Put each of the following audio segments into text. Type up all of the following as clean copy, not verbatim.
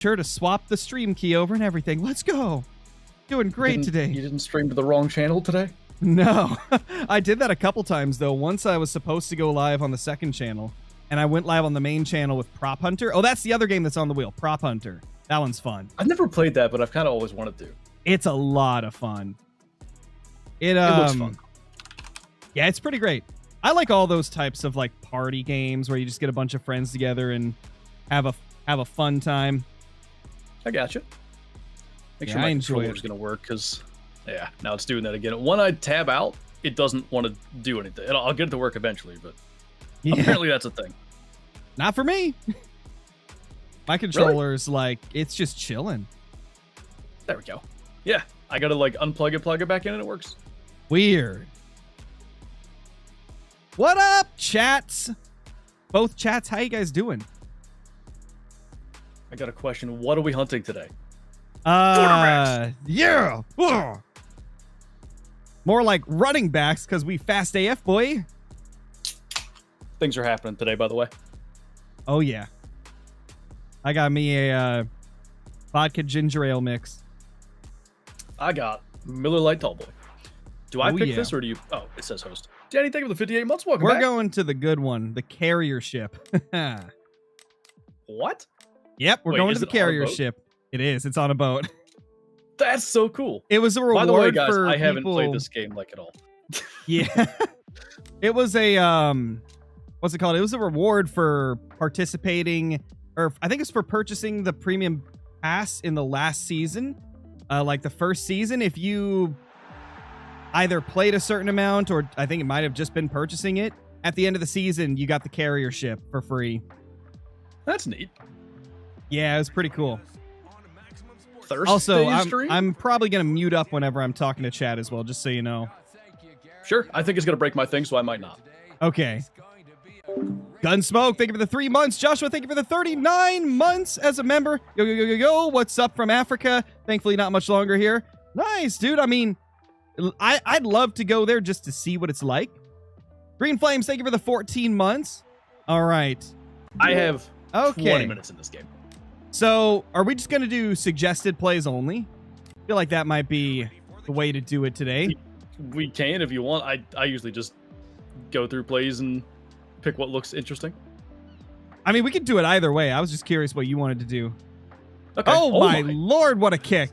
Sure to swap the stream key over and everything. Let's go. Doing great today. You didn't stream to the wrong channel today? No. I did that a couple times, though. Once I was supposed to go live on the second channel, and I went live on the main channel with Prop Hunter. Oh, that's the other game that's on the wheel. Prop Hunter. That one's fun. I've never played that, but I've kind of always wanted to. It's a lot of fun. It looks fun. Yeah, it's pretty great. I like all those types of like party games where you just get a bunch of friends together and have a fun time. I gotcha. Make Yeah, sure my I enjoy controller's gonna work, because yeah, now it's doing that again. When I tab out, it doesn't want to do anything. I'll get it to work eventually, but apparently that's a thing. Not for me. My controller's like, it's just chilling. There we go. Yeah, I gotta like unplug it, plug it back in, and it works. Weird. What up, chats? Both chats, how you guys doing? I got a question. What are we hunting today? Yeah. Ugh. More like running backs, because we fast AF, boy. Things are happening today, by the way. Oh, yeah. I got me a vodka ginger ale mix. I got Miller Lite Tall Boy. Do I pick yeah. this, or do you? Oh, it says host. Danny, thank you for the 58 months. Welcome We're back. going to the good one, the carrier ship. What? Yep, we're Wait, going is to the it on a carrier boat? ship. It is. It's on a boat. That's so cool. It was a reward By the way, guys, for I haven't people... played this game like at all. Yeah. It was a what's it called? It was a reward for participating, or I think it's for purchasing the premium pass in the last season. Like the first season, if you either played a certain amount, or I think it might have just been purchasing it, at the end of the season, you got the carrier ship for free. That's neat. Yeah, it was pretty cool. Thursday Also, stream? I'm probably going to mute up whenever I'm talking to chat as well, just so you know. Sure. I think it's going to break my thing, so I might not. Okay. Gunsmoke, thank you for the 3 months. Joshua, thank you for the 39 months as a member. Yo, yo, yo, yo, yo. What's up from Africa? Thankfully, not much longer here. Nice, dude. I mean, I'd love to go there just to see what it's like. Green Flames, thank you for the 14 months. All right. I have 20 Okay. minutes in this game. So, are we just going to do suggested plays only? I feel like that might be the way to do it today. We can if you want. I usually just go through plays and pick what looks interesting. I mean, we could do it either way. I was just curious what you wanted to do. Okay. Oh my lord, what a kick.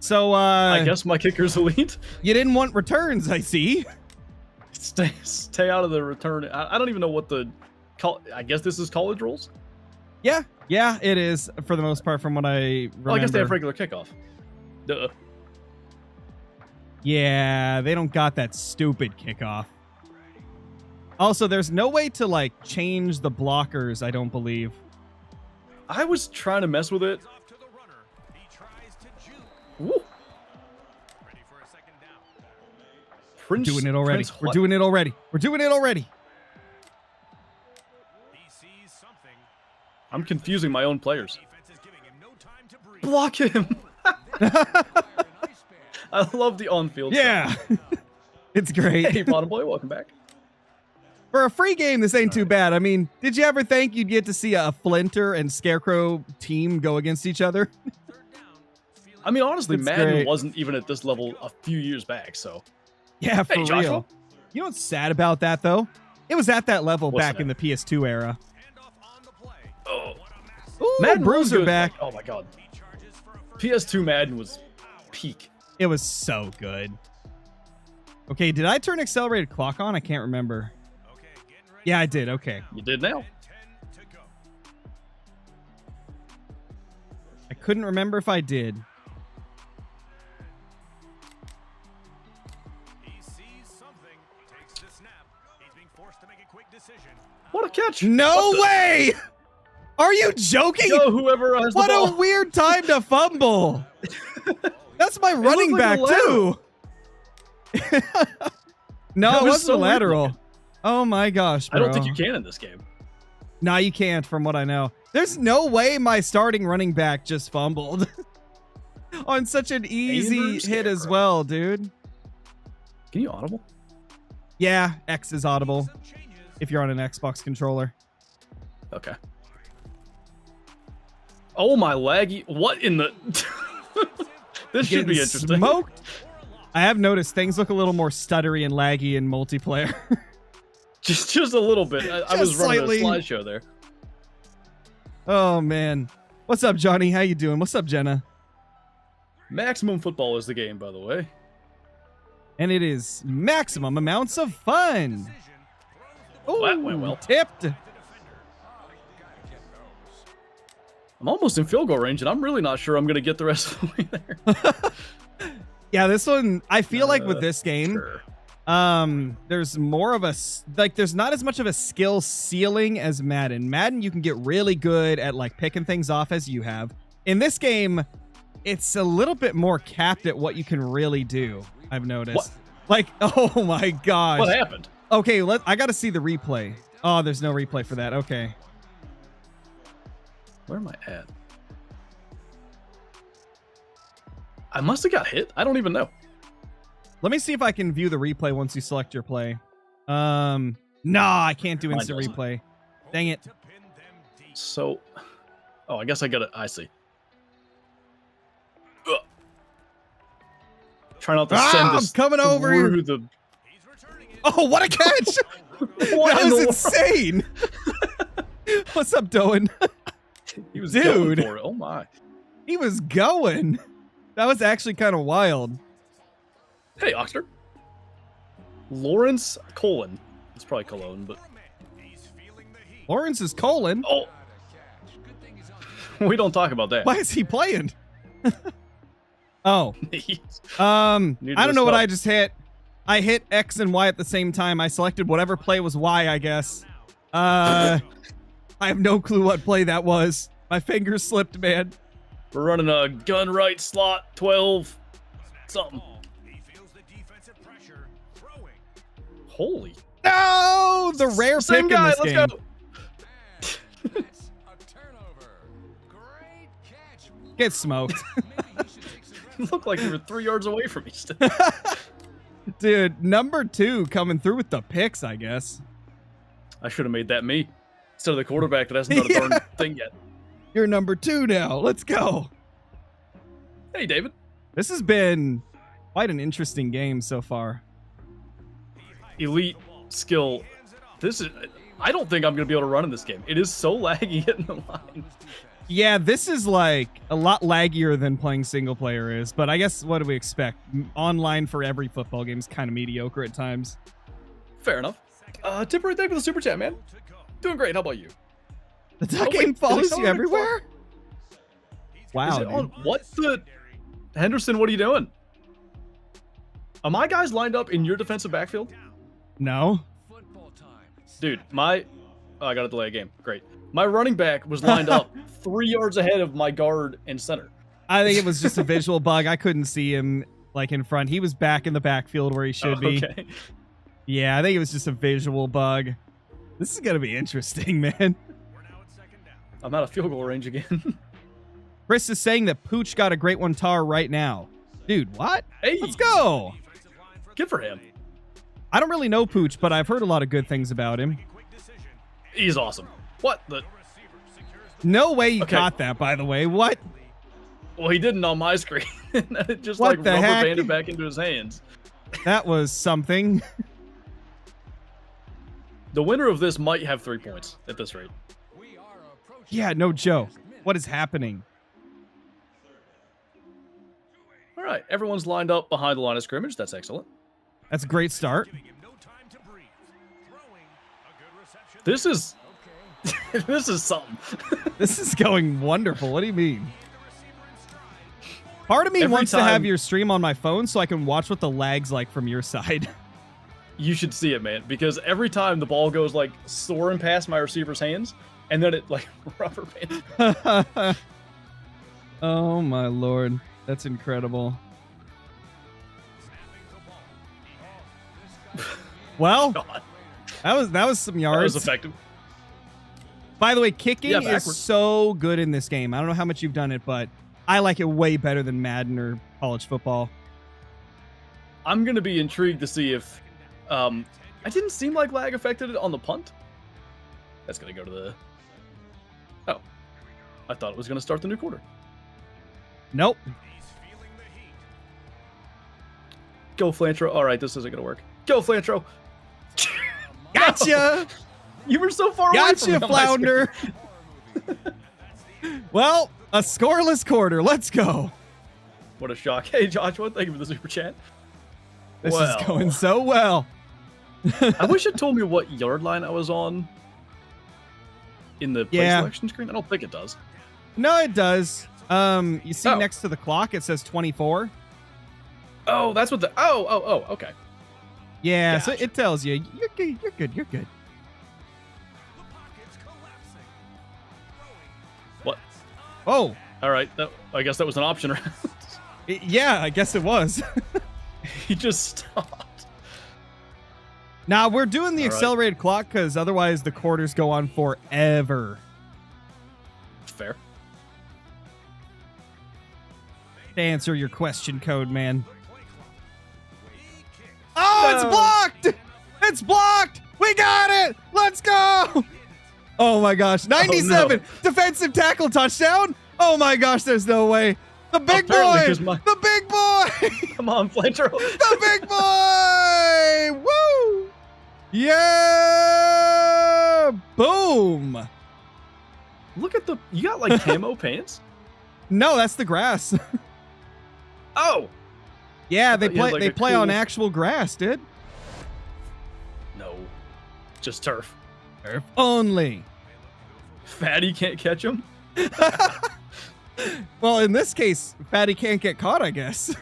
So, I guess my kicker's elite. You didn't want returns, I see. Stay out of the return. I don't even know what the... I guess this is college rules? Yeah, it is, for the most part, from what I remember. Well, I guess they have regular kickoff. Duh. Yeah, they don't got that stupid kickoff. Also, there's no way to, like, change the blockers, I don't believe. I was trying to mess with it. Woo. We're doing it already. We're doing it already. We're doing it already. I'm confusing my own players. Block him. I love the on-field. Yeah. It's great. Hey, bottom boy, welcome back. For a free game, this ain't too bad. I mean, did you ever think you'd get to see a Flinter and Scarecrow team go against each other? I mean, honestly, It's Madden great. wasn't even at this level a few years back, so... Yeah, for Hey, Joshua. real. You know what's sad about that, though? It was at that level What's back that? in the PS2 era. Oh. Ooh, Madden was Bruiser good. back. Oh my god. PS2 Madden was peak. It was so good. Okay, did I turn accelerated clock on? I can't remember. Yeah, I did. Okay. You did now. I couldn't remember if I did. What a catch. No way! Are you joking? Yo, whoever has What the ball. a weird time to fumble. That's my running like back, a too. No, That it was wasn't so a weird lateral. looking. Oh my gosh, bro. I don't think you can in this game. No, you can't, from what I know. There's no way my starting running back just fumbled. On such an easy hit as well, dude. Can you audible? Yeah, X is audible if you're on an Xbox controller. Okay. Oh my laggy! What in the? This should be Getting interesting. Smoked. I have noticed things look a little more stuttery and laggy in multiplayer. just a little bit. I was running a slideshow there. Oh man, what's up, Johnny? How you doing? What's up, Jenna? Maximum Football is the game, by the way. And it is maximum amounts of fun. Well, that went well. Tipped. I'm almost in field goal range, and I'm really not sure I'm going to get the rest of the way there. Yeah, this one, I feel like with this game, sure. there's more of a, like, there's not as much of a skill ceiling as Madden. Madden, you can get really good at, like, picking things off as you have. In this game, it's a little bit more capped at what you can really do, I've noticed. What? Like, oh my gosh. What happened? Okay, I got to see the replay. Oh, there's no replay for that. Okay. Where am I at? I must have got hit. I don't even know. Let me see if I can view the replay once you select your play. Nah, I can't do instant replay. Dang it. So, oh, I guess I got it. I see. Ugh. Try not to send this. I'm coming over here. The... Oh, what a catch! That was insane. What's up, Doan? He was going for it. Oh my. He was going. That was actually kind of wild. Hey, Oxter. Lawrence Colon. It's probably Cologne, but Lawrence is Colon. Oh. We don't talk about that. Why is he playing? Oh. I don't know what I just hit. I hit X and Y at the same time. I selected whatever play was Y, I guess. I have no clue what play that was. My fingers slipped, man. We're running a gun right slot 12 something. Holy. No! The rare Same pick guy, in this let's game. Go. Get smoked. You look like you were 3 yards away from me still. Dude, number 2 coming through with the picks, I guess. I should have made that me instead of the quarterback that hasn't done a darn thing yet. You're number 2 now. Let's go. Hey, David. This has been quite an interesting game so far. Elite skill. This is. I don't think I'm going to be able to run in this game. It is so laggy hitting the line. Yeah, this is like a lot laggier than playing single player is, but I guess what do we expect? Online for every football game is kind of mediocre at times. Fair enough. Tipper, right there for the super chat, man. Doing great. How about you? The duck game follows you everywhere? Wow. What the? Henderson, what are you doing? Are my guys lined up in your defensive backfield? No. Dude, I got to delay a game. Great. My running back was lined up 3 yards ahead of my guard and center. I think it was just a visual bug. I couldn't see him like in front. He was back in the backfield where he should be. Okay. Yeah, I think it was just a visual bug. This is going to be interesting, man. I'm out of field goal range again. Chris is saying that Pooch got a great one tar right now. Dude, what? Hey. Let's go. Good for him. I don't really know Pooch, but I've heard a lot of good things about him. He's awesome. What the? No way you caught that, by the way. What? Well, he didn't on my screen. It just What like the rubber heck? banded back into his hands. That was something. The winner of this might have 3 points at this rate. Yeah, no joke. What is happening? All right, everyone's lined up behind the line of scrimmage. That's excellent. That's a great start. This is this is something. This is going wonderful. What do you mean? Part of me Every wants to have time- your stream on my phone so I can watch what the lag's like from your side. You should see it, man, because every time the ball goes like soaring past my receiver's hands, and then it like rubber bands. Oh my lord. That's incredible. Well, God, that was some that yards. was effective. By the way, kicking is backwards. so good in this game. I don't know how much you've done it, but I like it way better than Madden or college football. I'm gonna be intrigued to see if I didn't seem like lag affected it on the punt. That's gonna go to the I thought it was going to start the new quarter. Nope. Go, Flinter. All right, this isn't going to work. Go, Flinter. Gotcha. You were so far away from me Gotcha, on my screen. Flounder. Well, a scoreless quarter. Let's go. What a shock. Hey, Joshua, thank you for the super chat. This is going so well. I wish it told me what yard line I was on in the play selection screen. I don't think it does. No, it does. You see next to the clock, it says 24. Oh, that's what the... Oh, okay. Yeah, Gotcha. so it tells you. You're good, you're good, you're good. What? Oh. All right. I guess that was an option. Yeah, I guess it was. He just stopped. Now, we're doing the accelerated clock because otherwise the quarters go on forever. Fair. To answer your question, Code Man. Oh, it's blocked! It's blocked! We got it! Let's go! Oh my gosh, 97! Oh, no. Defensive tackle touchdown? Oh my gosh, there's no way. The big boy! The big boy! Come on, Flinter. The big boy! Woo! Yeah! Boom! Look at you got like camo pants? No, that's the grass. Oh! Yeah, they play like play on actual grass, dude. No. Just turf. Turf only. Fatty can't catch him? Well, in this case, Fatty can't get caught, I guess.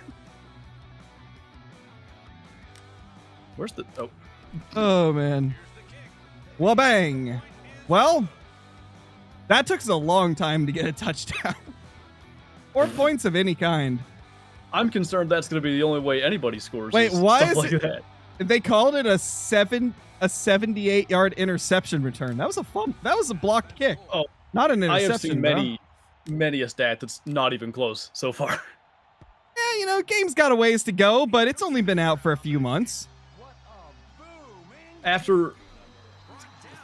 Where's the... Oh. Oh, man. Wabang. Well, that took us a long time to get a touchdown. Or points of any kind. I'm concerned that's going to be the only way anybody scores. Wait, why is like it... that. They called it a 78-yard interception return. That was a fumble. That was a blocked kick. Oh, not an interception. I have seen many a stat that's not even close so far. Yeah, you know, game's got a ways to go, but it's only been out for a few months. After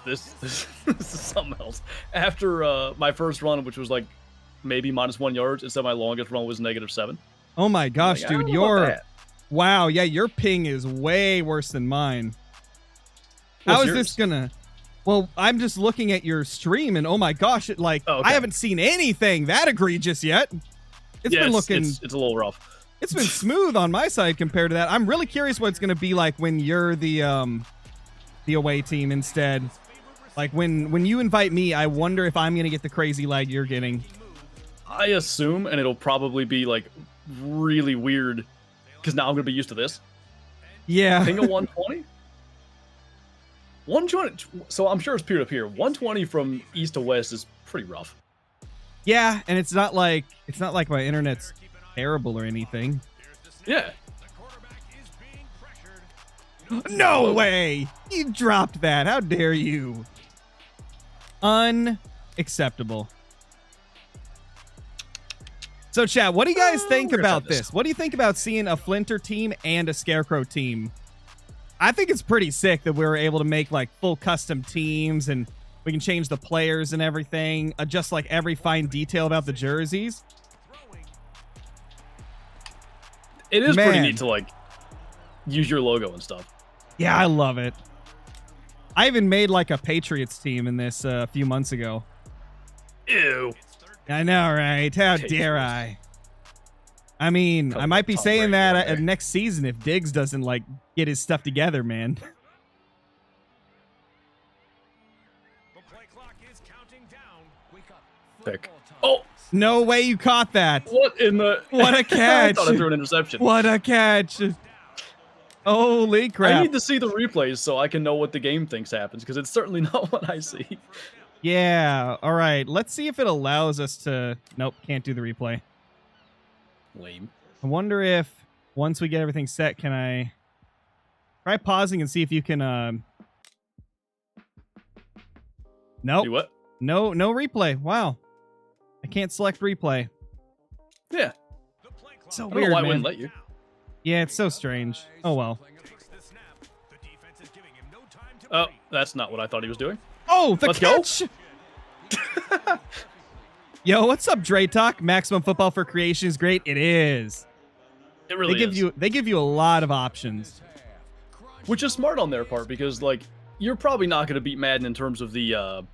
this is something else. After my first run, which was like maybe -1 yards, instead my longest run was -7. Oh my gosh, Like, dude, wow, yeah, your ping is way worse than mine. How is this gonna... Well, I'm just looking at your stream, and oh my gosh, I haven't seen anything that egregious yet. It's been looking... It's a little rough. It's been smooth on my side compared to that. I'm really curious what it's gonna be like when you're the away team instead. Like, when you invite me, I wonder if I'm gonna get the crazy lag you're getting. I assume, and it'll probably be, like, really weird, because now I'm gonna be used to this. Yeah. Ping of 120? 120, so I'm sure it's peer-to-peer. 120 from east to west is pretty rough. Yeah, and it's not like my internet's terrible or anything. Yeah. No way! You dropped that. How dare you? Unacceptable. So, chat, what do you guys think about this? What do you think about seeing a Flinter team and a Scarecrow team? I think it's pretty sick that we were able to make like full custom teams and we can change the players and everything, adjust like every fine detail about the jerseys. It is pretty neat to like use your logo and stuff. Yeah, I love it. I even made like a Patriots team in this a few months ago. Ew. I know, right? How dare I? I mean, I might be saying that next season if Diggs doesn't like get his stuff together, man. Pick. Oh, no way you caught that. What in the... What a catch. I thought I threw an interception. What a catch. Holy crap. I need to see the replays so I can know what the game thinks happens, because it's certainly not what I see. Yeah, all right. Let's see if it allows us to... Nope, can't do the replay. Lame. I wonder if once we get everything set, can I try pausing and see if you can... Nope. Do what? No replay. Wow. I can't select replay. Yeah. So I don't weird, know why man. it wouldn't let you. Yeah, it's so strange. Oh, well. Oh, that's not what I thought he was doing. Oh, the Let's catch! go. Yo, what's up, Dre Talk? Maximum Football for Creation is great. It is. It really is. They give you a lot of options. Which is smart on their part, because like you're probably not going to beat Madden in terms of the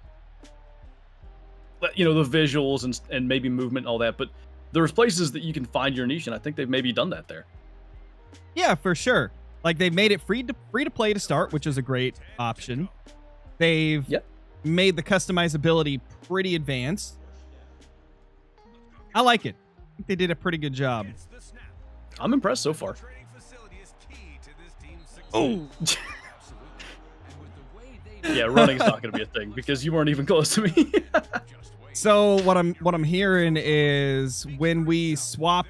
the visuals and maybe movement and all that, but there's places that you can find your niche, and I think they've maybe done that there. Yeah, for sure. Like they've made it free to play to start, which is a great option. They've made the customizability pretty advanced. I like it. I think they did a pretty good job. I'm impressed so far. Oh. Yeah, running's not going to be a thing because you weren't even close to me. So what I'm hearing is when we swap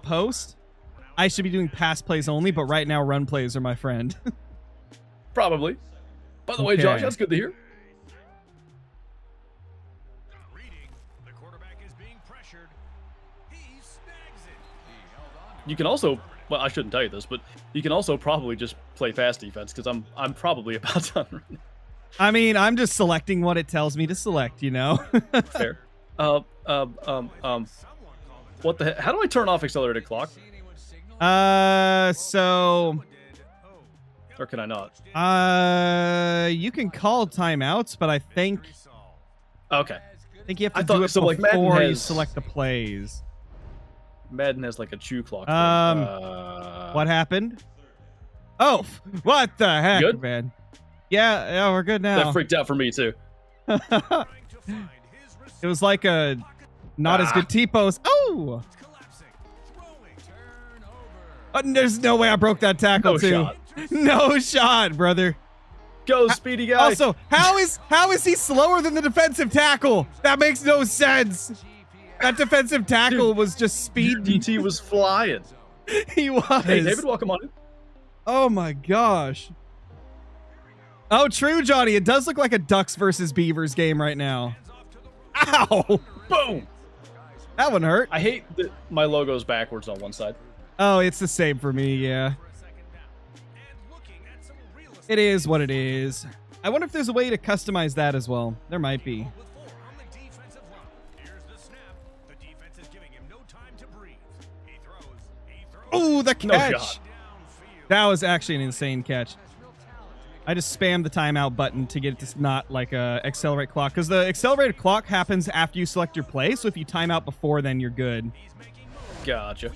host, I should be doing pass plays only, but right now run plays are my friend. Probably. By the way, Josh, that's good to hear. You can also, well, I shouldn't tell you this, but you can also probably just play pass defense because I'm probably about done right now. I mean, I'm just selecting what it tells me to select, you know? Fair. What the heck? How do I turn off accelerated clock? So... Or can I not? You can call timeouts, but I think... Okay. I think you have to do it so, before you select the plays. Madden has like a chew clock. What happened? Oh, what the heck, good? Man? Yeah, we're good now. That freaked out for me too. It was like a not as good T-pose. Oh! There's no way I broke that tackle too. Shot. No shot, brother. Go, speedy guy. Also, how is he slower than the defensive tackle? That makes no sense. That defensive tackle was just speed. DT was flying. He was. Hey, David, welcome on in. Oh my gosh. Oh, true, Johnny. It does look like a Ducks versus Beavers game right now. Ow! Boom! That one hurt. I hate that my logo's backwards on one side. Oh, it's the same for me, yeah. It is what it is. I wonder if there's a way to customize that as well. There might be. Oh, the catch! No shot. That was actually an insane catch. I just spammed the timeout button to get it to not like accelerate clock, because the accelerated clock happens after you select your play, so if you time out before, then you're good. Gotcha.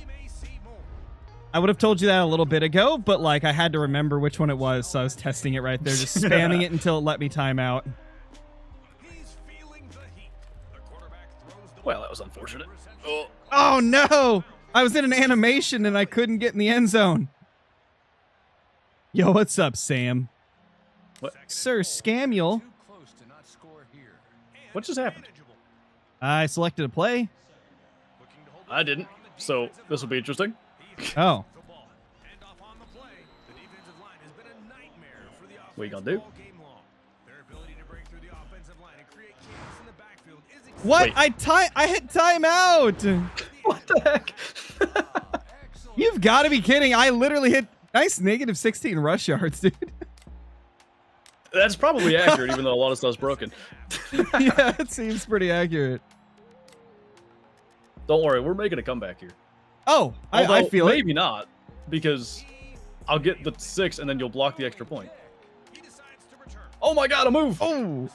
I would have told you that a little bit ago, but like I had to remember which one it was, so I was testing it right there, just spamming it until it let me time out. Well, that was unfortunate. Oh no! I was in an animation and I couldn't get in the end zone. Yo, what's up, Sam? What? Sir Scamuel. What just happened? I selected a play. I didn't, so this will be interesting. Oh. What you gonna do? What? Wait. I hit timeout. What the heck? You've got to be kidding. I literally hit nice -16 rush yards, dude. That's probably accurate, even though a lot of stuff's broken. Yeah, it seems pretty accurate. Don't worry, we're making a comeback here. Oh, I feel maybe it. Maybe not, because I'll get the 6 and then you'll block the extra point. Oh my god, a move! Oh,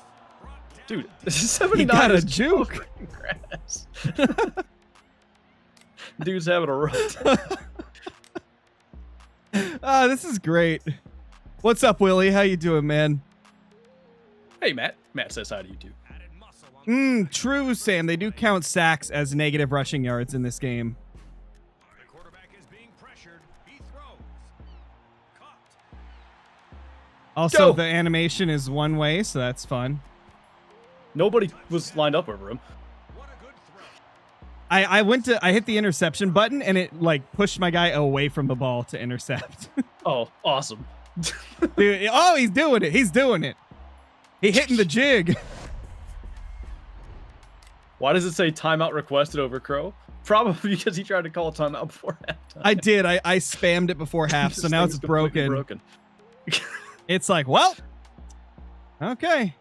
dude, this is 79. He got a juke. Grass. Dude's having a run. This is great. What's up, Willie? How you doing, man? Hey, Matt. Matt says hi to you too. True, Sam. They do count sacks as negative rushing yards in this game. Also, the animation is one way, so that's fun. Nobody was lined up over him. I hit the interception button and it like pushed my guy away from the ball to intercept. Oh, awesome. Dude, oh, he's doing it. He's doing it. He hitting the jig. Why does it say timeout requested over Crow? Probably because he tried to call a timeout before halftime. I did. I spammed it before half, so now it's broken. It's like, well, okay.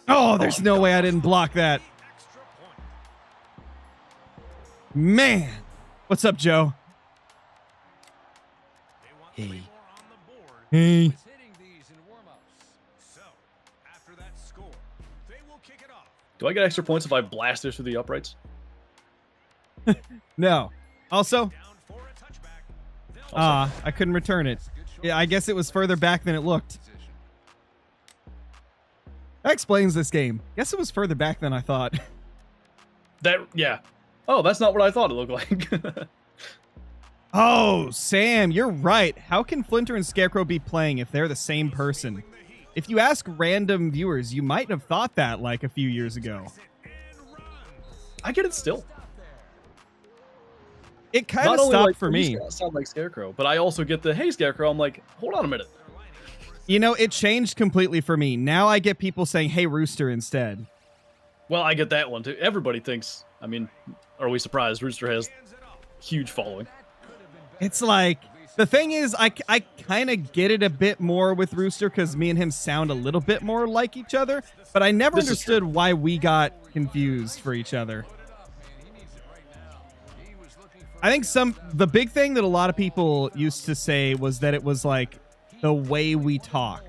Oh, there's no way I didn't block that. Man. What's up, Joe? Hey. Hey. Do I get extra points if I blast this through the uprights? No. Also, I couldn't return it. Yeah, I guess it was further back than it looked. That explains this game. Guess it was further back than I thought. Yeah. Oh, that's not what I thought it looked like. Oh, Sam, you're right. How can Flinter and Scarecrow be playing if they're the same person? If you ask random viewers, you might have thought that like a few years ago. I get it still. It kind of stopped like, for me. Sound like Scarecrow, but I also get the hey Scarecrow. I'm like, hold on a minute. You know, it changed completely for me. Now I get people saying hey Rooster instead. Well, I get that one too. Everybody thinks. I mean, are we surprised? Rooster has huge following. It's like, the thing is, I kind of get it a bit more with Rooster because me and him sound a little bit more like each other, but I never understood why we got confused for each other. I think the big thing that a lot of people used to say was that it was like the way we talk.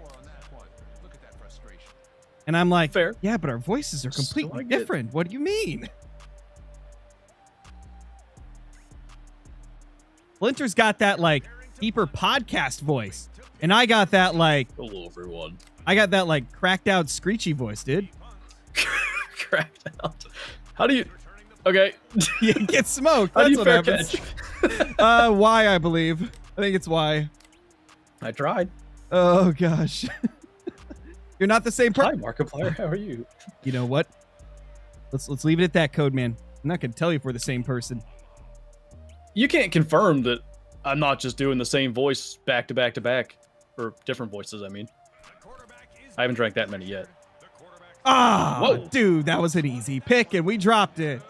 And I'm like, fair. Yeah, but our voices are completely different. What do you mean? Flinter's got that like deeper podcast voice, and I got that like hello everyone. I got that like cracked out screechy voice, dude. Cracked out. How do you? Okay. You get smoked. How That's do you what fair happens. catch? Y, I believe. I think it's Y. I tried. Oh gosh. You're not the same person. Hi, Markiplier. How are you? You know what? Let's leave it at that, Code Man. I'm not gonna tell you if we're the same person. You can't confirm that I'm not just doing the same voice back to back to back, or different voices. I mean, I haven't drank that many yet. Ah, whoa, dude, that was an easy pick, and we dropped it.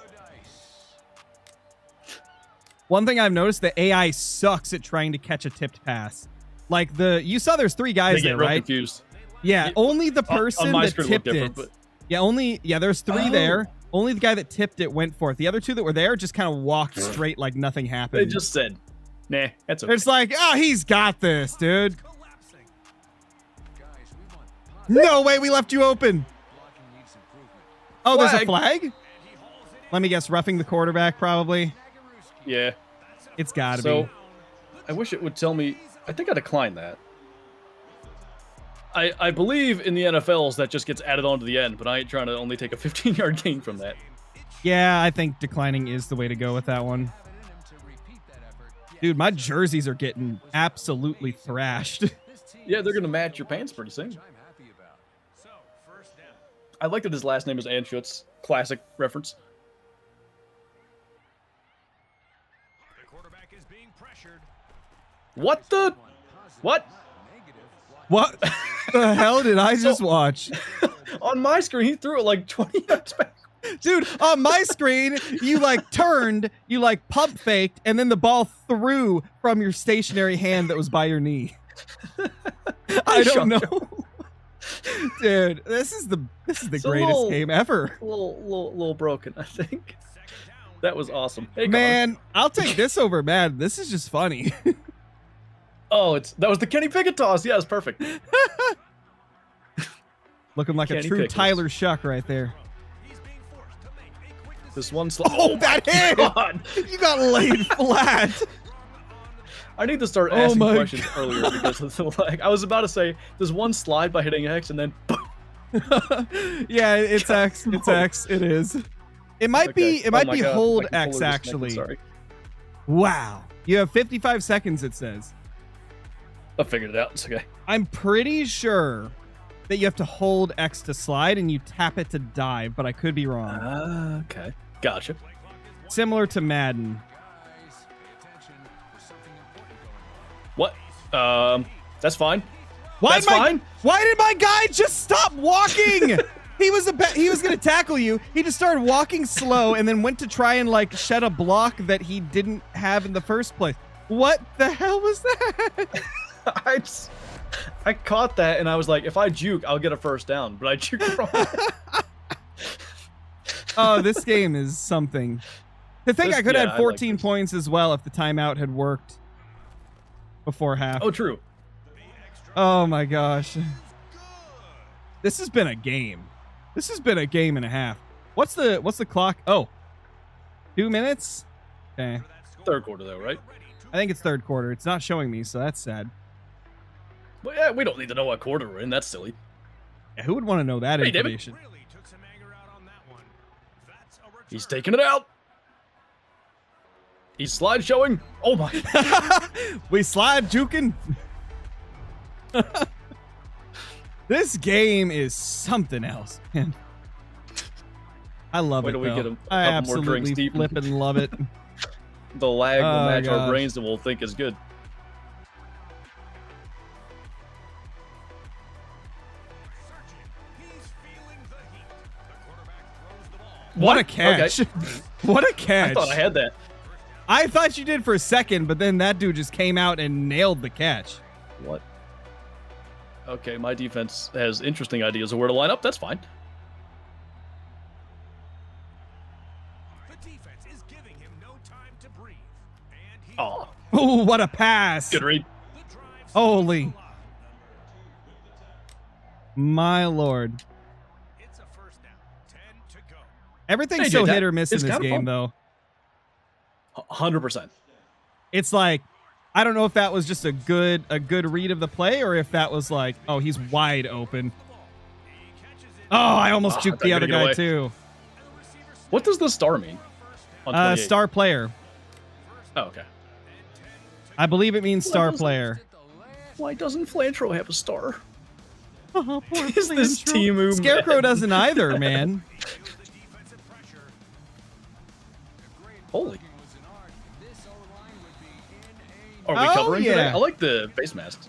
One thing I've noticed, the AI sucks at trying to catch a tipped pass. Like you saw there's 3 guys they get there, real right? Confused. Yeah, only the person on my that screen tipped looked it. different, Yeah, there's 3 there. Only the guy that tipped it went for it. The other 2 that were there just kind of walked straight like nothing happened. They just said, nah, that's okay. It's like, oh, he's got this, dude. No way, we left you open. Oh, there's a flag? Let me guess, roughing the quarterback, probably. Yeah. It's gotta so, be. I wish it would tell me. I think I declined that. I believe in the NFLs that just gets added on to the end, but I ain't trying to only take a 15-yard gain from that. Yeah, I think declining is the way to go with that one. Dude, my jerseys are getting absolutely thrashed. Yeah, they're going to match your pants pretty soon. I like that his last name is Anschutz. Classic reference. What the? What? What the hell did I just watch? On my screen, he threw it like 20 yards back. Dude, on my screen, you like turned, you like pump faked, and then the ball threw from your stationary hand that was by your knee. I don't know. Dude, this is the greatest game ever. A little broken, I think. That was awesome. Hey, man, I'll take this over Madden. This is just funny. Oh, that was the Kenny Pickett toss. Yeah, it's perfect. Looking like a true Tyler Shuck right there. This one slide. Oh, that hit! God. You got laid flat. I need to start asking questions earlier because of the lag. I was about to say, there's one slide by hitting X and then boom. Yeah, it's X. It's X. It is. It might be. It might be hold X actually. Sorry. Wow. You have 55 seconds. It says. I figured it out. It's okay. I'm pretty sure that you have to hold X to slide and you tap it to dive, but I could be wrong. Okay. Gotcha. Similar to Madden. What? That's fine. Why did my guy just stop walking? He was gonna tackle you. He just started walking slow and then went to try and like shed a block that he didn't have in the first place. What the hell was that? I caught that, and I was like, if I juke, I'll get a first down. But I juked wrong. Oh, this game is something. To think I could have had 14 like points as well if the timeout had worked before half. Oh, true. Oh my gosh. This has been a game. This has been a game and a half. What's the clock? Oh, 2 minutes? Okay. Third quarter, though, right? I think it's third quarter. It's not showing me, so that's sad. Well, yeah, we don't need to know what quarter we're in. That's silly. Yeah, who would want to know that Hey, information? He's taking it out. He's slide showing. Oh my. We slide juking. This game is something else, man. I love it. Wait till we get a I couple more drinks absolutely deep. flip and love it. The lag will Oh, match our gosh. brains and we'll think is good. What a catch. Okay. What a catch. I thought I had that. I thought you did for a second, but then that dude just came out and nailed the catch. What? Okay, my defense has interesting ideas of where to line up. That's fine. The defense is giving him no time to breathe. And he Oh, Oh, what a pass. good read. the drive Holy. My lord. it's a first down. 10 to go. Everything's Hey, so dude, that hit or miss in is this kinda game, fun. though. 100%. It's like, I don't know if that was just a good read of the play or if that was like, oh, he's wide open. Oh, I almost juked thought the you were other gonna guy, get too. What does the star mean? On 28? Star player. Oh, okay. I believe it means star does- player. Why doesn't Flantro have a star? Oh, poor Is this Flinter. Timu Scarecrow mad? doesn't either, man. Holy. Are we Oh, covering today? yeah. I like the face masks.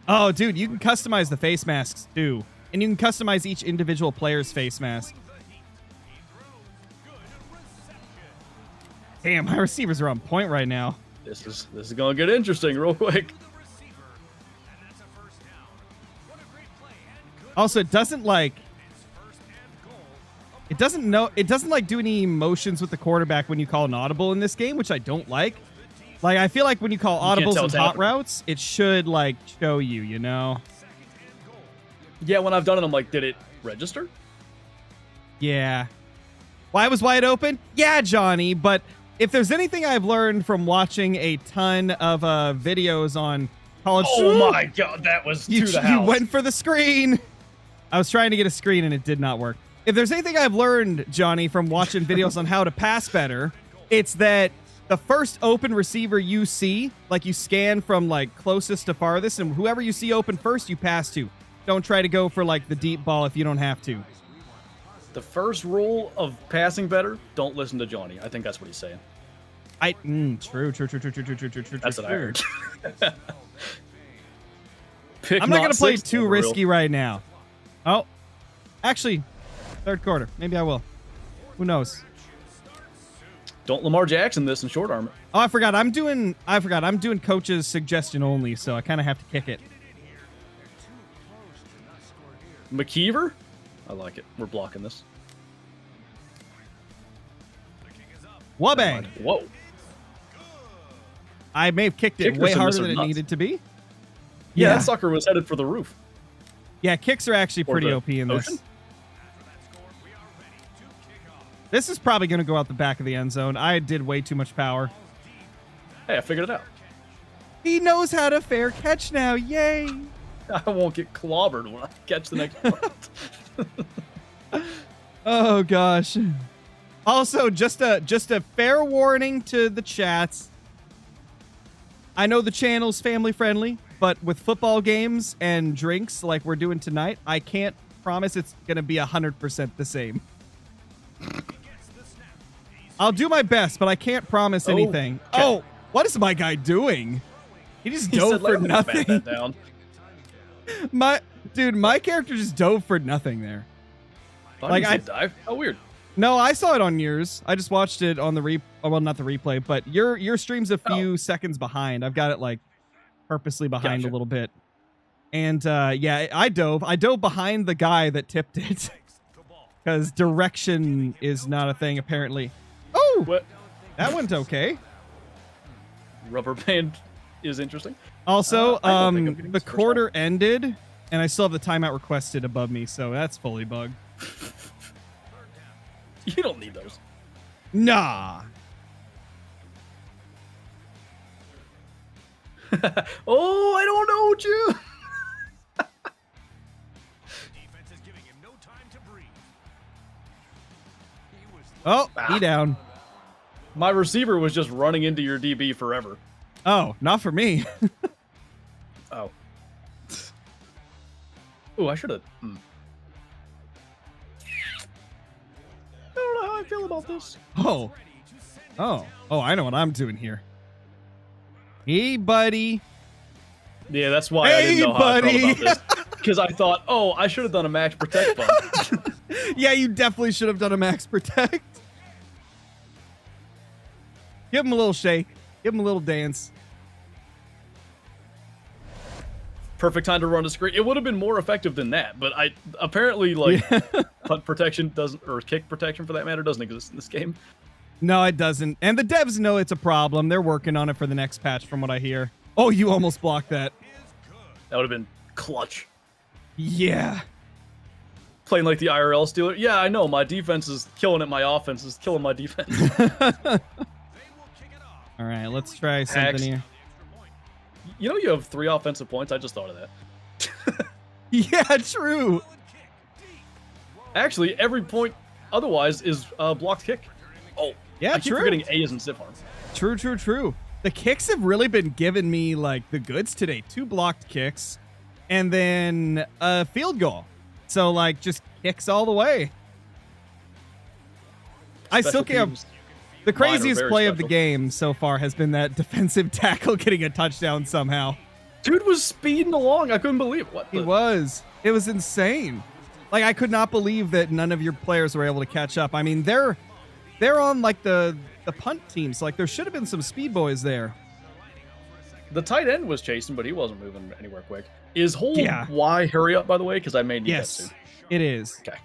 Oh, dude, you can customize the face masks, too. And you can customize each individual player's face mask. Damn, my receivers are on point right now. This is gonna get interesting real quick. Also, it doesn't like do any motions with the quarterback when you call an audible in this game, which I don't like. Like, I feel like when you call can't audibles tell and it's hot happening. routes, it should like show you, you know? Yeah, when I've done it, I'm like, did it register? Yeah. Why was wide open? Yeah, Johnny, but if there's anything I've learned from watching a ton of videos on college, Oh my god, that was you, to the you house. went for the screen. I was trying to get a screen and it did not work. If there's anything I've learned, Johnny, from watching videos on how to pass better, it's that the first open receiver you see, like you scan from like closest to farthest, and whoever you see open first, you pass to. Don't try to go for like the deep ball if you don't have to. The first rule of passing better, don't listen to Johnny. I think that's what he's saying. True. That's what I heard. Pick I'm not going to play six, too for real. risky right now. Oh, actually, third quarter. Maybe I will. Who knows? Don't Lamar Jackson this in short arm. Oh, I forgot. I'm doing coach's suggestion only, so I kind of have to kick it. McKeever? I like it. We're blocking this. Wabang! Whoa. I may have kicked it Kickers way in harder this are than it nuts. needed to be. Yeah, that sucker was headed for the roof. Yeah, kicks are actually Or pretty the OP in this. ocean? This is probably going to go out the back of the end zone. I did way too much power. Hey, I figured it out. He knows how to fair catch now. Yay! I won't get clobbered when I catch the next one. Oh gosh. Also, just a fair warning to the chats. I know the channel's family friendly, but with football games and drinks like we're doing tonight, I can't promise it's going to be 100% the same. I'll do my best, but I can't promise anything. Okay. Oh, what is my guy doing? He just He dove said, for "Let me bat nothing. that down." My character just dove for nothing there. Thought Like, he said dive. How weird. No, I saw it on yours. I just watched it on the well, not the replay, but your stream's a few seconds behind. I've got it like purposely behind Gotcha. a little bit. And yeah, I dove behind the guy that tipped it because direction is not a thing apparently. Oh, What? that went okay. Rubber band is interesting. Also, I don't think I'm getting the this first quarter ended, and I still have the timeout requested above me, so that's fully bugged. You don't need those. Nah. Oh, I don't know, Jim. Defense is giving him no time to breathe. He was Oh, he down. My receiver was just running into your DB forever. Oh, not for me. Oh. Oh, I should have. I don't know how I feel about this. Oh. Oh, I know what I'm doing here. Hey, buddy. Yeah, that's why I didn't Hey, know how I buddy. felt about this. Because I thought, oh, I should have done a max protect bump. Yeah, you definitely should have done a max protect. Give him a little shake. Give him a little dance. Perfect time to run a screen. It would have been more effective than that, but I apparently like punt protection doesn't, or kick protection for that matter, doesn't exist in this game. No, it doesn't. And the devs know it's a problem. They're working on it for the next patch from what I hear. Oh, you almost blocked that. That would have been clutch. Yeah. Playing like the IRL Steeler. Yeah, I know. My defense is killing it. My offense is killing my defense. All right, let's try something here. You know you have 3 offensive points? I just thought of that. Yeah, true. Actually, every point otherwise is blocked kick. Oh, Yeah, I keep true. forgetting A is in stiff arm. True. The kicks have really been giving me like the goods today. 2 blocked kicks and then a field goal. So like just kicks all the way. I still Special can't. teams. The Mine are craziest very play of the special. game so far has been that defensive tackle getting a touchdown somehow. Dude was speeding along. I couldn't believe it. What He the? was. It was insane. Like I could not believe that none of your players were able to catch up. I mean, they're on like the punt teams. Like there should have been some speed boys there. The tight end was chasing, but he wasn't moving anywhere quick. Is hold Yeah. Y hurry up, by the way? Because I may need that Yes, soon. it is. Okay.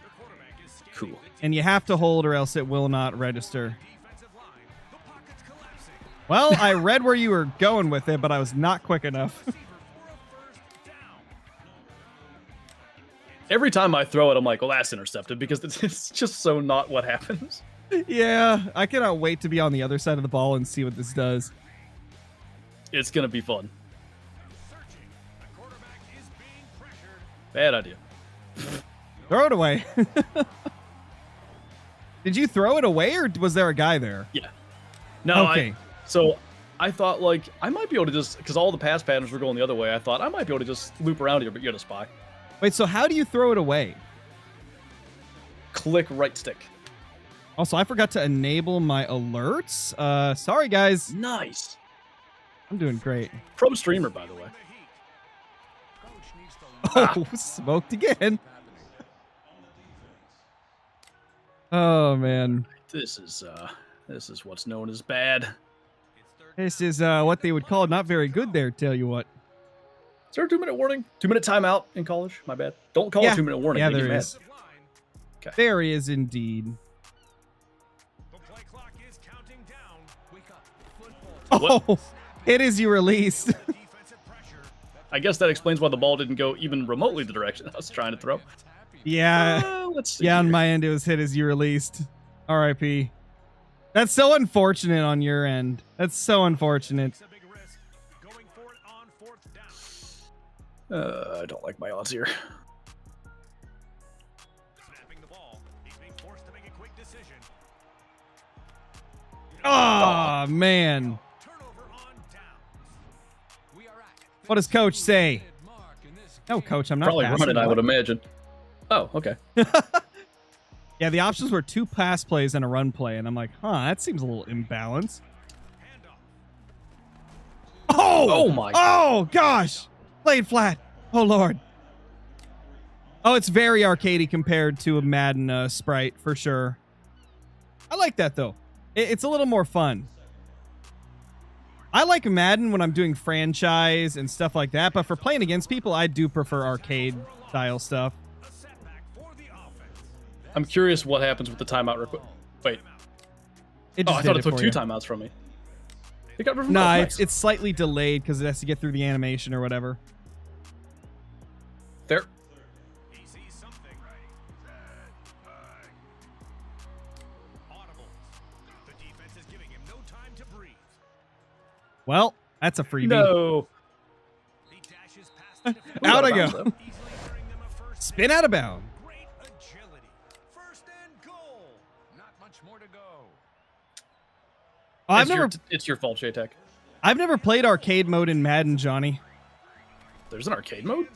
Cool. And you have to hold or else it will not register. Well, I read where you were going with it, but I was not quick enough. Every time I throw it, I'm like, well, that's intercepted because it's just so not what happens. Yeah, I cannot wait to be on the other side of the ball and see what this does. It's going to be fun. Bad idea. Throw it away. Did you throw it away or was there a guy there? Yeah. No, Okay. So I thought, like, I might be able to just, because all the pass patterns were going the other way, I thought I might be able to just loop around here, but you had a spy. Wait, so how do you throw it away? Click right stick. Also, I forgot to enable my alerts. Sorry, guys. Nice. I'm doing great. Pro streamer, by the way. Oh, smoked again. Oh, man. This is what's known as bad. This is what they would call not very good there, tell you what. Is there a 2-minute warning? 2-minute timeout in college? My bad. Don't call it 2-minute warning. Yeah, Make me there mad. is. Okay. There is indeed. The play clock is counting down. Wake up. Oh, What? it is you released. Defensive pressure. I guess that explains why the ball didn't go even remotely the direction I was trying to throw. Yeah. Let's see. Yeah, on here. my end, it was hit as you released. RIP. That's so unfortunate on your end. That's so unfortunate. It's a big risk. Going for it on 4th down. I don't like my odds here. Snapping the ball. He's being forced to make a quick decision. Oh, man. Turnover on downs. What does coach say? No, coach, I'm not Probably passing. running, I What? would imagine. Oh, okay. Yeah, the options were 2 pass plays and a run play, and I'm like, huh, that seems a little imbalanced. Oh! Oh my. Oh, gosh! Played flat. Oh, Lord. Oh, it's very arcadey compared to a Madden sprite, for sure. I like that, though. It's a little more fun. I like Madden when I'm doing franchise and stuff like that, but for playing against people, I do prefer arcade style stuff. I'm curious what happens with the timeout. Wait. It Oh, just I thought did it took for two you. timeouts from me. It got reversed. Nah, Nice. it's slightly delayed because it has to get through the animation or whatever. Fair. He sees something. Audible. The defense is giving him no time to breathe. Well, that's a freebie. No. He dashes past the defender. Out I bounds, go. though. Easily earning them a first Spin out of bounds. Great agility. First and goal. Not much more to go. Oh, It's your fault, J-Tech. I've never played arcade mode in Madden, Johnny. There's an arcade mode?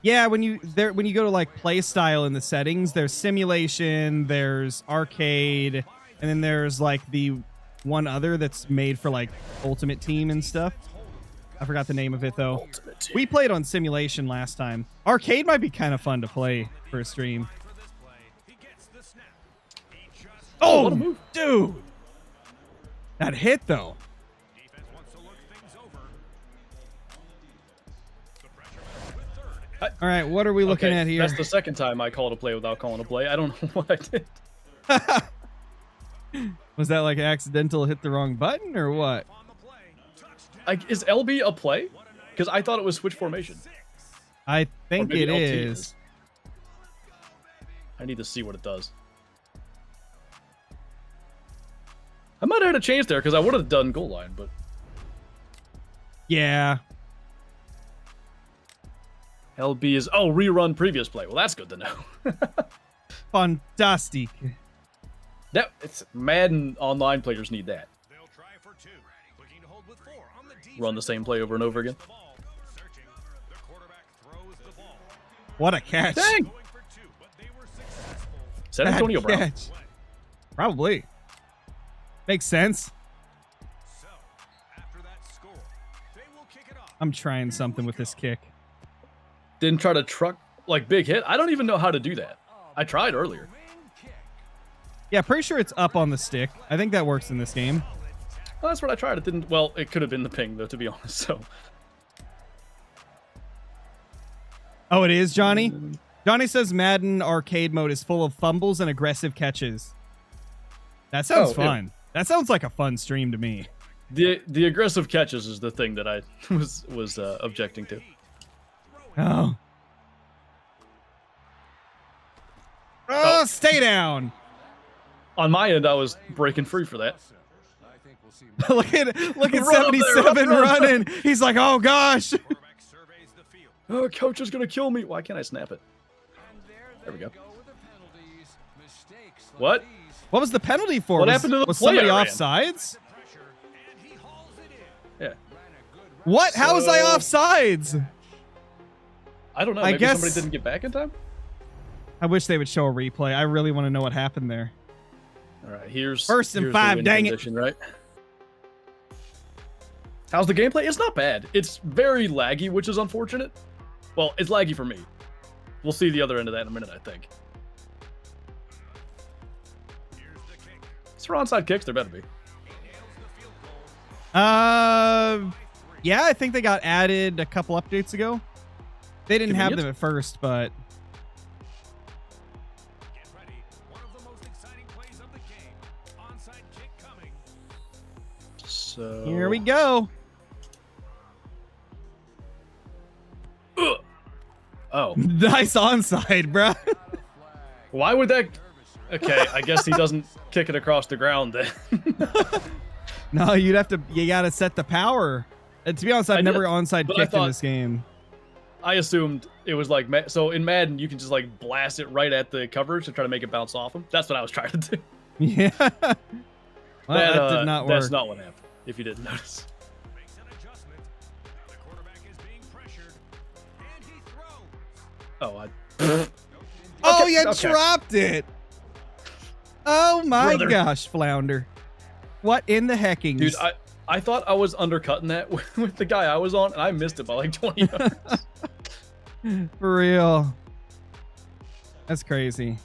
Yeah, when you go to like play style in the settings, there's simulation, there's arcade, and then there's like the one other that's made for like Ultimate Team and stuff. I forgot the name of it though. Ultimate Team. We played on simulation last time. Arcade might be kind of fun to play for a stream. For this play, he gets the snap. He just Oh, what a move. Dude! That hit though. defense wants to look things over. The pressure mounts with third. All right, what are we looking Okay, at here? That's the second time I called a play without calling a play. I don't know what I did. Was that like accidental hit the wrong button or what? On the play. Touchdown. Is LB a play? Because I thought it was switch formation. I Or think maybe it LT is. I need to see what it does. I might have had a change there because I would have done goal line, but Yeah. LB is rerun previous play. Well, that's good to know. Fantastic. That it's Madden online players need that. They'll try for two. Looking to hold with four on the defense. Run the same play over and over again. The ball. Searching. The quarterback throws the ball. What a catch. Dang! Going for two, but they were successful. Is that Bad Antonio Brown? catch. Probably. Makes sense. So, after that score, they will kick it off. I'm trying something with this kick. Didn't try to truck like big hit. I don't even know how to do that. I tried earlier. Yeah, pretty sure it's up on the stick. I think that works in this game. Well, that's what I tried. It didn't. Well, it could have been the ping though, to be honest. So Oh, it is, Johnny? Johnny says Madden arcade mode is full of fumbles and aggressive catches. That sounds Oh, yeah. fun. That sounds like a fun stream to me. the aggressive catches is the thing that I was objecting to. Oh. Oh, stay down. On my end, I was breaking free for that. look at Run up there, 77 run. running. He's like, oh gosh. Quarterback surveys the field. Oh, coach is gonna kill me. Why can't I snap it? There we go. What? What was the penalty for? What was, happened to the was play somebody I ran? offsides? Pressure, and he hauls it in. Yeah. What? How was I So- offsides? I don't know. I Maybe guess- somebody didn't get back in time. I wish they would show a replay. I really want to know what happened there. All right. Here's First and here's the 5, win dang it. condition, right? How's the gameplay? It's not bad. It's very laggy, which is unfortunate. Well, it's laggy for me. We'll see the other end of that in a minute, I think. Here's the kick. It's for onside kicks. There better be. He nails the field goal. Yeah, I think they got added a couple updates ago. They didn't have them Convenient. at first, but Get ready. One of the most exciting plays of the game. Onside kick coming. So here we go. Ugh. Oh, Nice onside, bro. why would that? Okay, I guess he doesn't kick it across the ground then. No, you gotta set the power. And to be honest, I've I never did, onside but I kicked in thought- this game. I assumed it was like so in Madden you can just like blast it right at the coverage to try to make it bounce off him. That's what I was trying to do. Yeah. Well, that did not work. That's not what happened. If you didn't notice. Makes an adjustment. The quarterback is being pressured. And he throws. Oh, Oh, Okay, you okay. dropped it. Oh my Brother. gosh, Flounder. What in the heckings? dude, I thought I was undercutting that with the guy I was on, and I missed it by like 20 yards. For real. That's crazy.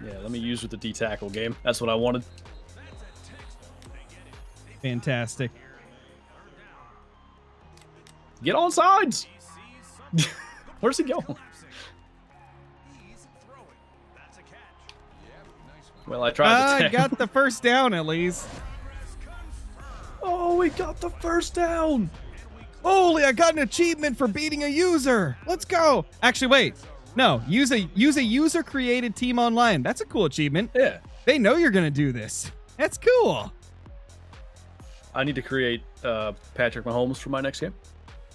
Yeah, let me use with the D tackle game. That's what I wanted. Fantastic. Get on sides. Where's he going? He's throwing. That's a catch. Well, I tried to I got the first down at least. Oh, we got the first down. Holy, I got an achievement for beating a user. Let's go. Actually, wait. No, use a user created team online. That's a cool achievement. Yeah. They know you're going to do this. That's cool. I need to create Patrick Mahomes for my next game.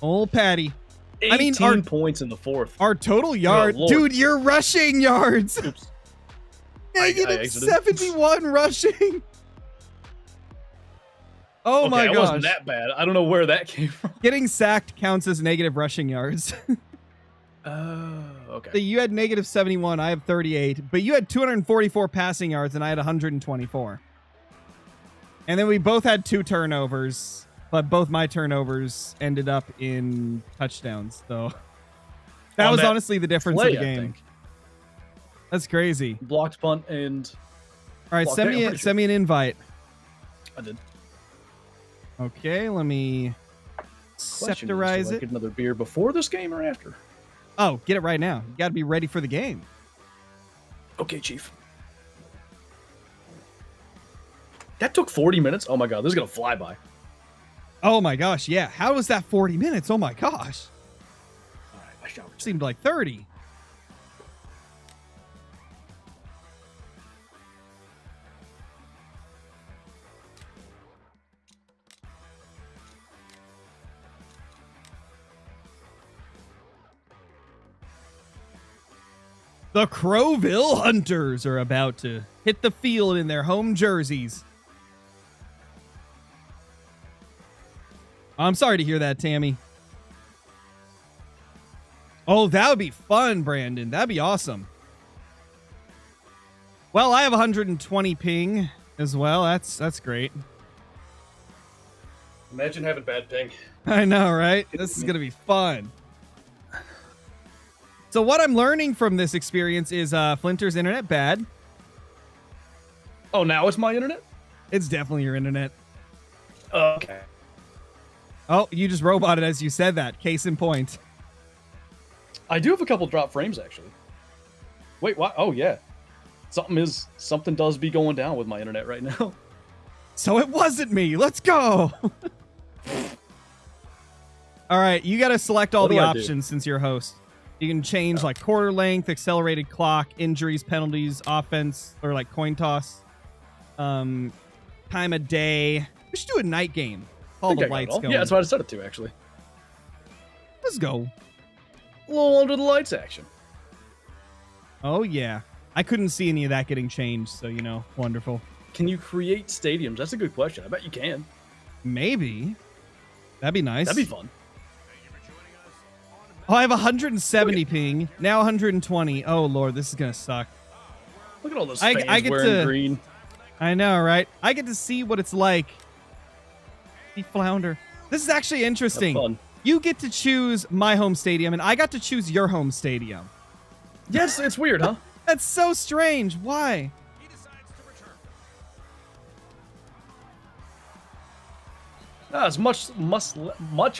Old Patty. 18 I mean, our points in the fourth. Our total yard. Lord. Dude, you're rushing yards. Oops. Negative exited. 71 rushing. Oh Okay, my it gosh. wasn't that bad. I don't know where that came from. Getting sacked counts as negative rushing yards. Okay. So you had negative 71. I have 38. But you had 244 passing yards, and I had 124. And then we both had 2 turnovers. But both my turnovers ended up in touchdowns. So that On was that honestly the difference play, of the I game. think. That's crazy. Blocked punt and All right, Blocked send it, I'm me pretty send me an invite. I did. Okay, let me Question septorize is, do I it. get another beer before this game or after? Oh, get it right now. You got to be ready for the game. Okay, Chief. That took 40 minutes? Oh my god, this is gonna fly by. Oh my gosh, yeah. How was that 40 minutes? Oh my gosh. Alright, I showered. Seemed like 30. The Crowville Hunters are about to hit the field in their home jerseys. I'm sorry to hear that, Tammy. Oh, that would be fun, Brandon. That'd be awesome. Well, I have 120 ping as well. That's great. Imagine having bad ping. I know, right? This is going to be fun. So what I'm learning from this experience is Flinter's internet bad. Oh, now it's my internet? It's definitely your internet. Okay. Oh, you just roboted as you said that. Case in point. I do have a couple drop frames actually. Wait, what? Oh yeah. Something does be going down with my internet right now. So it wasn't me. Let's go. All right, you got to select all What the do I do? options since you're host. You can change like quarter length, accelerated clock, injuries, penalties, offense, or like coin toss. Time of day. We should do a night game. All I think the I got it lights all. going. Yeah, that's what I set it to actually. Let's go. A little under the lights action. Oh yeah. I couldn't see any of that getting changed, so you know, wonderful. Can you create stadiums? That's a good question. I bet you can. Maybe. That'd be nice. That'd be fun. Oh, I have 170 ping. Now 120. Oh lord, this is gonna suck. Look at all those I fans get wearing to- green. I know, right? I get to see what it's like. The flounder. This is actually Have interesting. fun. You get to choose my home stadium, and I got to choose your home stadium. Yes, it's weird, huh? That's so strange. Why? He decides to return. It's much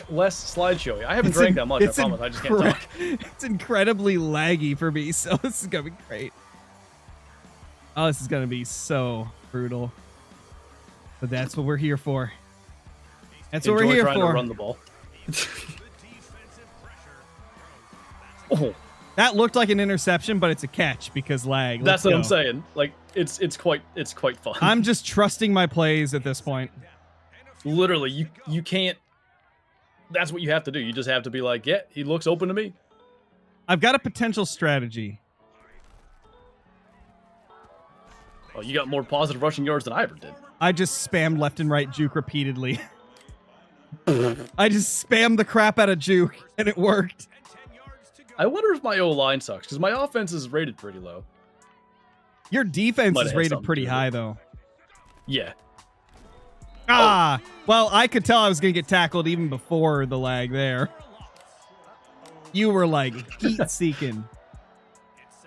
less slideshow. I haven't drank that much. I promise. I just can't talk. It's incredibly laggy for me, so this is gonna be great. Oh, this is gonna be so brutal. But that's what we're here for. That's what Enjoy we're here trying for. to run the ball. The defensive pressure. Oh, That looked like an interception, but it's a catch because lag. that's Let's what go. I'm saying. Like it's quite fun. I'm just trusting my plays at this point. Literally, you can't. That's what you have to do. You just have to be like, yeah, he looks open to me. I've got a potential strategy. Oh, you got more positive rushing yards than I ever did. I just spammed left and right juke repeatedly. I just spammed the crap out of juke, and it worked. And 10 yards to go. I wonder if my O-line sucks because my offense is rated pretty low. Your defense Might is have rated something pretty to do with high, it. though. Yeah. Ah, well, I could tell I was going to get tackled even before the lag there. You were like heat-seeking.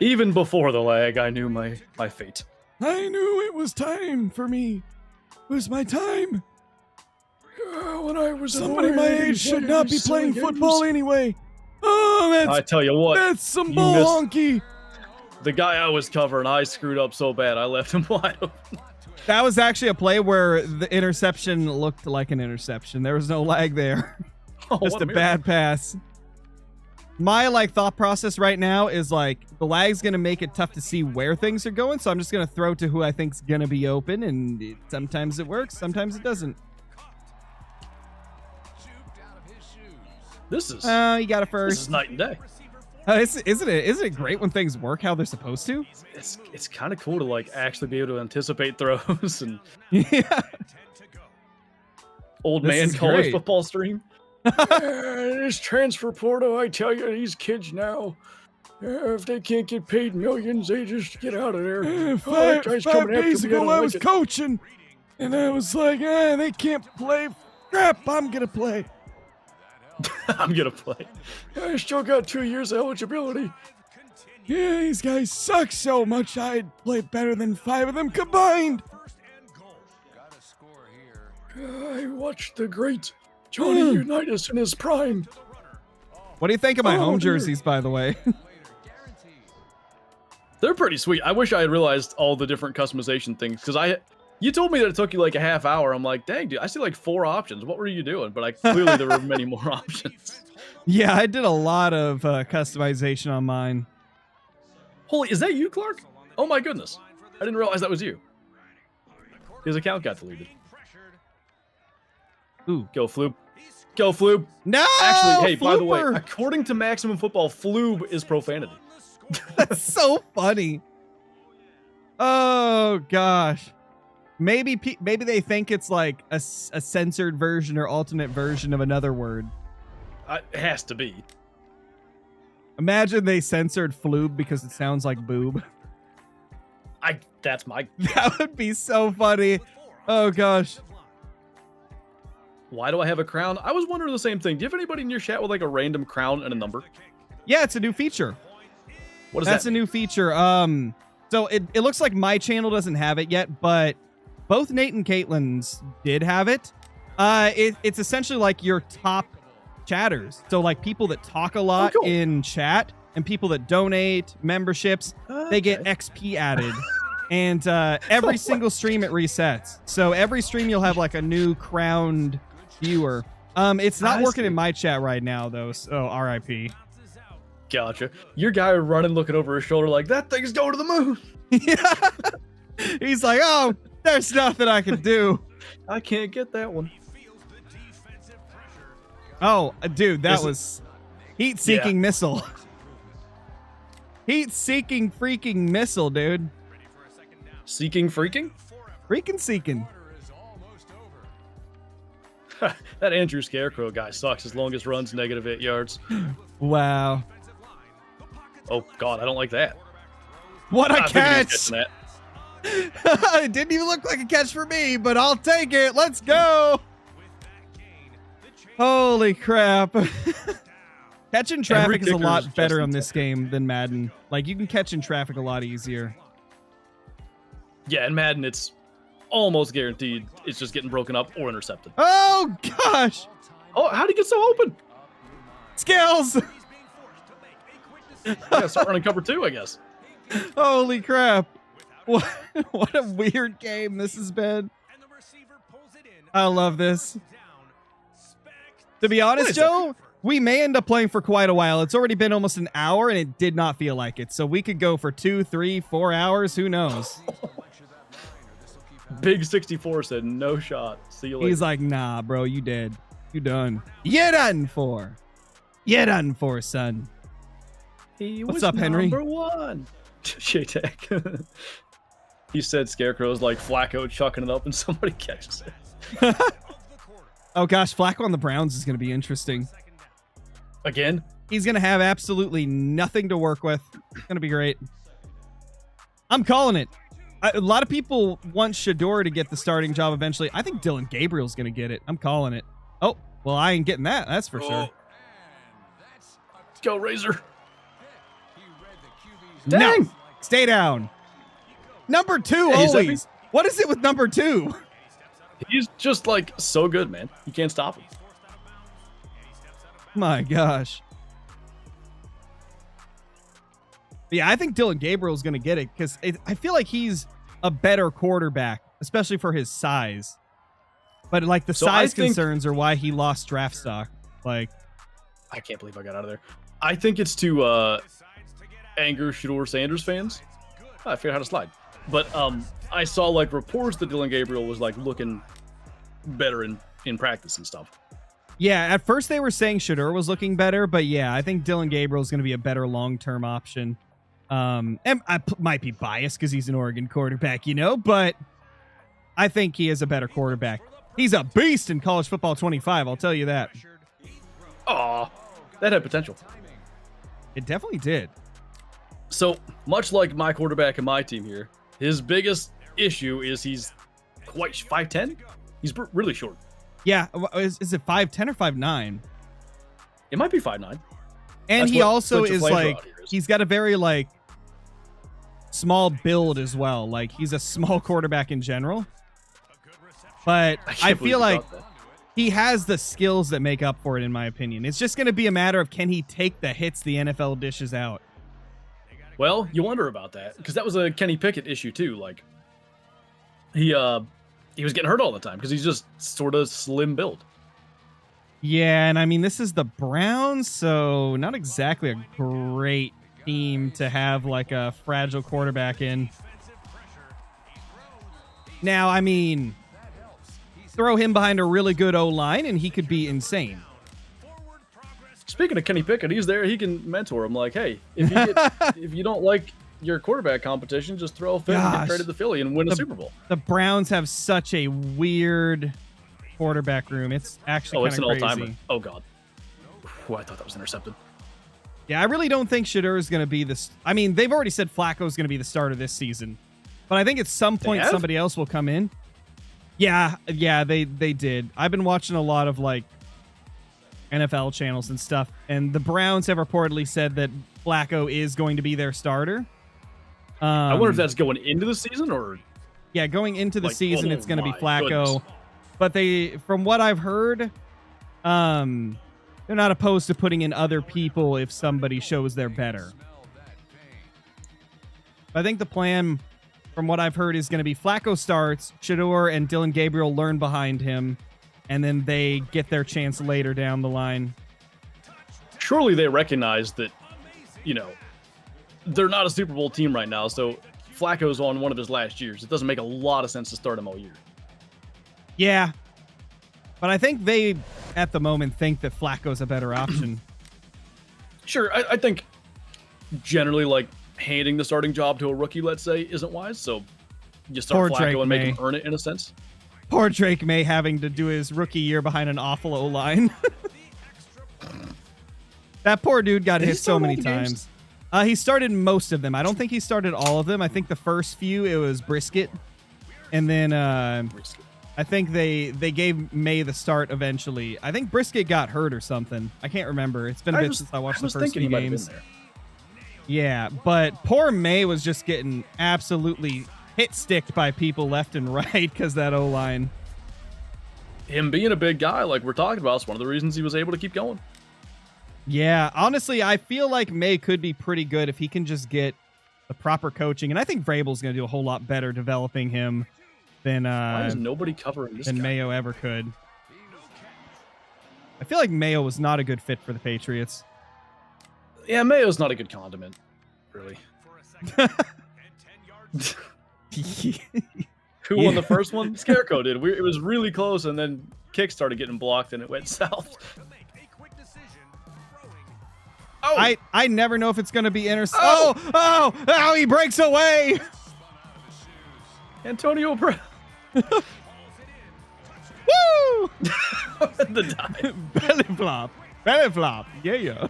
Even before the lag, I knew my fate. I knew it was time for me. It was my time. When I was Somebody my age should not be playing football anyway. Oh, I tell you what, that's some you bull missed- honky. the guy I was covering, I screwed up so bad I left him wide open. That was actually a play where the interception looked like an interception. There was no lag there. Oh, Just what a miracle. bad pass. My thought process right now is like the lag's gonna make it tough to see where things are going, so I'm just gonna throw to who I think's gonna be open, and sometimes it works, sometimes it doesn't. This is You got it this first. is night and day. Isn't it great when things work how they're supposed to? It's kind of cool to like actually be able to anticipate throws and Yeah. old This man is college great. football stream. This transfer portal, I tell you, these kids now, if they can't get paid millions, they just get out of there. Five That guy's coming after days me, ago, don't I like was it. coaching, and I was like, they can't play. Crap, I'm gonna play. I'm gonna play. I still got 2 years of eligibility. Yeah, these guys suck so much, I'd play better than 5 of them combined. I watched the great Johnny Unitas in his prime. What do you think of my Oh, home dear. jerseys, by the way? They're pretty sweet. I wish I had realized all the different customization things because you told me that it took you like a half hour. I'm like, dang, dude, I see like 4 options. What were you doing? But clearly there were many more options. Yeah, I did a lot of customization on mine. Holy, is that you, Clark? Oh my goodness. I didn't realize that was you. His account got deleted. Ooh. Go, Floob. Go, Floob. No! Actually, hey, by the way, Flooper! according to Maximum Football, Floob is profanity. That's so funny. Oh, gosh. Maybe they think it's like a censored version or alternate version of another word. It has to be. Imagine they censored floob because it sounds like boob. That's my... That would be so funny. Oh, gosh. Why do I have a crown? I was wondering the same thing. Do you have anybody in your chat with like a random crown and a number? Yeah, it's a new feature. What is That's that? a new feature. So it looks like my channel doesn't have it yet, but both Nate and Caitlin's did have it. It's essentially like your top chatters. So like people that talk a lot cool. in chat and people that donate memberships, they get XP added. And every single stream it resets. So every stream you'll have like a new crowned viewer. It's not working in my chat right now though. So RIP. Gotcha. Your guy running, looking over his shoulder like, that thing's going to the moon. Yeah. He's like, oh, there's nothing I can do. I can't get that one. Oh, dude, that was heat-seeking missile. Heat-seeking freaking missile, dude. Seeking freaking? Freaking seeking. That Andrew Scarecrow guy sucks. His longest run's -8 yards. Wow. Oh, God, I don't like that. What a I figured he was catch! catching that. It didn't even look like a catch for me, but I'll take it. Let's go. Holy crap. Catching traffic is a kicker's lot just better in on this game than Madden. Like, you can catch in traffic a lot easier. Yeah, in Madden, it's almost guaranteed it's just getting broken up or intercepted. Oh, gosh. Oh, how'd he get so open? Skills. Yeah, start running cover 2, I guess. Holy crap. What a weird game this has been. I love this. To be honest, Joe, we may end up playing for quite a while. It's already been almost an hour, and it did not feel like it. So we could go for 2, 3, 4 hours. Who knows? Big 64 said, no shot. See you later. He's like, nah, bro, you dead. You done. You done for. You done for, son. He What's was up, Henry? Number 1. J-Tech. He said Scarecrow's like Flacco chucking it up and somebody catches it. Oh, gosh, Flacco on the Browns is going to be interesting. Again? He's going to have absolutely nothing to work with. It's going to be great. I'm calling it. A lot of people want Shador to get the starting job eventually. I think Dylan Gabriel's going to get it. I'm calling it. Oh, well, I ain't getting that. That's for sure. Go, Razor. No. Dang. Stay down. Number 2 Hey, he's always. What is it with number 2? He's just like so good, man. You can't stop him. My gosh. Yeah, I think Dylan Gabriel's going to get it because I feel like he's a better quarterback, especially for his size. But like the size concerns are why he lost draft stock. Like, I can't believe I got out of there. I think it's to anger Shador Sanders fans. I figured out how to slide. But I saw like reports that Dylan Gabriel was like looking better in practice and stuff. Yeah, at first they were saying Shador was looking better, but yeah, I think Dylan Gabriel is going to be a better long-term option. And I might be biased because he's an Oregon quarterback, you know, but I think he is a better quarterback. He's a beast in college football 25, I'll tell you that. Aw, that had potential. It definitely did. So, much like my quarterback in my team here, his biggest issue is he's quite 5'10". He's really short. Yeah, is it 5'10" or 5'9"? It might be 5'9". And That's he what also Flinter is plays like, around here is. he's got a very like small build as well. Like he's a small quarterback in general. But I feel like he has the skills that make up for it, in my opinion. It's just going to be a matter of can he take the hits the NFL dishes out. Well, you wonder about that because that was a Kenny Pickett issue too. Like he was getting hurt all the time because he's just sort of slim build. Yeah, and I mean this is the Browns, so not exactly a great team to have like a fragile quarterback in. Now, I mean, throw him behind a really good O-line and he could be insane. Speaking of Kenny Pickett, he's there. He can mentor him. Like, hey, if you don't like your quarterback competition, just throw a fit and get traded to Philly and win a Super Bowl. The Browns have such a weird quarterback room. It's actually kind of crazy. All-timer. Oh, God. Ooh, I thought that was intercepted. Yeah, I really don't think Shador is going to be this. I mean, they've already said Flacco is going to be the starter this season. But I think at some point somebody else will come in. Yeah, they did. I've been watching a lot of like NFL channels and stuff, and the Browns have reportedly said that Flacco is going to be their starter. I wonder if that's going into the season or... Yeah, going into the season, it's going to be Flacco. Goodness. But from what I've heard, they're not opposed to putting in other people if somebody shows they're better. I think the plan, from what I've heard, is going to be Flacco starts, Shador and Dylan Gabriel learn behind him, and then they get their chance later down the line. Surely they recognize that, you know, they're not a Super Bowl team right now, so Flacco's on one of his last years. It doesn't make a lot of sense to start him all year. Yeah. But I think they, at the moment, think that Flacco's a better option. Sure, I think generally, like, handing the starting job to a rookie, let's say, isn't wise, so you start Flacco and make him earn it in a sense. Poor Drake May having to do his rookie year behind an awful O-line. That poor dude got hit so many times. He started most of them. I don't think he started all of them. I think the first few, it was Brisket. And then I think they gave May the start eventually. I think Brisket got hurt or something. I can't remember. It's been a bit since I watched the first few games. Yeah, but poor May was just getting absolutely hit-sticked by people left and right because that O-line. Him being a big guy, like we're talking about, is one of the reasons he was able to keep going. Yeah, honestly, I feel like May could be pretty good if he can just get the proper coaching. And I think Vrabel's going to do a whole lot better developing him than why is nobody covering this guy? Mayo ever could. I feel like Mayo was not a good fit for the Patriots. Yeah, Mayo's not a good condiment, really. Who won the first one? Scarecrow did. It was really close, and then Kick started getting blocked, and it went south. Oh. I never know if it's going to be intercepted. Oh, he breaks away. Antonio Brown. Woo! The dive. Belly flop. Yeah.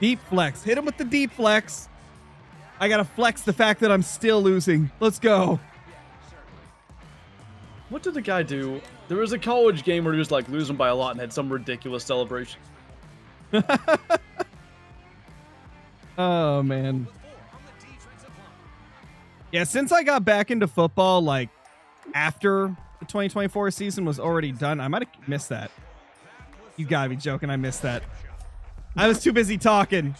Deep flex. Hit him with the deep flex. I got to flex the fact that I'm still losing. Let's go. What did the guy do? There was a college game where he was like losing by a lot and had some ridiculous celebration. Oh, man. Yeah, since I got back into football, like, after the 2024 season was already done. I might have missed that. You gotta be joking. I missed that. I was too busy talking.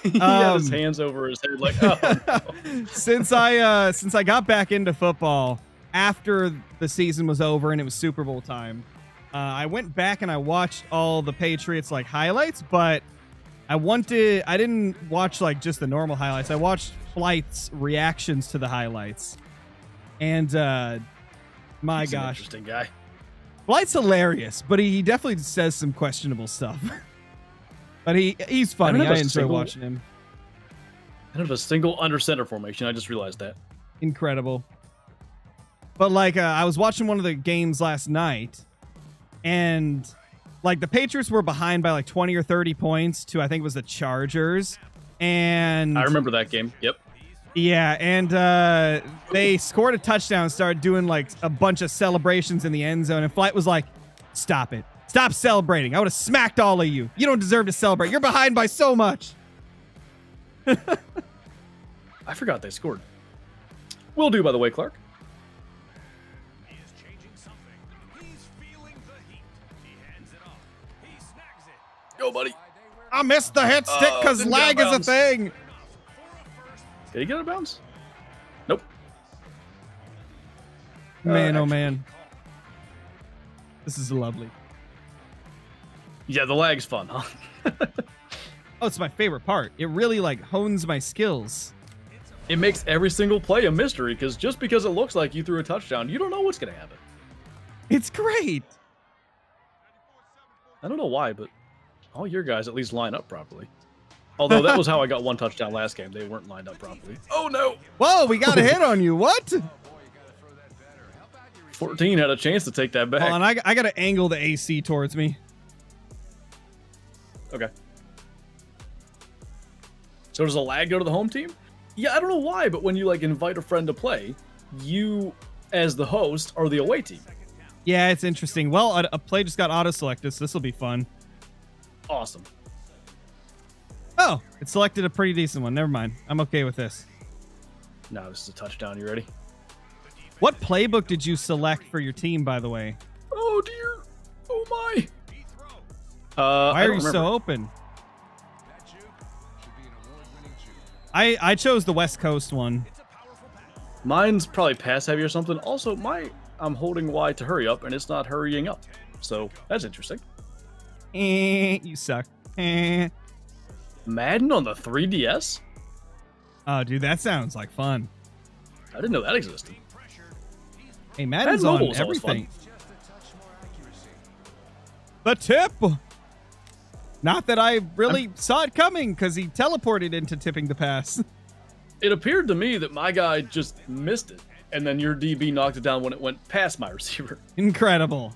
He had his hands over his head like, oh, no. Since I got back into football after the season was over and it was Super Bowl time, I went back and I watched all the Patriots like highlights, but I didn't watch like just the normal highlights. I watched Flight's reactions to the highlights. And my He's an gosh, interesting guy. Flight's hilarious, but he definitely says some questionable stuff. But he's funny. I enjoy watching him. I don't have a single under center formation. I just realized that. Incredible. But like I was watching one of the games last night, and like the Patriots were behind by like 20 or 30 points to, I think it was the Chargers. And I remember that game. Yep. Yeah, and they scored a touchdown, started doing like a bunch of celebrations in the end zone, and Flight was like, stop it. Stop celebrating. I would have smacked all of you. You don't deserve to celebrate. You're behind by so much. I forgot they scored. Will do, by the way, Clark. He is changing something. He's feeling the heat. He hands it off. He snags it. Go, buddy. I missed the hit stick because didn't lag get is a bounce. thing. Did he get a bounce? Nope. Man, oh actually- man. This is lovely. Yeah, the lag's fun, huh? Oh, it's my favorite part. It really like hones my skills. It makes every single play a mystery, because just because it looks like you threw a touchdown, you don't know what's going to happen. It's great. I don't know why, but all your guys at least line up properly. Although that was how I got one touchdown last game. They weren't lined up properly. Oh, no. Whoa, we got a hit on you. What? 14 had a chance to take that back. Hold on, I got to angle the AC towards me. Okay. So does a lag go to the home team? Yeah, I don't know why, but when you like invite a friend to play, you, as the host, are the away team. Yeah, it's interesting. Well, a play just got auto-selected, so this will be fun. Awesome. Oh, it selected a pretty decent one. Never mind. I'm okay with this. Now this is a touchdown. You ready? What playbook did you select for your team, by the way? Oh dear. Oh my. Why I are don't you so remember. open? I chose the West Coast one. Mine's probably pass heavy or something. Also, I'm holding Y to hurry up, and it's not hurrying up. So that's interesting. You suck. Madden on the 3DS? Oh, dude, that sounds like fun. I didn't know that existed. Hey, Madden's Madden on Mobile's always everything. The tip. Not that I really saw it coming, because he teleported into tipping the pass. It appeared to me that my guy just missed it, and then your DB knocked it down when it went past my receiver. Incredible.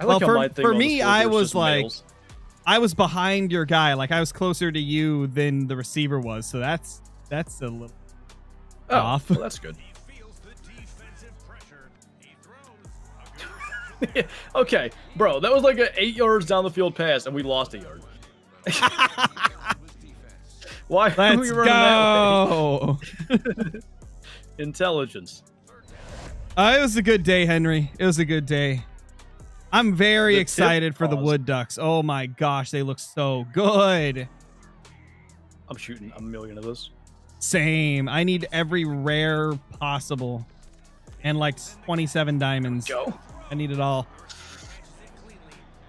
I like Well, how my thing for on the me, scoreboard's I was just like- males. I was behind your guy. Like, I was closer to you than the receiver was. So that's a little Oh, off. well, that's good. Okay, bro, that was like an 8 yards down the field pass, and we lost a yard. Why are Let's we running that go. way? Intelligence. It was a good day, Henry. It was a good day. I'm very The excited tip for the pause. Wood Ducks. Oh my gosh, they look so good. I'm shooting a million of those. Same. I need every rare possible. And like 27 diamonds. Go. I need it all.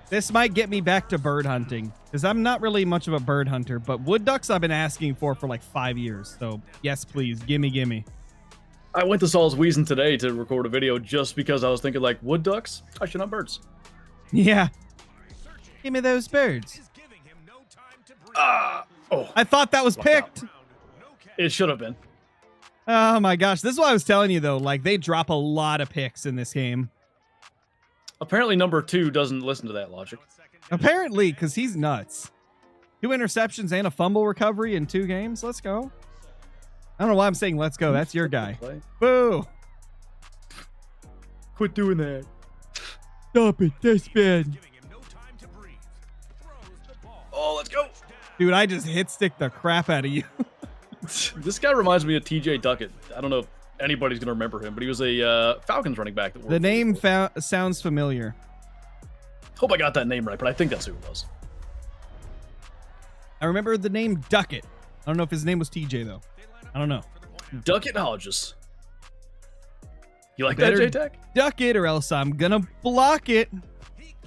This might get me back to bird hunting, because I'm not really much of a bird hunter, but wood ducks I've been asking for like 5 years. So yes, please, gimme. I went to Saul's Wheezin today to record a video just because I was thinking, like, wood ducks? I should hunt birds. Yeah. Give me those birds. Oh, I thought that was Lucked out. picked. it should have been. Oh my gosh. This is what I was telling you though. Like, they drop a lot of picks in this game. Apparently, number 2 doesn't listen to that logic. Apparently, because he's nuts. 2 interceptions and a fumble recovery in 2 games. Let's go. I don't know why I'm saying let's go. That's your guy. Play. Boo. Quit doing that. Stop it. That's bad. Oh, let's go. Dude, I just hit stick the crap out of you. This guy reminds me of TJ Duckett. I don't know if anybody's gonna remember him, but he was a Falcons running back. The name sounds familiar. Hope I got that name right, but I think that's who it was. I remember the name Duckett. I don't know if his name was TJ though. I don't know. Duckett Hodges. You like that, J-Tech? Duck it, or else I'm gonna block it.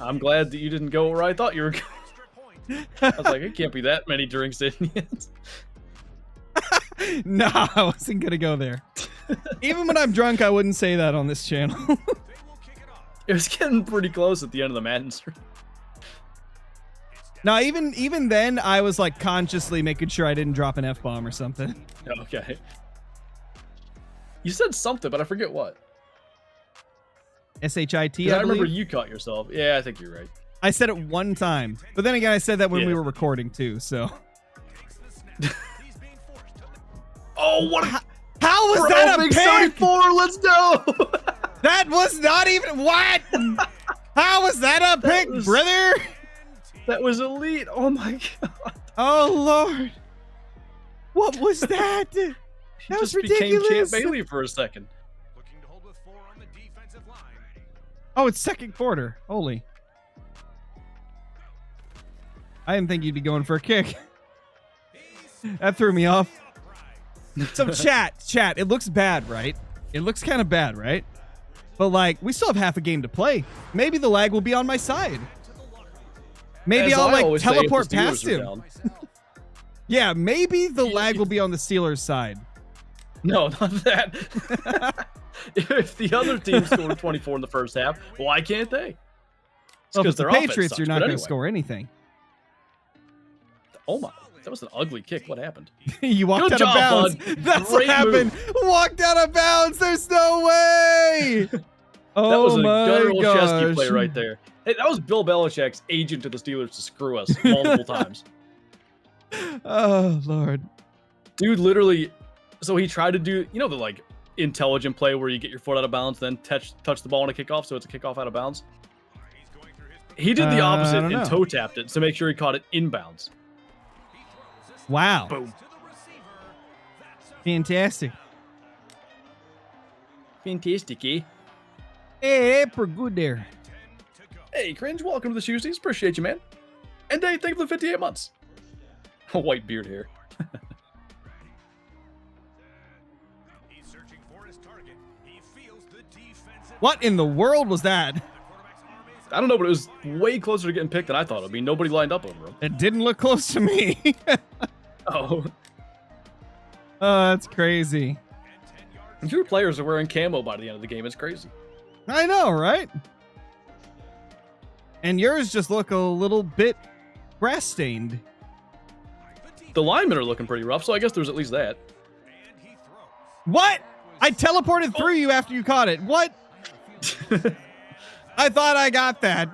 I'm glad that you didn't go where I thought you were going. I was like, it can't be that many drinks in yet. No, I wasn't gonna go there. Even when I'm drunk, I wouldn't say that on this channel. It was getting pretty close at the end of the Madden stream. No, even then, I was like consciously making sure I didn't drop an F-bomb or something. Okay. You said something, but I forget what. S-H-I-T, I remember you caught yourself. Yeah, I think you're right. I said it one time. But then again, I said that when we were recording too, so. Oh, what? How was that a big pick? 34, let's go! That was not even, what? How was that a pick, brother? That was elite. Oh my god. Oh, Lord. What was that? That was ridiculous. Became Champ Bailey for a second. Looking to hold with 4 on the defensive line. Oh, it's second quarter. Holy. I didn't think you'd be going for a kick. That threw me off. So chat, it looks bad, right? It looks kind of bad, right? But like, we still have half a game to play. Maybe the lag will be on my side. Maybe I'll like teleport past him. Yeah, maybe the lag will be on the Steelers' side. No, not that. If the other team scored 24 in the first half, why can't they? Well, if it's the their offense Patriots, sucks, you're not but going to anyway. score anything. Oh my, that was an ugly kick. What happened? You walked Good out job, of bounds. bud. That's Great what happened. move. Walked out of bounds. There's no way. Oh, That was a my guttural Chesky gosh. play right there. Hey, that was Bill Belichick's agent to the Steelers to screw us multiple times. Oh, Lord. Dude, literally, so he tried to do, you know, the like intelligent play where you get your foot out of bounds, then touch the ball on a kickoff, so it's a kickoff out of bounds. He did the I opposite don't and know. toe tapped it to make sure he caught it inbounds. Wow. Boom. Fantastic. Fantastic, eh? Hey, pretty good there. Hey, Cringe, welcome to the Shoesies. Appreciate you, man. And Dave, thank you for the 58 months. A white beard here. He's searching for his target. He feels the defensive. What in the world was that? I don't know, but it was way closer to getting picked than I thought it would be. Nobody lined up over him. It didn't look close to me. Oh. Oh, that's crazy. Your players are wearing camo by the end of the game. It's crazy. I know, right? And yours just look a little bit grass stained. The linemen are looking pretty rough, so I guess there's at least that. What? I teleported through you after you caught it. What? I thought I got that.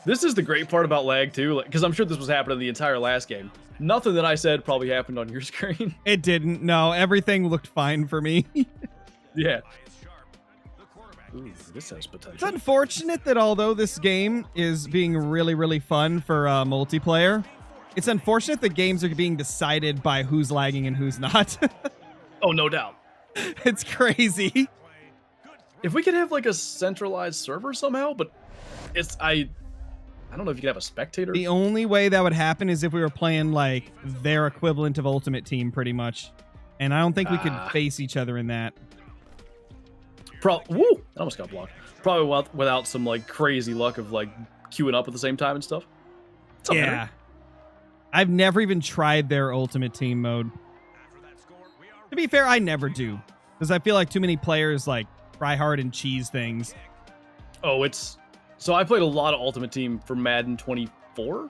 This is the great part about lag, too, because I'm sure this was happening the entire last game. Nothing that I said probably happened on your screen. It didn't. No, everything looked fine for me. Yeah. Ooh, this has potential. It's unfortunate that although this game is being really, really fun for multiplayer, it's unfortunate that games are being decided by who's lagging and who's not. Oh, no doubt. It's crazy. If we could have like a centralized server somehow, but it's I don't know if you could have a spectator. The only way that would happen is if we were playing like their equivalent of Ultimate Team, pretty much. And I don't think we could face each other in that. Woo! I almost got blocked. Probably without some like crazy luck of like queuing up at the same time and stuff. Something Yeah. better. I've never even tried their Ultimate Team mode. To be fair, I never do. Because I feel like too many players like try hard and cheese things. Oh, so I played a lot of Ultimate Team for Madden 24.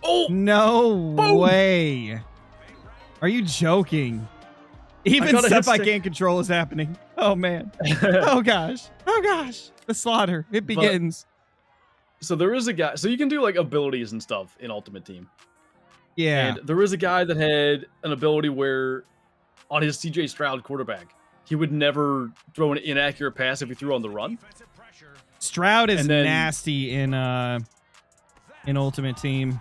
Oh! No Boom! way. Are you joking? Even got a stuff hit I stick. can't control is happening. Oh, man. Oh, gosh. Oh, gosh. The slaughter. It begins. So there is a guy, so you can do like abilities and stuff in Ultimate Team. Yeah. And there is a guy that had an ability where on his CJ Stroud quarterback, he would never throw an inaccurate pass if he threw on the run. Stroud is And then- nasty in Ultimate Team.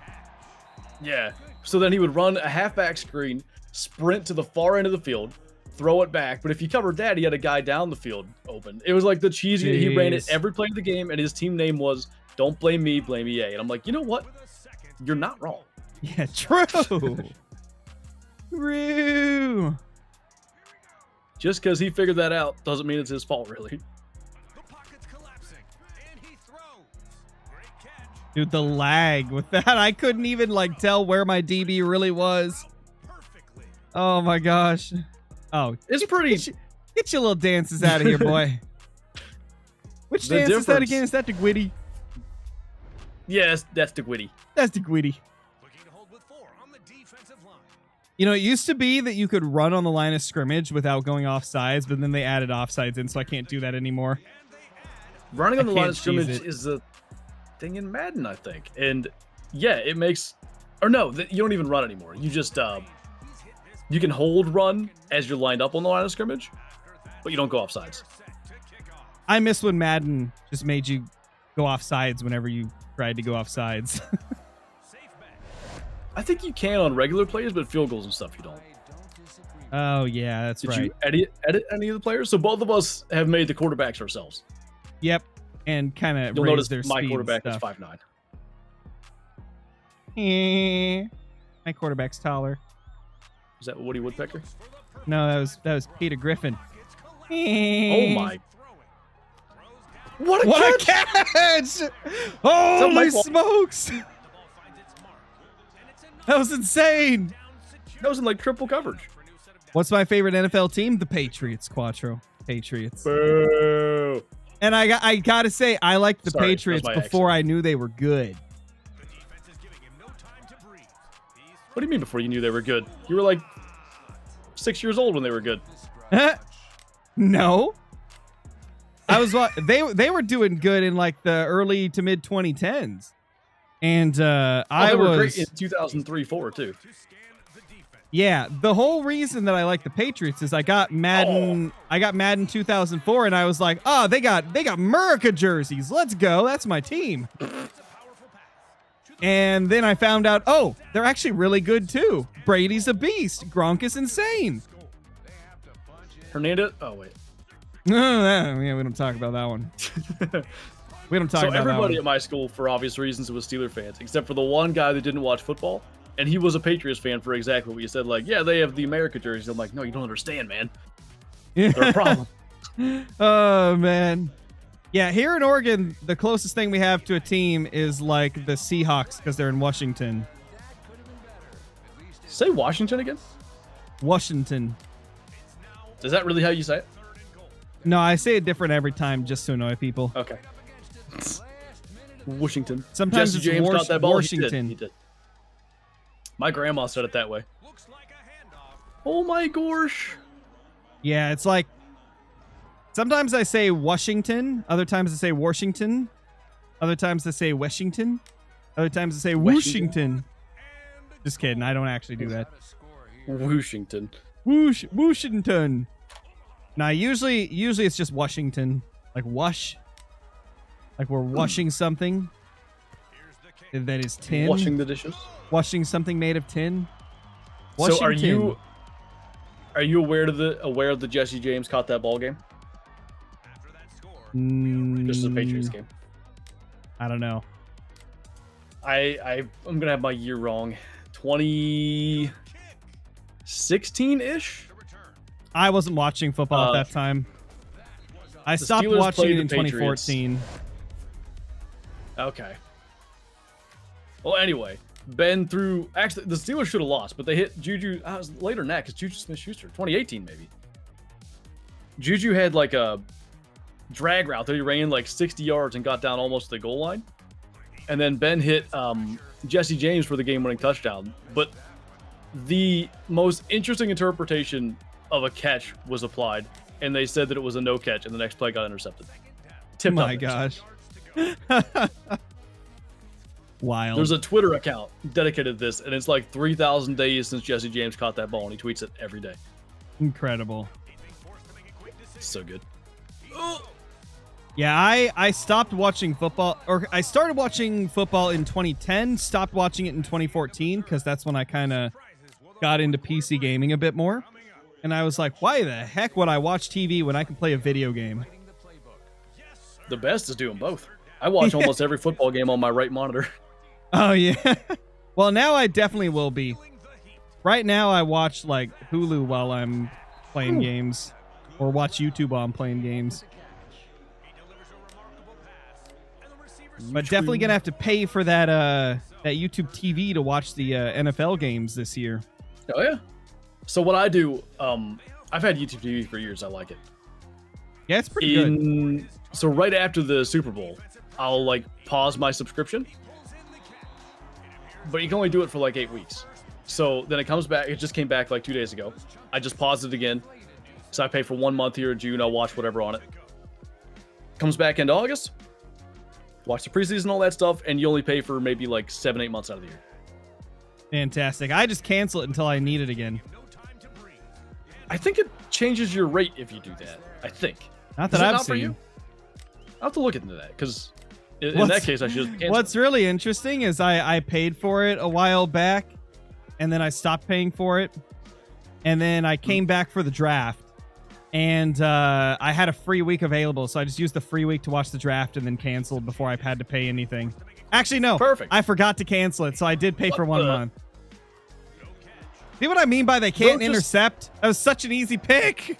Yeah. So then he would run a halfback screen, sprint to the far end of the field, throw it back. But if you covered that, he had a guy down the field open. It was like the cheesy. He ran it Jeez. every play of the game, and his team name was "Don't blame me, blame EA." And I'm like, you know what? You're not wrong. Yeah, true. True. Just because he figured that out doesn't mean it's his fault, really. The pocket's collapsing, and he throws. Great catch. Dude, the lag with that. I couldn't even like tell where my DB really was. Perfectly. Oh my gosh. Oh, It's pretty. get your little dances out of here, boy. Which The dance is that difference- again? Is that the Gwitty? Yes, that's the witty. That's the Gwitty. Looking to hold with 4 on the defensive line. You know, it used to be that you could run on the line of scrimmage without going off sides, but then they added offsides in, so I can't do that anymore. And they add Running on the line can't of scrimmage cheese it. is a thing in Madden, I think. And yeah, it makes. Or no, you don't even run anymore. You just you can hold run as you're lined up on the line of scrimmage, but you don't go off sides. set to kick off. I miss when Madden just made you go off sides whenever you tried to go off sides. Safe bet. I think you can on regular plays, but field goals and stuff you don't. Oh, yeah, that's Did right. you edit any of the players? So both of us have made the quarterbacks ourselves. Yep. And kind of You'll raise notice their my speed quarterback and is stuff. 5'9". My quarterback's taller. Is that Woody Woodpecker? No, that was Peter Griffin. Oh my! What a What catch! a catch! Holy Mike Wa- smokes! The ball finds its mark. And it's enough That was insane. down secure. That was in like triple coverage. For a new set of What's my favorite NFL team? The Patriots, Quattro. Patriots. Boo! And I gotta say, I liked the Sorry, that was Patriots my before accent. I knew they were good. The defense is giving him no time to breathe. He's What do you mean before you knew they were good? You were like 6 years old when they were good. No. I was they were doing good in like the early to mid 2010s. And I they were was great in 2003-4 too. to scan the defense. yeah, the whole reason that I like the Patriots is I got Madden 2004 and I was like, "Oh, they got America jerseys. Let's go. That's my team." It's a powerful pass. To the And then I found out, "Oh, they're actually really good too. Brady's a beast. Gronk is insane." Hernandez. Oh wait. Yeah, we don't talk about that one. We don't talk So about everybody that at my school, for obvious reasons, was Steeler fans, except for the one guy that didn't watch football, and he was a Patriots fan for exactly what you said. Like, yeah, they have the America jerseys. I'm like, no, you don't understand, man. one. They're a problem. Oh man. Yeah, here in Oregon, the closest thing we have to a team is like the Seahawks because they're in Washington. Say Washington again. Washington. Is that really how you say it? No, I say it different every time just to annoy people. Okay. Washington. Sometimes Jesse it's James got that ball. Washington. He did. My grandma said it that way. looks like a handoff. Oh my gosh. Yeah, it's like sometimes I say Washington, other times I say Washington, other times I say Washington, other times I say Washington. Just kidding, I don't actually do that. Washington. Washington. Nah, usually it's just Washington, like wash, like we're washing something Here's the kick. that is tin. Washing the dishes. Washing something made of tin. So are Washington. you aware of the Jesse James caught that ball game? After that score, This is a Mm, Patriots game. I don't know. I'm gonna have my year wrong. 2016-ish. to return. I wasn't watching football at that time. I stopped Steelers watching played it in the Patriots. 2014. Okay. Well, anyway, Ben threw. Actually, the Steelers should have lost, but they hit Juju. It was later than that because Juju Smith-Schuster, 2018 maybe. Juju had like a drag route that he ran like 60 yards and got down almost to the goal line, and then Ben hit Jesse James for the game-winning touchdown. But the most interesting interpretation of a catch was applied, and they said that it was a no catch, and the next play got intercepted. Tipped My up. gosh. Wild. There's a Twitter account dedicated to this, and it's like 3,000 days since Jesse James caught that ball, and he tweets it every day. Incredible. It's so good. Yeah, I stopped watching football, or I started watching football in 2010, stopped watching it in 2014, because that's when I kind of got into PC gaming a bit more. And I was like, why the heck would I watch TV when I can play a video game? The best is doing both. I watch almost every football game on my right monitor. Oh, yeah. Well, now I definitely will be. Right now, I watch like Hulu while I'm playing games, or watch YouTube while I'm playing games. But definitely gonna have to pay for that that YouTube TV to watch the NFL games this year. Oh yeah. So what I do, I've had YouTube TV for years. I like it. Yeah, it's pretty good. So right after the Super Bowl, I'll like pause my subscription, but you can only do it for like 8 weeks. So then it comes back. It just came back like 2 days ago. I just paused it again. So I pay for 1 month here in June. I'll watch whatever on it. Comes back into August. Watch the preseason, all that stuff, and you only pay for maybe like 7-8 months out of the year. Fantastic. I just cancel it until I need it again. I think it changes your rate if you do that. I think. Not that Is it I've not for seen. you? I'll have to look into that because in that case I should cancel. What's really interesting is I paid for it a while back, and then I stopped paying for it, and then I came back for the draft, and I had a free week available, so I just used the free week to watch the draft and then canceled before I had to pay anything. Actually, no. Perfect. I forgot to cancel it, so I did pay for 1 the- month. See what I mean by they can't intercept? That was such an easy pick.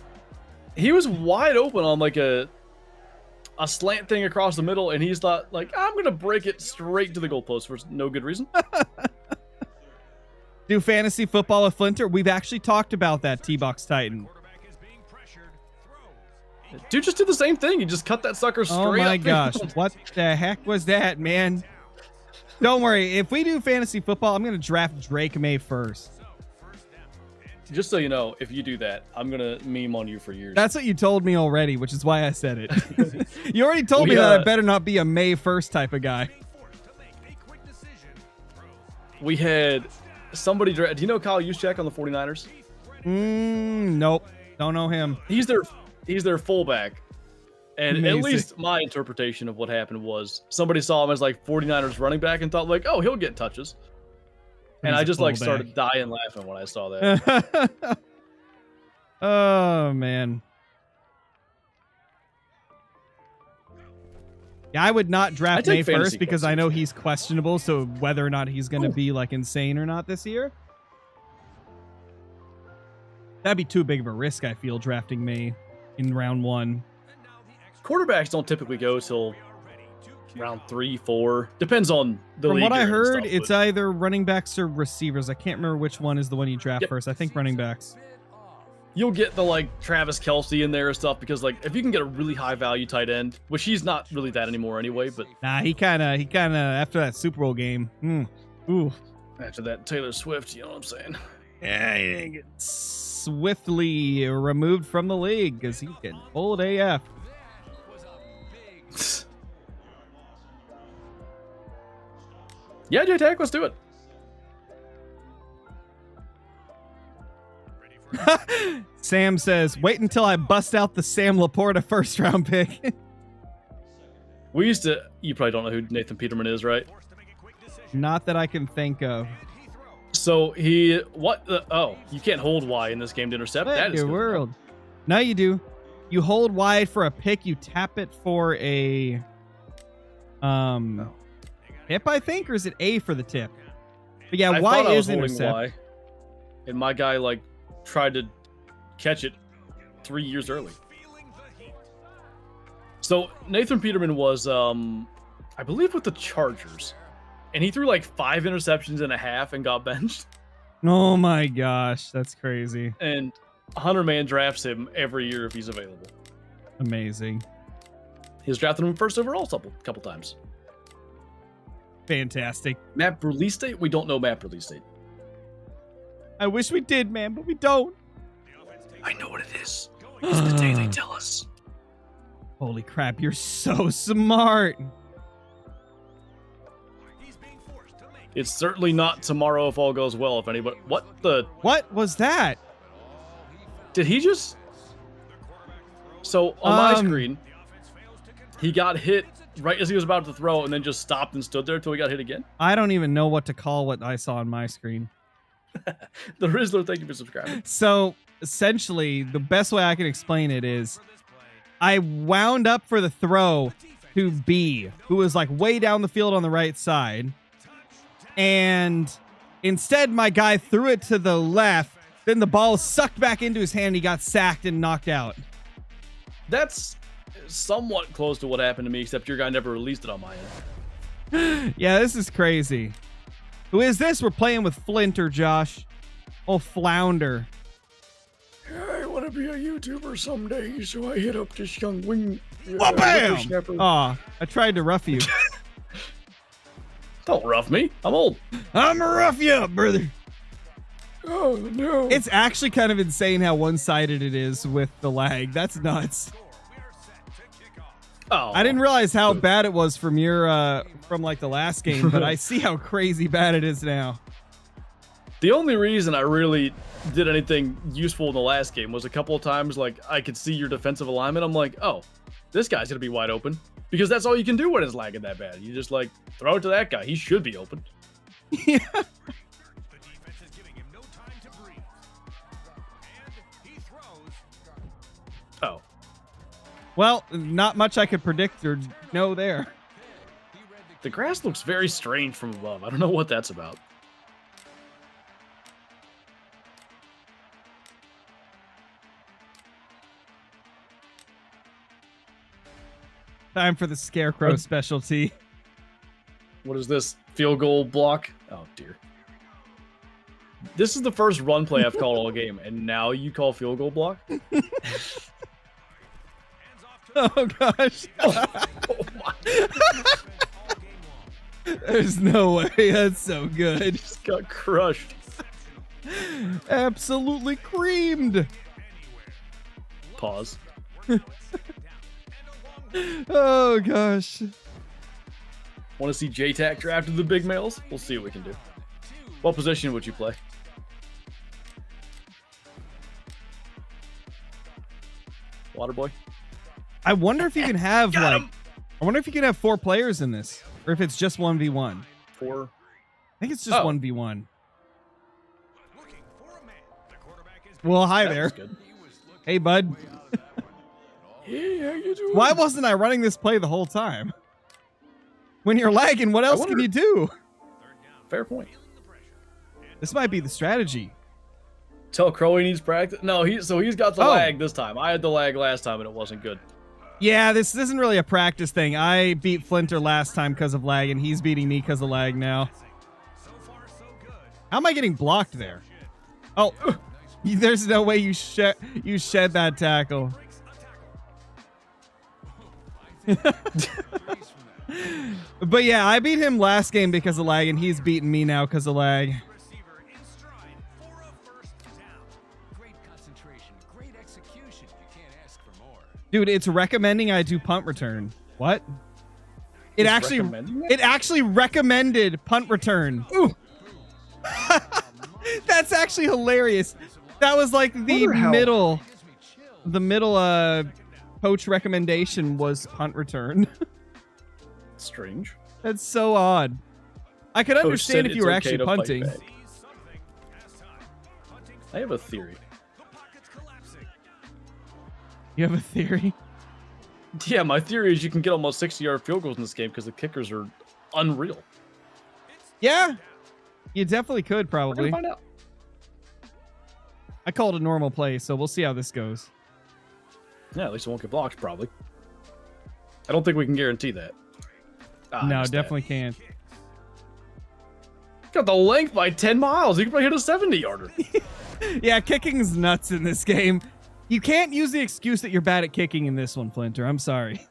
He was wide open on like a slant thing across the middle, and he's thought like, I'm gonna break it straight to the goalpost for no good reason. Do fantasy football with Flinter? We've actually talked about that, T-Box Titan. Dude just did the same thing. He just cut that sucker straight Oh my up. gosh. What the heck was that, man? Don't worry. If we do fantasy football, I'm going to draft Drake May first. Just so you know, if you do that, I'm gonna meme on you for years. That's what you told me already, which is why I said it. You already told me We, that I better not be a May 1st type of guy. We had somebody draft. Do you know Kyle Juszczyk on the 49ers? Nope. Don't know him. He's their fullback. And Amazing. at least my interpretation of what happened was somebody saw him as like 49ers running back and thought like, oh, he'll get touches. And He's I a just like fullback. started dying laughing when I saw that. Oh, man. Yeah, I would not draft I May take fantasy first because I know he's questionable, so whether or not he's going to be like insane or not this year. That'd be too big of a risk, I feel, drafting May in round 1. Quarterbacks don't typically go till round 3, 4. Depends on the From league what I you're in and heard, stuff, it's but either running backs or receivers. I can't remember which one is the one you draft Yep. first. I think running backs. you'll get the like Travis Kelce in there and stuff because like if you can get a really high value tight end, which he's not really that anymore anyway, but Nah, he kind of after that Super Bowl game. Ooh. after that Taylor Swift, you know what I'm saying? Yeah, he didn't get swiftly removed from the league because he's getting old AF. Yeah, J-Tech, let's do it. Sam says, wait until I bust out the Sam Laporta first round pick. We used to, you probably don't know who Nathan Peterman is, right? Not that I can think of. So you can't hold Y in this game to intercept. What That is in good. your world? No, you do. You hold wide for a pick, you tap it for a tip, I think, or is it A for the tip? But yeah, I Y thought I is was holding intercept. Y, and my guy like tried to catch it 3 years early. So Nathan Peterman was, I believe, with the Chargers, and he threw like 5 interceptions and a half and got benched. Oh my gosh, that's crazy. And Hunter Man drafts him every year if he's available. Amazing. He's drafted him first overall a couple times. Fantastic. Map release date? We don't know map release date. I wish we did, man, but we don't. I know what it is. It's the day they tell us. Holy crap, you're so smart. It's certainly not tomorrow if all goes well. If anybody, what What was that? did he just? So on my Um, screen, he got hit right as he was about to throw, and then just stopped and stood there until he got hit again. I don't even know what to call what I saw on my screen. The Rizzler, thank you for subscribing. So essentially, the best way I can explain it is I wound up for the throw to B, who was like way down the field on the right side. And instead, my guy threw it to the left. Then the ball sucked back into his hand. He got sacked and knocked out. That's somewhat close to what happened to me, except your guy never released it on my end. Yeah, this is crazy. Who is this? We're playing with Flinter, Josh. Oh, Flounder. I want to be a YouTuber someday, so I hit up this young wing. Bam! Aw, I tried to rough you. Don't rough me. I'm old. I'm gonna rough you up, brother. Oh, no. It's actually kind of insane how one-sided it is with the lag. That's nuts. Oh. I didn't realize how bad it was from your from like the last game, but I see how crazy bad it is now. The only reason I really did anything useful in the last game was a couple of times, like, I could see your defensive alignment. I'm like, oh, this guy's going to be wide open. Because that's all you can do when it's lagging that bad. You just, like, throw it to that guy. He should be open. Yeah. The defense is giving him no time to breathe. And he throws. Oh. Well, not much I could predict or know there. The grass looks very strange from above. I don't know what that's about. Time for the Scarecrow specialty. What is this? Field goal block? Oh, dear. This is the first run play I've called all game, and now you call field goal block? Oh, gosh. Oh, my. There's no way. That's so good. Just got crushed. Absolutely creamed. Pause. Oh, gosh. Want to see JTAC drafted the big males? We'll see what we can do. What position would you play? Waterboy? I wonder if you can have, Got like, him. I wonder if you can have 4 players in this, or if it's just 1v1. 4. I think it's just Oh. 1v1. Looking for a man. The quarterback is Well, hi That there. was good. Hey, bud. Hey, how you doing? Why wasn't I running this play the whole time? When you're lagging, what else can wonder- you do? Fair point. This might be the strategy. Tell Crow he needs practice. No, he's got the Oh. lag this time. I had the lag last time and it wasn't good. Yeah, this isn't really a practice thing. I beat Flinter last time because of lag, and he's beating me because of lag now. so far so good. How am I getting blocked there? Oh, there's no way you shed that tackle. But yeah, I beat him last game because of lag, and he's beating me now because of lag. Receiver in stride for a first down. Great concentration, great execution. You can't ask for more. Dude, it's recommending I do punt return. What? It It's actually recommending it? it actually recommended punt return. Ooh. That's actually hilarious. That was like the Wonder how- middle coach recommendation was punt return. Strange. That's so odd. I could Coach understand said if you were it's okay actually to fight punting. back. Sees something as time. Punting. I have a theory. The pocket's collapsing. You have a theory? Yeah, my theory is you can get almost 60-yard field goals in this game because the kickers are unreal. Yeah. You definitely could We're gonna probably. find out. I called a normal play, so we'll see how this goes. Yeah, at least it won't get blocked, probably. I don't think we can guarantee that. Ah, I No, missed that. definitely can't. Got the length by 10 miles. You can probably hit a 70-yarder. Yeah, kicking's nuts in this game. You can't use the excuse that you're bad at kicking in this one, Flinter. I'm sorry.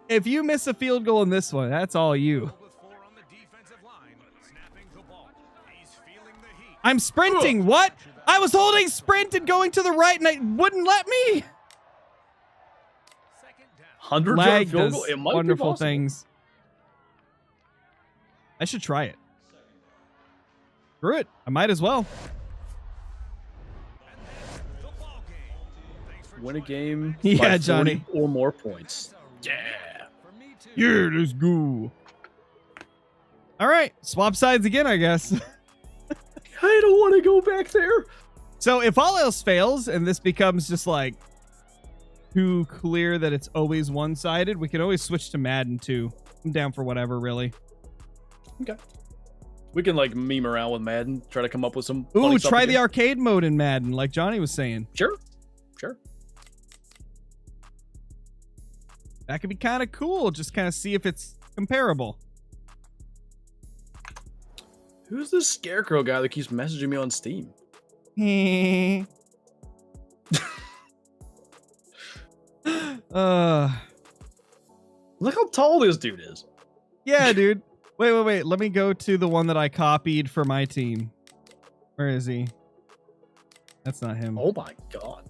If you miss a field goal in this one, that's all you. With 4 on the defensive line. Snapping the ball. He's feeling the heat. I'm sprinting. What? I was holding sprint and going to the right, and it wouldn't let me. Second down. 100-yard Lag field does goal? It might wonderful be possible. things. I should try it. Screw it. I might as well. The ball game. Thanks for Win a game Yeah, by 40 Johnny. or more points. Yeah. For me too. Yeah, let's go. All right. Swap sides again, I guess. I don't want want to go back there. So if all else fails and this becomes just like too clear that it's always one-sided, we can always switch to Madden 2. I'm down for whatever, really. Okay. We can like meme around with Madden, try to come up with some. Ooh, funny stuff try again. the arcade mode in Madden, like Johnny was saying. Sure. Sure. That could be kind of cool. Just kind of see if it's comparable. Who's this Scarecrow guy that keeps messaging me on Steam? Look how tall this dude is. Yeah, dude. Wait. Let me go to the one that I copied for my team. Where is he? That's not him. Oh my god.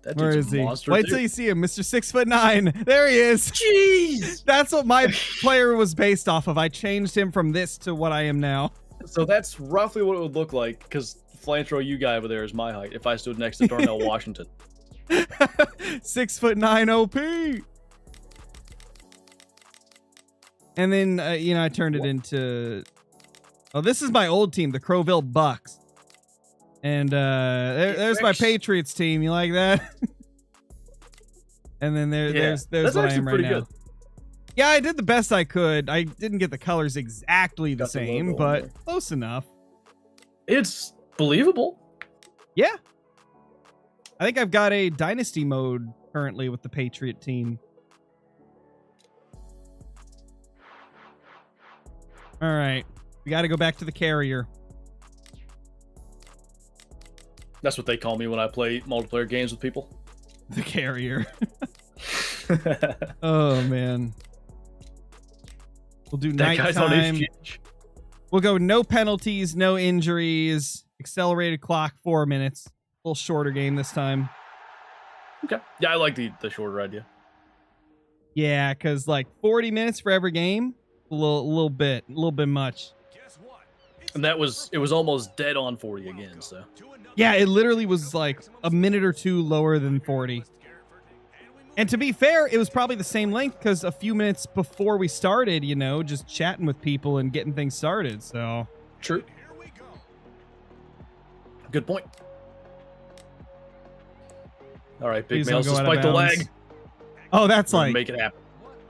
That Where dude's is a he? monster. Wait dude. till you see him, Mr. 6'9". There he is. Jeez. That's what my player was based off of. I changed him from this to what I am now. So that's roughly what it would look like, because Flinter, you guy over there, is my height if I stood next to Darnell Washington. 6'9" OP. And then, I turned it into... Oh, this is my old team, the Crowville Bucks. And there's my Patriots team. You like that? And then there's that's what I actually am right pretty now. good. Yeah, I did the best I could. I didn't get the colors exactly the Got the same, logo on but there. close enough. It's believable. Yeah. I think I've got a dynasty mode currently with the Patriot team. All right. We got to go back to the carrier. That's what they call me when I play multiplayer games with people. The carrier. Oh, man. We'll do That guy's on nighttime. HGH. We'll go no penalties, no injuries, accelerated clock, 4 minutes. A little shorter game this time. Okay. Yeah, I like the shorter idea. Yeah, because like 40 minutes for every game, a little bit much. Guess what? And it was almost dead on 40 again, so. Yeah, it literally was like a minute or two lower than 40. And to be fair, it was probably the same length because a few minutes before we started, just chatting with people and getting things started. So True. Good point. All right, big Please don't males, go out of despite the bounds. lag, oh, that's we're gonna like make it happen.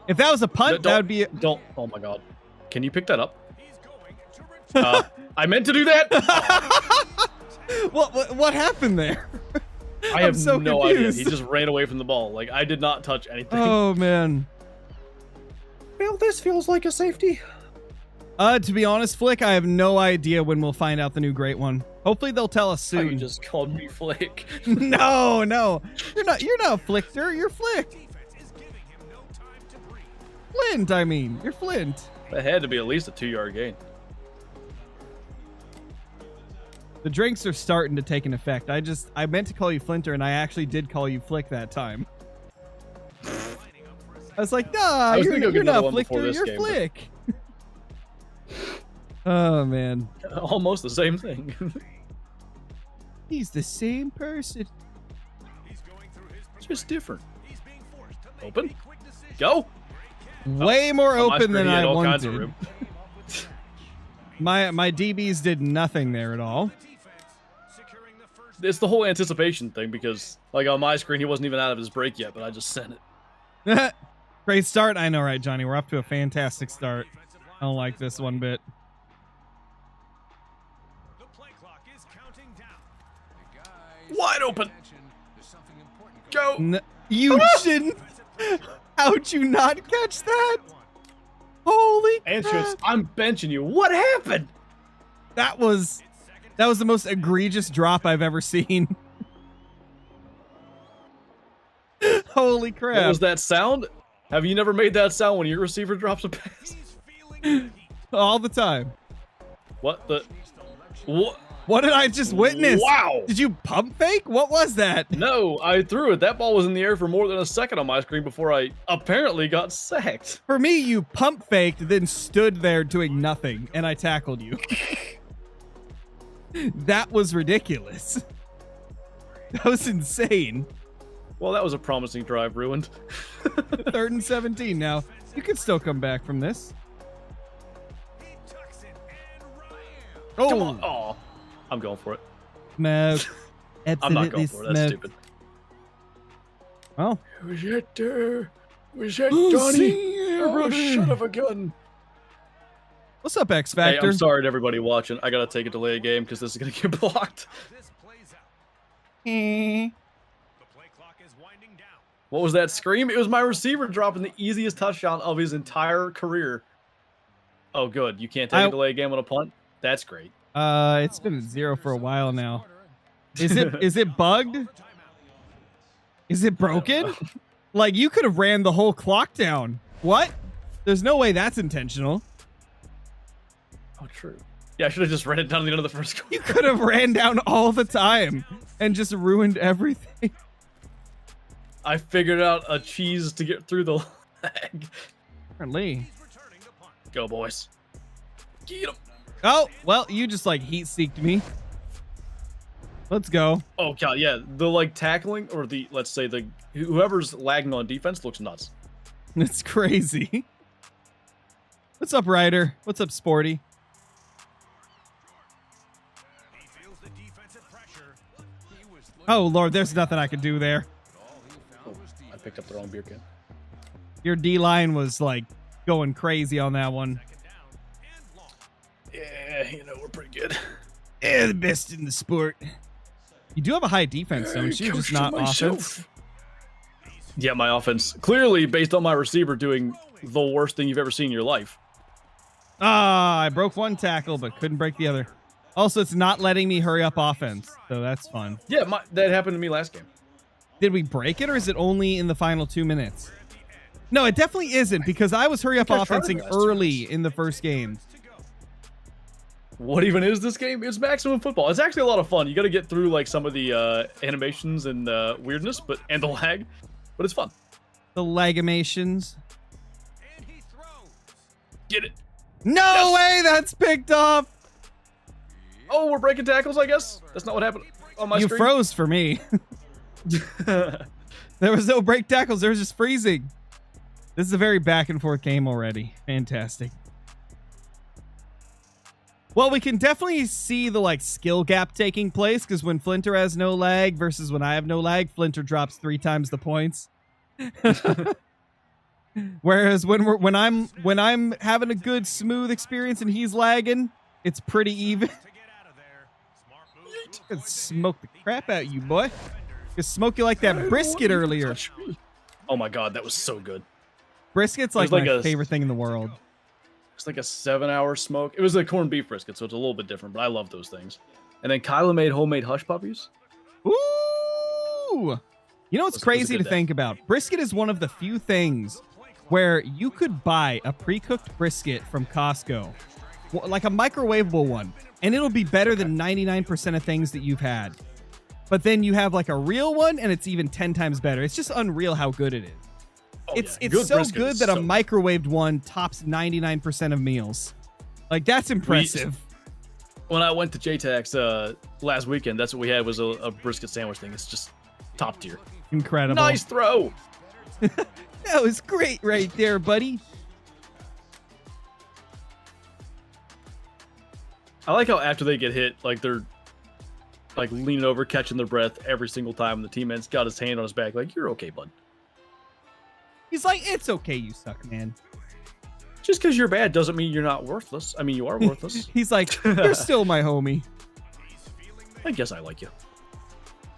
if that was a punt, Don't- that would be. Don't. Oh my god. Can you pick that up? He's going to return. I meant to do that. What happened there? I I'm have so no idea. confused. He just ran away from the ball. Like I did not touch anything. Oh man. Well, this feels like a safety. To be honest, Flick, I have no idea when we'll find out the new great one. Hopefully they'll tell us You soon. just called me Flick. No. You're not Flichter, you're Flick. Defense is giving him no time to breathe. Flint, I mean. You're Flint. That had to be at least a 2-yard gain. The drinks are starting to take an effect. I meant to call you Flinter, and I actually did call you Flick that time. I was like, nah, was gonna go get you're another not one before Flichter, this you're game, but- Flick. Oh, man. Almost the same thing. He's the same person. He's going through his It's just different. He's being forced to make Open. a quick decision. Go. Way more On my open screen, than he had I all kinds of wanted. room. My DBs did nothing there at all. Defense securing the first. It's the whole anticipation thing because, like, on my screen, he wasn't even out of his break yet, but I just sent it. Great start. I know, right, Johnny? We're off to a fantastic start. I don't like this one bit. The play clock is counting down. Hey, guys, Wide pay open. attention. There's something important going Go. You shouldn't. How'd you not catch that? Holy And crap. just, I'm benching you. What happened? That was the most egregious drop I've ever seen. Holy What crap. was that sound? Have you never made that sound when your receiver drops a pass? He's feeling the heat. All the time. What the? What? What did I just witness? Wow. Did you pump fake? What was that? No, I threw it. That ball was in the air for more than a second on my screen before I apparently got sacked. For me, you pump faked, then stood there doing nothing, and I tackled you. That was ridiculous. That was insane. Well, that was a promising drive ruined. 3rd and 17 now. You can still come back from this. He tucks it and Ryan. Oh, Come on. Aw. I'm going for it. Smoke. I'm not going Absolutely for it. That's smoke. stupid. Well, Was it, was that Oh, Donnie? see ya, Oh, brother. son of a gun. what's up, X Hey, Factor? I'm sorry to everybody watching. I gotta take a delay game because this is gonna get blocked. This plays out. Eh. The play clock is winding down. What was that scream? It was my receiver dropping the easiest touchdown of his entire career. Oh, good. You can't take a delay game on a punt? That's great. It's been 0 for a while now. Is it bugged? Is it broken? Like, you could have ran the whole clock down. What? There's no way that's intentional. Oh, true. Yeah, I should have just ran it down at the end of the first quarter. You could have ran down all the time and just ruined everything. I figured out a cheese to get through the leg. Apparently. Go, boys. Get him. Oh, well, you just like heat seeked me. Let's go. Oh, God, yeah. The, like, tackling or the, let's say, the whoever's lagging on defense looks nuts. It's crazy. What's up, Ryder? What's up, Sporty? He feels the defensive pressure. He was looking Oh, Lord, there's nothing I could do there. all he found was I picked up the wrong beer can. Your D-line was like going crazy on that one. Second down and long. Yeah, you know, we're pretty good. Yeah, the best in the sport. You do have a high defense, don't you? Just not offense. Yeah, my offense. Clearly, based on my receiver doing the worst thing you've ever seen in your life. Ah, I broke one tackle, but couldn't break the other. Also, it's not letting me hurry up offense, so that's fun. Yeah, that happened to me last game. Did we break it, or is it only in the final 2 minutes? No, it definitely isn't, because I was hurry up I tried offensing last 2 early in the first game. What even is this game? It's maximum football. It's actually a lot of fun. You got to get through like some of the animations and weirdness, and the lag, but it's fun. The legamations. And he throws. Get it. No way, that's picked off. Oh, we're breaking tackles, I guess. That's not what happened on my You screen. froze for me. There was no break tackles. There was just freezing. This is a very back and forth game already. Fantastic. Well, we can definitely see the like skill gap taking place because when Flinter has no lag versus when I have no lag, Flinter drops 3 times the points. Whereas when I'm having a good smooth experience and he's lagging, it's pretty even. To get out of there. Smart move. I could smoke the crap out of you, boy. Could smoke you like that brisket earlier. Oh my god, that was so good. Brisket's like, There's like my a- favorite thing in the world. It's like a 7-hour smoke. It was a corned beef brisket, so it's a little bit different, but I love those things. And then Kyla made homemade hush puppies. Ooh! You know what's Was a crazy good to day. think about? Brisket is one of the few things where you could buy a pre-cooked brisket from Costco, like a microwavable one, and it'll be better than 99% of things that you've had. But then you have like a real one, and it's even 10 times better. It's just unreal how good it is. Oh, It's yeah. so brisket good is that a so good. microwaved one tops 99% of meals. Like, that's impressive. When I went to JTAX last weekend, that's what we had was a brisket sandwich thing. It's just top tier. Incredible. Nice throw. That was great right there, buddy. I like how after they get hit, like they're like leaning over, catching their breath every single time, and the teammate's got his hand on his back, like, you're okay, bud. He's like, it's okay, you suck, man. Just because you're bad doesn't mean you're not worthless. I mean, you are worthless. He's like, you're still my homie. I guess I like you.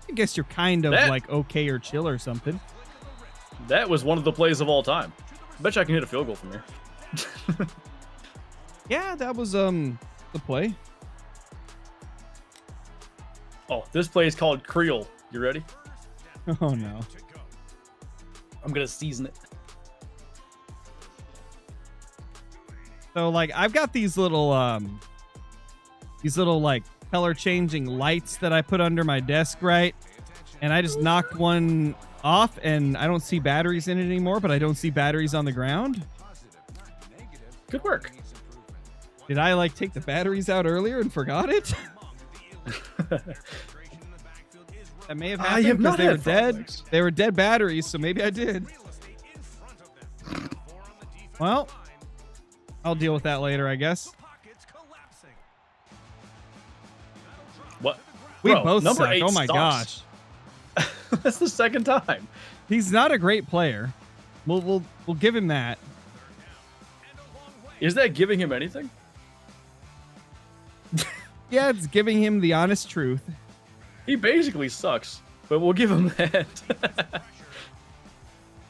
I guess you're kind of That- like okay or chill or something. That was one of the plays of all time. Bet you I can hit a field goal from here. Yeah, that was the play. Oh, this play is called Creole. You ready? Oh no. I'm gonna season it. So like I've got these little like color changing lights that I put under my desk, right? And I just knocked one off and I don't see batteries in it anymore, but I don't see batteries on the ground. Good work. Did I like take the batteries out earlier and forgot it? That may have I happened have because not they were had frog dead. legs. They were dead batteries, so maybe I did. Well, I'll deal with that later, I guess. We Bro, both number suck. 8 Oh my sucks. gosh. That's the second time. He's not a great player. We'll give him that. Is that giving him anything? Yeah, it's giving him the honest truth. He basically sucks, but we'll give him that.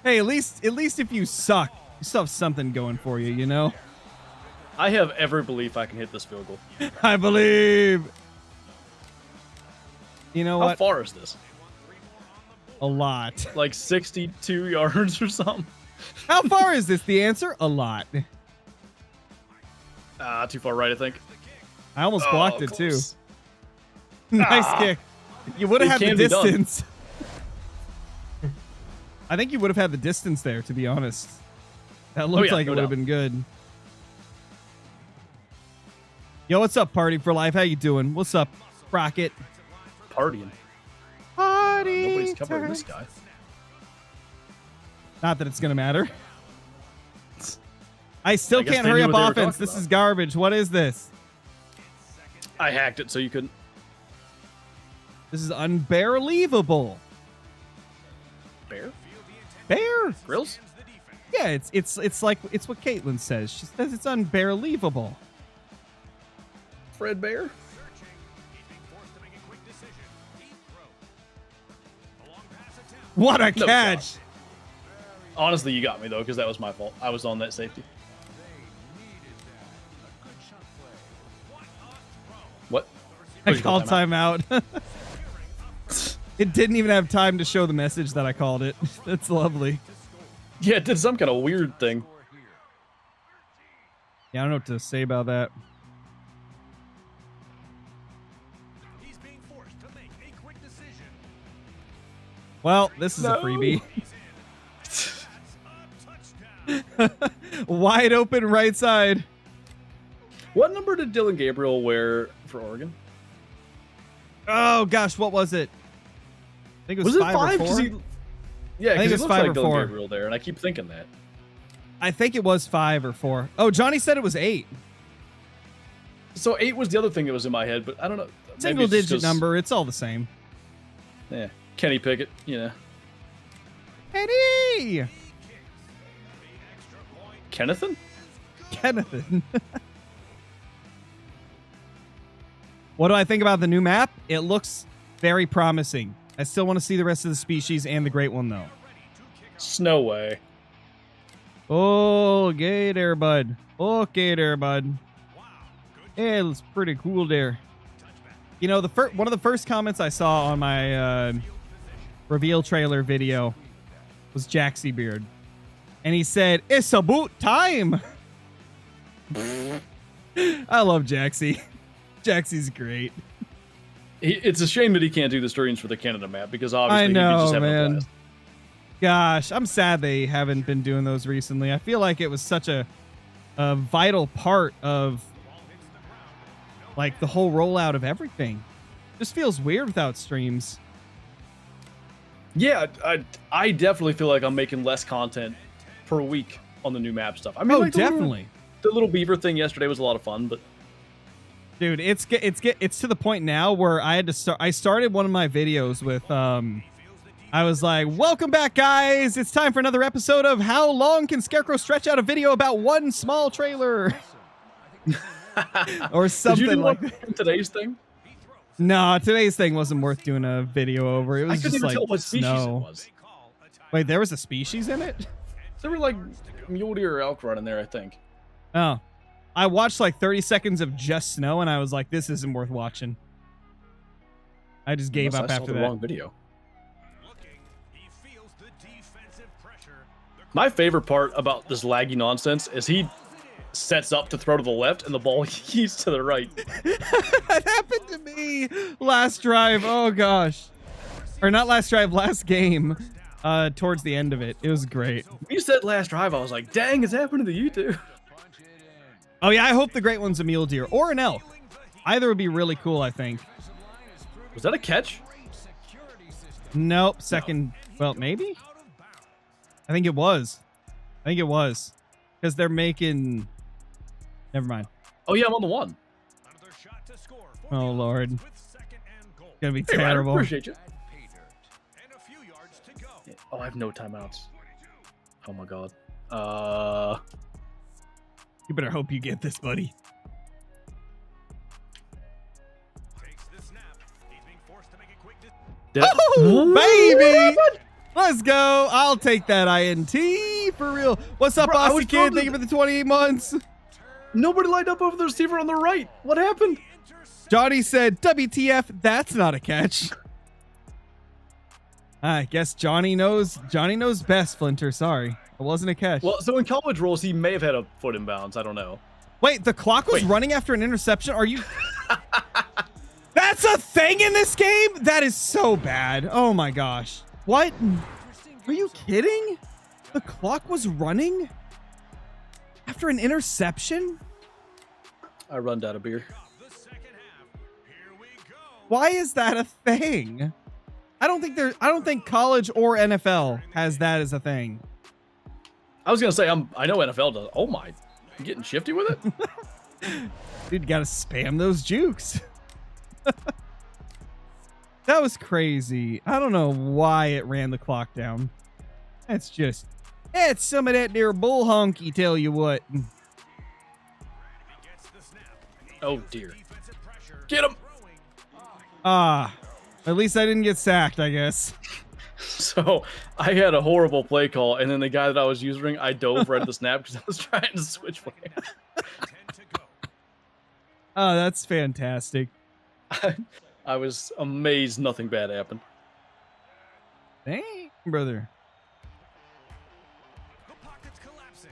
Hey, at least if you suck, you still have something going for you, you know? I have every belief I can hit this field goal. I believe. You know How what? far is this? A lot. Like 62 yards or something? How far is this? The answer? A lot. Too far right, I think. I almost blocked it too. Close. Nice kick. You would have had the can be done. distance. I think you would have had the distance there, to be honest. That looked like it no would have doubt. been good. Yo, what's up, Party for Life? How you doing? What's up, Rocket? Partying. Party Nobody's covering time. this guy. Not that it's gonna matter. I still I guess can't they hurry knew up what they were offense. talking This about. is garbage. What is this? I hacked it so you couldn't. This is unbelievable. Bear? Bear. Grills? Yeah, it's like it's what Caitlin says. She says it's unbelievable. Fred Bear? What a No catch! shot. Honestly, you got me, though, because that was my fault. I was on that safety. What? I Oh, you called timeout. timeout. It didn't even have time to show the message that I called it. That's lovely. Yeah, it did some kind of weird thing. Yeah, I don't know what to say about that. He's being forced to make a quick decision. Well, this is No. a freebie. A touchdown. Wide open right side. What number did Dylan Gabriel wear for Oregon? Oh gosh, what was it? I think it was, Was it 5 5? or 4. Yeah, I think because it's it looks 5 like or Dylan 4. Gabriel there, and I keep thinking that. I think it was 5 or 4. Oh, Johnny said it was 8. So 8 was the other thing that was in my head, but I don't know. Maybe Single it's just digit 'cause- number. It's all the same. Yeah, Kenny Pickett, you know. Eddie! Kennethan? Kennethan. What do I think about the new map? It looks very promising. I still want to see the rest of the species and the great one, though. Snow way. Oh, okay there, bud. Okay there, bud. Yeah, it looks pretty cool there. You know, one of the first comments I saw on my reveal trailer video was Jaxie Beard. And he said, "It's about time." I love Jaxie. Jaxie's great. It's a shame that he can't do the streams for the Canada map, because obviously I he could know, just have a man. blast. Gosh, I'm sad they haven't been doing those recently. I feel like it was such a vital part of like the whole rollout of everything. Just feels weird without streams. Yeah, I definitely feel like I'm making less content per week on the new map stuff. I mean, Oh, like definitely. The little beaver thing yesterday was a lot of fun, but Dude, it's to the point now where I had to start. I started one of my videos with I was like, "Welcome back, guys! It's time for another episode of How Long Can Scarecrow Stretch Out a Video About One Small Trailer?" Or did you something do like one that. from today's thing? No, today's thing wasn't worth doing a video over. It I was couldn't just even like tell what species it snow. was. Wait, there was a species in it? There were like mule deer or elk running there, I think. Oh. I watched like 30 seconds of just snow and I was like, this isn't worth watching. I just gave Unless up I saw after the that. wrong video. Looking, he feels the defensive pressure. The My favorite part about this laggy nonsense is he sets up to throw to the left and the ball heaves to the right. That happened to me last drive. Oh gosh. Or not last drive, last game. Towards the end of it. It was great. When you said last drive, I was like, dang, it's happening to you too. Oh yeah, I hope the great one's a mule deer or an elk. Either would be really cool, I think. Was that a catch? Nope. Second. Well, maybe? I think it was. Because they're making... Never mind. Oh yeah, I'm on the one. another shot to score for Oh, the Lord. Lions with second and goal. gonna be Hey, Ryder, terrible. appreciate you. Pay dirt. And a few yards to go. Oh, I have no timeouts. Oh my god. You better hope you get this, buddy. Takes the snap. He's being forced to make a quick Oh, baby! Let's go. I'll take that INT for real. What's up, Bro, I Aussie was kid? told Thank you for the 28 months. Nobody lined up over the receiver on the right. What happened? Johnny said, WTF, that's not a catch. I guess Johnny knows best, Flinter. Sorry. It wasn't a catch. Well, so in college rules, he may have had a foot in bounds. I don't know. Wait, the clock was Wait. running after an interception? Are you... That's a thing in this game? That is so bad. Oh my gosh. What? Are you kidding? The clock was running after an interception? I run out of beer. The second half. Here we go. Why is that a thing? I don't think college or NFL has that as a thing. I was gonna say I know NFL does. Oh my, you getting shifty with it? Dude, you gotta spam those jukes. That was crazy. I don't know why it ran the clock down. It's some of that there bull honky, tell you what. He gets the snap. Oh dear. Defensive pressure. Get him. Throwing. Ah, at least I didn't get sacked, I guess. So I had a horrible play call, and then the guy that I was using, I dove right at the snap because I was trying to switch play. 10 to go. Oh, that's fantastic. I was amazed nothing bad happened. Dang, brother. The pocket's collapsing.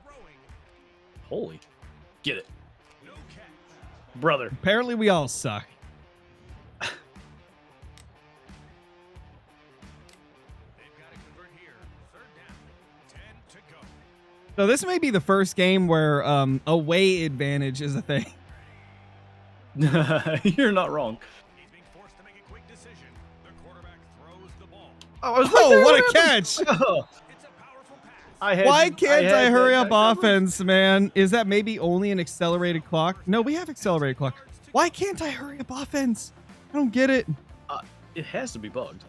Throwing. Holy, get it, No catch. brother. Apparently we all suck. They've got to convert here. Third down. 10 to go. So this may be the first game where away advantage is a thing. You're not wrong. He's being forced to make a quick decision. The quarterback throws the ball. I was Oh, there. what a happened? catch! Oh, It's a powerful pass. I had, Why can't I had hurry that up guy covered. offense, man? Is that maybe only an accelerated clock? No, we have accelerated clock. Why can't I hurry up offense? I don't get it. It has to be bugged.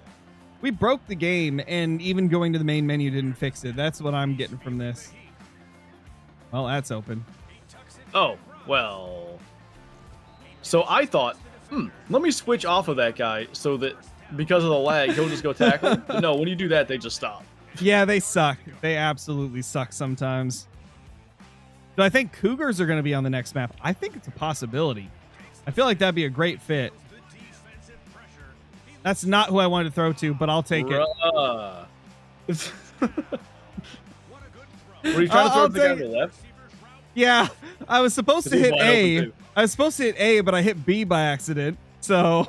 We broke the game, and even going to the main menu didn't fix it. That's what I'm getting from this. Well, that's open. Oh, well. So I thought, let me switch off of that guy so that because of the lag, he'll just go tackle. But no, when you do that, they just stop. Yeah, they suck. They absolutely suck sometimes. Do I think Cougars are going to be on the next map? I think it's a possibility. I feel like that'd be a great fit. The defensive pressure. He That's not who I wanted to throw to, but I'll take it. Bruh. what a good throw. Were you trying to throw I'll it to the guy take to the left? Yeah, I was supposed to He's hit wide open, A. too. I was supposed to hit A, but I hit B by accident. So,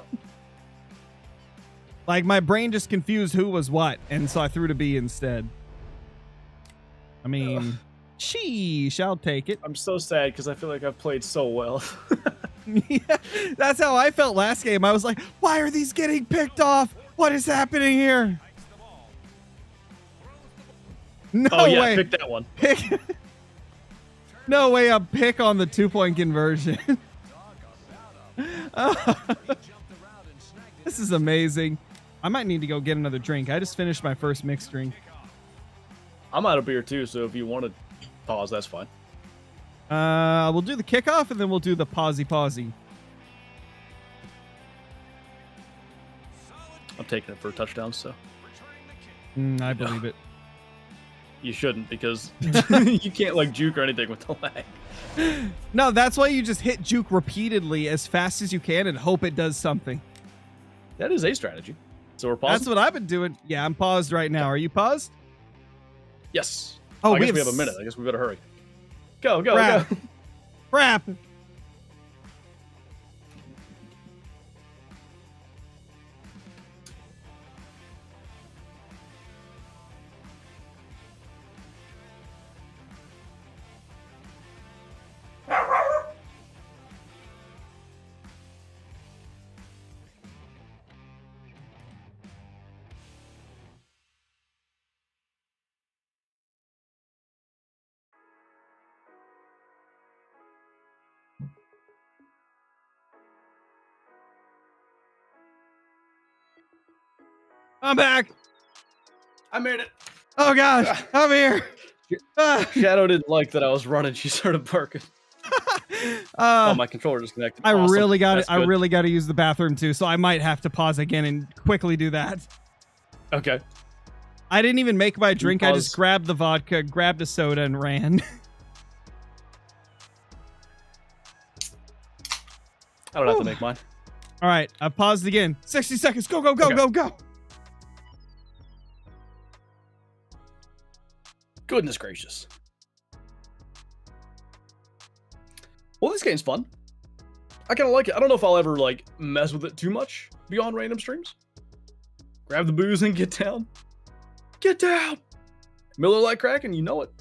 like, my brain just confused who was what, and so I threw to B instead. I mean, sheesh, I'll take it. I'm so sad because I feel like I've played so well. Yeah, that's how I felt last game. I was like, why are these getting picked off? What is happening here? No Oh yeah, way. pick that one. Pick. No way a pick on the 2-point conversion. This is amazing. I might need to go get another drink. I just finished my first mixed drink. I'm out of beer too, so if you want to pause, that's fine. We'll do the kickoff and then we'll do the pausey. I'm taking it for a touchdown, so I believe it. you shouldn't because you can't like juke or anything with the lag. No, that's why you just hit juke repeatedly as fast as you can and hope it does something. That is a strategy. So we're pausing. That's what I've been doing. Yeah, I'm paused right now. Are you paused? Yes. Oh, I we guess we have have a minute. I guess we better hurry. Go, go, Crap. go. Crap. I'm back. I made it. Oh gosh, I'm here. Shadow didn't like that I was running. She started barking. Oh, my controller disconnected. I Awesome. really got it. That's I good. really got to use the bathroom too, so I might have to pause again and quickly do that. Okay. I didn't even make my drink. I just pause? grabbed the vodka, grabbed a soda, and ran. I don't have to make mine. All right, I paused again. 60 seconds. Go, go, go, Okay. go, go. Goodness gracious. Well, this game's fun. I kind of like it. I don't know if I'll ever like mess with it too much beyond random streams. Grab the booze and get down. Get down. Miller Lite Kraken, you know it.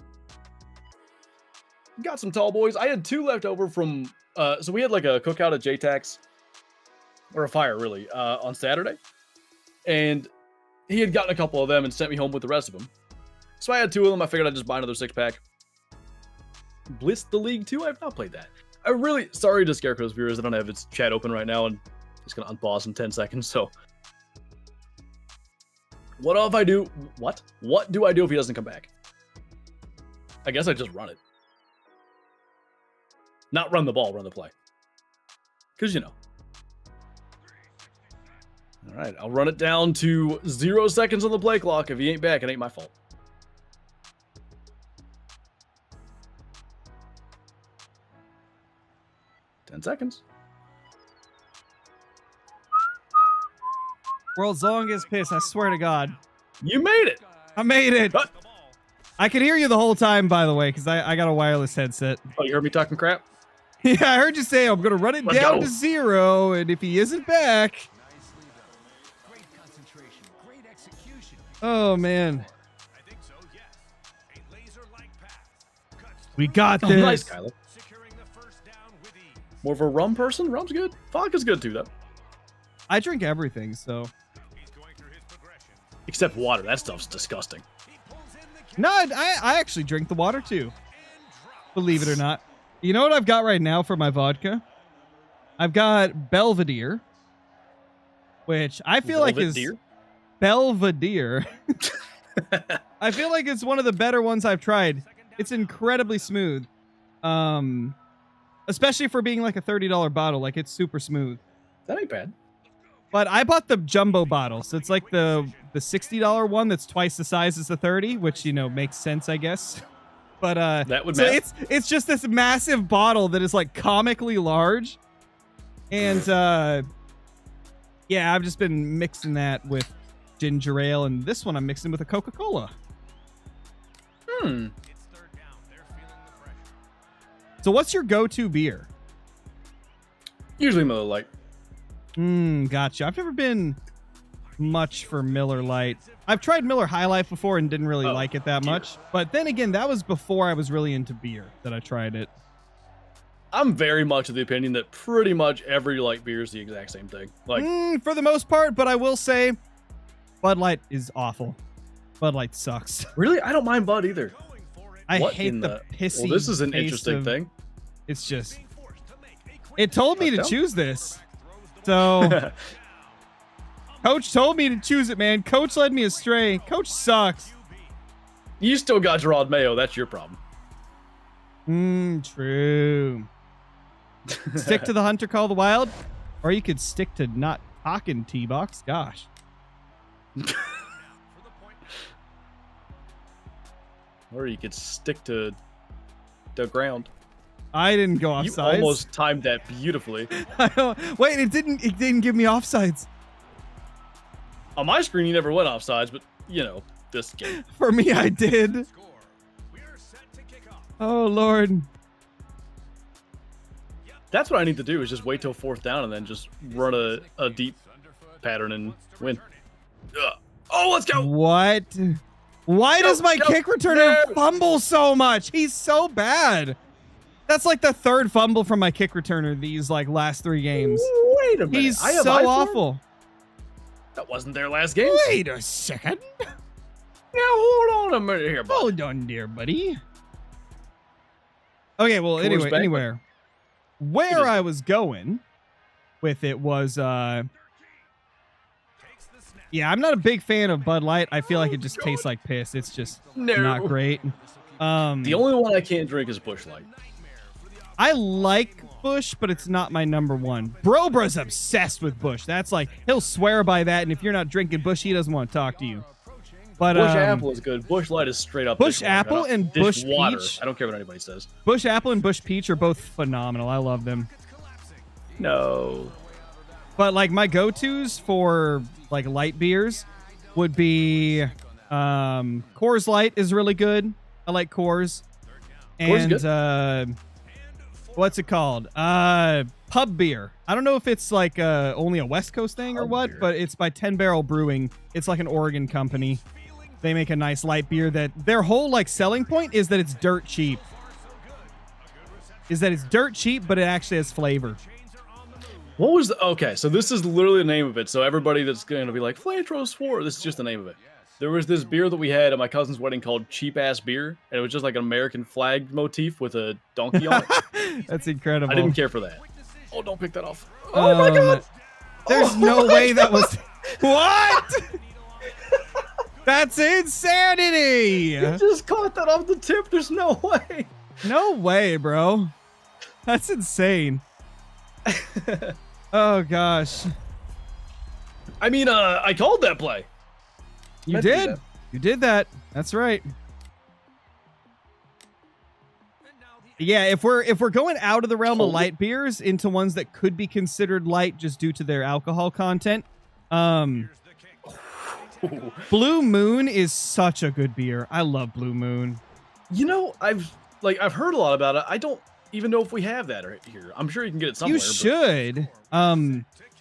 Got some tall boys. I had 2 left over from so we had like a cookout at JTAX, or a fire really, on Saturday. And he had gotten a couple of them and sent me home with the rest of them. So I had 2 of them. I figured I'd just buy another 6-pack. Blitz the League 2? I have not played that. I really, sorry to Scarecrow's viewers, I don't have its chat open right now, and it's gonna unpause in 10 seconds, so. What if I do, what? What do I do if he doesn't come back? I guess I just run it. Not run the ball, run the play. Because, you know. All right, I'll run it down to 0 seconds on the play clock. If he ain't back, it ain't my fault. Seconds. World's longest piss. I swear to God. You made it. I made it. I could hear you the whole time, by the way, because I got a wireless headset. Oh, you heard me talking crap? Yeah, I heard you say I'm going to run it Let's down go. to 0, and if he isn't back... Great concentration, great execution. Oh, man. I think so, yes. A laser-like pass. Cuts We got Oh, this. nice, Kyler. securing the first down with ease. More of a rum person? Rum's good. Vodka's good too, though. I drink everything, so... He's going through his progression. Except water. That stuff's disgusting. He pulls in the No, I actually drink the water, too. Believe it or not. You know what I've got right now for my vodka? I've got Belvedere, which I feel like Velvet is... deer? Belvedere. I feel like it's one of the better ones I've tried. It's incredibly smooth. Especially for being like a $30 bottle. Like, it's super smooth. That ain't bad. But I bought the jumbo bottle, so it's like the $60 one that's twice the size as the 30, which, you know, makes sense, I guess. But That would so matter. it's just this massive bottle that is like comically large. And yeah, I've just been mixing that with ginger ale, and this one I'm mixing with a Coca-Cola. Hmm. It's third down. They're feeling the pressure. So what's your go-to beer? Usually Miller Lite. Gotcha. I've never been much for Miller Lite. I've tried Miller High Life before and didn't really like it that dear. much. But then again, that was before I was really into beer that I tried it. I'm very much of the opinion that pretty much every light beer is the exact same thing. Like, For the most part, but I will say Bud Light is awful. Bud Light sucks. really? I don't mind Bud either. Going for it. I What hate in the pissy Well, this is an taste interesting of- thing. It's just... Being forced to make a quick It told me to Touchdown? choose this. throws the So... Coach told me to choose it, man. Coach led me astray. Coach sucks. You still got Gerard Mayo. That's your problem. True. Stick to the Hunter Call the Wild, or you could stick to not talking T-Box. Gosh. for the point. Or you could stick to the ground. I didn't go You offsides. almost timed that beautifully. I don't, wait, it didn't give me offsides. On my screen, you never went offsides, but, you know, this game. For me, I did. Score. We're set to kick off. Oh Lord. That's what I need to do is just wait till 4th down and then just run a deep pattern and win. Ugh. Oh, let's go! What? Why does my go, kick returner no. fumble so much? He's so bad. That's like the 3rd fumble from my kick returner these like last 3 games. Wait a minute. He's I have so eye for him? awful. That wasn't their last game. Wait a second. Now, hold on a minute here, bud. Hold on, dear buddy. Okay, well, Coors anyway, Banquet. anywhere. Where is- I was going with it was, Takes the snap. Yeah, I'm not a big fan of Bud Light. I feel like it just tastes like piss. It's just not great. The only one I can't drink is Busch Light. I like Busch, but it's not my number one. Brobra's obsessed with Busch. That's like, he'll swear by that, and if you're not drinking Busch, he doesn't want to talk to you. But Busch Apple is good. Busch Light is straight up Busch dishwater. Apple and Busch Dishwater. Peach. I don't care what anybody says. Busch Apple and Busch Peach are both phenomenal. I love them. No. But like my go-tos for like light beers would be Coors Light is really good. I like Coors. Coors is And what's it called? Pub beer. I don't know if it's like only a West Coast thing or Pub what, beer. but it's by 10 Barrel Brewing. It's like an Oregon company. They make a nice light beer that their whole like selling point is that it's dirt cheap. But it actually has flavor. What was the... Okay, so this is literally the name of it. So everybody that's going to be like, Flinter 4, this is just the name of it. There was this beer that we had at my cousin's wedding called Cheap Ass Beer, and it was just like an American flag motif with a donkey on it. That's incredible. I didn't care for that. Oh, don't pick that off. Oh my god! There's no way that was... What? That's insanity! I just caught that off the tip. There's no way. No way, bro. That's insane. Oh, gosh. I mean, I called that play. You Meant to do did. that. You did that. That's right. Yeah, if we're going out of the realm of light beers into ones that could be considered light just due to their alcohol content, Blue Moon is such a good beer. I love Blue Moon. You know, I've heard a lot about it. I don't even know if we have that here. I'm sure you can get it somewhere. You should.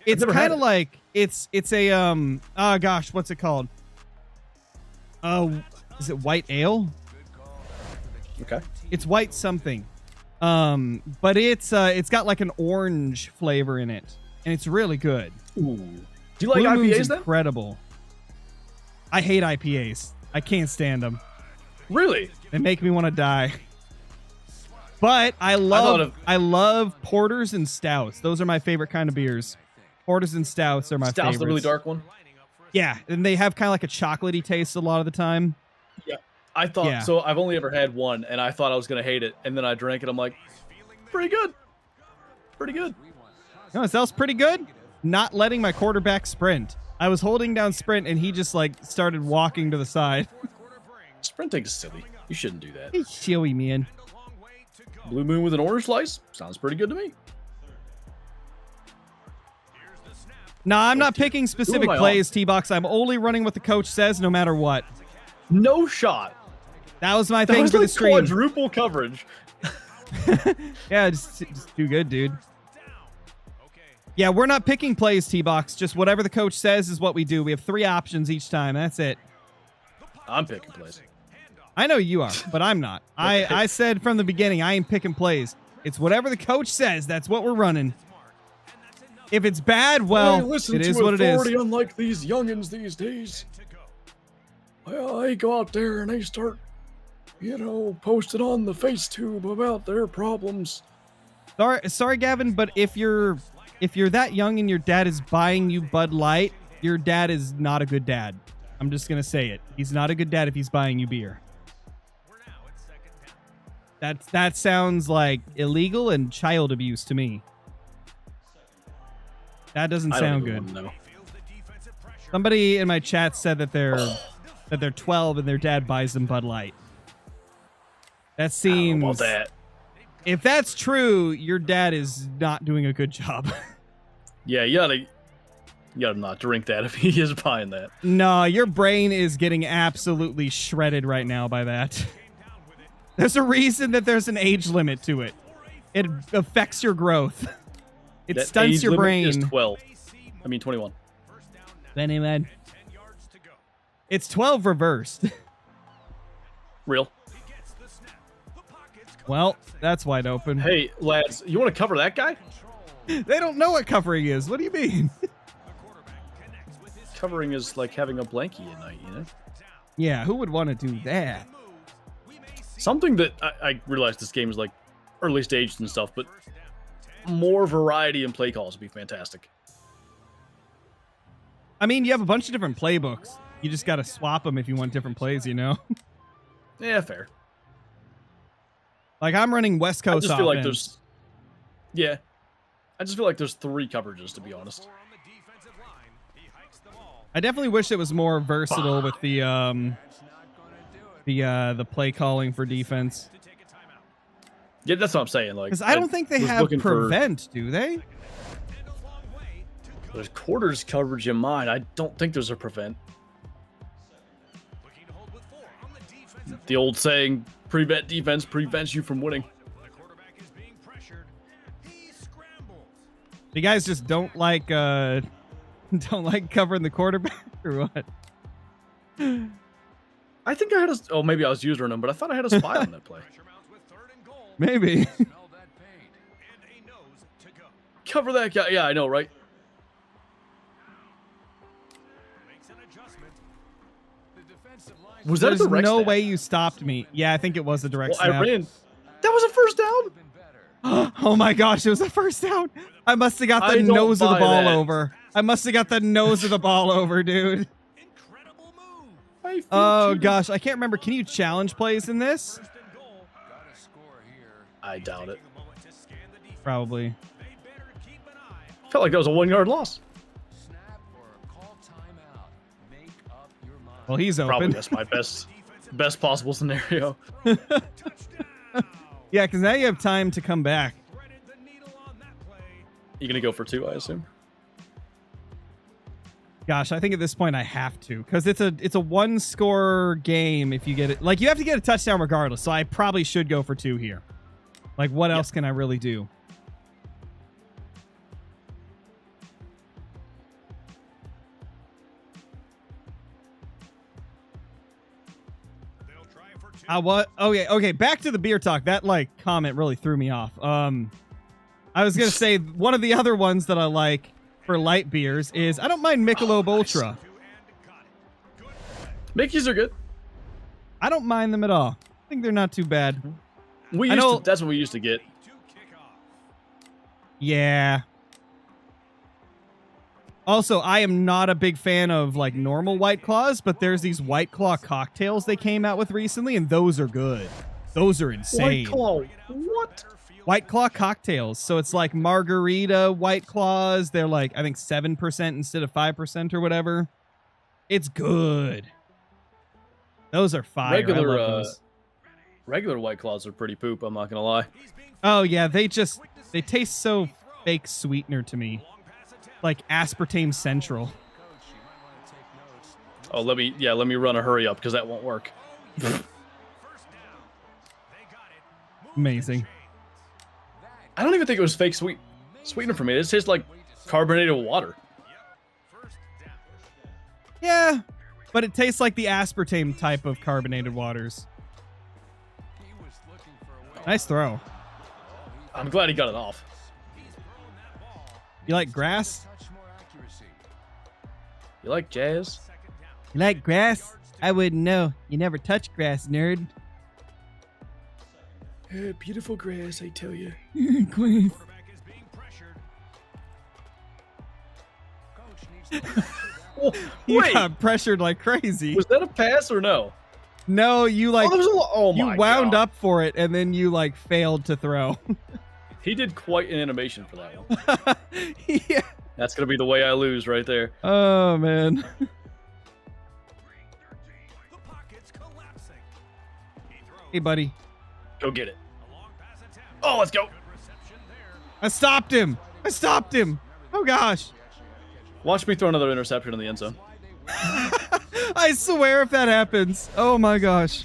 It's never had kind of it. like it's a oh gosh, what's it called? Is it white ale? Okay. It's white something. But it's got like an orange flavor in it, and it's really good. Ooh. Do you like Blue Moon's IPAs then? incredible. I hate IPAs. I can't stand them. Really? They make me want to die. But I love porters and stouts. Those are my favorite kind of beers. Porters and stouts are my Stout's favorites. the really dark one. Yeah, and they have kind of like a chocolatey taste a lot of the time. Yeah. I thought Yeah. so. I've only ever had one, and I thought I was gonna hate it, and then I drank it. I'm like, pretty good. Pretty good. No, it sounds pretty good. Not letting my quarterback sprint. I was holding down sprint, and he just like started walking to the side. Sprinting's silly. You shouldn't do that. He's chewy, man. Blue Moon with an orange slice sounds pretty good to me. No, I'm not dear. picking specific Who am I plays, T-Box. I'm only running what the coach says, no matter what. No shot. That was my That thing was for like the stream. quadruple coverage. Yeah, just do good, dude. Yeah, we're not picking plays, T-Box. Just whatever the coach says is what we do. We have 3 options each time. That's it. I'm picking plays. I know you are, but I'm not. I said from the beginning, I ain't picking plays. It's whatever the coach says. That's what we're running. If it's bad, well, Hey, listen it is to what it is. authority, unlike these youngins these days. Well, they go out there and they start, posting on the FaceTube about their problems. Sorry, Gavin, but if you're that young and your dad is buying you Bud Light, your dad is not a good dad. I'm just gonna say it. He's not a good dad if he's buying you beer. That sounds like illegal and child abuse to me. That doesn't I don't sound even good. wanna know. Somebody in my chat said that they're 12 and their dad buys them Bud Light. That I don't seems. know about that. If that's true, your dad is not doing a good job. Yeah, you gotta not drink that if he is buying that. No, your brain is getting absolutely shredded right now by that. There's a reason that there's an age limit to it. It affects your growth. It That stunts age your limit brain. is 12. I mean 21. Anyway, it's 12 reversed. Real. Well, that's wide open. Hey, lads, you want to cover that guy? They don't know what covering is. What do you mean? Covering is like having a blankie at night, Yeah, who would want to do that? Something that I realize this game is like early staged and stuff, but more variety in play calls would be fantastic. I mean, you have a bunch of different playbooks. You just got to swap them if you want different plays, you know? Yeah, fair. Like, I'm running West I Coast just feel like offense. there's. Yeah. I just feel like there's 3 coverages, to be honest. On the defensive line, he hikes the ball. I definitely wish it was more versatile with the play calling for defense. To take a timeout. Yeah, that's what I'm saying. Like, Because I don't think they was have looking for- prevent, do they? And a long way to go. There's quarters coverage in mine. I don't think there's a prevent. Looking to hold with 4 on the defensive The old saying, prevent defense prevents you from winning. The quarterback is being pressured. He scrambles. You guys just don't like covering the quarterback or what? I think I had a. Oh, maybe I was using him, but I thought I had a spy on that play. Pressure mounts with 3rd and goal. Maybe. Smell that pain. And a nose to go. Cover that guy. Yeah, I know, right? Makes an adjustment. The defensive line. Was that a There's direct no snap? way you stopped me. Yeah, I think it was a direct Well, I snap. ran. That was a first down. Been better. Oh my gosh, it was a first down. I must have got I the don't nose of the buy ball that. over. I must have got the nose of the ball over, dude. Incredible move. I feel Oh cheated. gosh, I can't remember. Can you challenge plays in this? 1st and goal. Got a score here. I doubt it. Taking a moment to scan the defense. Probably. They better keep an eye. Felt like that was a 1-yard loss. Snap or call timeout. Make up your mind. Well, he's Probably open. that's my best possible scenario. Touchdown. Yeah, because now you have time to come back. Threaded the needle on that play. You gonna go for 2? I assume. Gosh, I think at this point I have to because it's a 1-score game. If you get it, like you have to get a touchdown regardless. So I probably should go for 2 here. Like, what else can I really do? They'll try for 2. What? Okay. Back to the beer talk. That like comment really threw me off. I was gonna say one of the other ones that I like for light beers is I don't mind Michelob Ultra. And got it. Good play. Mickey's are good. I don't mind them at all. I think they're not too bad. We I used know- to. That's what we used to get. To kick off. Yeah. Also, I am not a big fan of like normal White Claws, but there's these White Claw cocktails they came out with recently, and those are good. Those are insane. White Claw. What? White Claw cocktails. So it's like margarita White Claws. They're like, I think 7% instead of 5% or whatever. It's good. Those are fire. Regular, I love those. Regular White Claws are pretty poop. I'm not gonna lie. Oh yeah, they taste so fake sweetener to me. Like aspartame central. Coach, you might want to take notes. Oh, let me run a hurry up because that won't work. First down. They got it. Moving Amazing. chains. I don't even think it was fake sweetener for me. It tastes like carbonated water. First down. Yeah, but it tastes like the aspartame type of carbonated waters. He was looking for a way. Nice throw. I'm glad he got it off. He's thrown that ball. You like grass? Touch more accuracy. You like jazz? Second down. You like grass? I wouldn't know. You never touch grass, nerd. Beautiful grass, I tell you. Queen. Quarterback is being pressured. Coach needs to Oh, You wait, got pressured like crazy. was that a pass or no? No, you like oh, there was oh you my wound God. up for it and then you like failed to throw. He did quite an animation for that one. Yeah. That's gonna be the way I lose right there. Oh man. The pocket's collapsing. He throws. Hey buddy. Go get it. A long pass attempt. Oh, let's go. Good reception there. I stopped him. Oh gosh. Watch me throw another interception in the end zone. I swear if that happens. Oh my gosh.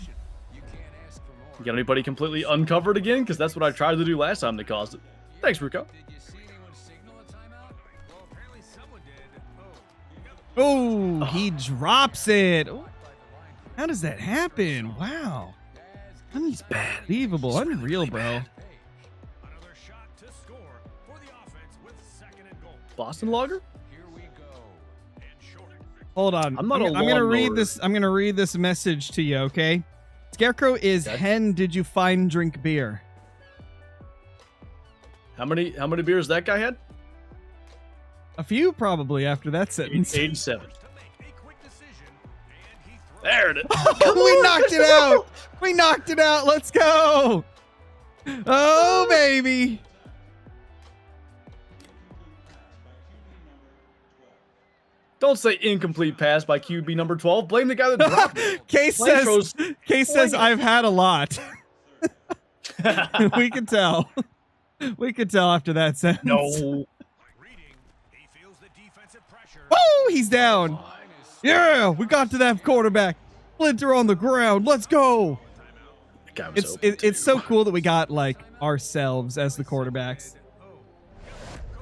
You can't ask for more. You got anybody completely uncovered again? Because that's what I tried to do last time they caused it. Thanks, Rico. Did you see anyone signal a timeout? Well, apparently someone did. Oh, you got the Oh, he drops it. How does that happen? Wow. Unbelievable. Unreal, bro. another shot to score for the offense with 2nd and goal. Boston Lager? Here we go. And short. Hold on. I'm not a gonna read lawnmower. this. I'm gonna read this message to you, okay? Scarecrow is Okay. hen. Did you find drink beer? How many beers that guy had? A few probably after that sentence. 87. To make a quick decision, and he throws There it is. We knocked it out. We knocked it out. Let's go. Oh, baby. Don't say incomplete pass by QB number 12. Blame the guy that dropped it. Case says I've had a lot. We can tell. We could tell after that sentence. No. reading. He feels the defensive pressure. Oh, he's down. Yeah, we got to that quarterback. Flinter on the ground. Let's go. That guy was open, It's too. so cool that we got like ourselves as the quarterbacks.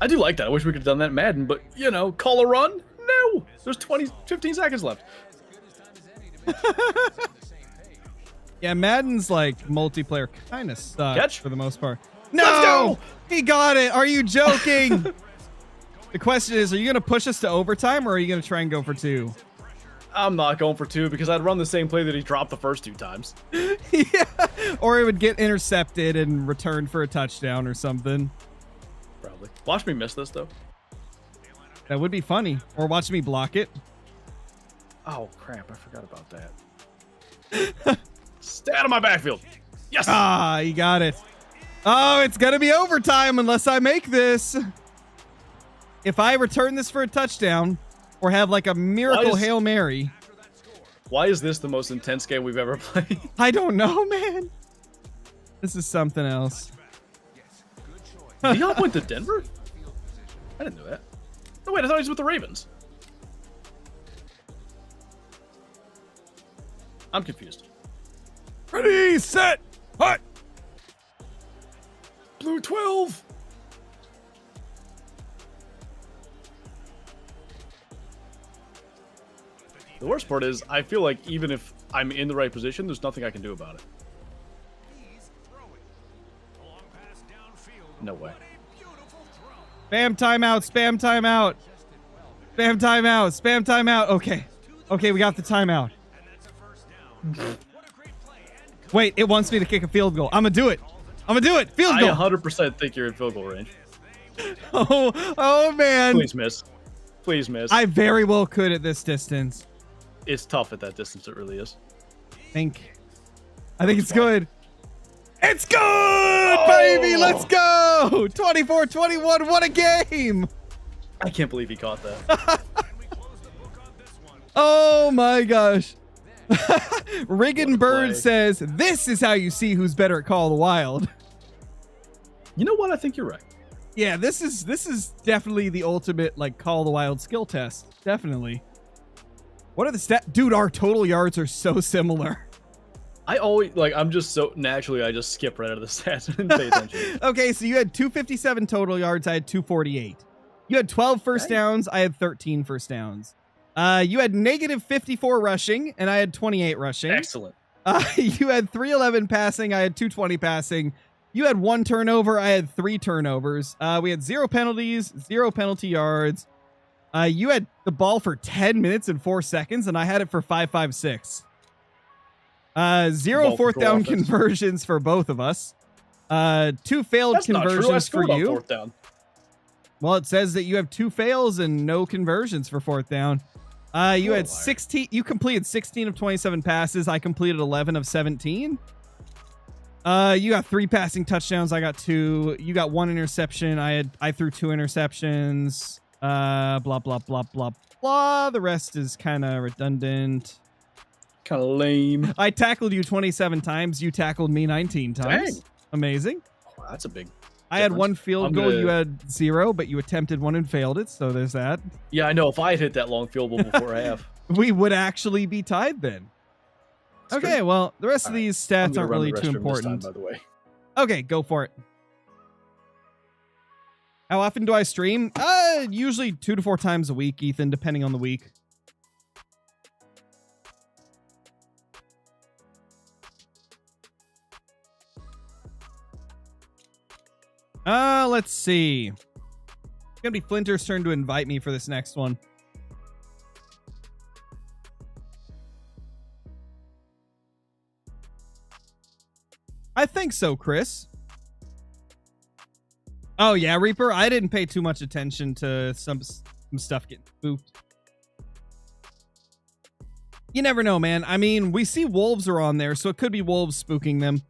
I do like that. I wish we could have done that in Madden, but you know, call a run? No. There's 15 seconds left. Yeah, Madden's like multiplayer kind of sucks Catch. for the most part. Let's No, go! he got it. Are you joking? The question is, are you going to push us to overtime or are you going to try and go for 2? I'm not going for 2 because I'd run the same play that he dropped the first 2 times. Yeah, or it would get intercepted and returned for a touchdown or something. Probably. Watch me miss this though. That would be funny. Or watch me block it. Oh crap! I forgot about that. Stay out of my backfield. Yes. Ah, you got it. Oh, it's going to be overtime unless I make this. If I return this for a touchdown or have like a miracle Hail Mary. Why is this the most intense game we've ever played? I don't know, man. This is something else. Dion went to Denver? I didn't know that. No, wait, I thought he was with the Ravens. I'm confused. Ready, set, hut. Blue 12. The worst part is, I feel like even if I'm in the right position, there's nothing I can do about it. He's throwing. A long pass downfield. No way. What a beautiful throw. Spam timeout, spam timeout. Spam timeout, spam timeout. Okay. Okay, we got the timeout. And that's a first down. What a great play. And Wait, it wants me to kick a field goal. I'm gonna do it. I'm gonna do it. Field I goal. 100% think you're in field goal range. Oh man. Please miss. Please miss. I very well could at this distance. It's tough at that distance, it really is. I think it's good. It's good, baby. Let's go. 24-21. What a game. I can't believe he caught that. we close the book on this one. Oh my gosh. Riggin What a Bird play. says, this is how you see who's better at Call of the Wild. You know what? I think you're right. Yeah, this is definitely the ultimate like Call of the Wild skill test. Definitely. What are the stats? Dude, our total yards are so similar. I always, like, I'm just so, naturally, I just skip right out of the stats and pay attention. Okay, so you had 257 total yards. I had 248. You had 12 first downs. I had 13 first downs. You had negative 54 rushing, and I had 28 rushing. Excellent. You had 311 passing. I had 220 passing. You had 1 turnover. I had 3 turnovers. We had 0 penalties, 0 penalty yards. You had the ball for 10 minutes and 4 seconds, and I had it for 5.56. 0 Ball fourth control down offense. conversions for both of us. 2 failed That's not true. I conversions for scored on you. 4th down. Well, it says that you have 2 fails and no conversions for 4th down. You had liar. 16. You completed 16 of 27 passes. I completed 11 of 17. You got 3 passing touchdowns. I got 2. You got 1 interception. I threw 2 interceptions. Blah blah blah blah blah. The rest is kind of redundant. Kind of lame. I tackled you 27 times. You tackled me 19 times. Dang. Amazing. Oh, that's a big I had difference. 1 field I'm goal. gonna- You had 0, but you attempted 1 and failed it. So there's that. Yeah, I know. If I had hit that long field goal before half. We would actually be tied then. That's Okay, true. well, the rest of All right. these I'm stats gonna aren't run really the too restroom this important. time, by the way. Okay, go for it. How often do I stream? Usually 2 to 4 times a week, Ethan, depending on the week. Let's see. It's gonna be Flinter's turn to invite me for this next one. I think so, Chris. Oh yeah, Reaper. I didn't pay too much attention to some stuff getting spooked. You never know, man. I mean, we see wolves are on there, so it could be wolves spooking them.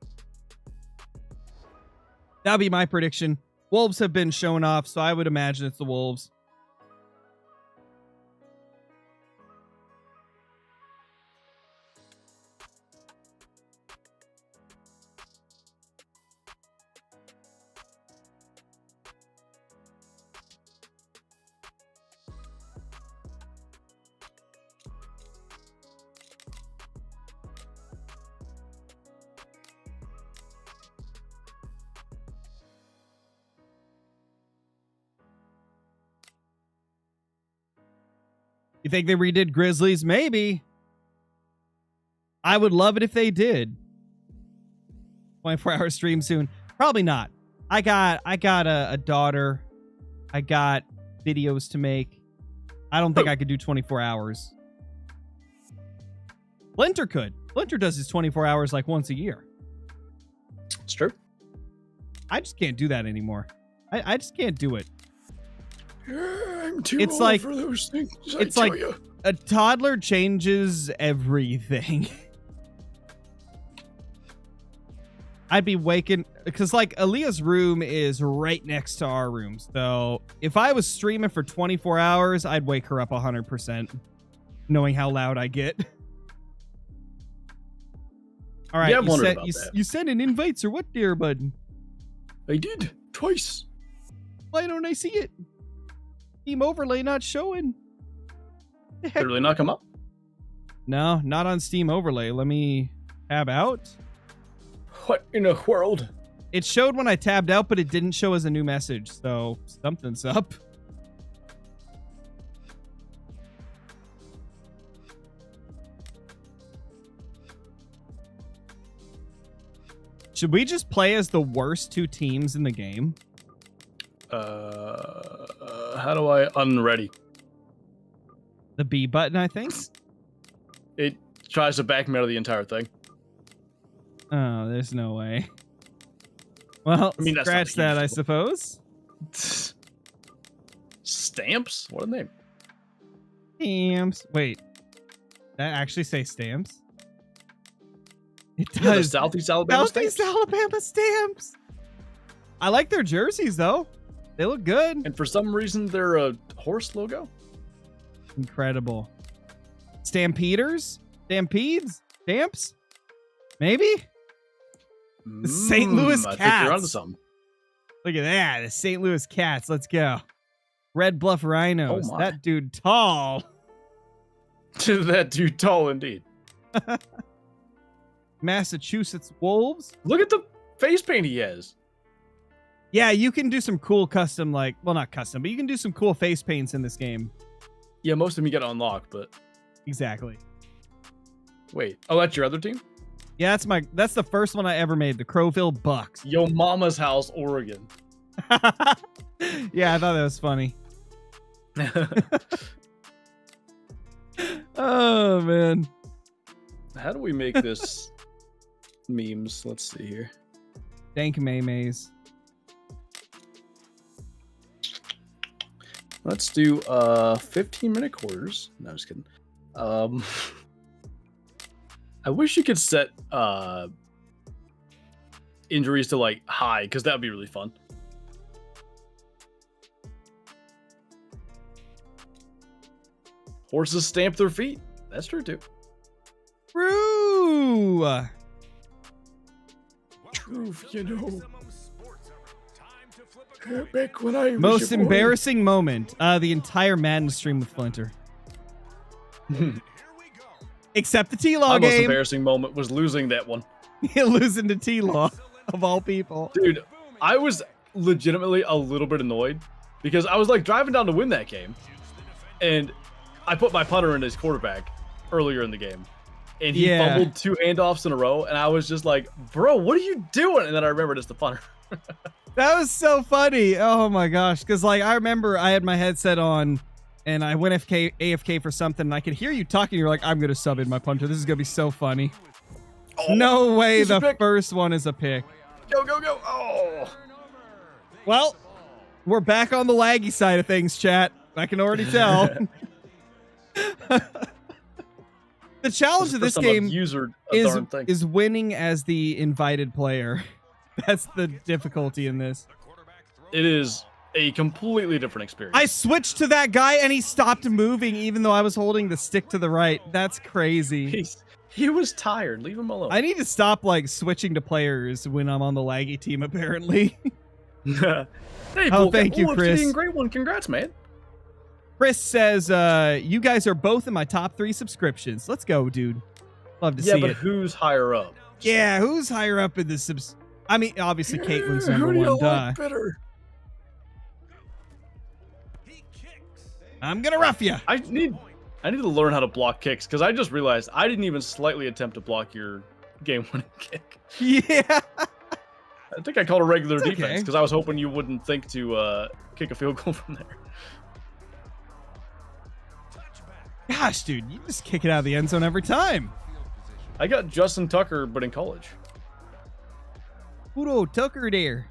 That'll be my prediction. Wolves have been shown off, so I would imagine it's the wolves. You think they redid Grizzlies? Maybe. I would love it if they did. 24-hour stream soon. Probably not. I got a daughter. I got videos to make. I don't think I could do 24 hours. Flinter could. Flinter does his 24 hours like once a year. It's true. I just can't do that anymore. I just can't do it. I'm too It's old like- for those things. It's like a toddler changes everything. I'd be waking because like Aaliyah's room is right next to our room. So if I was streaming for 24 hours, I'd wake her up 100%, knowing how loud I get. All right, Yeah, I've wondered about that. you sent in invites or what, dear bud? I did twice. Why don't I see it? Team overlay not showing. The heck? Did it really not come up? No, not on Steam overlay. Let me tab out. What in the world? It showed when I tabbed out, but it didn't show as a new message. So something's up. Should we just play as the worst two teams in the game? How do I unready? The B button, I think. It tries to back me out of the entire thing. Oh, there's no way. Well, I mean, that's scratch not that, I useful. suppose. Stamps? What a name. Stamps. Wait. That actually say stamps? It Yeah, the does. Southeast Alabama Southeast Stamps. Alabama stamps. I like their jerseys, though. They look good. And for some reason, they're a horse logo. Incredible. Stampeders? Stampedes? Stamps? Maybe? The St. Louis I think you're onto Cats. something. Look at that. The St. Louis Cats. Let's go. Red Bluff Rhinos. Oh my. That dude tall. That dude tall indeed. Massachusetts Wolves. Look at the face paint he has. Yeah, you can do some cool custom, like, well, not custom, but you can do some cool face paints in this game. Yeah, most of them you got to unlock, but Exactly. wait. Oh, that's your other team? Yeah, that's the first one I ever made, the Crowville Bucks. Yo Mama's House, Oregon. Yeah, I thought that was funny. Oh, man. How do we make this memes? Let's see here. Dank Maymays. Let's do 15-minute quarters. No, just kidding. I wish you could set injuries to like high, because that would be really fun. Horses stamp their feet. That's true too. True. Truth, you know. Back when I was Most your boy. embarrassing moment. The entire Madden stream with Flinter. Except the T-Law My most game. embarrassing moment was losing that one. Losing to T-Law, of all people. Dude, I was legitimately a little bit annoyed because I was like driving down to win that game, and I put my punter in as quarterback earlier in the game, and he Yeah. fumbled 2 handoffs in a row, and I was just like, bro, what are you doing? And then I remembered it's the punter. That was so funny. Oh my gosh. Because like I remember I had my headset on and I went AFK for something and I could hear you talking. You're like, I'm going to sub in my punter. This is going to be so funny. No way he's a the pick. first one is a pick. Go, go, go. Oh. Well, We're back on the laggy side of things, chat. I can already tell. The challenge of this game is winning as the invited player. That's the difficulty in this. It is a completely different experience. I switched to that guy and he stopped moving even though I was holding the stick to the right. That's crazy. He was tired. Leave him alone. I need to stop like switching to players when I'm on the laggy team, apparently. Hey, oh, thank you, Chris. Great one. Congrats, man. Chris says, you guys are both in my top 3 subscriptions. Let's go, dude. Love to see it. Yeah, but who's higher up? Yeah, who's higher up in the subs? I mean, obviously, Caitlin's number one. Duh. Better? I'm gonna rough you. I need to learn how to block kicks because I just realized I didn't even slightly attempt to block your game-winning kick. Yeah. I think I called a regular defense because I was hoping you wouldn't think to kick a field goal from there. Gosh, dude, you just kick it out of the end zone every time. I got Justin Tucker, but in college. Udo Tucker there.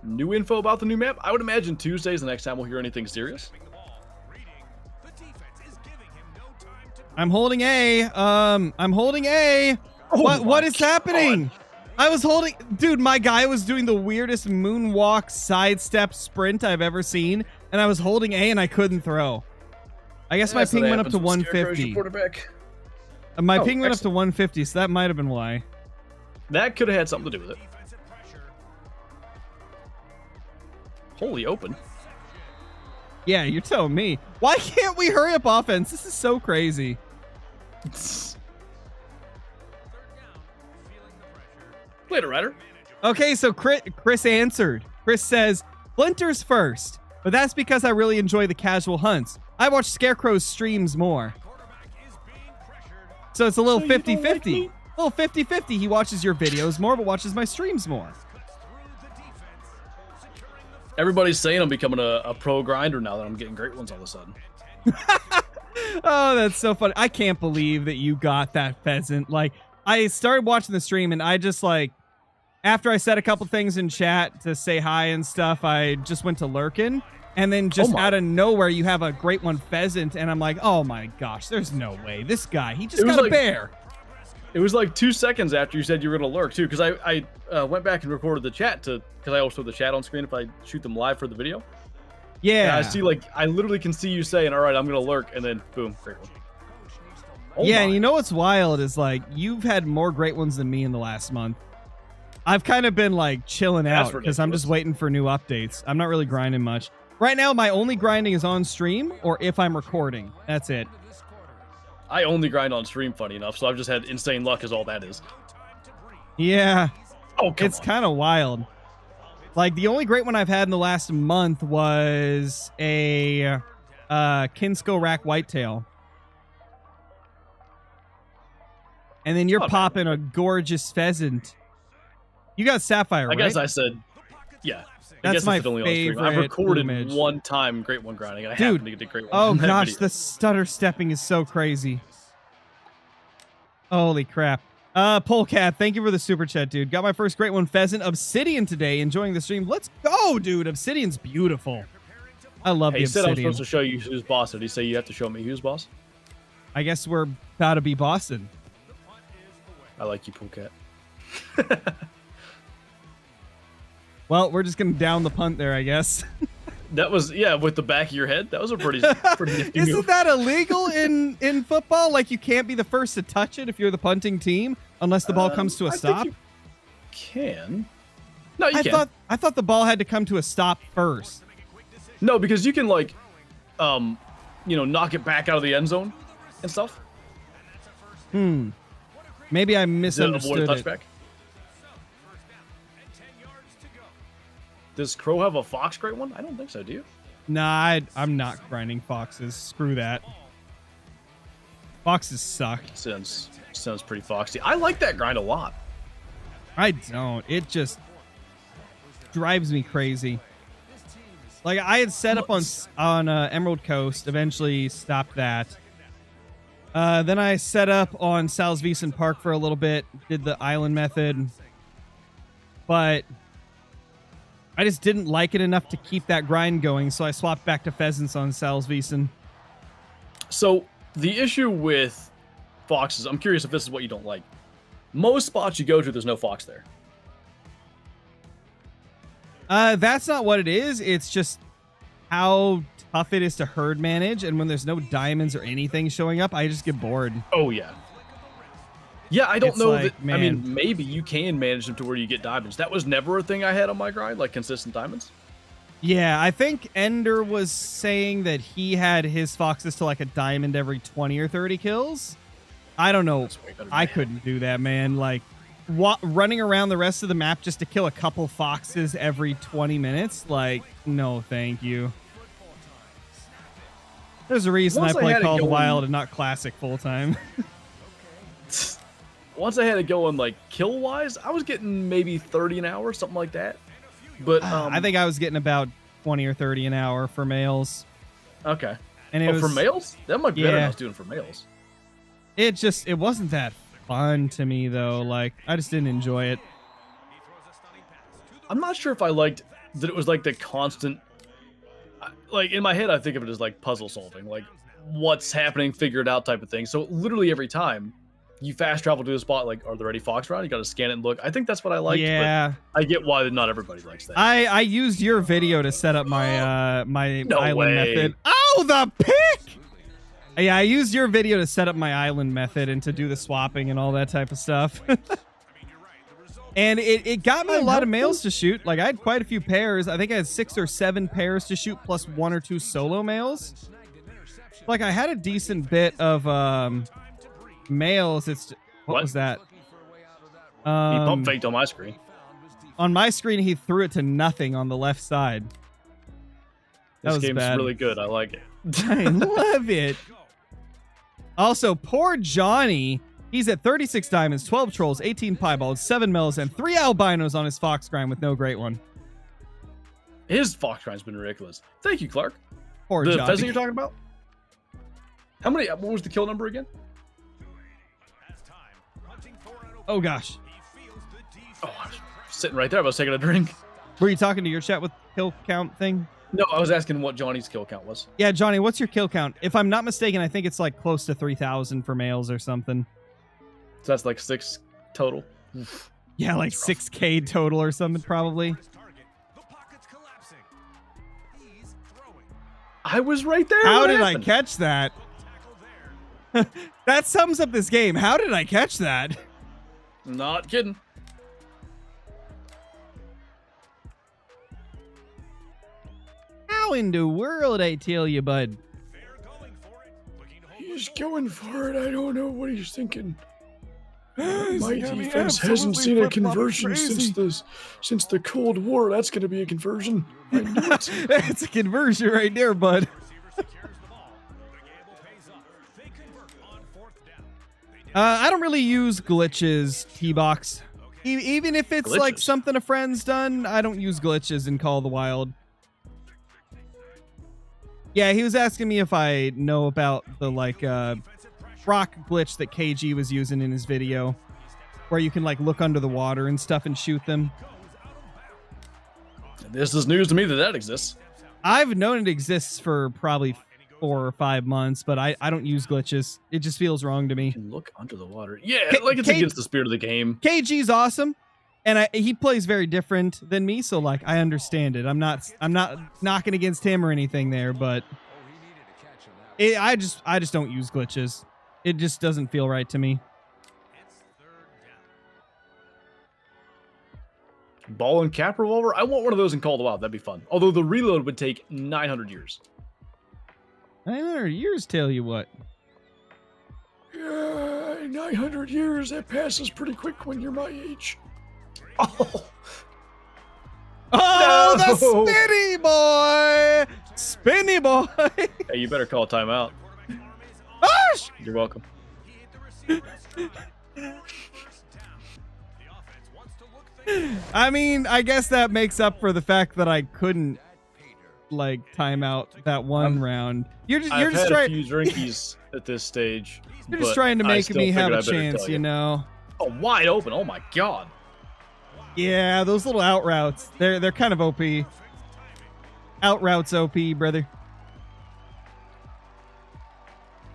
New info about the new map? I would imagine Tuesday's the next time we'll hear anything serious. I'm holding A. I'm holding A. Oh What is happening? God. I was holding, dude, my guy was doing the weirdest moonwalk sidestep sprint I've ever seen, and I was holding A and I couldn't throw. I guess my ping went up to 150. My ping went up to 150, so that might have been why. That could have had something to do with it. Holy open. Yeah, you're telling me. Why can't we hurry up offense? This is so crazy. Later, Ryder. Okay, so Chris answered. Chris says, Flinter's first, but that's because I really enjoy the casual hunts. I watch Scarecrow's streams more. So it's a little 50-50. A little 50-50. He watches your videos more, but watches my streams more. Everybody's saying I'm becoming a pro grinder now that I'm getting great ones all of a sudden. Oh, that's so funny. I can't believe that you got that pheasant. Like, I started watching the stream and I just like, after I said a couple things in chat to say hi and stuff, I just went to lurkin. And then just out of nowhere, you have a great one pheasant. And I'm like, oh my gosh, there's no way. This guy, he just got a bear. It was like 2 seconds after you said you were going to lurk too. Because I went back and recorded the chat because I also have the chat on screen if I shoot them live for the video. Yeah. And I see I literally can see you saying, all right, I'm going to lurk. And then boom, great one. Oh yeah, and you know what's wild is like you've had more great ones than me in the last month. I've kind of been like chilling out because I'm just waiting for new updates. I'm not really grinding much. Right now, my only grinding is on stream or if I'm recording. That's it. I only grind on stream, funny enough, so I've just had insane luck is all that is. Yeah. Oh, it's kind of wild. Like the only great one I've had in the last month was a Kinsko Rack Whitetail. And then you're popping a gorgeous pheasant. You got Sapphire, right? I guess I said, yeah. That's my favorite. I've recorded image. one time great one grinding, and I Dude, happened to get great one. Oh gosh, the stutter stepping is so crazy. Holy crap. Polecat, thank you for the super chat, dude. Got my first great one pheasant. Obsidian today, enjoying the stream. Let's go, dude. Obsidian's beautiful. I love the Obsidian. He said I'm supposed to show you who's boss. Did he say you have to show me who's boss? I guess we're about to be Boston. I like you, Polecat. Well, we're just gonna down the punt there, I guess. That was, yeah, with the back of your head. That was a pretty nifty Isn't move. that illegal in football? Like you can't be the first to touch it if you're the punting team, unless the ball comes to a stop. Think you can. No, you can't. I thought the ball had to come to a stop first. No, because you can like, knock it back out of the end zone and stuff. Maybe I misunderstood avoid a touchback. Does Crow have a Fox great one? I don't think so, do you? Nah, I'm not grinding foxes. Screw that. Foxes suck. Sounds pretty foxy. I like that grind a lot. I don't. It just drives me crazy. Like I had set up on Emerald Coast, eventually stopped that. Then I set up on Salzwiesen Park for a little bit, did the island method, but I just didn't like it enough to keep that grind going, so I swapped back to pheasants on Salzwiesen. So the issue with foxes, I'm curious if this is what you don't like. Most spots you go to, there's no fox there. That's not what it is. It's just how tough it is to herd manage, and when there's no diamonds or anything showing up, I just get bored. Oh yeah. Yeah, I don't It's know like, that. I mean, maybe you can manage them to where you get diamonds. That was never a thing I had on my grind, like consistent diamonds. Yeah, I think Ender was saying that he had his foxes to like a diamond every 20 or 30 kills. I don't know. That's way better than I that. couldn't do that, man. Like, running around the rest of the map just to kill a couple foxes every 20 minutes? Like, no, thank you. There's a reason Once I I play had it Call of the going- Wild and not Classic full time. Once I had it going like kill wise, I was getting maybe 30 an hour, something like that. But I think I was getting about 20 or 30 an hour for males. okay. And it was For males, that might be better than Yeah. I was doing for males. it wasn't that fun to me though. Like, I just didn't enjoy it. I'm not sure if I liked that it was like the constant. Like in my head, I think of it as like puzzle solving, like what's happening, figure it out type of thing. So literally every time you fast travel to a spot, like, are there any fox around? You got to scan it and look. I think that's what I liked. Yeah. But I get why not everybody likes that. I used your video to set up my my No island way. method. Oh, the pick! Yeah, I used your video to set up my island method and to do the swapping and all that type of stuff. And it got me a lot of males to shoot. Like, I had quite a few pairs. I think I had 6 or 7 pairs to shoot plus 1 or 2 solo males. Like, I had a decent bit of males. What was that? He pump faked on my screen. On my screen, he threw it to nothing on the left side. That This was game's bad. really good. I like it. I love it. Also, poor Johnny. He's at 36 diamonds, 12 trolls, 18 pieballs, 7 mels, and 3 albinos on his fox grind with no great one. His fox grind's been ridiculous. Thank you, Clark. Poor The Johnny. pheasant you're talking about? How many? What was the kill number again? Oh, gosh. Oh, I was sitting right there. I was taking a drink. Were you talking to your chat with kill count thing? No, I was asking what Johnny's kill count was. Yeah, Johnny, what's your kill count? If I'm not mistaken, I think it's like close to 3,000 for males or something. So that's like 6 total. Yeah, like 6K total or something, probably. I was right there. How What did happened? I catch that? That sums up this game. How did I catch that? Not kidding. How in the world I tell you, bud? He's going for it. I don't know what he's thinking. He's My got me defense hasn't seen a absolutely conversion flip-flopping since the Cold War. That's going to be a conversion. I knew it. That's a conversion right there, bud. I don't really use glitches, T-Box. Even if it's like Glitches? something a friend's done, I don't use glitches in Call of the Wild. Yeah, he was asking me if I know about the like rock glitch that KG was using in his video, where you can like look under the water and stuff and shoot them. This is news to me that exists. I've known it exists for probably 4 or 5 months, but I don't use glitches. It just feels wrong to me. You can look under the water. Yeah, K- like it's K- against the spirit of the game. KG's awesome, and he plays very different than me, so like I understand it. I'm not knocking against him or anything there, but I just don't use glitches. It just doesn't feel right to me. Ball and cap revolver. I want one of those in Call of the Wild. That'd be fun. Although the reload would take 900 years. 900 years, tell you what. Yeah, 900 years. That passes pretty quick when you're my age. Oh, Oh, No. the spinny boy! Spinny boy! hey, you better call a timeout. Gosh! You're welcome. I mean, I guess that makes up for the fact that I couldn't like timeout that one round. You're just I've had trying. a few drinkies at this stage. You're just but trying to I make still me have figured a I better chance, tell you know. Oh, wide open! Oh my god! Yeah, those little out routes. They're kind of OP. Out routes OP, brother.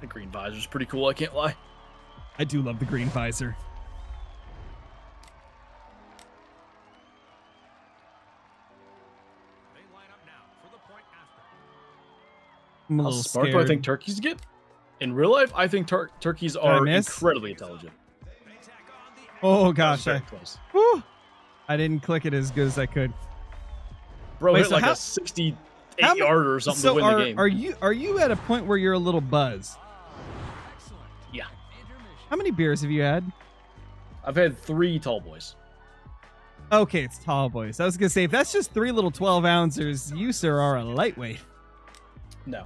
The green visor's pretty cool. I can't lie. I do love the green visor. They line up now for the point after. I'm a How little smart scared. do I think turkeys get? In real life, I think turkeys I are miss? incredibly intelligent. Oh That was gosh, very close. whew. I didn't click it as good as I could. Bro Wait, hit so like how- a 68 how ma- yarder or something So to win the game. are you at a point where you're a little buzzed? Yeah, How many beers have you had? I've had 3 tall boys. Okay, it's tall boys. I was gonna say if that's just 3 little 12 ounces, you sir are a lightweight. No,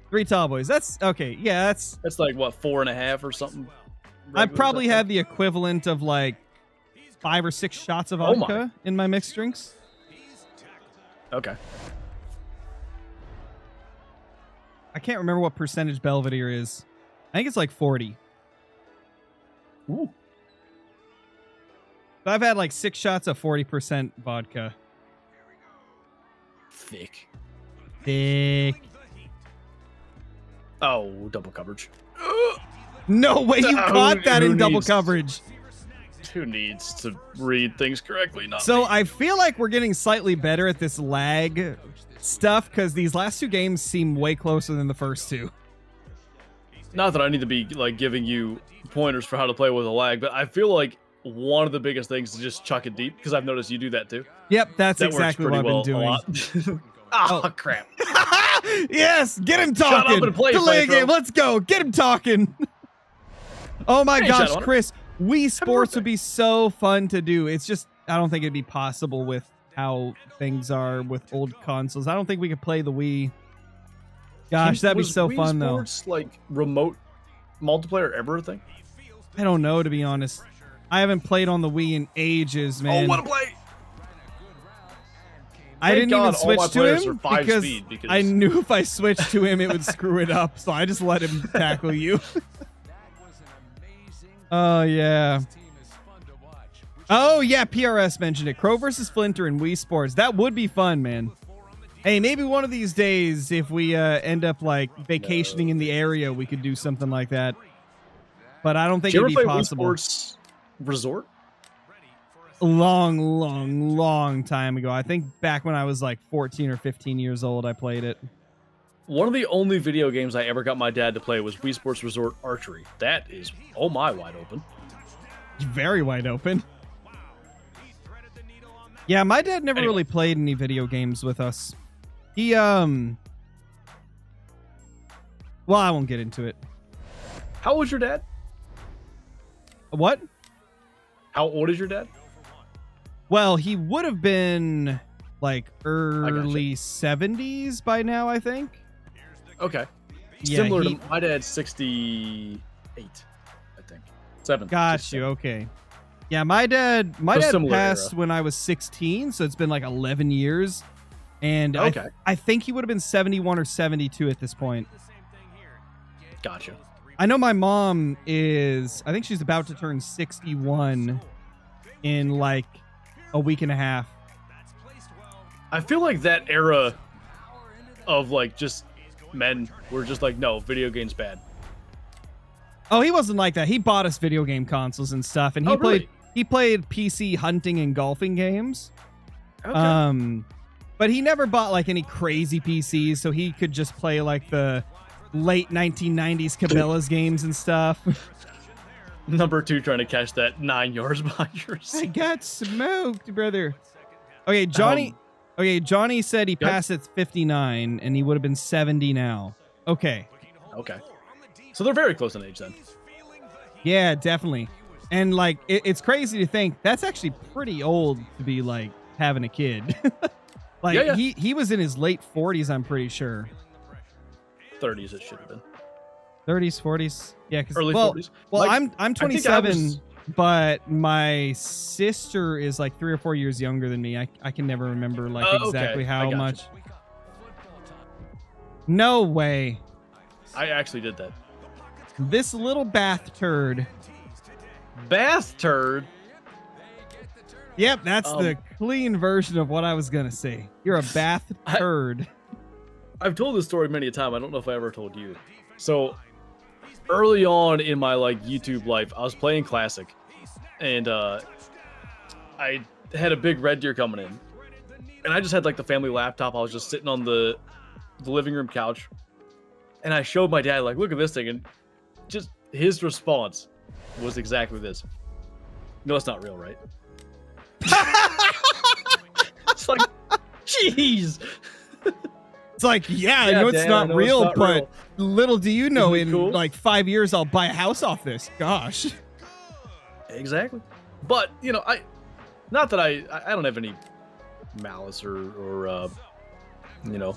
3 tall boys. That's okay. Yeah, that's. that's like what 4.5 or something. I regular, probably is that have the equivalent of like 5 or 6 shots of Oh my. vodka in my mixed drinks. right? Okay. I can't remember what percentage Belvedere is. I think it's like 40. Ooh. But I've had like 6 shots of 40% vodka. Thick. Thick. Oh, double coverage. No way you Oh, caught that who in double needs- coverage. Who needs to read things correctly? Not So me. I feel like we're getting slightly better at this lag stuff because these last 2 games seem way closer than the first 2. Not that I need to be like giving you pointers for how to play with a lag, but I feel like one of the biggest things is just chuck it deep because I've noticed you do that too. Yep, that's That exactly works what pretty I've been well doing. a lot. crap. Yes, get him Shut up talking. and play, Delay Flinter. game. Let's go. Get him talking. Oh my Hey, gosh, Shadowhunter. Chris, Wii Sports birthday. would be so fun to do. It's just I don't think it'd be possible with how things are with old consoles. I don't think we could play the Wii. Gosh, that'd be Was so Wii fun though. Sports, like remote multiplayer ever a thing? I don't know, to be honest. I haven't played on the Wii in ages, man. Oh, what a play! I Thank didn't God even all my switch to players him are 5 because speed, because- I knew if I switched to him, it would screw it up. So I just let him tackle you. Oh, yeah. Oh, yeah, PRS mentioned it. Crow versus Flinter in Wii Sports. That would be fun, man. Hey, maybe one of these days, if we end up, like, vacationing in the area, we could do something like that. But I don't think Did you it'd ever be play Wii possible. Sports Resort? Long time ago. I think back when I was, like, 14 or 15 years old, I played it. One of the only video games I ever got my dad to play was Wii Sports Resort Archery. That is, oh my, wide open. Very wide open. Yeah, my dad never Anyway. really played any video games with us. He well, I won't get into it. How old is your dad? What? How old is your dad? Well, he would have been like gotcha. early 70s by now, I think. Okay. Yeah, Similar he- to my dad's 68, I think. 7. Got Just you. 7. Okay. Yeah, my dad So similar passed era. when I was 16, so it's been like 11 years. And Okay. I think he would have been 71 or 72 at this point. Gotcha. I know my mom is, I think she's about to turn 61 in like a week and a half. I feel like that era of like just men were just like, no, video games bad. Oh, he wasn't like that. He bought us video game consoles and stuff, and he Oh, really? played PC hunting and golfing games. Okay. But he never bought like any crazy PCs, so he could just play like the late 1990s Cabela's games and stuff. Number 2 trying to catch that 9 yards behind yours. I got smoked, brother. Okay, Johnny. Okay, Johnny said he Yep. passed at 59, and he would have been 70 now. Okay. Okay. So they're very close in age then. Yeah, definitely. And like, it's crazy to think that's actually pretty old to be like having a kid. Like Yeah, yeah. he was in his late 40s, I'm pretty sure. 30s it should have been. 30s, 40s. Yeah, because Early well, 40s. well, Like, I'm I think I 27, was- but my sister is like 3 or 4 years younger than me. I can never remember like Oh, okay. exactly I how gotcha. much. No way. I actually did that. This little bath turd. Bath turd. Yep, that's the clean version of what I was gonna say. You're a bath turd. I've told this story many a time. I don't know if I ever told you. So early on in my like YouTube life, I was playing Classic, and I had a big red deer coming in, and I just had like the family laptop. I was just sitting on the living room couch, and I showed my dad like, look at this thing, and just his response was exactly this. No, it's not real, right? It's like, jeez. It's like, yeah, I Yeah, know it's Dad, I not know it's real, not but real. little do you know, Isn't it in cool? like 5 years, I'll buy a house off this. Gosh. Exactly. But you know, not that I don't have any malice or you know,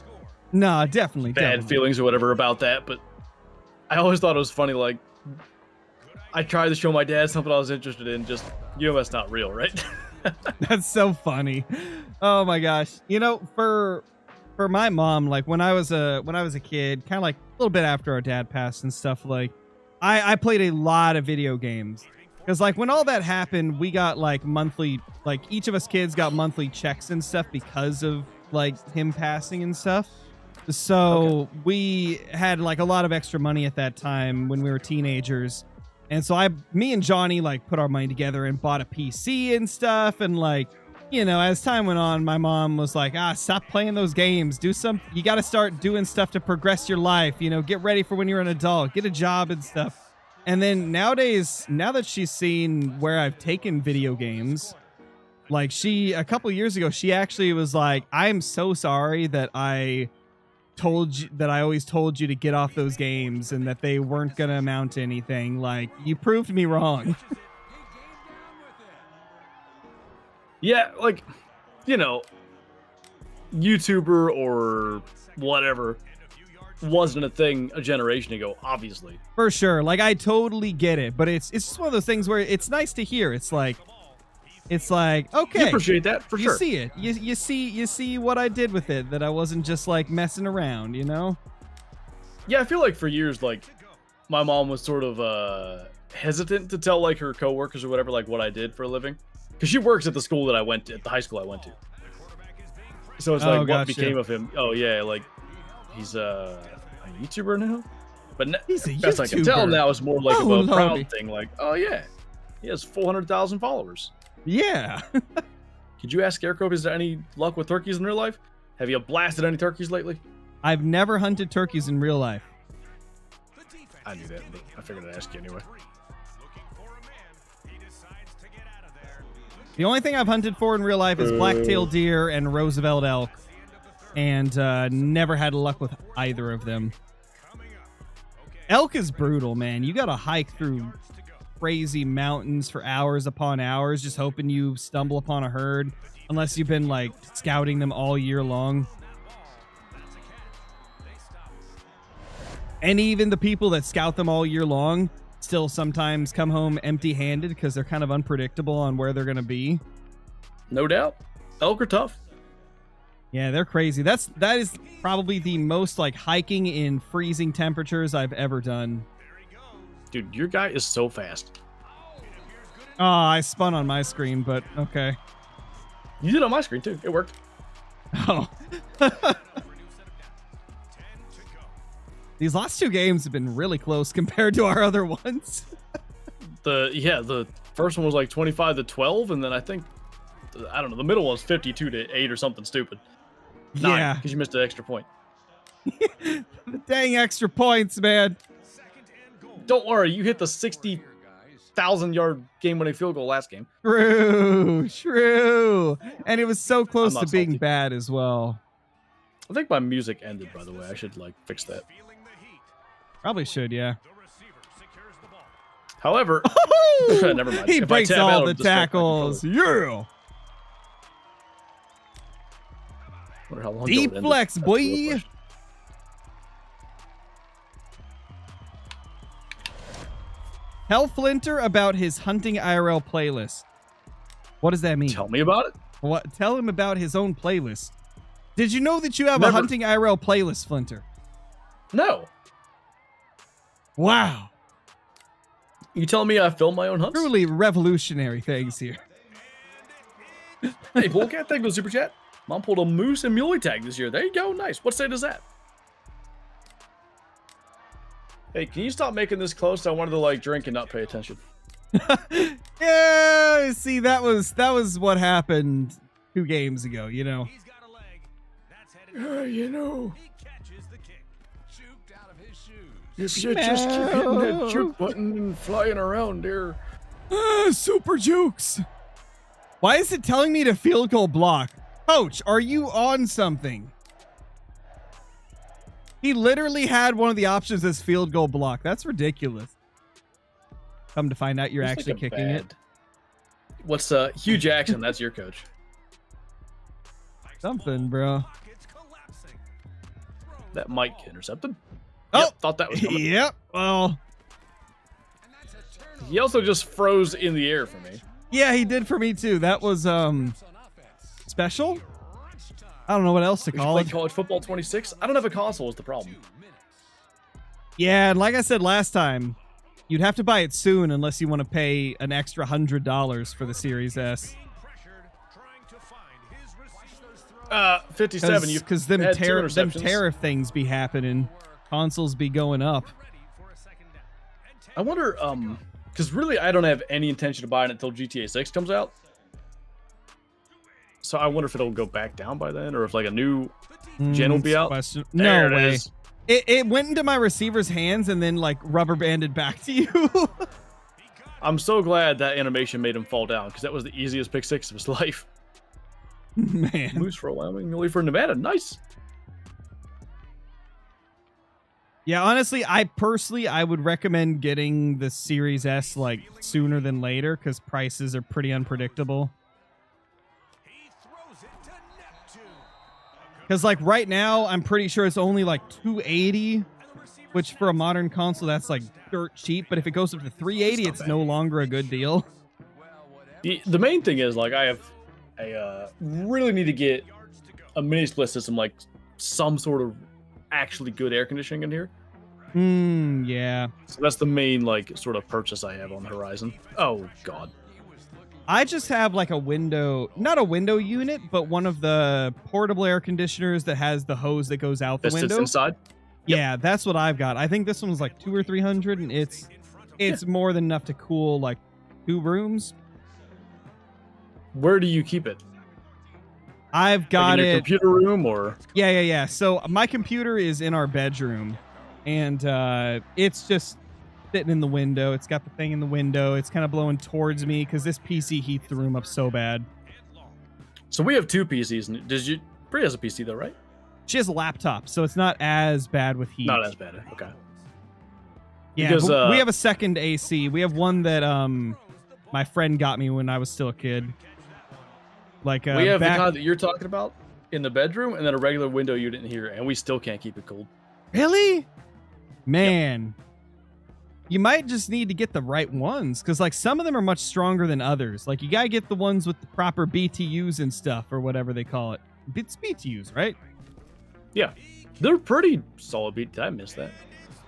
Nah, definitely. bad feelings or whatever about that, but I always thought it was funny. Like, I tried to show my dad something I was interested in. Just, you know, that's not real, right? That's so funny. Oh my gosh. You know, for my mom, like when I was a kid, kind of like a little bit after our dad passed and stuff, like I played a lot of video games. Because like when all that happened, we got like monthly, like each of us kids got monthly checks and stuff because of like him passing and stuff. So we had like a lot of extra money at that time when we were teenagers. And so me and Johnny like put our money together and bought a PC and stuff. And like, you know, as time went on, my mom was like, stop playing those games. You got to start doing stuff to progress your life. You know, get ready for when you're an adult, get a job and stuff. And then nowadays, now that she's seen where I've taken video games, like a couple years ago, she actually was like, I'm so sorry that I always told you to get off those games and that they weren't going to amount to anything. Like, you proved me wrong. Yeah, like, you know, YouTuber or whatever wasn't a thing a generation ago, obviously. For sure. Like, I totally get it, but it's just one of those things where it's nice to hear. It's like, okay. You appreciate that, for You sure. see it. You see what I did with it, that I wasn't just like messing around, you know? Yeah, I feel like for years, like, my mom was sort of hesitant to tell, like, her coworkers or whatever, like, what I did for a living. Because she works at the school that I went to, at the high school I went to. So it's like, what gotcha. became of him? Oh, yeah, like, he's a YouTuber now? But He's a best I can tell YouTuber. now, it's more like of Oh, a lordy. proud thing. Like, oh, yeah, he has 400,000 followers. Yeah. Could you ask Scarecrow if he's had any luck with turkeys in real life? Have you blasted any turkeys lately? I've never hunted turkeys in real life. I knew that, but I figured I'd ask you anyway. The only thing I've hunted for in real life is black-tailed deer and Roosevelt elk, and never had luck with either of them. Elk is brutal, man. You gotta hike through crazy mountains for hours upon hours, just hoping you stumble upon a herd, unless you've been like scouting them all year long. And even the people that scout them all year long still sometimes come home empty-handed because they're kind of unpredictable on where they're going to be. No doubt. Elk are tough. Yeah, they're crazy. That is probably the most like hiking in freezing temperatures I've ever done. Dude, your guy is so fast. Oh, I spun on my screen, but okay. You did on my screen, too. It worked. Oh. These last two games have been really close compared to our other ones. The first one was like 25-12, and then I think, I don't know, the middle one was 52-8 or something stupid. Yeah. Because you missed an extra point. Dang extra points, man. Don't worry, you hit the 60,000-yard game-winning field goal last game. True. And it was so close I'm to not being salty. bad as well. I think my music ended, by the way. I should, like, fix that. Probably should, yeah. However, never mind. He If I breaks tab out, all it'll the distract my tackles. controller. Yeah. Wonder how long Deep it'll end. flex, That's the real boy. question. Tell Flinter about his hunting IRL playlist. What does that mean? Tell me about it. Tell him about his own playlist. Did you know that you have a Never. hunting IRL playlist, Flinter? No. Wow. You telling me I film my own hunts? Truly revolutionary things here. Hey, Polecat, thank you for the super chat. Mom pulled a moose and muley tag this year. There you go. Nice. What state is that? Hey, can you stop making this close? I wanted to like drink and not pay attention. Yeah, see, that was what happened 2 games ago, you know. He's got a leg. That's headed. You know, He catches the kick. Juked out of his shoes. if you just keep hitting that juke button and flying around there. Super jukes. Why is it telling me to field goal block? Coach, are you on something? He literally had one of the options as field goal block. That's ridiculous. Come to find out you're It's actually like a kicking it. bad- What's Hugh Jackson? That's your coach. Something, bro. Pockets collapsing. That might get intercepted. Oh, Yep, thought that was coming. yep. Well, He also just froze in the air for me. yeah, he did for me too. That was special. I don't know what else to We should call play it. College Football 26. I don't have a console is the problem. Yeah, and like I said last time, you'd have to buy it soon unless you want to pay an extra $100 for the Series S. Pressured, trying to find his receiver. 57. You Because them, had two them interceptions. tariff things be happening. Consoles be going up. Ready for a second down. And take I wonder, because really I don't have any intention of buying it until GTA 6 comes out. So I wonder if it'll go back down by then, or if like a new gen will be out. Question. There No it way. is. It went into my receiver's hands and then like rubber banded back to you. I'm so glad that animation made him fall down, because that was the easiest pick 6 of his life. Man. Moose for Wyoming, Muley for Nevada. Nice. Yeah, honestly, I would recommend getting the Series S like sooner than later because prices are pretty unpredictable. he throws it to Neptune. Because like right now, I'm pretty sure it's only like $280, which for a modern console that's like dirt cheap. But if it goes up to $380, it's no longer a good deal. The main thing is like I really need to get a mini split system, like some sort of actually good air conditioning in here. Yeah. So that's the main like sort of purchase I have on the horizon. Oh God. I just have like a window, not a window unit, but one of the portable air conditioners that has the hose that goes out the That sits window. inside. Yeah, that's what I've got. I think this one's like $200 or $300, and it's more than enough to cool like 2 rooms. Where do you keep it? I've Like got in your it. computer room or? Yeah. So my computer is in our bedroom, and it's just sitting in the window. It's got the thing in the window. It's kind of blowing towards me because this PC heats the room up so bad. So we have 2 PCs. And Brie has a PC though, right? She has a laptop, so it's not as bad with heat. Not as bad. Okay. Yeah, because, but we have a second AC. We have one that my friend got me when I was still a kid. Like we have back... the kind that you're talking about in the bedroom, and then a regular window unit in here, and we still can't keep it cold. Really? Man. You might just need to get the right ones, because like some of them are much stronger than others. Like you gotta get the ones with the proper BTUs and stuff, or whatever they call it. It's BTUs, right? Yeah, they're pretty solid beat. Did I miss that?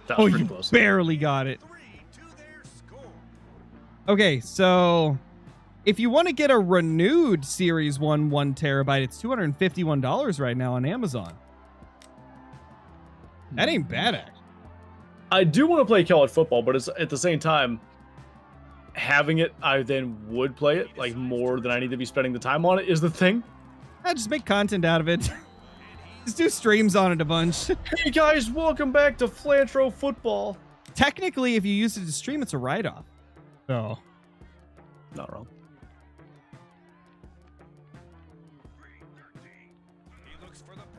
That Oh, was pretty you close. barely got it. Okay, so if you want to get a renewed Series 1 1TB, it's $251 right now on Amazon. That ain't bad, actually. I do want to play college football, but it's at the same time, having it, I then would play it like more than I need to be spending the time on it is the thing. Just make content out of it. Just do streams on it a bunch. Hey guys, welcome back to Flinter football. Technically, if you use it to stream, it's a write-off. So, Not wrong.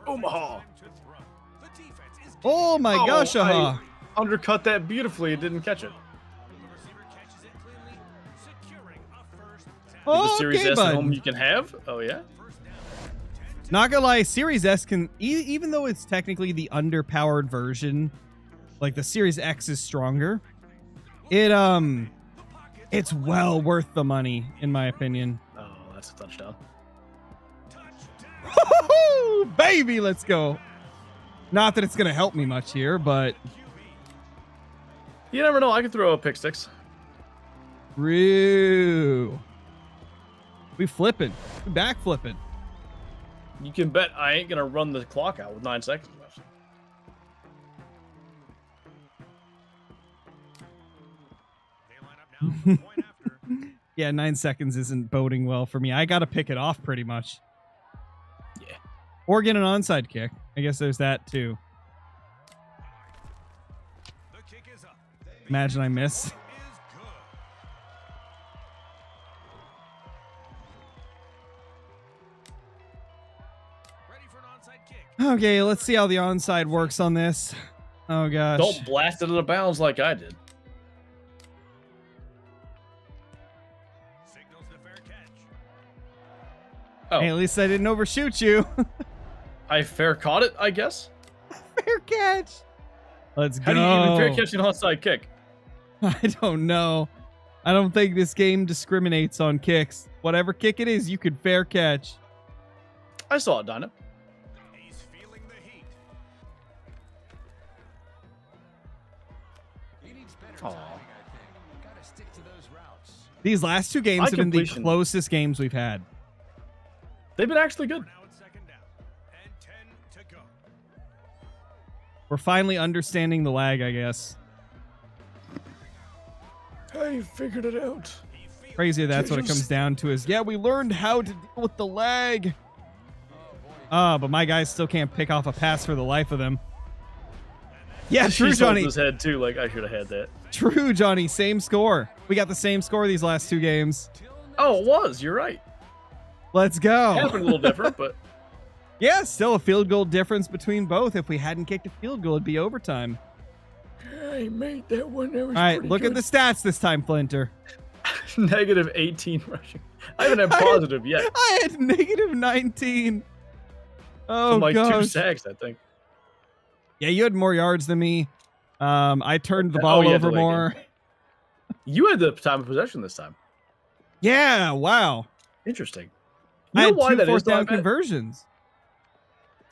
Omaha. oh my Oh, gosh, I undercut that beautifully and didn't catch it. The Series okay, S at home bud. you can have? Oh yeah? Not gonna lie, Series S can, even though it's technically the underpowered version, like the Series X is stronger. It's well worth the money, in my opinion. Oh, that's a touchdown. Baby, let's go. Not that it's going to help me much here, but You never know. I can throw a pick six. True. We flipping. We back flipping. You can bet I ain't gonna run the clock out with 9 seconds left. They line up now for the point after. Yeah, 9 seconds isn't boding well for me. I got to pick it off pretty much. Yeah. Or get an onside kick. I guess there's that too. The kick is up. Imagine I miss. Is good. Ready for an onside kick. Okay, let's see how the onside works on this. Oh gosh. Don't blast it out of bounds like I did. Signals the fair catch. Oh, Hey, at least I didn't overshoot you. I fair caught it, I guess. Fair catch. Let's How go. do you even fair catch an onside kick? I don't know. I don't think this game discriminates on kicks. Whatever kick it is, you could fair catch. I saw it, Dinah. He's feeling the heat. He needs better Aw. timing, I think. Gotta stick to those routes. These last two games High have been the completion. closest games we've had. They've been actually good. Now it's second down. And 10 to go. We're finally understanding the lag, I guess. I figured it out. Crazy that's what it comes down to is, yeah, we learned how to deal with the lag. But my guys still can't pick off a pass for the life of them. Yeah, true, She's holding Johnny. his head too. Like I should have had that. True, Johnny. Same score. We got the same score these last two games. Oh, it was. You're right. Let's go. Happened a little different, but Yeah, still a field goal difference between both. If we hadn't kicked a field goal, it'd be overtime. I made that one. That was All right, pretty look good. at the stats this time, Flinter. negative 18 rushing. I haven't had positive yet. I had negative 19. Oh, From like 2 gosh. sacks, I think. Yeah, you had more yards than me. I turned the Oh, ball yeah, over delay more. You had the time of possession this time. Yeah, wow. Interesting. I You know had why two that is? fourth though, I down bet? conversions.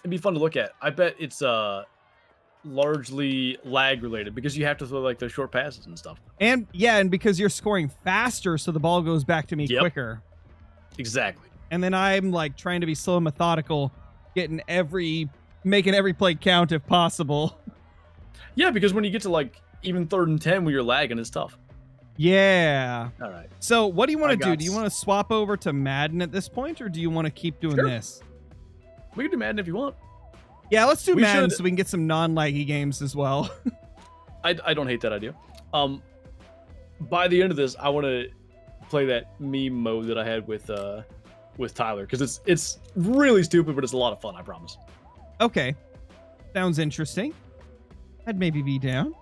It'd be fun to look at. I bet it's largely lag related because you have to throw like those short passes and stuff. And yeah, and because you're scoring faster, so the ball goes back to me Yep. quicker. Exactly. And then I'm like trying to be slow and methodical, making every play count if possible. Yeah, because when you get to like even 3rd and 10 when you're lagging, it's tough. Yeah. All right. So what do you want I to do? got Do you want to swap over to Madden at this point, or do you want to keep doing Sure. this? We can do Madden if you want. Yeah, let's do We Madden should- so we can get some non-laggy games as well. I don't hate that idea. By the end of this, I want to play that meme mode that I had with Tyler because it's really stupid, but it's a lot of fun. I promise. Okay. Sounds interesting. I'd maybe be down.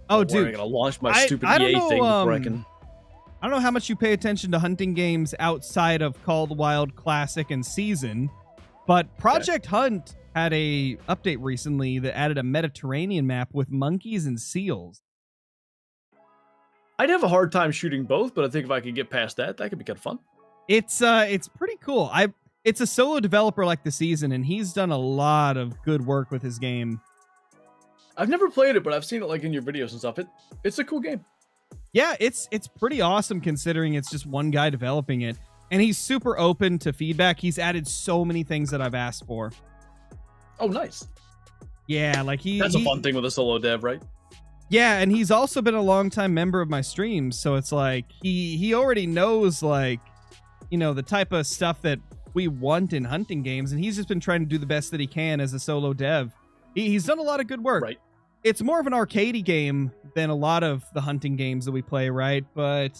Oh, I'm dude. gonna launch my I stupid don't EA know, thing before I um, can. I don't know how much you pay attention to hunting games outside of Called Wild Classic and Season, but Project Hunt had a update recently that added a Mediterranean map with monkeys and seals. I'd have a hard time shooting both, but I think if I could get past that, that could be kind of fun. It's pretty cool. It's a solo developer like The Season, and he's done a lot of good work with his game. I've never played it, but I've seen it like in your videos and stuff. It's a cool game. Yeah, it's pretty awesome considering it's just one guy developing it. And he's super open to feedback. He's added so many things that I've asked for. Oh, nice. Yeah, like That's a fun thing with a solo dev, right? Yeah, and he's also been a longtime member of my streams, so it's like he already knows like, you know, the type of stuff that we want in hunting games, and he's just been trying to do the best that he can as a solo dev. He's done a lot of good work. Right. It's more of an arcadey game than a lot of the hunting games that we play, right? But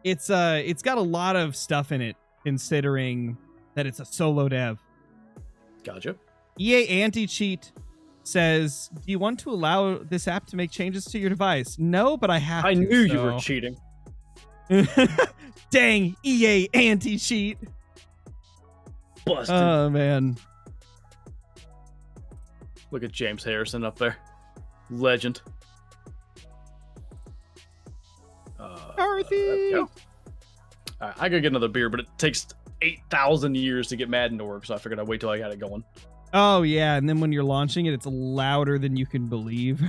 it's got a lot of stuff in it considering that it's a solo dev. Gotcha. EA Anti-Cheat says, do you want to allow this app to make changes to your device? No, but I have I to. knew you were cheating. Dang, EA Anti-Cheat. Busted. Oh, man. Look at James Harrison up there. Legend. Dorothy! There we go. All right, I gotta get another beer, but it takes 8,000 years to get Madden to work, so I figured I'd wait till I got it going. Oh yeah, and then when you're launching it, it's louder than you can believe.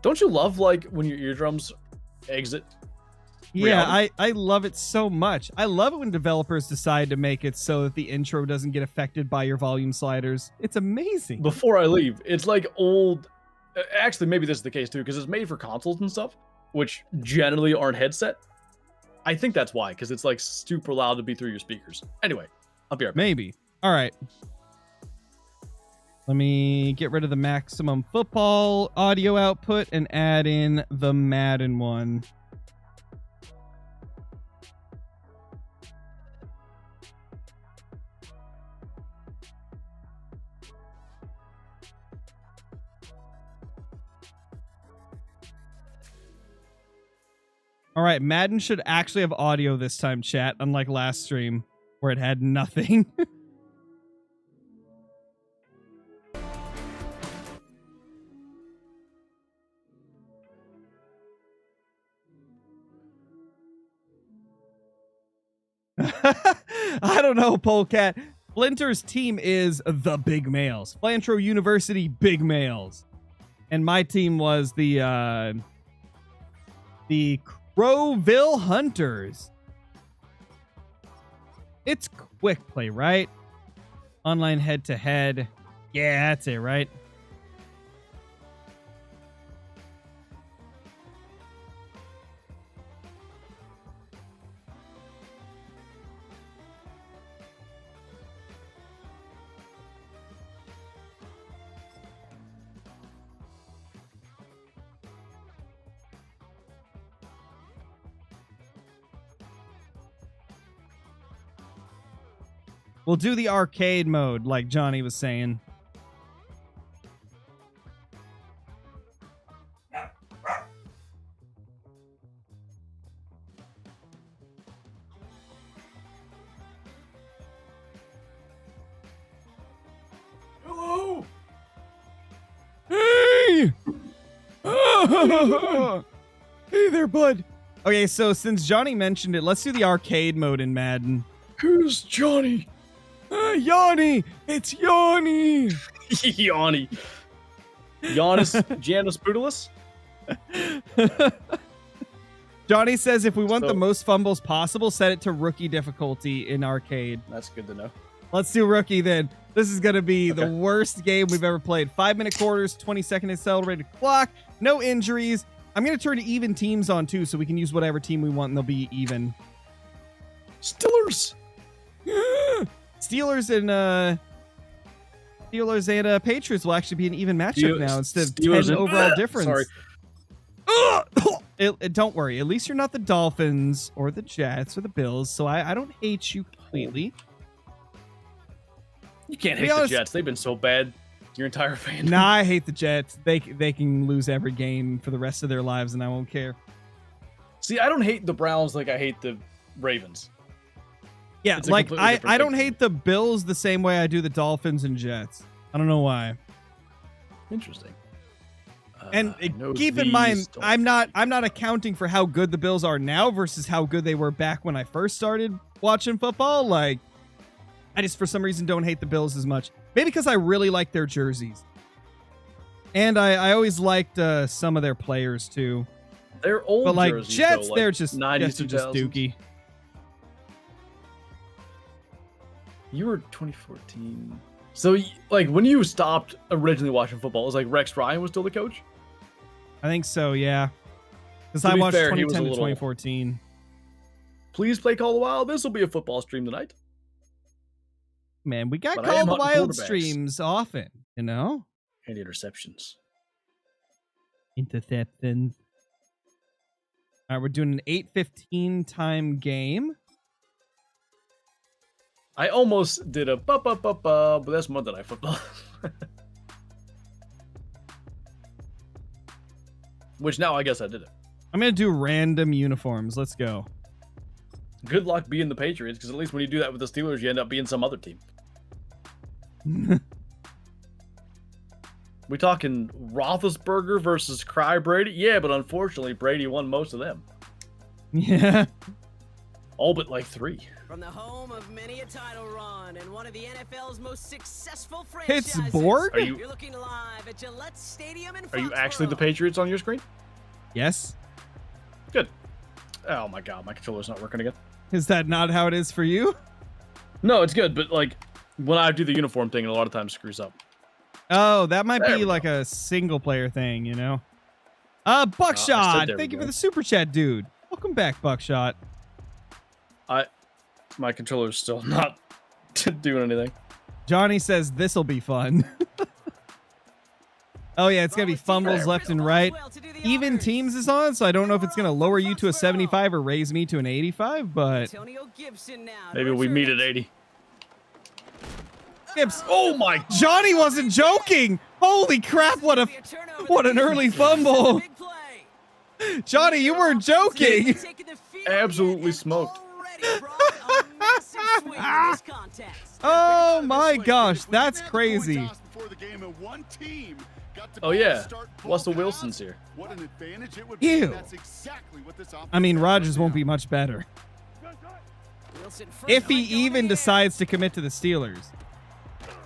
Don't you love like when your eardrums exit? Yeah, reality? I love it so much. I love it when developers decide to make it so that the intro doesn't get affected by your volume sliders. It's amazing. Before I leave, it's like old. Actually, maybe this is the case too, because it's made for consoles and stuff, which generally aren't headset. I think that's why, because it's like super loud to be through your speakers. Anyway, I'll be right back. Maybe. All right. Let me get rid of the maximum football audio output and add in the Madden one. All right, Madden should actually have audio this time, chat, unlike last stream where it had nothing. I don't know, Polecat. Flinter's team is the Big Males. Flantrell University Big Males. And my team was the Crowville Hunters. It's quick play, right? Online head-to-head. Yeah, that's it, right? We'll do the arcade mode, like Johnny was saying. Hello. Hey! Hey there, bud. Okay, so since Johnny mentioned it, let's do the arcade mode in Madden. Who's Johnny? Yanni! It's Yanni! Yanni. Giannis Janus Brutalus? Johnny says if we want So- the most fumbles possible, set it to rookie difficulty in arcade. That's good to know. Let's do rookie then. This is going to be the Okay. worst game we've ever played. 5-minute quarters, 20-second accelerated clock, no injuries. I'm going to turn even teams on too, so we can use whatever team we want and they'll be even. Steelers. Steelers and Patriots will actually be an even matchup now instead of Steelers 10 and- overall difference. Sorry. Don't worry. At least you're not the Dolphins or the Jets or the Bills, so I don't hate you completely. You can't be hate honest- the Jets. They've been so bad your entire fandom. Nah, I hate the Jets. They can lose every game for the rest of their lives, and I won't care. See, I don't hate the Browns like I hate the Ravens. Yeah, It's a like completely different I don't thing. hate the Bills the same way I do the Dolphins and Jets. I don't know why. Interesting. And I know keep in these mind, don't- I'm not accounting for how good the Bills are now versus how good they were back when I first started watching football. Like, I just for some reason don't hate the Bills as much. Maybe because I really like their jerseys, and I always liked some of their players too. They're old But like jerseys, Jets, though, they're like just 90s, Jets are just 2000s. dookie. You were 2014. So, like, when you stopped originally watching football, it was like Rex Ryan was still the coach? I think so, yeah. Because To I be watched fair, he was 2010 a to little- 2014. Please play Call of the Wild. This will be a football stream tonight. Man, we got But I Call am of the hunting Wild quarterbacks. streams often, you know? And interceptions. Interceptions. All right, we're doing an 8:15 time game. I almost did a but that's Monday Night Football. Which now I guess I did it. I'm gonna do random uniforms. Let's go. Good luck being the Patriots, because at least when you do that with the Steelers, you end up being some other team. We talking Roethlisberger versus Cry Brady? Yeah, but unfortunately, Brady won most of them. Yeah. All but like 3. From the home of many a title run and one of the NFL's most successful franchises. Pittsburgh? Are you You're looking live at Gillette Stadium in are you actually the Foxborough. Patriots on your screen? Yes. Good. Oh my god, my controller's not working again. Is that not how it is for you? No, it's good, but like when I do the uniform thing, it a lot of times screws up. Oh, that might There be we like a single player thing, you know? I said Buckshot, there we thank you for go. the super chat, dude. Welcome back, Buckshot. My controller's still not doing anything. Johnny says this'll be fun. Oh yeah, it's gonna be fumbles left and right. Even teams is on, so I don't know if it's gonna lower you to a 75 or raise me to an 85, but Antonio Gibson now to Maybe we return meet it. at 80. Gibbs. Oh my! Johnny wasn't joking. Holy crap! What a Be a turnover what that an leads early to a fumble. big play. Johnny, you weren't joking. Taking the field Absolutely and smoked. already brought a massive swing in this contest. Oh my gosh, that's crazy. Oh yeah, Russell Wilson's here. What an advantage it would Ew. be. That's exactly what this I mean, offense Rodgers has won't right be now. much better Wilson first if he one going even in the air. decides to commit to the Steelers.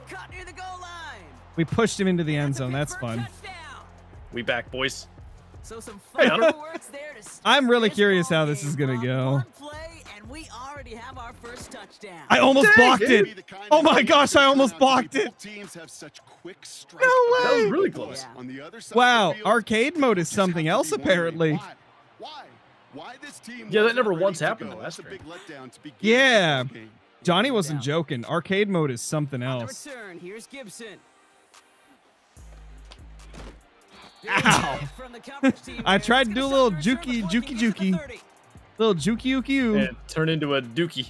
Caught near the goal line. We pushed him into the end The zone. That's Pittsburgh fun. touchdown. We back, boys. So some Hey, fun Hunter. words there to start I'm really this curious ball how this game. is gonna Rob, go. one play, and we already have our first touchdown. I almost blocked dude. it. Oh my gosh, I almost blocked it. Both teams have such quick strike No That was way. really close. Yeah. on the other side Wow, of the field, arcade mode is just something have to else be wondering apparently. Why this team Yeah, that wasn't never ready once to happened go. in That's last a big letdown to begin Yeah. this game. Johnny wasn't joking. Arcade mode is something On the else. return, here's Gibson. Ow. From the coverage team I there. tried It's to do a gonna little start the return jukey, before he jukey, gets to the jukey. 30. Little jukey ukey. And turn into a dookie.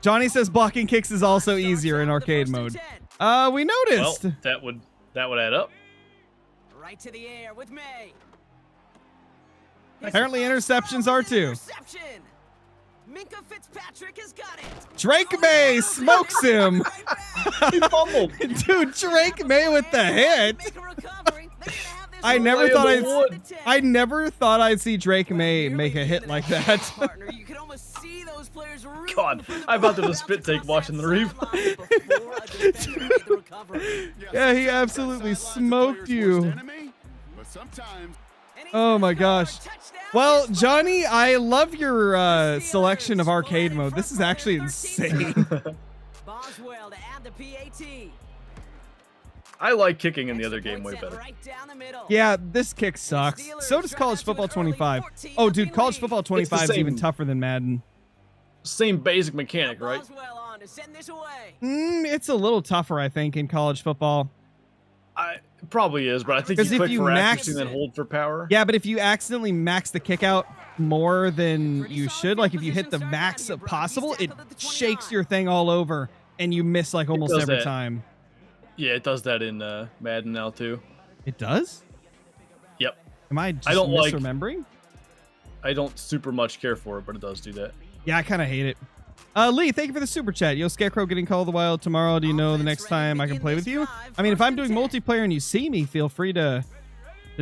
Johnny says blocking kicks is also Starts easier out in the arcade first and mode. 10. We Well, noticed. that would add up. Right to the air with May. Apparently His first interceptions throw are is an too. interception. Minka Fitzpatrick has got it. Drake May smokes him. Right back. He fumbled. Dude, Drake May with the hit. Make a recovery. They're gonna have this I one never right thought at I'd the 10. I never thought I'd see Drake May Well, make a nearly hit even like an that. attack partner. You can almost see those players rooting God, for the I about ball did a to spit bounce take across watching that the replay. sideline before a defender made the recovery. Yeah, he absolutely smoked you. But sometimes And he's Oh gonna my score. gosh. Touchdown, Well, Pittsburgh. Johnny, I love your Steelers selection of arcade split mode. This is front actually runner, 13. insane. Boswell to add the PAT. I like kicking in the Extra other game way point set better. right down the middle. Yeah, this kick sucks. So does college football 25. Oh, dude, college football 25 is even same. tougher than Madden. Same basic mechanic, right? Boswell on to send this away. It's a little tougher, I think, in college football. It probably is, but I think 'Cause you if click you for max- accuracy and then hold for power. Yeah, but if you accidentally max the kick out more than you should, like if you hit the max of possible, it shakes your thing all over and you miss like almost does every that. time. Yeah, it does that in Madden now too. It does? Yep. Am I just don't like- misremembering? I don't super much care for it, but it does do that. Yeah, I kind of hate it. Lee, thank you for the super chat. Yo, Scarecrow getting Call of the Wild tomorrow. Do you know the next time I can play with you? I mean, if I'm doing multiplayer and you see me, feel free to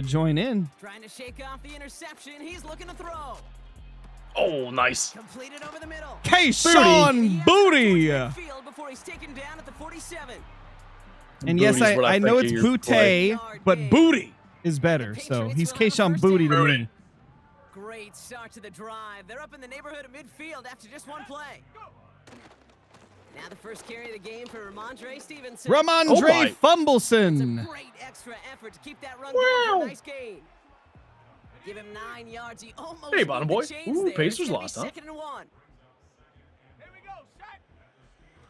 join in. Trying to shake off the interception. He's looking to throw. Oh, nice. Completed over the middle. K-Sean Booty! Field before he's taken down at the 47. And yes, Booty's what I know think it's of your play. Booty, but Booty is better. So he's K-Sean Booty to me. Great start to the drive. They're up in the neighborhood of midfield after just one play. Now the first carry of the game for Ramondre Stevenson. Oh Ramondre my. It's a Fumbleson. great extra effort to keep that run going for a nice gain. Give him 9 yards. He almost Hey, bottom moved boy. the chains Ooh, there. Pacers It's gonna be lost, huh? 2nd and 1.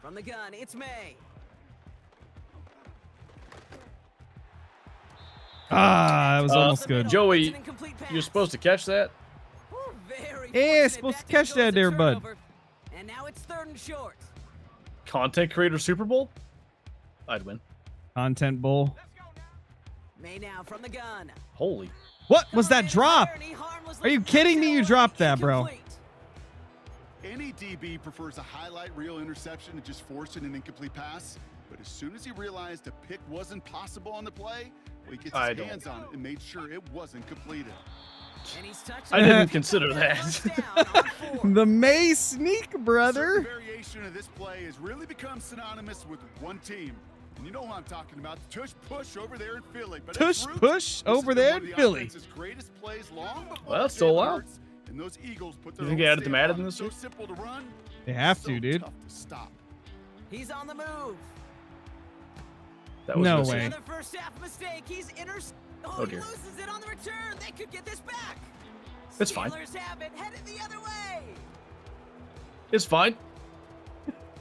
From the gun, it's May. That was almost good. Joey, It's an incomplete pass. you're supposed to catch that. Ooh, very Yeah, fortunate. supposed to That catch goes that the there, bud. turnover. And now it's 3rd and short. Content creator Super Bowl? I'd win. Content Bowl. May now from the gun. Holy. What was that drop? Are you kidding me? You dropped that, bro. any DB prefers a highlight reel interception and just forcing an incomplete pass. But as soon as he realized a pick wasn't possible on the play, Well, he gets I his don't. hands on it and made sure it wasn't completed. And he's touched I it. didn't consider First that. down on 4. The May sneak, A certain brother. variation of this play has really become synonymous with one team. And you know who I'm talking about, the tush push over there in Philly. But Tush its roots, push this over has been there one in of the Philly. offense's greatest plays long before Well, that's still Jalen allowed. Hurts and those Eagles put You their think own they added the stamp Madden on it. this So year? simple to run. They have so to, dude. tough to stop. He's on the move. That was No missing. way. Another first half mistake. He's Oh, Oh, he dear. loses it on the return. They could get this back. It's fine. Steelers have it. Headed the other way. It's fine.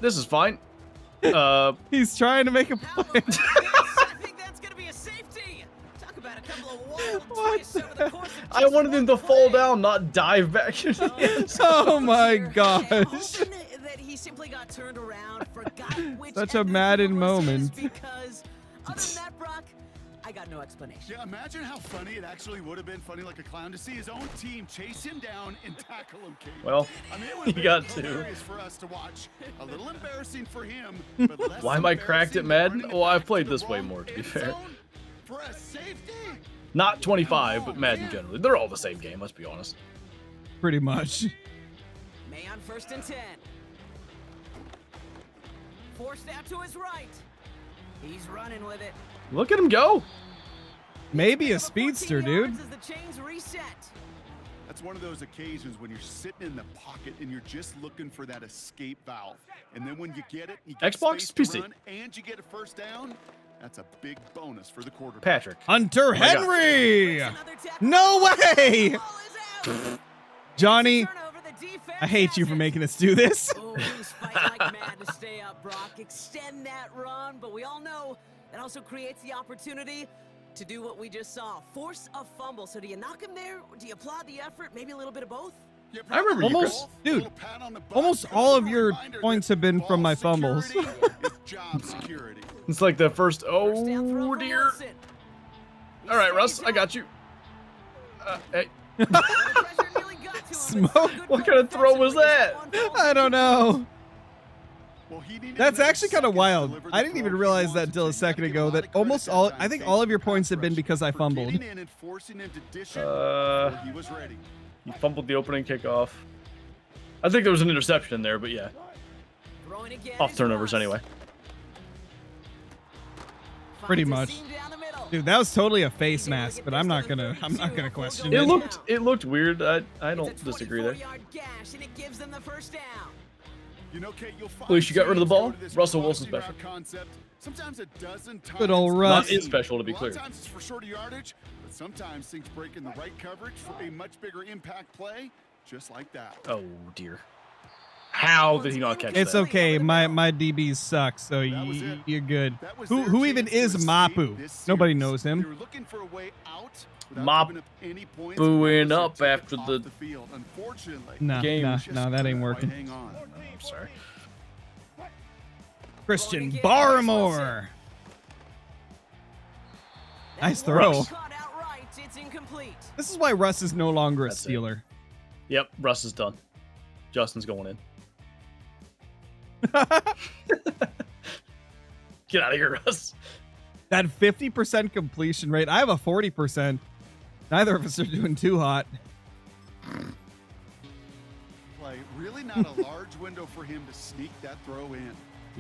This is fine. He's trying to make a How play. about this? I think that's going to be a safety. Talk about a couple of wild What twists over the course of I just wanted him one to fall play. down, not dive back into the end zone. Oh my Here, gosh. hoping that he simply got turned around, forgot which Such a end of the Madden field was his, moment. Because other than that, Brock, I got no explanation. Yeah, imagine how funny it actually would have been, funny like a clown, to see his own team chase him down and tackle him, Kate. Well, I mean, it would he have been got to. hilarious for us to watch. A little embarrassing for him, but less Why am I cracked at embarrassing than Madden? running it Well, I've back played to the this way wrong more, to be end fair. zone For a safety? Not 25, but Madden generally. They're all the same game, let's be honest. Pretty much. May on 1st and 10. Forced out to his right. He's running with it. Look at him go. Maybe a Over 14 speedster, dude. yards as the chains reset. That's one of those occasions when you're sitting in the pocket and you're just looking for that escape valve. And then when you get it, you get Xbox, space to PC. run, and you get a first down. That's a big bonus for the quarterback. Patrick. Hunter my God. Henry. Another tackle. No way. Ball is out. Johnny, Turnover, the defense I hate you has for it. making us do this. Oh, he's fighting like mad to stay up, Brock. Extend that run, but we all know that also creates the opportunity to do what we just saw. Force a fumble. So do you knock him there? Or do you applaud the effort? Maybe a little bit of both? Yeah, I remember you, Almost- Chris. dude, Little pat on the butt. almost Just all a of your reminder points that have been from my ball fumbles. security is job security. It's like the first. First down throw Oh, for dear. Wilson. He All right, stays Russ, I up. got you. Hey. The pressure nearly got to him, but Smoke. still good What play kind of throw was defensively. that? Just one I don't know. Well, he needed That's another actually kind of second to wild. deliver the I didn't even throw he realize that wanted until a to. second Gotta give ago a lot that of credit almost to all, that I think safety all of your pass points have been rush because I for fumbled. getting in and forcing him to dish it Uh, before he was ready. You fumbled the opening kickoff. I think there was an interception in there, but yeah. Throwing again Off is turnovers Russ. anyway. Pretty Finds a much. seam down the middle. Dude, that was totally a face He's able to mask, get but this I'm to not the gonna 32 question before it. going It looked weird. I It's don't a disagree there. 24-yard gash, and it gives them the first down. You know, Kate, you'll find At least you got rid of the teams ball. go to this Russell Wilson crossing special. route concept sometimes a dozen times. Good old a Russ. Not his game. special, to be A lot clear. of times it's for shorter yardage, but sometimes things break in the right coverage for a much bigger impact play, just like that. Oh dear. How did he not catch It's that? okay. My DBs suck, so That was it. you're good. That was Who their even chance to is escape Mapu? this Nobody series. knows They him. were looking for a way out without Mop giving up any points. booing and up took it after off the field. Unfortunately, No, Game no, just no, that couldn't ain't quite working. Hang on. I'm sorry. Christian Again, Barmore. Nice throw. Caught outright. It's incomplete. This is why Russ is no longer a That's it. Steeler. Yep, Russ is done. Justin's going in. Get out of here, Russ. That 50% completion rate. I have a 40%. Neither of us are doing too hot. Play really not a large window for him to sneak that throw in.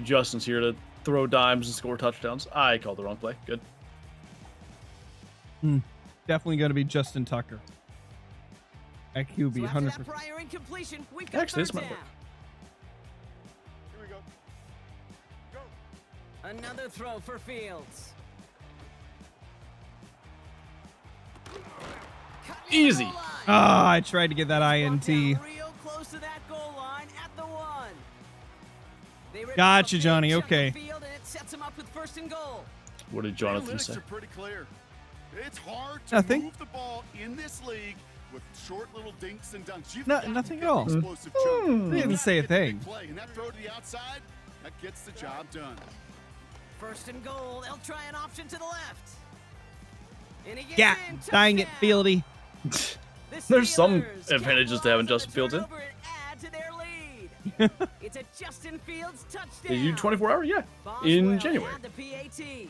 Justin's here to throw dimes and score touchdowns. I called the wrong play. Good. Definitely going to be Justin Tucker. At QB, So after 100%. that prior incompletion, we've got Actually, this third might down. work. Here we go. Another throw for Fields. Cutting the Easy. goal line. Ah, I tried to get that INT. Down real close to that goal line at the one. They rip Gotcha, off a big Johnny, chunk of okay. field, and it sets them up with 1st and goal. What did Jonathan Analytics say? are pretty clear. It's hard to Nothing. move the ball in this league with short little dinks and dunks. You've No- got to nothing get at all. the explosive chunk. They You didn't gotta say a get the big thing. Play, and that throw to the outside, that gets the job done. 1st and goal. They'll try an option to the left. And he gets Yeah, in. dang it, Touchdown. Fieldy. The There's some Steelers advantages to having capitalize Justin Fields on in. the turnover and add to their lead. It's a Justin Fields touchdown. Did you do 24 hour? Yeah. Boswell In January. had the PAT.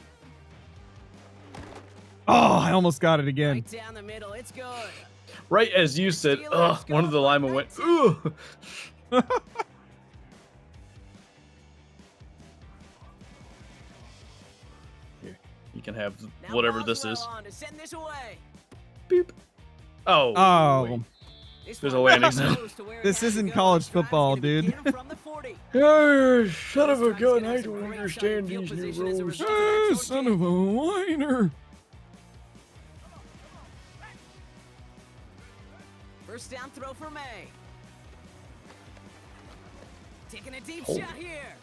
Oh, I almost got it again. Right down the middle. It's good. Right as you said, ugh, one of the linemen went, ugh. Here, you can have Now whatever this Boswell is. on to send this away. Beep. Oh. Oh. wait. This There's one a landing was zone. close to where it This had to isn't go. college This drive's football, gonna dude. begin from the 40. Hey, son of a This gun, drive's I gonna don't have some great understand field these new position as a rules. result of that short Son kick. of a whiner. First down throw for May. Taking a deep Holy. shot here.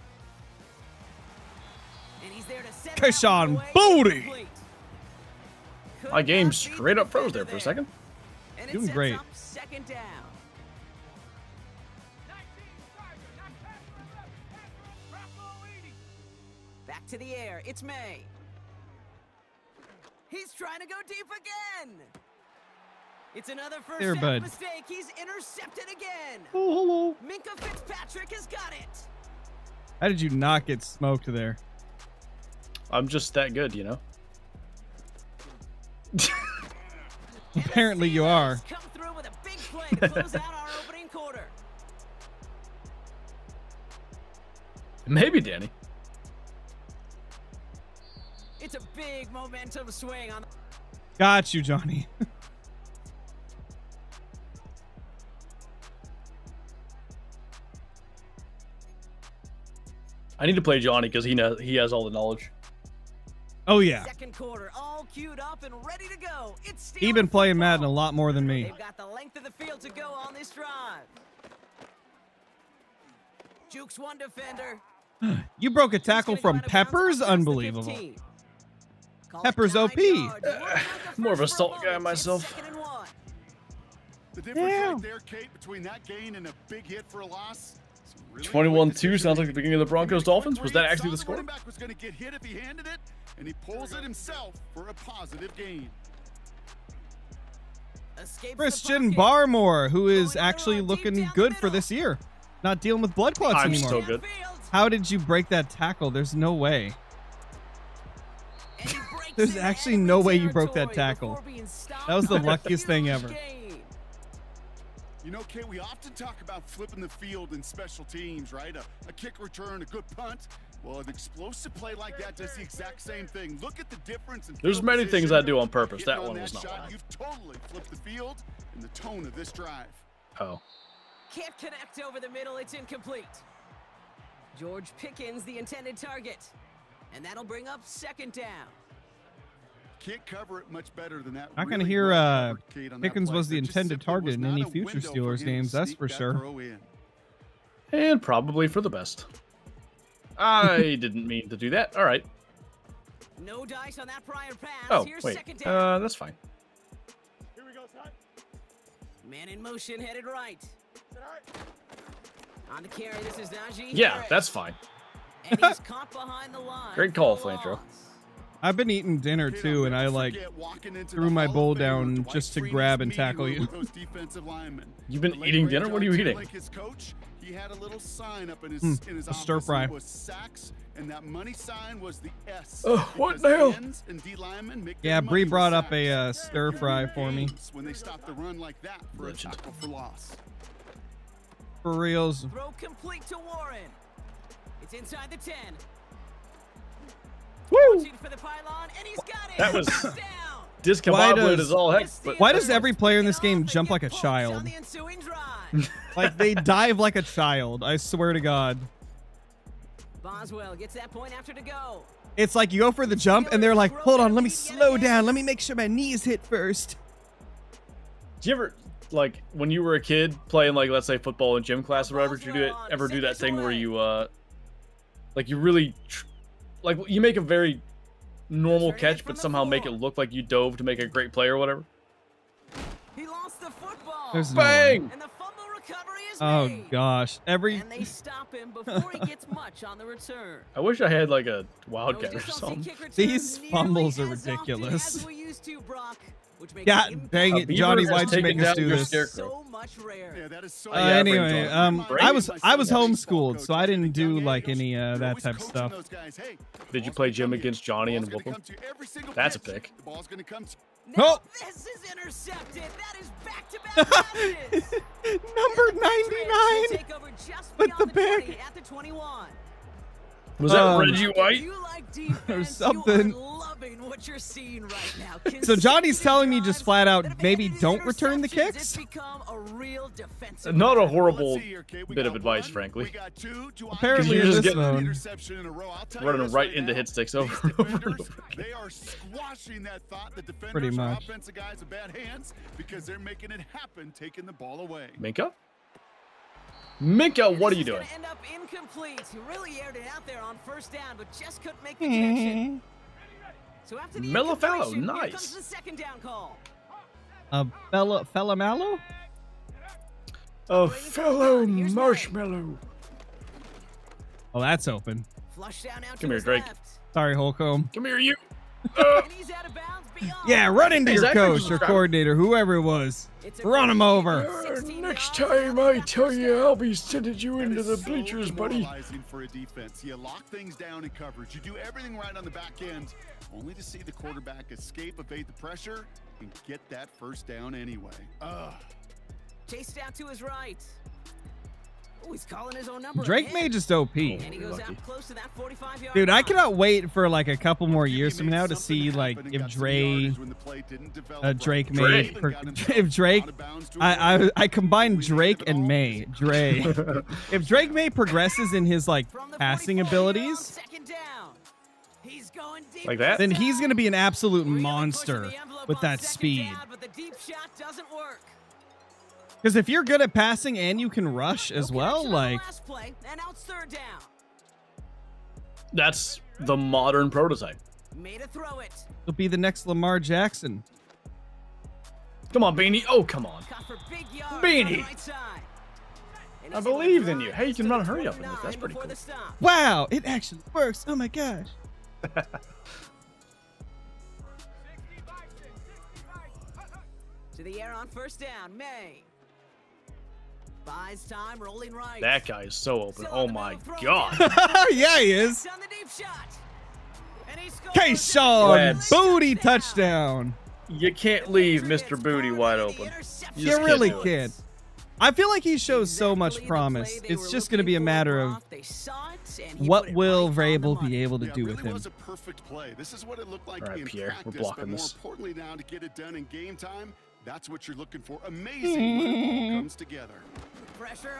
And he's there to send Keyshawn that one away. Booty. Incomplete. Could My game not beat straight the up froze defender there for a second. And it Doing sets great. up second down. Back to the air. It's May. He's trying to go deep again. It's another first There, down bud. mistake. He's intercepted again. Oh, hello. Minka Fitzpatrick has got it. How did you not get smoked there? I'm just that good, you know? And the Apparently you are. Steelers come through with a big play to close out our opening quarter. Maybe, Danny. It's a big momentum swing on. Got you, Johnny. I need to play Johnny because he has all the knowledge. Oh, yeah. Second quarter, all queued up and ready to go. It's He been Steelers playing football. Madden a lot more than me. They've got the length of the field to go on this drive. Jukes one defender. You broke a He's tackle gonna go from out of bounds Peppers? across the Unbelievable. 15. Call it Peppers 9 OP. yards. He won't have the More of a first for salt guy moment. myself. It's 2nd and 1. The difference Yeah. right there, Kate, between that gain and a big hit for a loss. It's a really 21-2 quick decision sounds like the to make. beginning of the Broncos He made a Dolphins. quick Was that read, actually saw the score? running back was going to get hit if he handed it, and he pulls it himself for a positive gain. Escapes the Christian pocket. Barmore, who is Going on actually the road, looking deep down good the for middle. this year. Not dealing with blood clots I'm anymore. so good. Downfield, How did you break that tackle? There's no way. and he breaks There's into actually enemy no way you broke that territory tackle. before being stopped That was the by a luckiest thing huge ever. gain. You know, Kate, we often talk about flipping the field in special teams, right? A kick return, a good punt. Well, an explosive play like that does the exact same thing. Look at the difference in There's field many things position. I do on purpose. Hitting That on one was not shot, one. You've totally flipped the field and the tone of this drive. Oh. Can't connect over the middle. It's incomplete. George Pickens, the intended target. And that'll bring up second down. Can't cover it much better than that. Not gonna Really hear, well covered, Kate, on that Pickens play. was the There just intended simply was target in not any a future window for Steelers him to games, that's sneak for that sure. throw in. And probably for the best. I didn't mean to do that. All right. No dice on that prior pass. Oh, Here's wait. second down. That's fine. Man in motion, headed right. On the carry, this is Najee Yeah, Harris. that's fine. And he's caught behind the line. Great for call, the Flinter. loss. I've been eating dinner Kate, too, I'll and I never like forget walking into threw the my Hall of bowl Famer down Dwight just to Freeney's grab and meeting tackle room you. with those defensive linemen. You've been The late eating great dinner? What are you John eating? Timberlake, his coach, he had a little sign up in his a stir office, fry. and it was sacks, and that money sign was the S. Oh, what because the hell? ends and D linemen make Yeah, their Bree money brought with up a sacks. stir fry for me. Games when they stop the run like that for Legend. a tackle for loss. For reals. Throw complete to Warren. It's inside the 10. Woo! Watching for the pylon, and he's got it. That was- Down. Discombobulated does- as all heck. But Why does every player in this game jump like a child? Like they dive like a child. I swear to God. Boswell gets that point after to go. It's like you go for the jump and they're like, hold on, let me slow down. Let me make sure my knees hit first. Do you ever, like, when you were a kid playing, like, let's say football in gym class or whatever, did you ever do that thing where you, like, you really, like, you make a very normal catch, but somehow make it look like you dove to make a great play or whatever? He lost the football. There's no way. Bang! And the fumble recovery is Oh made. gosh. Every And they stop him before he gets much on the return. I wish I had, like, a No wildcat or difficulty something. kick returns These nearly fumbles are as often ridiculous. as we used to, Brock. which makes Yeah, the impact dang it, Beaver Johnny, has why'd you taken make us down do your this? Scarecrow. so much rare. Yeah, that is so yeah, Anyway, Brandon. I was homeschooled, so I didn't do like any that type of stuff. Did you play gym against Johnny and whoop him? That's a pick. Now Oh! this is intercepted. That is back-to-back passes. Number 99 Take over just with beyond the 20 pick. at the 21. Was that Um, Reggie White? You like defense, something. You are loving what you're seeing right now. So Johnny's telling me just Consecutive flat out, drives that have maybe ended in don't return the interceptions. kicks? It's become a real defensive Not a battle. horrible bit of advice, frankly. Apparently you're in just this getting- mode. Running right into hit sticks over and over and over. They are squashing that thought that defenders Pretty are much. offensive guys in bad hands because they're making it happen, taking the ball away. Minka? Minka, what are This you is doing? gonna end up incomplete. He really aired it out there on first down, but just couldn't make the connection. So after the Mellifallow, incompletion, here nice. comes the second down call. Fella Mallow? A fellow marshmallow. Oh, that's open. Flush down out Come to here, his Drake. left. Sorry, Holcomb. Come here, you. And he's out of bounds beyond. Yeah, run into your Exactly. coach or coordinator, whoever it was. It's a Run him great over. kick, 16 Next yards, time I back tell first you, down. I'll be sending you That into is the so bleachers, buddy. demoralizing for a defense. You lock things down in coverage. You do everything right on the back end, only to see the quarterback escape, evade the pressure, and get that first down anyway. Ugh. Chased out to his right. Oh, he's calling his own number. Drake ahead. may just OP. And he goes Lucky. out close to that 45-yard Dude, I line. cannot wait for like a couple more He years from made now to something see like happen and if got some Dre, yardage when the play didn't develop Drake right. May, Even got himself if Drake, out of bounds to a I combined Drake and May. Dre. If Drake May progresses in his like From the passing 44-yard abilities, second down. He's going deep Like that? then he's gonna be an absolute Really monster pushing the envelope with on that second speed. down, but the deep shot doesn't work. Because if you're good at passing and you can rush as No well, connection on the like last play, and now it's third down. That's the modern prototype. Made a throw it. he'll be the next Lamar Jackson. Come on, Beanie. Oh, come on. Caught for big yards Beanie. on the right side. And I he's able to believed in drive you. Hey, you to can the run hurry up in this. 29 That's pretty before cool. the stop. Wow, it actually works. Oh my gosh. To the air on first down. May. Buys time, rolling right. That guy is so open. Still Oh on the my move, throwing god. down. Yeah, he is. Down the deep shot. And he scores. Kayshawn, Glad. booty touchdown. You can't leave Mr. Booty wide open. You just really can't do it. can't. I feel like he shows so much promise. It's just going to be a matter of what will Vrabel be able to Yeah, do it with really him. was a perfect play. This is what it looked like All right, in Pierre, we're practice, blocking but more this. importantly now to get it done in game time, that's what you're looking for. Amazing when it all comes together.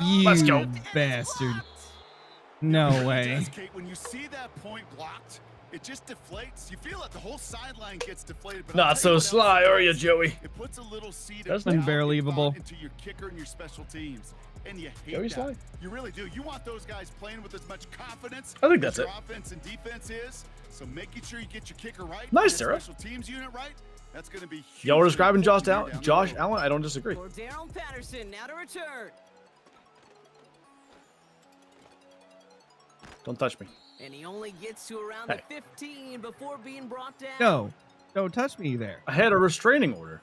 Let's go. You bastard. No way. Does, Kate, when you see that point blocked, it just deflates. You feel it. The whole sideline gets deflated. But I'll Not tell you so what else sly, it are you, does. Joey? It puts a little seed That's of doubt and unbelievable. thought into your kicker and your special teams. And you hate Joey that. Sly? You really do. You want those guys playing with as much confidence I think as that's your it. offense and defense is. So making sure you get your kicker right, Nice, your Sarah. special teams unit right, that's going to be huge. Y'all were describing Josh Allen. Allen? Josh Allen? I don't disagree. For Daryl Patterson, now to return. Don't touch me. And he only gets to around Hey. the 15 before being brought down. No, don't touch me there. I had a restraining order.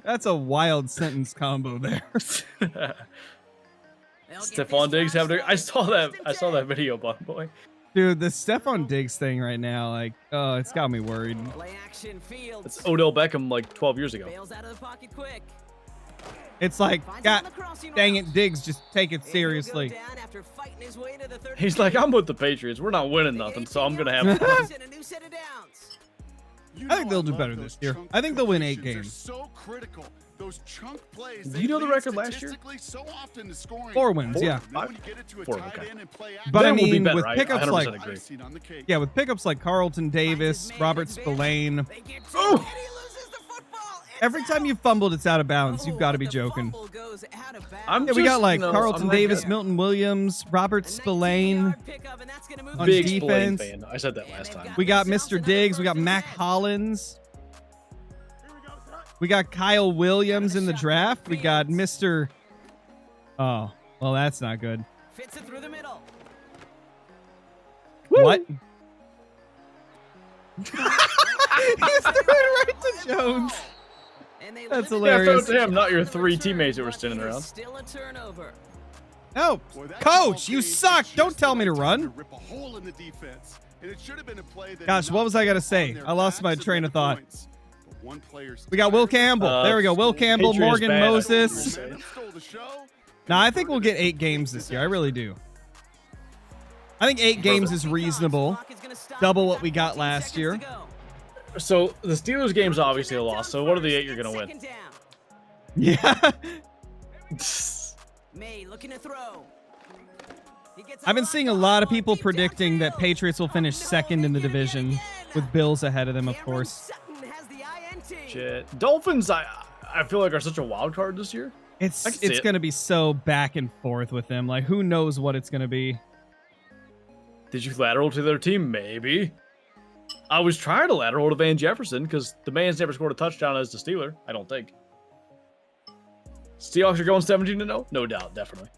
That's a wild sentence combo there. They'll get Stephon this Diggs drive having. I saw that. started. I saw that video, Bon Boy. Dude, the Stephon Diggs thing right now, like, oh, it's got me worried. Play action Fields. That's Odell Beckham like 12 years ago. Bails out of the pocket quick. It's like, Finds him God on the crossing dang route. it, Diggs, just take it And he'll go seriously. down after fighting his way to the 30. He's like, I'm with the Patriots. We're not winning nothing, so I'm gonna have fun. And a new set of downs. You I think know they'll do love better those this year. chunk I think they'll win 8 completions. games. They're so critical. Those chunk plays. Do they you know the lead record last year? statistically so often to scoring. 4 wins, yeah. Then when you get it to a 4, tight okay. end and play But I Then we'll be mean, better, with I pickups 100% like, agree. icing on the cake. yeah, with pickups like Carlton Davis, Robert Spillane. They get to Oh! it, and he loses the football. It's Every time out. you fumbled, it's out of bounds. You've Oh, got to but be the joking. fumble goes out of bounds. I'm Yeah, we got Just, like you know, Carlton I'm not Davis, good. Milton Williams, Robert A Spillane. 19-yard pickup, and that's gonna move On the Big chains. Spillane defense. fan. I said that last time. We got Mr. Diggs. We got Mac Hollins. We got Kyle Williams in the draft. We got Mr. Oh, well, that's not good. Fits it through the middle. What? He's throwing right to Jones. And they That's limit hilarious. Yeah, throw it to him, not your on the 3 return, teammates that were but standing it is around. Still a turnover. No, Boy, that coach, ball you game suck. is Don't just tell the me to right run. time rip a hole in the defense. And it should have been a play that Gosh, what was I gonna say? I lost my train of thought. We got Will Campbell. There we go. Will Campbell, Patriots Morgan bad, I think you were Moses. saying. Nah, I think we'll get 8 games this year. I really do. I think 8 games is reasonable. Double what we got last year. So the Steelers game's obviously a loss. So what are the 8 you're gonna win? Yeah. May looking to throw. I've been seeing a lot of people predicting that Patriots will finish second in the division, with Bills ahead of them, of course. Shit. Dolphins, I feel like are such a wild card this year. I can see It's it. gonna be so back and forth with them. Like, who knows what it's gonna be? Did you lateral to their team? Maybe. I was trying to lateral to Van Jefferson because the man's never scored a touchdown as the Steeler. I don't think. Seahawks are going 17-0? No doubt, definitely.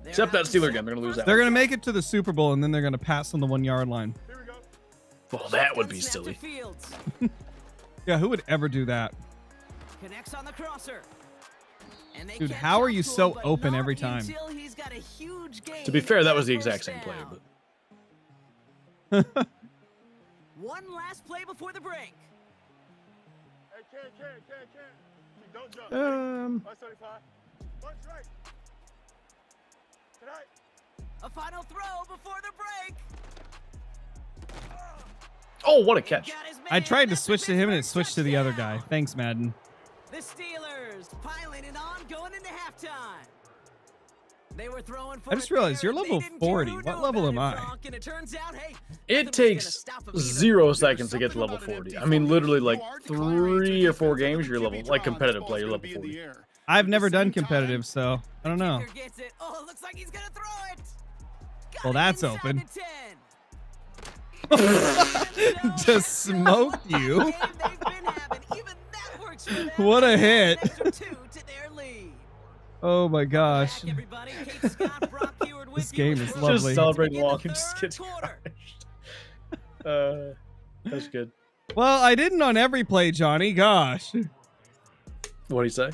Except that Steeler game, they're gonna lose that. They're gonna make it to the Super Bowl and then they're gonna pass on the 1 yard line. Well, that would be silly. Yeah, who would ever do that? Connects on the crosser. And they Dude, catch how are up you to him, so but open not every time? until he's got a huge gain To be fair, that and was the a exact first same play. down. But One last play before the break. Don't jump. A final throw before the break. oh, what a catch! Got his man. I tried to That's a switch to him and it Pittsburgh switched to the other touchdown. guy. Thanks, Madden. The Steelers piling it on, going into halftime. They were throwing for I just it realized there, you're and they level didn't care 40. who What knew level about am it, I? Brock, and it turns out, hey, It nothing was gonna takes stop him either. 0 seconds to get to level 40. I mean, literally, like 3 or 4 games, you're level, like competitive play, you're level 40. I've never done competitive, so I don't know. Kicker gets it. Oh, it looks like he's gonna throw it. Got Well, it that's inside open. the 10. Just smoked you. Game they've been having. Even that works for them. What a An hit. extra 2 to their lead. Oh my gosh. Back, everybody. Kate Scott, Brock Heward with This you. game is We're lovely. Just celebrating in the walk and just third gets quarter. crushed. That's good. Well, I didn't on every play, Johnny. Gosh. What do you say?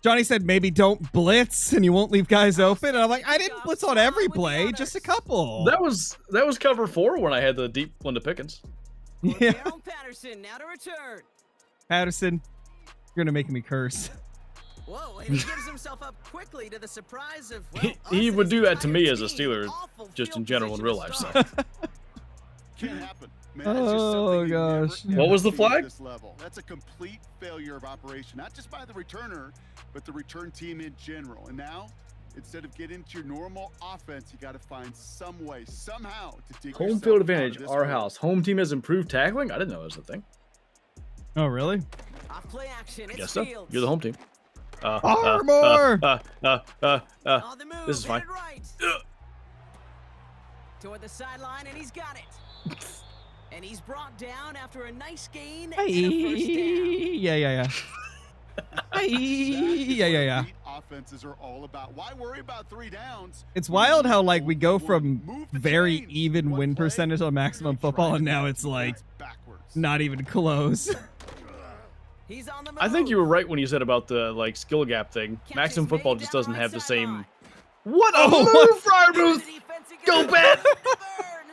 Johnny said maybe don't blitz and you won't leave guys open. And I'm like, I didn't blitz on every play, just a couple. That was cover 4 when I had the deep one to Pickens. Yeah. Aaron Patterson now to return. Patterson, you're going to make me curse. Whoa, and he gives himself up quickly to the surprise of well, He us would and do his that to me entire as a team. Steeler, Awful just field in general in position real to life. start. So. Can't happen. Man, Oh, that's just something you never, gosh. ever What was the see at flag? this level. That's a complete failure of operation, not just by the returner, but the return team in general. And now, instead of getting into your normal offense, you got to find some way, somehow, to dig Home yourself field out advantage, of this our hole. house. Home team has improved tackling? I didn't know that was a thing. Oh, really? Off play action. It's Guess so. Fields. You're the home team. Armor! On the move. This is fine. headed right. Toward the sideline, and he's got it. And he's brought down after a nice gain Hey. and a first down. Yeah. Hey. Yeah. Elite offenses are all about. Why worry about 3 downs? It's wild how like we go Move from the very chains. even One win play, percentage on maximum try football, to and now get it's like yards backwards. not even close. He's on the move. I think you were right when you said about the like skill gap thing. Catches Maximum football made just down doesn't right have the sideline. same. What a Oh, move, what? Fryermuth! The defense is Go gonna Bet! burn the burn.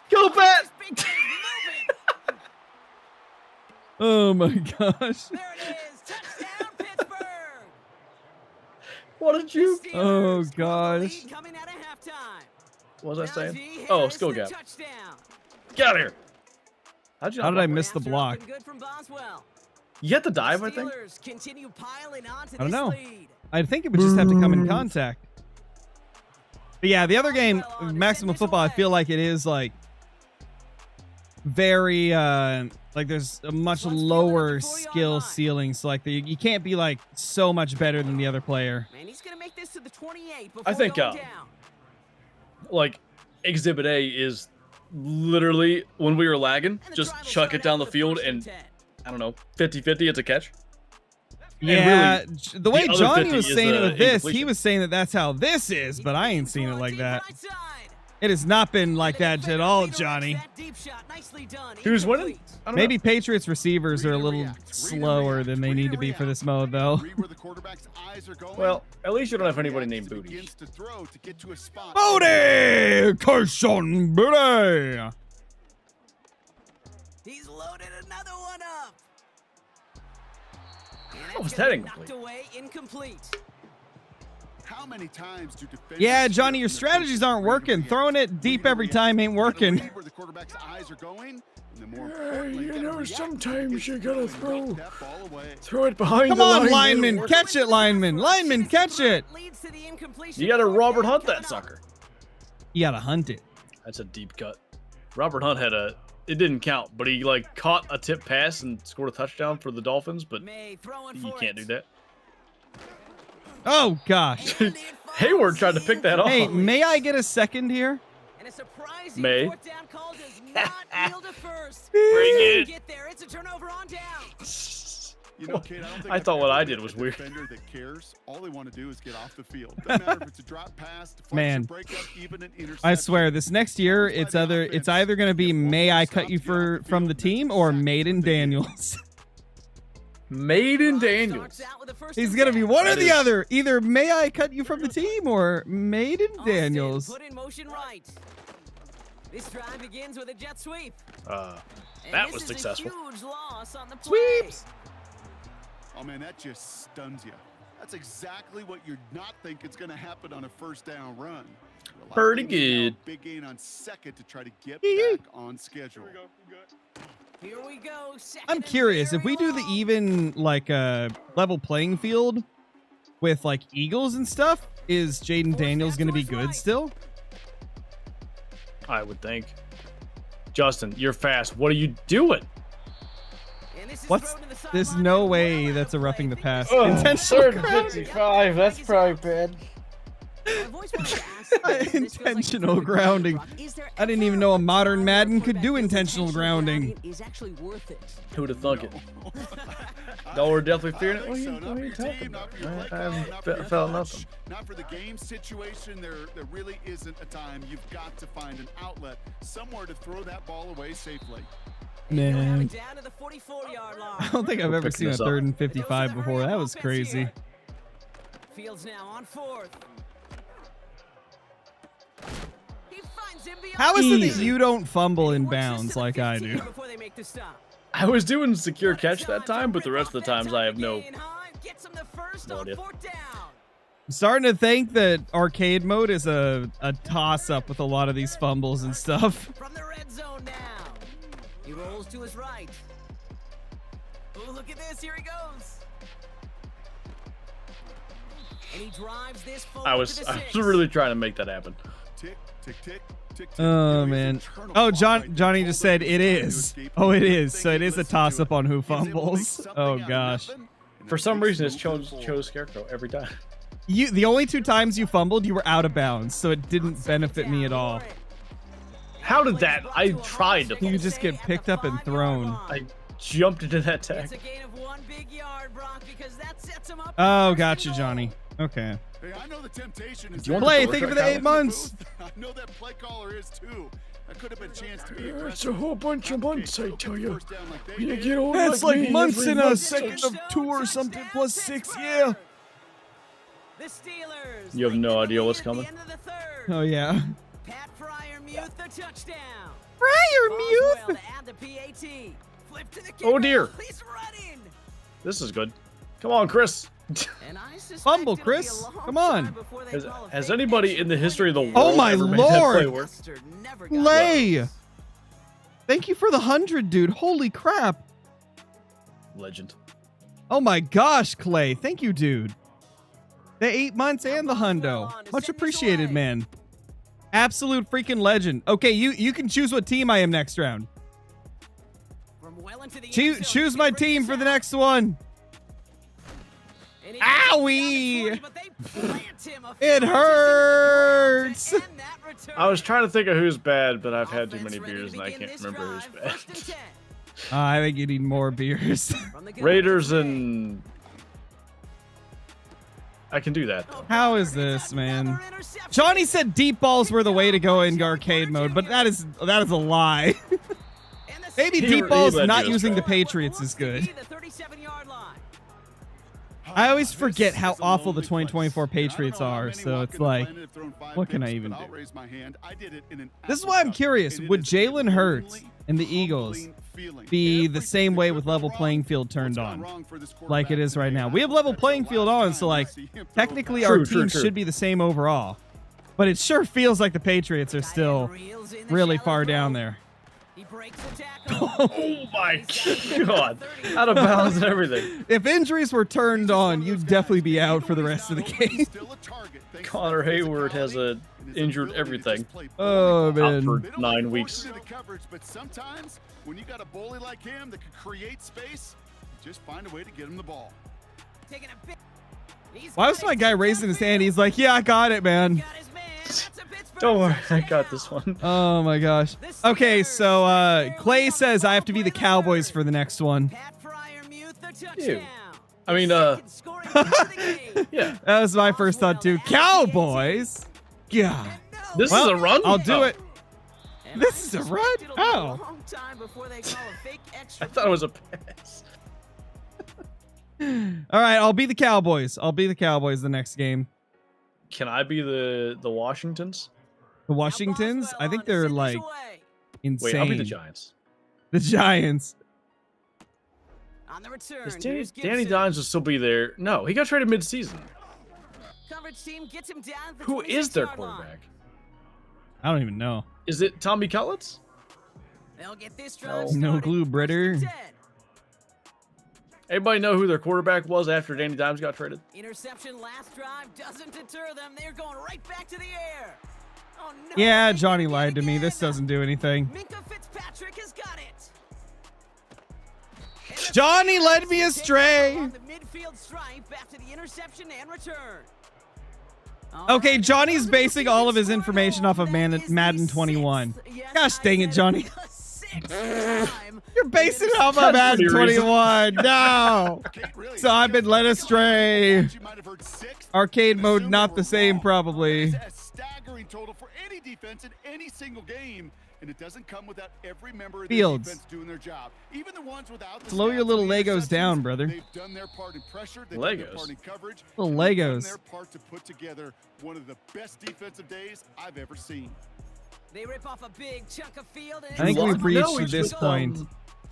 Go Bet! This big game's moving. Oh my gosh. There it is. Touchdown, Pittsburgh. What a juke! Steelers Oh, with the gosh. lead coming out of halftime. What was I saying? Najee Oh, Harris, skill the gap. Touchdown. Get out of here! How'd you How not did I block miss the After block? up and good from Boswell. that? You had to dive, I think. Steelers continue piling on to I don't this know. lead. I think it would just have to come in contact. But yeah, the other game, maximum football, I feel like it is like very like there's a much lower skill ceiling. So like you can't be like so much better than the other player. Man, he's gonna make this to the 28 before I think, going down. Like, Exhibit A is literally when we were lagging, And the just drive will chuck start it down out the with field first and 10. I don't know, 50-50, it's a catch. Yeah, really, the way the other Johnny 50 was is, saying it with this, he incompletion. was saying that that's how this is, He's but I beating ain't seen it for a like deep that. right side. It has not been like that at all, Johnny. Who's winning? I don't Maybe know. Patriots receivers are a little slower than they need to be for this mode, though. Well, at least you don't have anybody named Booty. Booty! Carson Booty! He's loaded another one up. How was that incomplete? Knocked away, incomplete. How many times do defenders Yeah, Johnny, your strategies aren't working. Throwing it deep every time ain't working. Where the quarterback's eyes are going, and the more importantly, you gotta know, react to sometimes it. you gotta Knock throw that ball away. it behind Come the on, line. lineman. Catch it, lineman. Lineman, catch it. Leads to the incompletion. You gotta Robert Hunt Coming that up. sucker. You gotta hunt it. That's a deep cut. Robert Hunt had a. It didn't count, but he like caught a tip pass and scored a touchdown for the Dolphins. But May throwing you for can't it. do that. Oh, gosh. And it Hayward falls tried to pick that off. Hey, may I get a second here? And a surprising May. fourth down call does not yield a first. Bring it. Get there. It's a turnover on down. You know, Kate, I don't think I I've thought what ever I met did a was weird. defender that cares. All they want to do is get off the field. Doesn't matter if it's a drop pass, deflection, Man. breakup, even an interception. I swear, this next year, it's either going to be may I cut you from the team or Maiden Daniels. Maiden Starts Daniels. out with a first He's and going to be 10. one or That the is- other. Either may I cut you from the team or Maiden Austin Daniels. Put in motion right. This drive begins with a jet sweep. That And was this is successful. A huge loss on the play. Sweeps. Oh, man, that just stuns you. That's exactly what you're not thinking is going to happen on a first down run. A lot of Pretty thinking now, good. Big gain on second to try to get Yee-yee. back on schedule. Here we go. Second I'm and curious if very we do the long. even like level playing field with like Eagles and stuff. Is Jaden Daniels going to be good still? I would think. Justin, you're fast. What are you doing? And this is What's? thrown to the There's sideline. no Well way out that's a of roughing the play. pass. Think this is Intentional third and grounding. 55, that's probably bad. I've always wanted to ask you, this feels like the Intentional perfect grounding. rock. Is there I didn't ever even know a modern time Madden where could do quarterback feels intentional grounding. is actually worth it? Who'd have thunk it? No, we're definitely fearing it. I What are think you, so. what Not are you for your talking team, not about? for your play I call, haven't not for your felt coach, nothing. not for the game situation. There really isn't a time. You've got to find an outlet somewhere to throw that ball away safely. They'll have Man, it down to the 44-yard line. I don't think I've We're ever picking seen a this up. 3rd and It goes to 55 the before. hurry-up That was offense crazy. here. Fields now on fourth. He finds him beyond How is it that Easy. you don't fumble He in works this bounds to the like I 15 do? before they make the stop. I was doing secure catch that Time time, to but the rest of the rip off times that I have time no. to gain high, gets him the first No on idea. fourth down. I'm starting to think that arcade mode is a toss up with a lot of these fumbles and stuff. From the red zone now. He rolls to his right. Oh, look at this. Here he goes. And he drives this forward I was to the I 6. was really trying to make that happen. Tick, tick, tick, tick, tick. Oh, He's man. a turnover Oh, right there. Johnny just said it Trying to is. escape Oh, it him. is. So it is a Listen to toss up it. on who He's able to make fumbles. something Oh, out of gosh. nothing, and For that some makes reason, him it's move chose forward. Scarecrow every time. The only 2 times you fumbled, you were out of bounds, so it didn't benefit me at all. How did that? I tried to. You just get picked up and thrown. I jumped into that tag. It's a gain of 1 big yard, Brock, because that sets him up. Oh, for first gotcha, and Johnny. goal. Okay. Hey, I know the temptation is Do you want Play, the thank you for door the shut 8 months. I know that play caller is too. That could have been a chance to be It's aggressive. a whole bunch of months, I Go tell get the you. first down like they When you did. get old That's like like me, months every in a month- second of 2 or something plus 6, yeah. The Steelers. You have bring no the idea lead what's at the coming? end of the third. Oh, yeah. Pat Fryermuth, the touchdown. Fryer Boswell to add the PAT. Flip to the Oh, kicker. dear. He's running. This is good. Come on, Chris. And I suspect Fumble, it'll be a Chris. long Come on. time before they Has, call a has fake anybody extra in the history of the point world Oh, my ever made that play Lord. work? Mustard never got Lay. close. Thank you for the 100, dude. Holy crap. Legend. Oh my gosh, Clay. Thank you, dude. The 8 months and the hundo. Much appreciated, man. Absolute freaking legend. Okay, you can choose what team I am next round. From well into the end Choose, zone, choose he my brings team us for the out. next one. And he gets it down to Owie. 40, but they plant him a It few inches into the ground hurts. to end that return. I was trying to think of who's bad, but I've had too Offense many ready to beers and I begin can't this remember who's drive. bad. First and 10. I think you need more beers. From the gun, Raiders Jay. and I can do that. How is this, man? Johnny said deep balls were the way to go in arcade mode, but that is a lie. Maybe deep balls not using the Patriots is good. I always forget how awful the 2024 Patriots are, so it's like, what can I even do? This is why I'm curious. Would Jalen Hurts and the Eagles be the same way with level playing field turned on like it is right now? We have level playing field on, so like technically our team should be the same overall. But it sure feels like the Patriots are still really far down there. Oh my god. Out of bounds and everything. If injuries were turned on, you'd definitely be out for the rest of the game. Connor Hayward has injured everything. Oh, Out man. for 9 weeks. But sometimes when you got a bully like him that can create space, just find a way to get him the ball. Why was my guy raising his hand? He's like, yeah, I got it, man. Don't worry, I got this one. Oh, my gosh. Okay, so Clay says I have to be the Cowboys for the next one. Ew. I mean, yeah. That was my first thought, too. Cowboys? God. This is a run? I'll do it. This is a run? Oh. I thought it was a pass. All right, I'll be the Cowboys. I'll be the Cowboys the next game. Can I be the Washingtons? The Washingtons? I think they're like insane. Wait, I'll be the Giants. The Giants. On the return, Danny Dimes will still be there. No, he got traded mid-season. Who is their quarterback? I don't even know. Is it Tommy Cutlets? No clue, Britter. Everybody know who their quarterback was after Danny Dimes got traded? Interception last drive doesn't deter them. They're going right back to the air. Oh, no, Yeah, Johnny lied to me. This doesn't do anything. Minka Fitzpatrick has got it. Johnny led me astray. On the midfield stripe after the interception and return. Okay, Johnny's basing all of his information off of Madden 21. Gosh dang it, Johnny. You're basing it off of Madden 21. No. So I've been led astray. Arcade mode not the same, probably. A staggering total for any defense in any single game, and it doesn't come without every member of the Fields. defense doing their job. Even the ones without the Slow your stats little and the Legos interceptions, down, brother. They've done their part in pressure. They've done their Legos. part in coverage. Little and they've done Legos. their part to put together one of the best defensive days I've ever seen. They rip off a big chunk of field. And I think we've reached No, he's this with, point.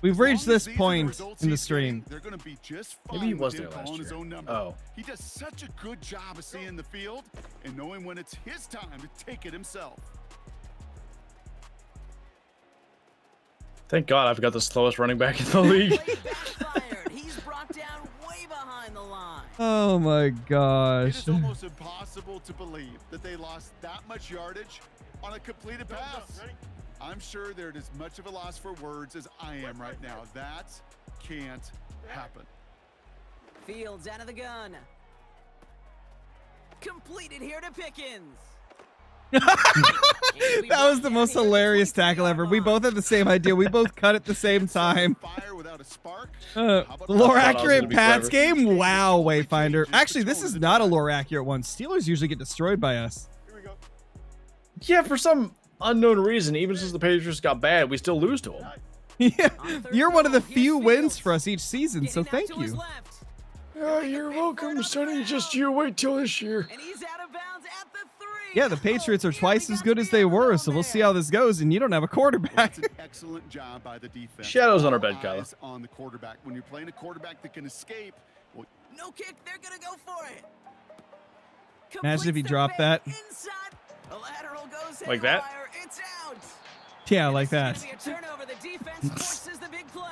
We've reached As long as this these are point results in the he's getting, stream. they're going to be just Maybe fine he with was him there last calling his year. own number. Oh. He does such a good job of seeing the field and knowing when it's his time to take it himself. Thank God I've got the slowest running back in the league. He's brought down way behind the line. Oh my It gosh. is almost impossible to believe that they lost that much yardage on a completed pass. I'm sure they're as much of a loss for words as I am right now. That can't happen. Fields out of the gun. Completed here to Pickens. That was the most hilarious tackle ever. We both had the same idea. We both cut at the same time. Fire without a spark. The How about lore I thought I was accurate gonna be Pats clever. game? Wow, Wayfinder. Actually, this is not a lore accurate one. Steelers usually get destroyed by us. Yeah, for some unknown reason, even since the Patriots got bad, we still lose to them. Yeah, you're one of the few wins for us each season, so Getting out thank to his you. left. Oh, you're welcome, Sonny. Just you wait till this year. And he's out of bounds at the 3. Yeah, the Patriots are twice as good as they were, so we'll see how this goes, and you don't have a quarterback. That's an excellent job by the defense. Shadows on our bed, All Kyla. eyes on the quarterback. When you're playing a quarterback that can escape, well, No kick, they're gonna go for it. Imagine if he Completes the dropped fake that. Inside. A lateral goes Like that? haywire. It's out. Yeah, like This that. is gonna be a turnover. The defense forces the big play.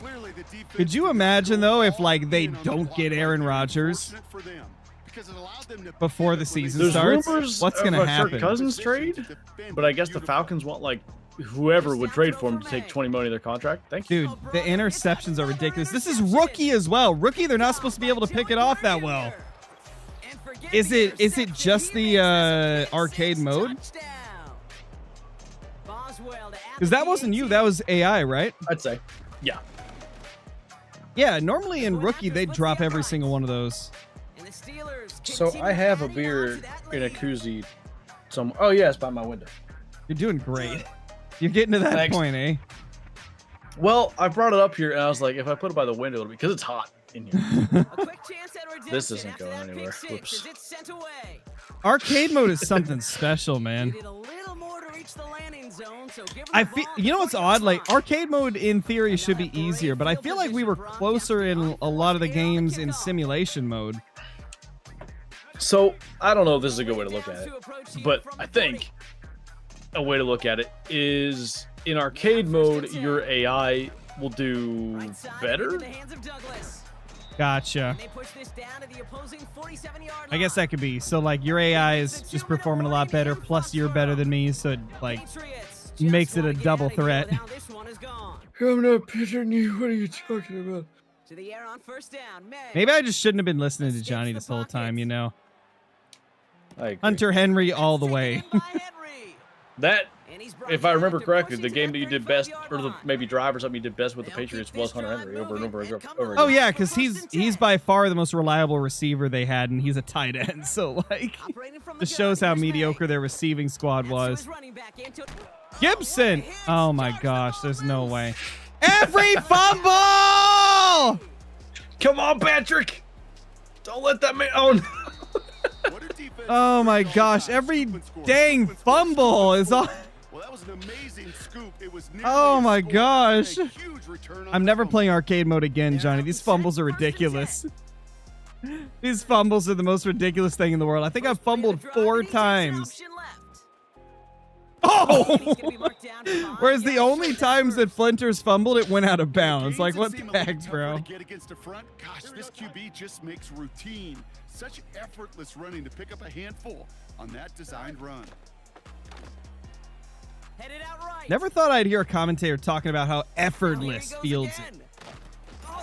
clearly the defense Could you did imagine, go though, if, all like, they in on the don't clock get right Aaron there. Rodgers Fortunate for them, because it allowed them to before the pivot when they season There's starts? rumors What's of gonna a Kirk happen? Cousins trade, but I guess the Falcons want like whoever would trade for him to take $20 million of their contract. Thank you. Dude, the interceptions are ridiculous. This is rookie as well. Rookie, they're not supposed to be able to pick it off that well. And forget Is the it interception. just He the makes the arcade pick mode? six, touchdown. Boswell to add Because the that wasn't you, PAT. that was AI, right? I'd say, yeah. Yeah, normally in rookie they'd drop every single one of those. And the Steelers So continue I have a adding on beer to that in a lead. koozie. Oh yeah, it's by my window. You're doing great. You're getting to that Thanks. point, eh? Well, I brought it up here and I was like, if I put it by the window, it'll be because it's hot in here. A quick chance at redemption This isn't after going that pick anywhere. six Whoops. as it's sent away. Arcade mode is something special, man. Needed a little more to reach the landing zone, so give him I the feel, ball you know what's before he odd? Like gets lost. arcade mode in theory should be easier, but I feel like we were closer in a lot of the games in simulation mode. So I don't know if this is a good way to look at it, but I think a way to look at it is in arcade mode, your AI will do Right side better. into the hands of Douglas. Gotcha. And they push this down to the opposing 47-yard I guess line. that could be. So like your AI is just performing a lot better, plus you're better than me, so it, like Patriots makes just it a wanna get double out of here threat. without this one is gone. I'm not pitching you. What are you talking about? To the air on first down. May. maybe I just shouldn't have been listening to Johnny this whole time, you know. I agree. Hunter Henry all the way. Taken in by Henry. That, And he's brought if I down remember after correctly, pushing the to game that that you did 35 best, yard or the line. maybe drive or something you did best with the They'll keep Patriots this was Hunter drive Henry over and moving over and and over, come over around. Oh again. yeah, because he's by far the most reliable receiver they had, and he's a tight end. So like, Operating from the just shows gun, how here's May. mediocre their receiving squad That's to was. his running back, Anto- Gibson. what a hit. Oh my Starts the gosh, ball there's no loose. way. Every fumble. Come on, Patrick! Don't let that man. Oh no. What a defense Oh my all gosh, time. every Scoop and score, dang scoop and score, fumble scoop and is on. score. Well, that was an amazing scoop. It was Oh nearly a my score gosh. and a huge return on I'm the never fumble. playing arcade mode again, Johnny. These fumbles are ridiculous. These fumbles are the most ridiculous thing in the world. I think I've First play of fumbled the drive, 4 and he takes an times. option left. Oh! He's gonna be marked down 5 Whereas the yards only short times that first. Flinter's fumbled, it went out of bounds. Gains Like, that what the seem a little heck, tougher bro? to get against the front. Gosh, this QB just makes routine. Such effortless running to pick up a handful on that designed run. Headed out right. Never thought I'd hear a commentator talking about how Oh, here he effortless goes Fields again.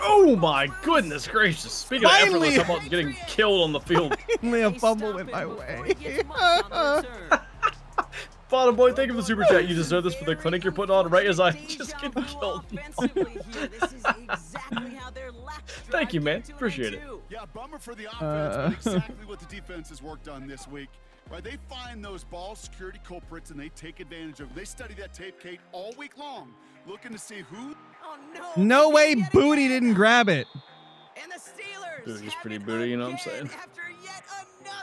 Oh my goodness gracious! Speaking Finally. of effortless, how about getting killed on the field? Only a They fumble stop went it my before way. he gets much on the return. Bottom boy, thank you for the super chat. You deserve this for the clinic you're putting on right as I just Deja get vu killed. offensively here. This is exactly how their last Thank you, drive man. came to an Appreciate end it. too. Yeah, bummer for the offense, but exactly what the defense has worked on this week. Right, they find those ball security culprits and they take advantage of them. They study that tape, Kate, all week long, looking to see who. Oh no! No they way did it Booty again. didn't grab it. And the Steelers Booty's have pretty it booty, you know what I'm again saying? after yet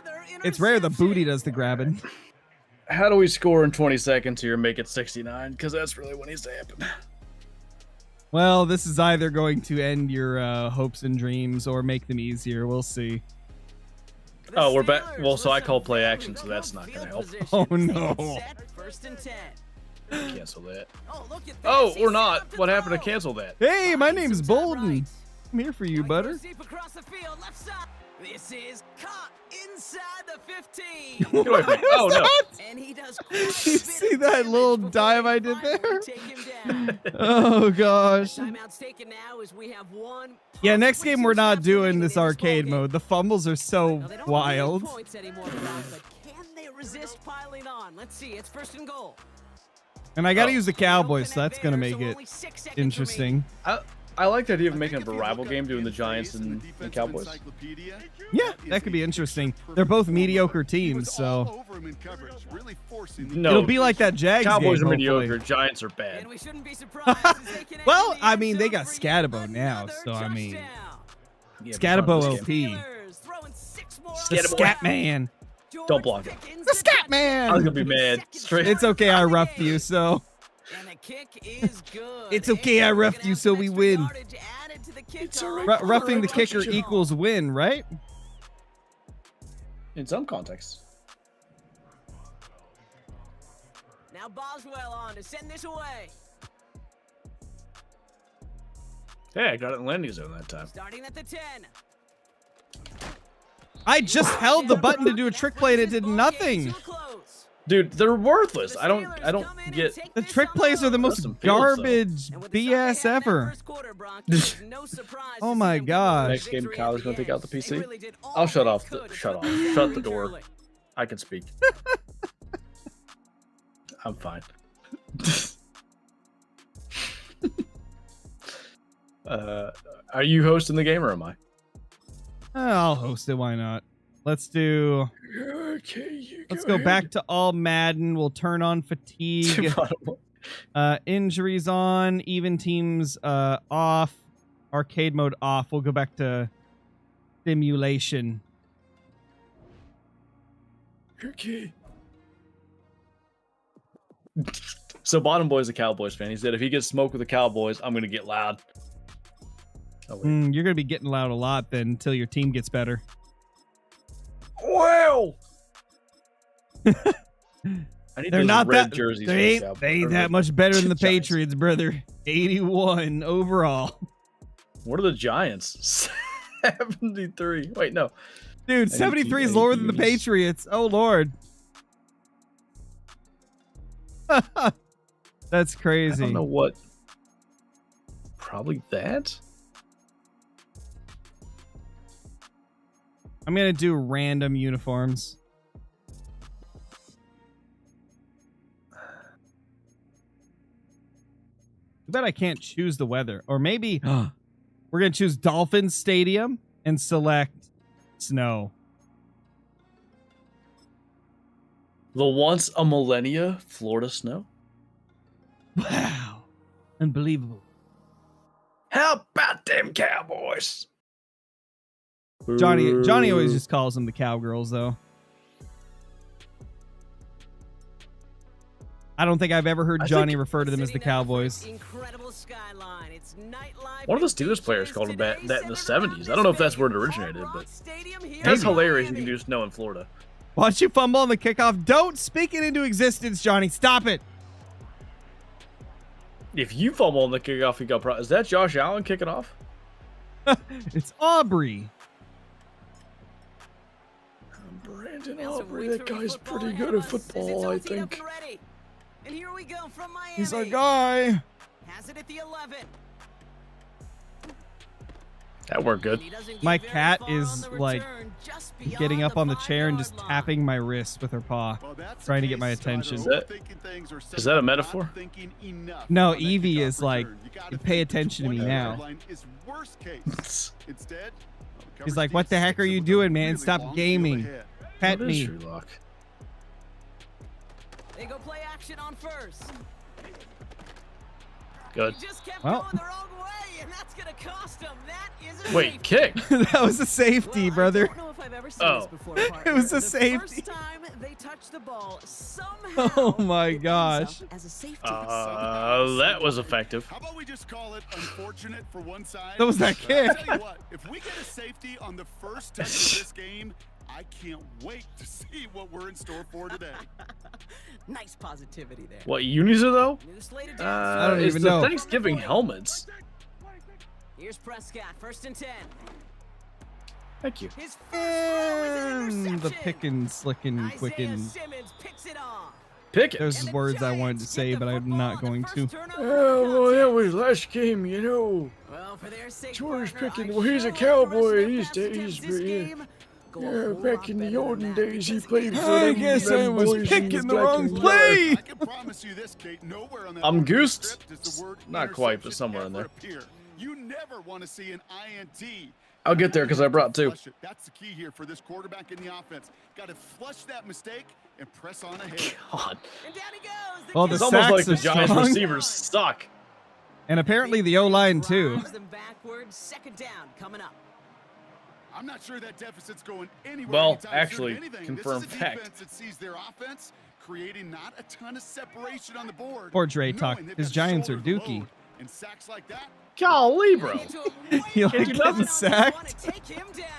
another It's rare the interception. booty does the grabbing. How do we score in 20 seconds here and make it 69? Because that's really what needs to happen. Well, this is either going to end your hopes and dreams or make them easier. We'll see. The Oh, we're back. Steelers Well, so with I call some play very action, so good that's not field gonna help. position. Oh, They no. get set, first and 10. Cancel that. Oh, look at this. Oh, He's or set not. up to What happened to throw. cancel that? Hey, my Finds name's some time Bolden. right. I'm here for you, Now he butter. goes deep across the field, left side. This is caught inside the 15. Get away from me. Oh, no. And he does quite a You bit see of that damage little before dive they I did finally there? take him down. Oh gosh. Timeout's taken now as we have one. Yeah, next possibly game two we're not snaps doing remaining this in ball arcade game. mode. The fumbles are so Now, they don't wild. need points anymore, Brock, but can they resist piling on? Let's see. It's first and goal. And I gotta Oh. use the Cowboys, so that's gonna make it Only 6 seconds interesting. I like the idea of I making think a if you rival look game up doing the in Giants place in and the the defensive Cowboys. encyclopedia, Yeah, is that could be a interesting. picture-perfect They're both performer. mediocre He teams, was so all over him in coverage, really forcing the No. it'll be like that Jags Cowboys game, are mediocre. hopefully. Giants are bad. And we shouldn't be surprised as they can Well, enter the I end mean, they zone got for yet Scatabo now, another so I mean, touchdown. Yeah, but Scatabo not this game. OP. Steelers throwing 6 more. The Scatabo. Scat Man. Don't block it. The Scat Man. I was gonna be mad. Straight. It's okay, I roughed you, so And the kick is good. It's okay, I And roughed gonna you, have so some we extra win. yardage added to the It's kickoff. alright. roughing the kicker Touchdown. equals win, right? In some contexts. Now Boswell on to send this away. Hey, I got it in landing zone that time. Starting at the 10. I just held the button to do a trick play and it did nothing. Dude, they're worthless. I don't get. The trick plays are the most some fields, though. garbage BS ever. Oh my gosh. Next game, Kyler's gonna take out the PC. I'll shut off the shut the door. I can speak. I'm fine. Are you hosting the game or am I? I'll host it. Why not? Let's do. Okay, Let's go back to all Madden. We'll turn on fatigue. Injuries on. Even teams off. Arcade mode off. We'll go back to simulation. Okay. So Bottom Boy's a Cowboys fan. He said if he gets smoked with the Cowboys, I'm gonna get loud. Oh, wait. You're gonna be getting loud a lot then until your team gets better. Wow. I need They're those not red that. jerseys. They for the ain't, Cowboys. they ain't Or that much better than the Giants. Patriots, brother. 81 overall. What are the Giants? 73. Wait, no. Dude, 73 is lower than the Patriots. Oh, Lord. That's I crazy. don't know what. Probably that. I'm going to do random uniforms. Too bad I can't choose the weather. Or maybe we're going to choose Dolphins Stadium and select snow. The once a millennia Florida snow. Wow. Unbelievable. How about them Cowboys? Johnny always just calls them the Cowgirls, though. I don't think I've ever heard Johnny refer to them as the Cowboys. Incredible skyline. It's nightlife. One of the Steelers players called them that in the 70s. I don't know if that's where it originated, but that's hilarious. You can do snow in Florida. Watch you fumble on the kickoff. Don't speak it into existence, Johnny. Stop it. If you fumble on the kickoff, you got is that Josh Allen kicking off? It's Aubrey. Brandon Aubrey, that guy's pretty good at football, I think. And here we go from Miami. He's our guy. Has it at the 11. That worked good. My cat is like getting up on the chair and just tapping my wrist with her paw, trying to get my attention. Is that a metaphor? No, Evie is like, pay attention to me now. He's like, what the heck are you doing, man? Stop gaming. Pet me. They go play action on first. Good. He just kept Well. going the wrong way, and that's gonna cost him. That is a Wait, safety. kick? That was a safety, Well, brother. I don't know if I've ever seen this before, It was a partner. safety. The first time they touched the ball, somehow Oh my it ends gosh. up as a safety. That was effective. How about we just call it unfortunate for one side? That was that kick. I'll tell you what, if we get a safety on the first touch of this game, I can't wait to see what we're in store for today. Nice positivity there. What unis are though? New slate of I don't It's even the know. Thanksgiving helmets. Here's Prescott, 1st and 10. Thank you. His first throw is an The interception. pickin', slickin', Isaiah quickin'. Simmons picks it off. Pick it. Those And the words I wanted to Giants say, get the but I'm football not on the going first to. turnover of the was last game, you know. Well, for their sake, George partner, picking- I well, he's a sure like Cowboy the rest of these their pass days, attempts but this yeah. game go a Yeah, whole back lot in the better than olden that days, he because played it for I them. guess I was boys in picking the black wrong and yellow. play. I can promise you this, Kate. Nowhere on that I'm audio goosed. script does the word Not quite, but interception somewhere in ever there. appear. You never want to see an INT. I'll get there because I brought two. Flush it. That's the key here for this quarterback in the offense. Got to flush that mistake and press on ahead. God. And down he goes. Well, kick the It's almost like sacks the are Giants strong. receivers suck. And apparently the O-line too. drives them backwards. 2nd down coming up. I'm not sure that deficit's going anywhere. Well, anytime soon. actually, If anything, confirmed this is a fact. defense that sees their offense creating not a ton of separation on the board. Poor Dre knowing talk. they've His got Giants are shoulder to dookie. load. And sacks like that. Golly, bro. You like Can't you getting not? sacked?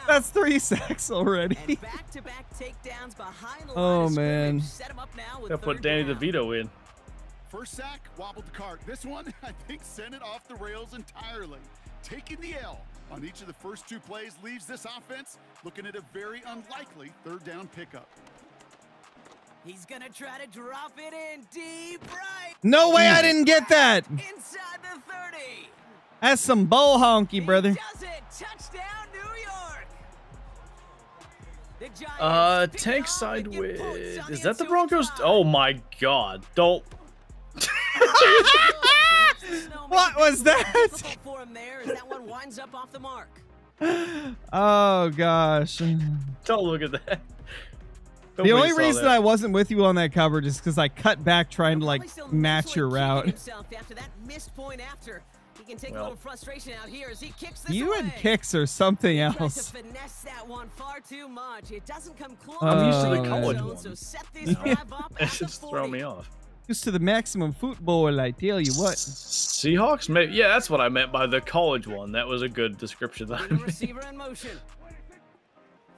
That's 3 sacks already. And back-to-back takedowns behind the Oh, line of man. scrimmage. Set him up now with Gotta put 3rd Danny down. DeVito in. First sack, wobbled the cart. This one, I think, sent it off the rails entirely. Taking the L on each of the first 2 plays leaves this offense looking at a very unlikely 3rd down pickup. He's gonna try to drop it in deep right No way I didn't get that. inside the 30. That's some bull honky, brother. He does it. Touchdown, New York. The Giants pick Tank it off side and get with. points on Is the that the ensuing Broncos? drive. Oh my God! Don't. What was that? Difficult for him there as that one winds up off the mark. Oh gosh. Don't look at that. The only reason I wasn't with you on that coverage is because I cut back trying to like match your route. After that missed point after. He can take a little frustration out here as he kicks this You away. and kicks or something He tries else. to finesse that one far too much. It doesn't come close. I'm used to Oh, the man. college So one. set this drive up at It's the just 40. throwing me off. Used to the maximum football, I tell you what. Seahawks? Maybe. Yeah, that's what I meant by the college one. That was a good description. That I The made. receiver in motion.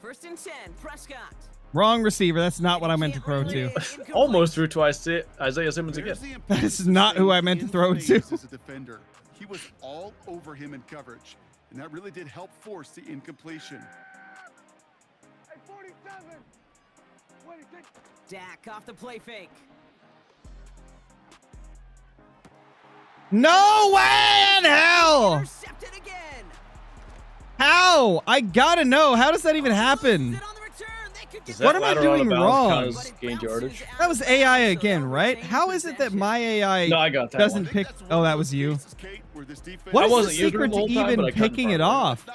1st and 10, Prescott. Wrong receiver. That's not what I meant to throw to. Almost through to Isaiah Simmons again. That is not who I meant to throw to. As a defender. He was all over him in coverage, and that really did help force the incompletion. Dak off the play fake. No way in hell! Intercepted again. How? I gotta know. How does that even happen? Sit on the return. They could get Is What that am I lateral out of doing bounds wrong? kinda But it gained bounces yardage? out That of was bounds, AI so again, they'll right? retain How is it that possession. my AI No, I got that doesn't one. pick? Oh, that was you. What What I is the wasn't using secret it the to whole time, even but I couldn't picking it find it.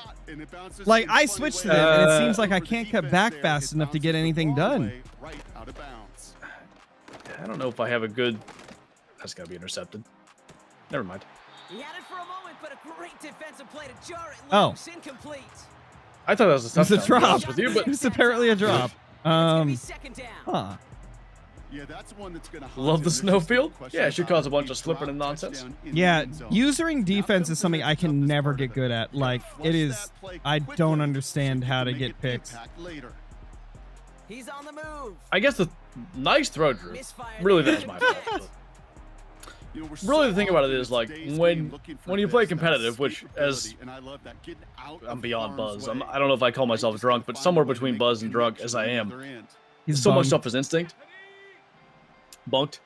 off? Like, I switched to them, and it seems like I can't cut back fast enough to get anything done. Right out of bounds. I don't know if I have a good. That's gotta be intercepted. Never mind. He had it for a moment, but a great defensive play to jar it Oh. loose. Incomplete. I thought that was a It's a touchdown. to be drop. honest with you, but It's apparently a drop. It's gonna be 2nd down. Huh. Yeah, that's one that's gonna love the haunt him. snow There's just no field. question Yeah, it should about cause a it. bunch He of slipping and dropped nonsense. touchdown in the Yeah, end zone. using Now defense comes is something the I can toughest never part get of good it. at. You Like, gotta it flush is, that play I quickly don't so understand you how can to make get an picks. impact later. He's on the move. I guess the nice throw, Drew. Misfire Really, there. that was my fault. but- You know, we're Really, so the thing about it often is, in like, today's when- game looking for when you play this, that competitive, which, as- escapability, and I love that, getting out I'm of beyond harm's buzz. way. I don't know if I call myself Just drunk, gotta but find somewhere a way to between make buzz the and drunk, as connection I on the am. other end. He's So much bummed. stuff is instinct. Bunked.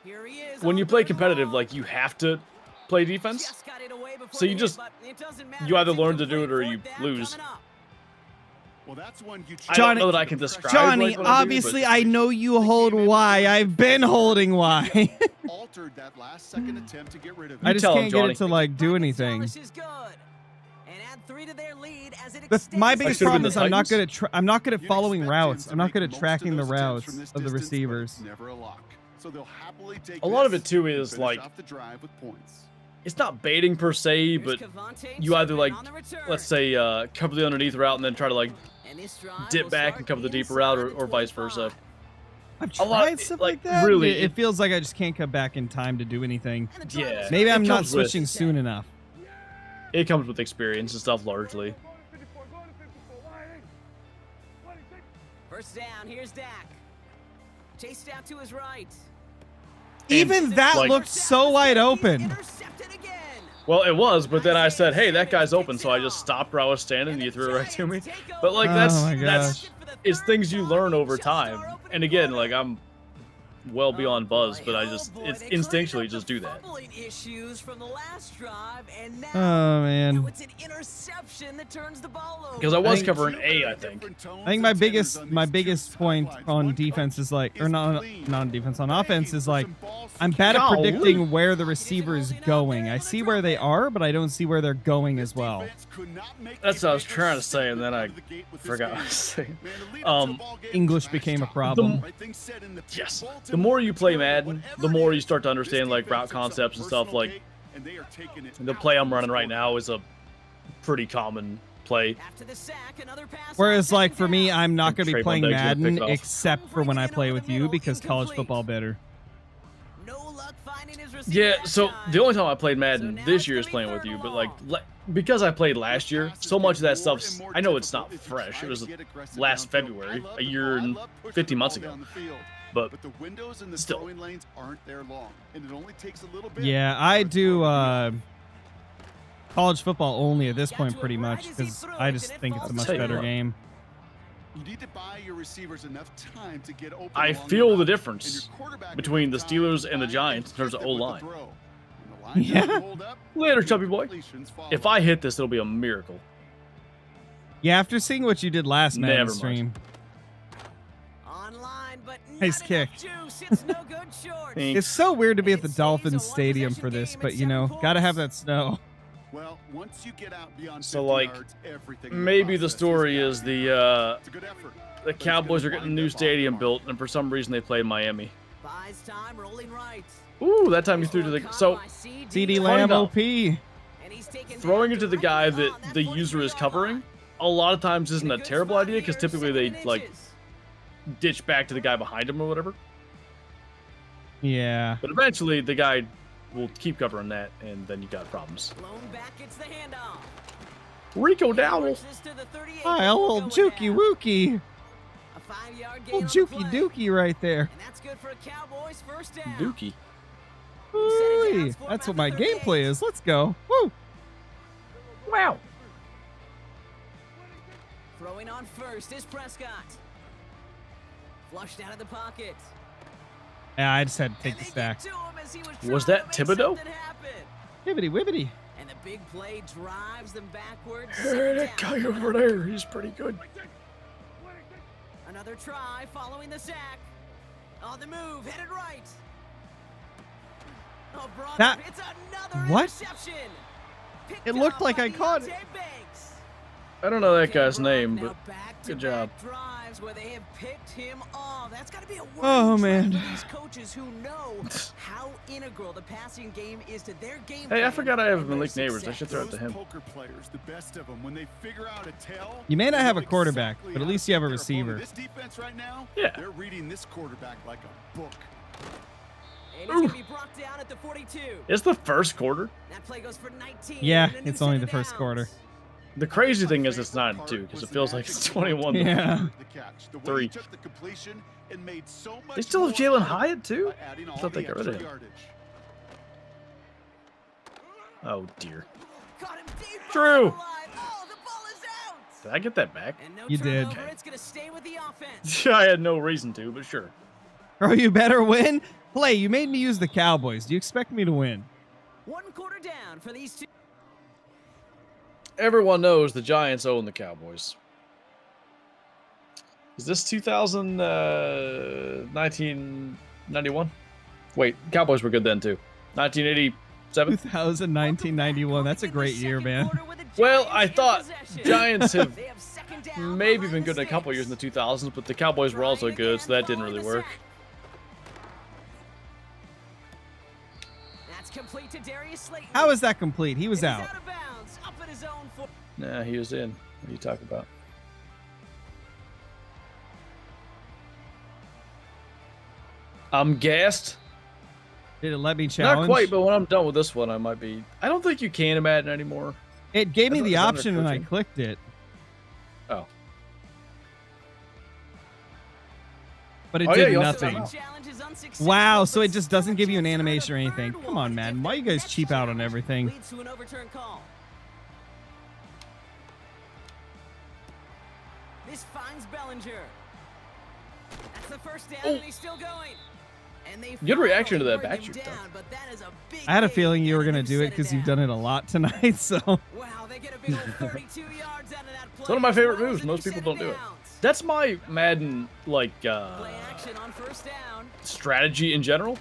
Here he is When on you play 3rd and competitive, long. like, you have to play defense. Just got it away before So you the just- hit, but it doesn't matter. you either It's learn to do it or incomplete. you 4th down lose. coming up. Well, that's one you I Johnny- don't know that I can describe. Johnny, like, what I do, obviously, but- I know you hold Y. I've been holding Y. altered that last second attempt to get rid of it. I just tell him, can't get Johnny. it to like do Pocket anything. Dallas is good. And add 3 to their lead as it My extends biggest should've problem been is the I'm not Titans. good at I'm not good at You'd following expect routes. him to I'm not make good at most tracking the those attempts routes from this of the distance, but receivers. Never a lock. So they'll happily take A lot of this it, too, and is, finish like- off the drive with points. It's not baiting per se, Here's but Cavante you either Turpin like, on the return. let's say, cover the underneath route and then try to like And this drive dip will back start and cover the deeper inside route, the or vice 25. versa. I've A lot- tried stuff like like, that. really, it it- feels like I just can't cut back in time to do anything. And the drive will Yeah. start Maybe It I'm not comes with- switching soon enough. It comes with experience and stuff largely. 1st down, here's Dak. Chased out to his right. Even that like- looked so wide open. Intercepted again. Well, it was, but then I said, "Hey, that guy's open," so I just stopped where I was standing, and you threw it right to me. But like Oh that's my that's gosh. it's things you learn over time. And again, like I'm well beyond buzz, but I just it's instinctually just do that. Issues from the last drive, and now, Oh man. it's an interception that turns the ball over. Because I was think- covering A, I think. I think my biggest point on defense is like, or not on defense, on offense is like, I'm bad at Golly. predicting where the receiver is going. I see where they are, but I don't see where they're going as well. That's what I was trying to say, and then I forgot what I was saying. English became a problem. Yes. The more you play Madden, the more you start to understand like route concepts and stuff. Like the play I'm running right now is a pretty common play. After the sack, another pass Whereas on like for me, 2nd down. I'm not going to be Trayvon playing Diggs gonna Madden pick it off. except for when I play with you because college football better. No luck finding his receiver Yeah, that so time. the only time I played Madden now this it's year is gonna be playing with 3rd you, and but like long. because I played last year, so much of that stuff's I know it's not fresh. It was last February, a year and 50 months ago. But the windows and the still. throwing lanes aren't there long, and it only takes a little bit. Yeah, I do college football only at this point pretty much because I just think it's a much Tell you better what. game. You need to buy your receivers enough time to get open. I along feel the route, difference and your quarterback between the has time Steelers to and the find Giants in terms of fit them with the O-line. throw. When the line Yeah. doesn't hold up, Later, chubby boy. completions follow. If I hit this, it'll be a miracle. Yeah, after seeing what you did last Madden Never mind. stream, Online, but Nice not kick. enough juice. It's no good short. Thanks. it's so weird to be at the It stays a Dolphins one stadium possession for this, game but at you know, 7 gotta have points. that snow. Well, once you get out beyond So 50 like, yards, everything in the maybe the process story got is easier. It's a good effort, the but it's Cowboys gonna are getting a wind new up off the stadium mark. built, and for some reason they play Miami. Buys time, rolling right. Ooh, that time he threw to the so CD Funny Lamb enough, OP. And he's taken throwing down it to the directly guy on that the user is 43-yard covering line. a lot of times isn't In a good terrible spot idea because here, typically they 7 like inches. ditch back to the guy behind him or whatever. Yeah. But eventually the guy will keep covering that, and then you got problems. Blown back, it's the handoff. Rico He Dowdle. works this to the 38 Hi, a before little going jukey down. wookie. A 5-yard gain Little on the jukey play. dookie right there. And that's good for a Cowboys first down. Dookie. Ooh, that's what my gameplay is. Let's go. Woo. Wow. Throwing on first is Prescott. Flushed out of the pocket. Yeah, I just had to take And the they stack. get to him as he was Was trying that to make Thibodeau? something happen. Wibbity wibbity. And the big play drives them backwards. Hey, Second that guy down. over there, he's pretty good. Another try following the sack. On the move, headed right. Oh, brother, That- it's another what? interception. Picked It looked up like by I caught it. Deontay Banks. I don't know that guy's Now name, but back-to-back good job. drives where they have picked him off. That's got to be a Oh, worrying man. trend for these coaches who know how integral the passing game is to their game. Hey, I plan forgot I have and their Malik Neighbors. I success. should throw it to Those him. poker players, the best of them, when they figure out a tell, You may not they have know a quarterback, exactly but at how to least you have a beat their opponent. receiver. This defense right now, Yeah. they're reading this quarterback like a book. And he's going to be brought down at the 42. It's the first quarter. That play goes for 19. Yeah, and a new it's only set the of first downs. quarter. The crazy thing My is it's favorite not 2 part because was it the feels like magic it's of 21. Yeah. the catch. The way 3. he took the completion and made so much They still have more Jalen out of Hyatt it too? by adding I all thought they the got rid of extra him. yardage. Oh dear. Got him deep True. on the line. Oh, the ball is out. Did I get that back? And no You did. turnover, it's going to stay with the offense. I had no reason to, but sure. Bro, you better win. Play, you made me use the Cowboys. Do you expect me to win? 1 quarter down for these two. Everyone knows the Giants own the Cowboys. Is this 1991? Wait, Cowboys were good then too. 1987? 2019-91. That's a great year, man. Well, I thought Giants have They have second down maybe behind been the good in a couple sticks. years in the 2000s, but the Cowboys were also Trying good, so again that didn't really following the work. sack. That's complete to Darius Slayton. How is that complete? He was He's out. of bounds, up at his own 4. Nah, he was in. What are you talking about? I'm gassed. Did it let me challenge? Not quite, but when I'm done with this one, I might be. I don't think you can imagine anymore. It gave me I thought the it was under option and I coaching. clicked it. Oh. But it Oh, yeah, did you also nothing. said Wow, so it just doesn't give you an animation or anything. Come on, man. Why you guys cheap out on everything? Leads to an overturn call. This finds Bellinger. That's the first down, and he's still going. And they Good reaction to finally that bring back him shoot, though. down, but that is a big I had a gain feeling you were and going a to new do it set of because you've downs. done it a lot tonight, so. Wow, they get a big old 32 yards out of that play. It's one of my favorite as well as moves. a new Most set people of don't do it. downs. That's my Madden Play action on first down. strategy in general.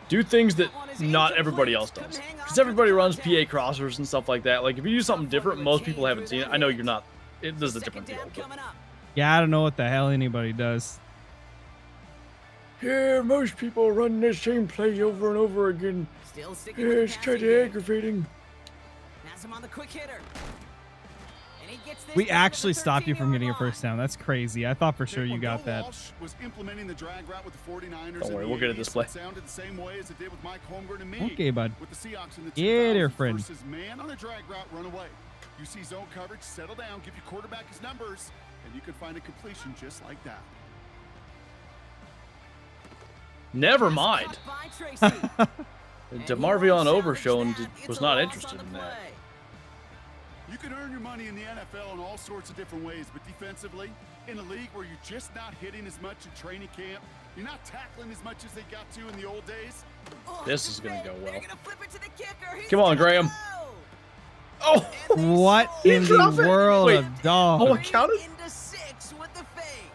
Do things that not everybody else does. Because everybody runs PA crossers and stuff like that. Like if you do something different, most people haven't seen it. I know you're not. This is a Second different deal. down But. coming up. Yeah, I don't know what the hell anybody does. Yeah, most people run the same play over and over again. Still sticking with the passing game. aggravating. Has him on the quick hitter. And he gets this We down to the actually stopped you from getting a 13-yard first down. That's crazy. I thought for sure you When got Bill that. Walsh was implementing the drag route with the 49ers Don't in worry, the we'll get it 80s, this play. It sounded the same way as it did with Mike Holmgren and me. Okay, bud. With the Seahawks in the Yeah, 2000s dear friend. versus man on a drag route, run away. You see zone coverage, settle down, give your quarterback his numbers, and you can find a completion just like that. Never mind. Caught by Tracy. And he DeMarvion won't Overshown salvage that. It's was a not loss interested on in the that. play. You can earn your money in the NFL in all sorts of different ways, but defensively, in a league where you're just not hitting as much in training camp, you're not tackling as much as they got to in the old days. Oh, This the is gonna fake. go well. They're gonna flip it to the kicker. He's Come on, gonna Graham. go. Oh, And they What score. in dropped the it. world Wait. of dog? Oh, I counted? Into 6 with the fake.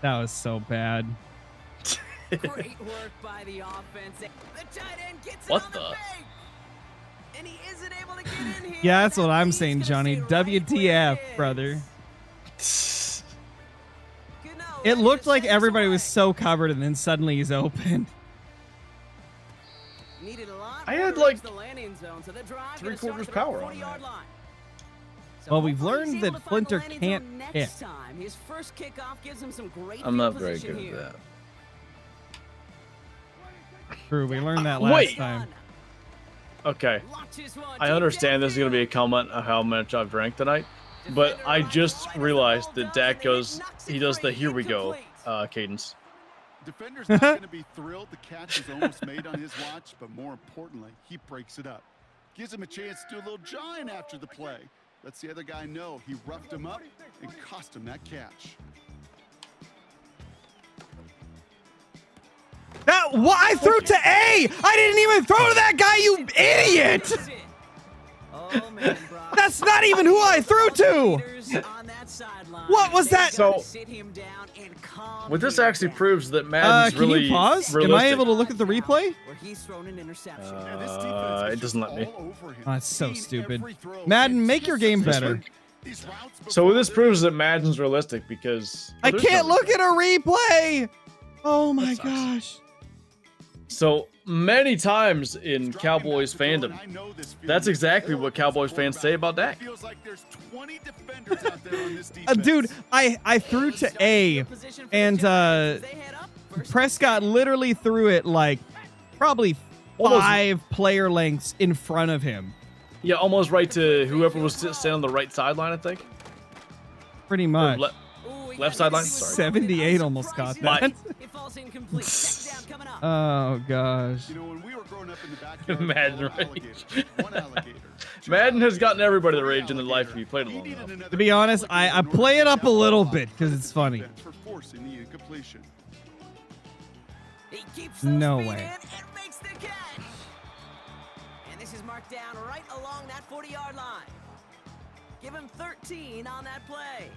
That was so bad. Great work by the offense. The tight end gets it What on the the? fake. And he isn't able to get in Yeah, that's what I'm saying, Johnny. WTF, brother. It looked like everybody was so covered, and then suddenly he's open. I had like 3/4 power on that. Well, we've learned that Flinter can't hit. His first kickoff gives him some great I'm not field very position good here. at that. True, we learned that last Wait. time. Okay, Watch this one, I deep understand this is going to be a downfield. comment of how much I've drank tonight, but I just realized that Dak he does the "here we go" cadence. Defender's not going to be thrilled the catch is almost made on his watch, but more importantly, he breaks it up. Gives him a chance to do a little jawing after the play. Lets the other guy know he roughed him up and cost him that catch. That what I threw to A! I didn't even throw to that guy, you idiot! Oh, man, Brock. That's not even who I threw to! What was that? So, what this actually proves that Madden's Can really you pause? Am I realistic. able to look at the replay? Where he's thrown an interception. Now, this defense is It doesn't let me. all over him. Oh, that's so Seeing stupid. every throw Madden, and make your just game as better. these routes So before this proves that Madden's realistic because I there's can't no look at a replay! Oh my sucks. gosh. So many times in Cowboys fandom, I know this feeling. that's exactly what Cowboys fans say about Dak. Feels like there's 20 defenders out there on this Dude, defense. I threw to A, and Prescott literally threw it like probably Almost- 5 player lengths in front of him. Yeah, almost right to whoever was sitting on the right sideline, I think. Pretty Or much. left sideline? Sorry. 78 almost got that. It falls incomplete. Second down coming up. Oh gosh. You know, when we were growing up in the backyard, Madden all rage. alligators, one alligator. Madden has gotten everybody the rage in their life if you played it long enough. To be honest, I play it up a little bit because it's funny. For forcing the incompletion. He keeps No those feet way. in and makes the catch. And this is marked down right along that 40-yard line. Give him 13 on that play.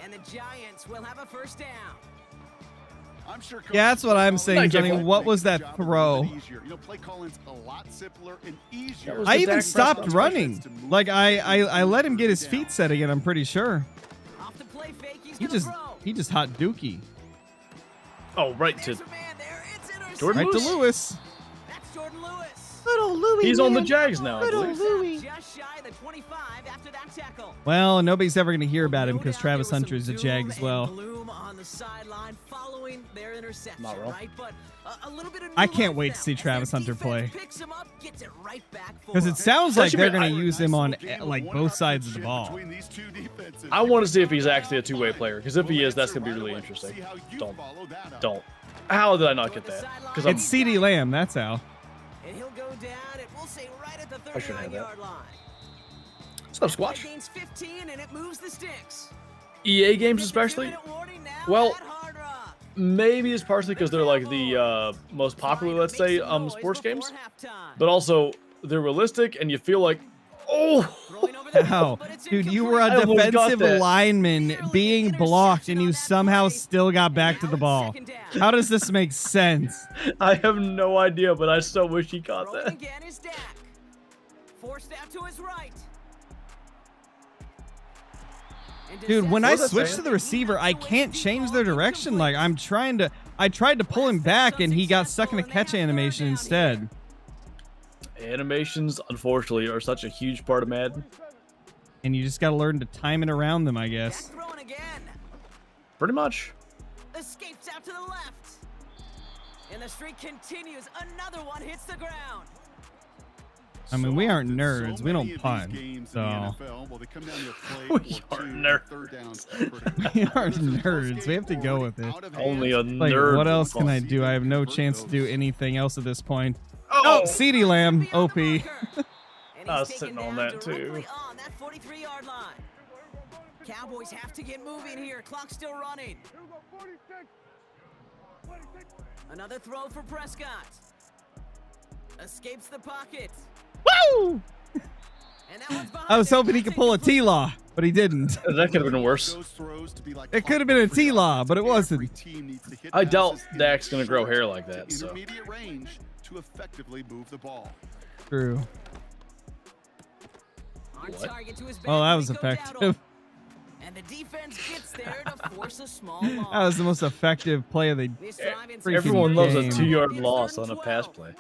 And the Giants will have a first down. I'm sure Yeah, that's what I'm saying, Johnny. careful. What was that throw? You know, play calling's a lot simpler and easier. That was I the even Dak stopped Prescott running. Like I let him get his feet set again, I'm pretty sure. Off the play fake, he's He gonna just throw. he just hot dookie. Oh, right to There's a man there. It's intercepted. Jordan Right to Lewis? Lewis. That's Jordan Lewis. Little Louis. He's on the Jags now, I Little believe. Louis. Just shy of the 25 after that tackle. Well, nobody's ever gonna hear about him No because doubt Travis there was Hunter is a some Jag doom as well. and gloom on the sideline following their interception, Not wrong. right? But a little bit of I new can't life wait now to see as Travis their Hunter defense play. picks him up, gets it right back for Because him. it sounds That like should they're be- gonna I- use him on like both sides of the ball. I want to see if he's actually a two-way player, because if he is, that's going to be really interesting. Don't. How did I not get that? Because I'm It's CD Lamb, that's how. And he'll go down, and we'll say right at the I should have that. 39-yard line. What's up, Play Squatch? gains 15, and it moves the sticks. EA games especially. 52-minute warning now Well, at Hard Rock. maybe it's partially because they're like the most popular, let's say, Make some noise sports before games, halftime. but also they're realistic, and you feel like, oh, Throwing over the middle, How? but it's Dude, you were a I almost got defensive that. lineman being blocked and you somehow still got back to the ball. How does this make sense? I have no idea, but I so wish he caught Throwing that. again is Dak. Forced out to his right. And Dude, when I What was that switch saying? to the receiver, I can't change their direction. Like I tried to pull him back and he got stuck in a catch animation instead. Animations, unfortunately, are such a huge part of Madden. And you just got to learn to time it around them, I Dak guess. throwing again. Pretty much. Escapes out to the left. And the streak continues. Another one hits the ground. I mean, we aren't nerds. We don't punt. So We are nerds. we are nerds. We have to go with it. Only a Like, nerd. what would else can fall. I do? I have no chance to do anything else at this point. Oh, CeeDee Lamb, OP. And I was he's sitting taken on down that, too. directly on that 43-yard line. Cowboys have to get moving here. Clock's still running. Another throw for Prescott. Escapes the pocket. Woo! And that one's behind I was him. hoping he could pull a T-Law, but he didn't. that could have been worse. It could have been a T-Law, but it wasn't. I doubt Dak's gonna grow hair like that, so. Intermediate range to effectively move the ball. True. On What? target to his Oh, back, that was Rico Dowdle. effective. And the defense gets there to force a small loss. That was the most effective play of the This drive in freaking Everyone loves a game. 2-yard It's loss 3rd on and a pass 12. play.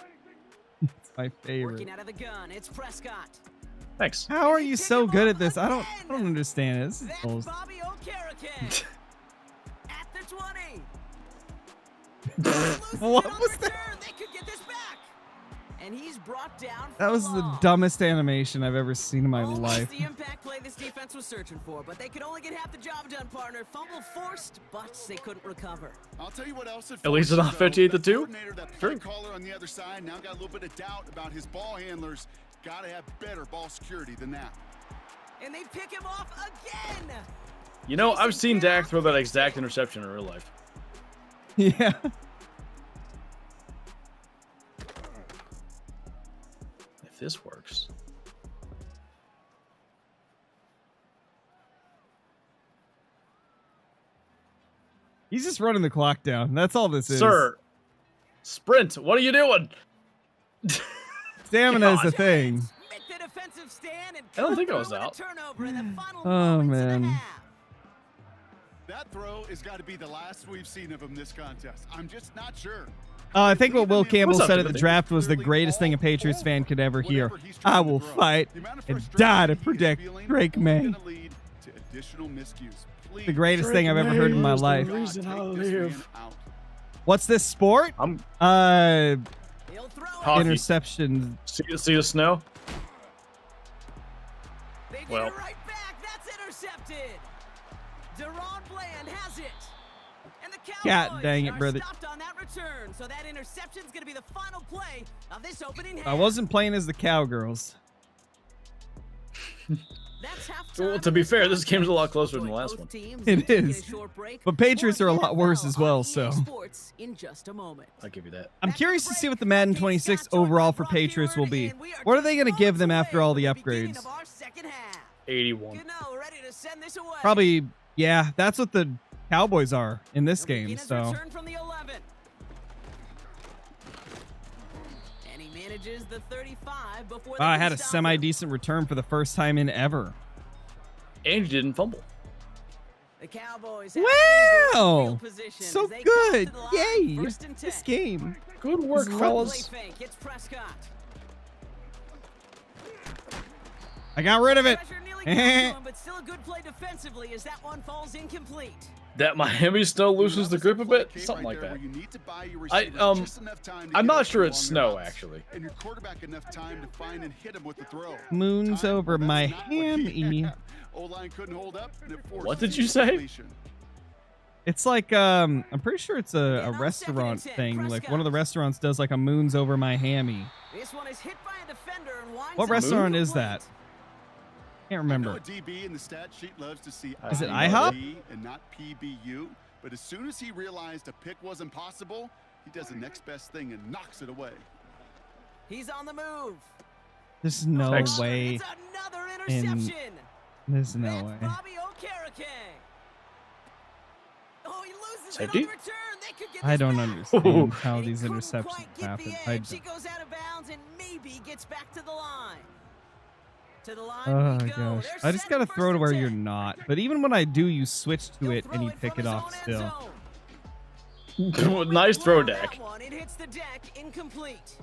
My favorite. Working out of the gun, it's Prescott. Thanks. How are you so good at this? I don't understand it. This is That's bullshit. Bobby Okereke. At the 20. What was that? They could get this back. And he's brought down for That was a the loss. dumbest animation I've ever seen in my Almost life. the impact play this defense was searching for, but they could only get half the job done, partner. Fumble forced, but they couldn't recover. I'll tell you what else it At least it's forces, not though. 58 to That 2. coordinator, that play True. caller on the other side now got a little bit of doubt about his ball handlers. Got to have better ball security than that. And they pick him off again. You know, I've seen Dak throw that exact interception in real life. Yeah. If this works. He's just running the clock down. That's all this is. Sir, sprint, what are you doing? Stamina is God. the thing. Make the defensive stand and I don't think I cut was through with a out. turnover in the final Oh, moments of the man. half. That throw has got to be the last we've seen of him this contest. I'm just not sure. I think what Will Campbell What's up, said at the Timothy? draft was the greatest thing a Patriots fan could ever hear. I will fight and die to protect Drake May. The greatest thing I've ever heard in my life. What's this sport? I'm He'll throw it. Hockey. Interception. See the snow? They get Well. it right back. That's intercepted. Deron Bland has it. And the Cowboys God dang it, are brother. stopped on that return. So that interception's going to be the final play of this opening half. I wasn't playing as the Cowgirls. That's halftime Well, to be fair, this contest. game's a lot closer than the last Both one. teams It taking a is. short break. But Patriots More are a lot worse NFL as well, on so. EA Sports in just a moment. I'll give you that. I'm curious to see what the Madden 26 overall for Patriots will be. What are they going to give them after all the upgrades? 81. You know, ready to send this away. Probably, yeah, that's what the Cowboys are in this game, McKinnon's so. return from the 11. And he manages the 35 before they Wow, I can had a stop him. semi-decent return for the first time in ever. And you didn't fumble. The Cowboys have Wow! field position So as they come to good! the line, Yay! 1st and 10. This game. Good work, This is fellas. Play fake. It's Prescott. I got rid of it. Pressure nearly got to him, but still a good play defensively as that one falls incomplete. That Miami still loses the grip a bit? Something like that. I'm not sure it's snow, actually. And your quarterback enough time to find and hit him with the throw. Moon's Time? over Well, my that's not what he hammy. had. O-line couldn't hold up, and it forced What did the you say? incompletion. It's like, I'm pretty sure it's a Again, on 2nd and restaurant 10, thing. Like Prescott. one of the restaurants does like a moon's over my hammy. This one is hit by a defender and winds What up restaurant is incomplete. that? Can't I know remember. a DB in the stat sheet loves to see Is it IHOP? IHOP and not PBU, but as soon as he realized a pick wasn't possible, he does the next best thing and knocks it away. He's on the move. There's no Thanks. way. It's another interception. There's no That's way. Bobby Okereke. Oh, he loses Safety? it on return. They could get I this don't back. understand how And he these couldn't interceptions quite get happen. the I edge. He don't. goes out of bounds and maybe gets back to the line. To the line Oh we go. gosh. They're I just set gotta for throw to first where and you're 10. not. But even when I do, you switch to He'll it throw and you from pick his it own off end still. zone. Nice throw, Well, that Dak. one, it hits the deck, incomplete.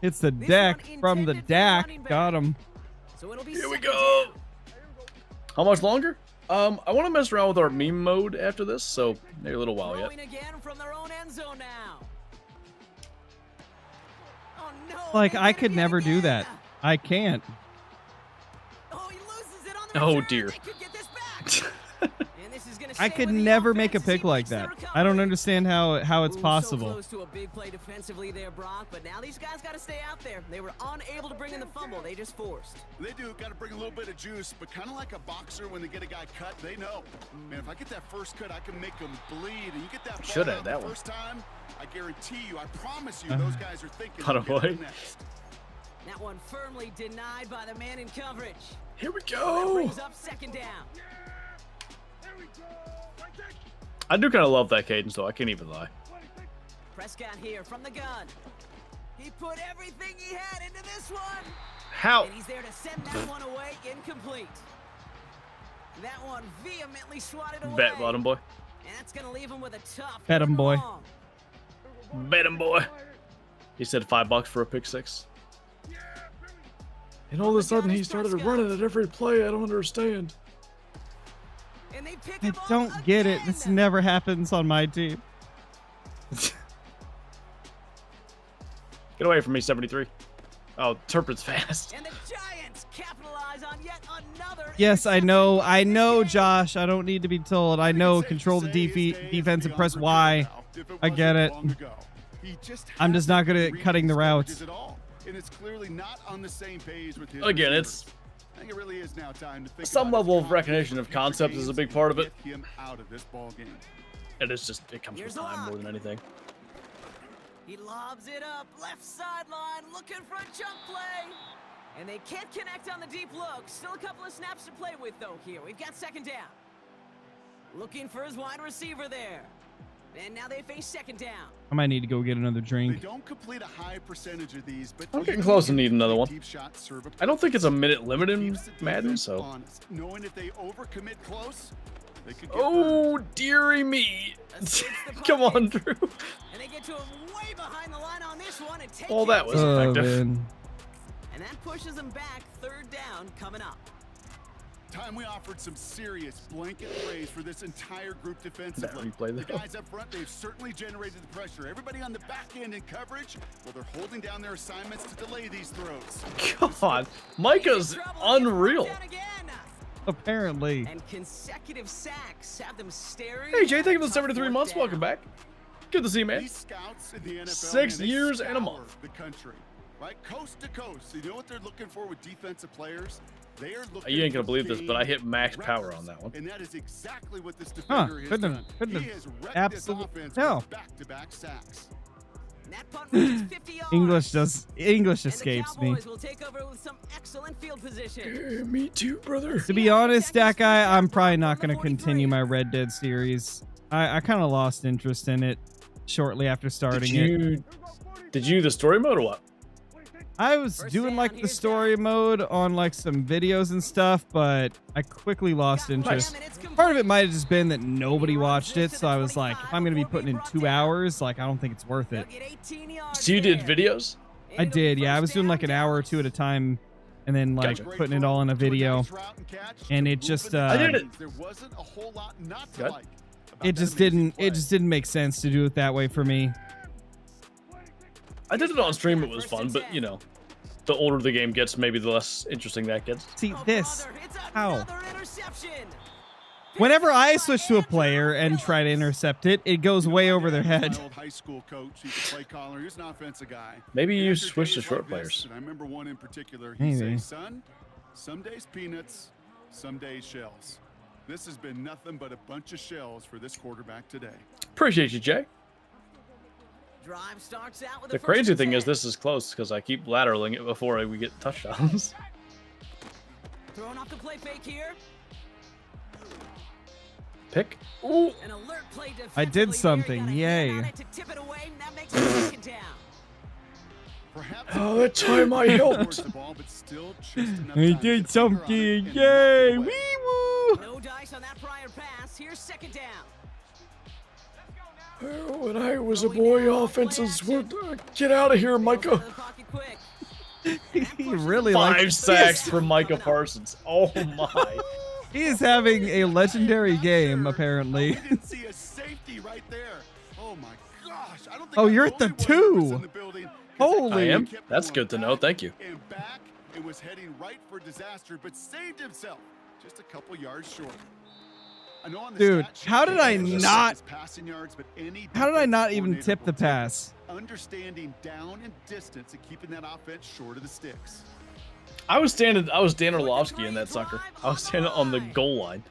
It's the This deck one from the intended for the running DAC. back. Got him. So it'll be Here we second go. down. How much longer? I want to mess around with our meme mode after this, so maybe a little while yet. Throwing again from their own end zone now. Oh no! Like, they I did it could yet never do again. that. I can't. Oh, he loses it on the Oh, return. dear. They could get this back. And this is gonna I stay could with the never make a offense as he pick like makes the that. recovery. I don't understand how it's Ooh, possible. So close to a big play defensively there, Brock. But now these guys got to stay out there. They were unable to bring in the fumble. They just forced. They do got to bring a little bit of juice, but kind of like a boxer when they get a guy cut, they know, man, if I get that first cut, I can make them bleed. And you get that ball Should have out that the one. first time, I guarantee you, I promise you, those guys are thinking. By the "We'll get way. it next." That one firmly denied by the man in coverage. Here we That go. brings up second down. I do kind of love that cadence, though. I can't even lie. Prescott here from the gun. He put everything he had into this one. How? And he's there to send that one away incomplete. That one vehemently swatted away. Bet, bottom boy. And that's going to leave him with a tough Bet him, boy. long. Bet him, boy. He said $5 for a pick six. And all of a sudden, he started running at every play. I don't understand. And they pick I him off don't get it. This again. never happens on my team. Get away from me, 73. Oh, Turpin's fast. And the Giants capitalize on yet another. Yes, I know. I interception in know, this game. Josh. I don't need to be told. I know. Control the defense and press Y. I get it. I'm just not good at cutting the routes. And it's clearly not on the same page with his Again, receivers. it's I think it really is now time to think some about his level of confidence recognition in of future concept is a games big and part of it. get him out of this ball game. And it's just, it comes Here's with the time lock. more than anything. He lobs it up, left sideline, looking for a jump play. And they can't connect on the deep look. Still a couple of snaps to play with, though, here. We've got second down. Looking for his wide receiver there. And now they face second down. I might need to go get another They drink. don't complete a high percentage of these, but I'm getting close to needing another one. deep shot serve a I don't think it's a minute limit in keeps the Madden, defense so. honest, knowing if they overcommit close, they could get Oh, burned. dearie me. Escapes the Come on, pocket. Drew. And they get to him way behind the line on this one and take Well, that was Oh, effective. man. And that pushes them back. Third down coming up. Time we offered some serious blanket praise for this entire group defensively. That replay, The though. guys up front, they've certainly generated the pressure. Everybody on the back end in coverage, well, they're holding down their assignments to delay these throws. God, Micah's Trouble, unreal. down again. Apparently. And consecutive sacks have them staring. Hey, Jay, at thank you for the tough 73 fourth months. down. Welcome back. Good to see you, man. These scouts in the NFL, 6 man, they years and a scour month. The country, right, coast to coast. You know what they're looking for with defensive players? They are looking. You ain't gonna for believe this, but I hit game max power records. on that one. And that is exactly what this Huh, defender has couldn't done. have- couldn't He have has wrecked absolute- this offense no. with back-to-back sacks. And that punt reaches 50 yards. English And the escapes me. Cowboys will take over with some excellent field position. Me too, brother. To be honest, that guy, I'm probably not going to continue my Red Dead series. I kind of lost interest in it shortly after starting it. Did you the story mode or what? I was First doing down, like the here's story down. mode on like some videos and stuff, but I quickly lost interest. Part of it might have just been that nobody watched it, so I was like, if I'm going to be putting in 2 hours, like I don't think it's worth it. They'll get 18 yards So you did there. videos? I And it'll be did, yeah. I was first doing down like an hour or Dallas. two at a time, and then like Gotcha. putting it all in a video. And it just, I did it. There wasn't a whole lot not to Good. like about It that just amazing didn't. play. It just didn't make sense to do it that way for me. I did it on stream. It was fun, but you know, the older the game gets, maybe the less interesting that gets. See Oh, this. brother, it's How? another interception. Whenever I switch to a player and try to intercept it, it goes way over their head. My old high school coach, he could play caller. He was an offensive guy. Maybe And you after switch to days short like this, players. and I remember one in particular. He Maybe. said, "Son, some days peanuts, some days shells. This has been nothing but a bunch of shells for this quarterback today." Appreciate you, Jay. Drive starts out with The a first crazy and thing is 10. this is close because I keep lateraling it before we get touchdowns. Throwing off the play fake here. Pick. Ooh. An alert play I did defensively something, there. You gotta hit yay. on it to tip it away, and that makes it second down. Perhaps Oh, that time I helped. towards the ball, but still just enough I time to did finger on it something. and knock Yay! it away. Wee woo! No dice on that prior pass. Here's second down. When I was a boy, offenses would get out of here, Micah. Out of the pocket quick. He really 5 likes. sacks for Micah Parsons. Oh my. He is having a legendary game, apparently. We didn't see a safety right there. Oh my gosh! I don't think Oh, I'm you're the at the only one who was 2. in the building, 'cause Holy. that guy I am? kept That's going good to know. back Thank you. And back, it was heading right for disaster, but saved himself just a couple yards short. I know on the Dude, stat sheet, how did I he has not- his passing yards, but any How did I not defensive even coordinator tip will the take pass? understanding down and distance and keeping that offense short of the sticks. I was Dan Orlovsky in that sucker. I was standing on the goal line.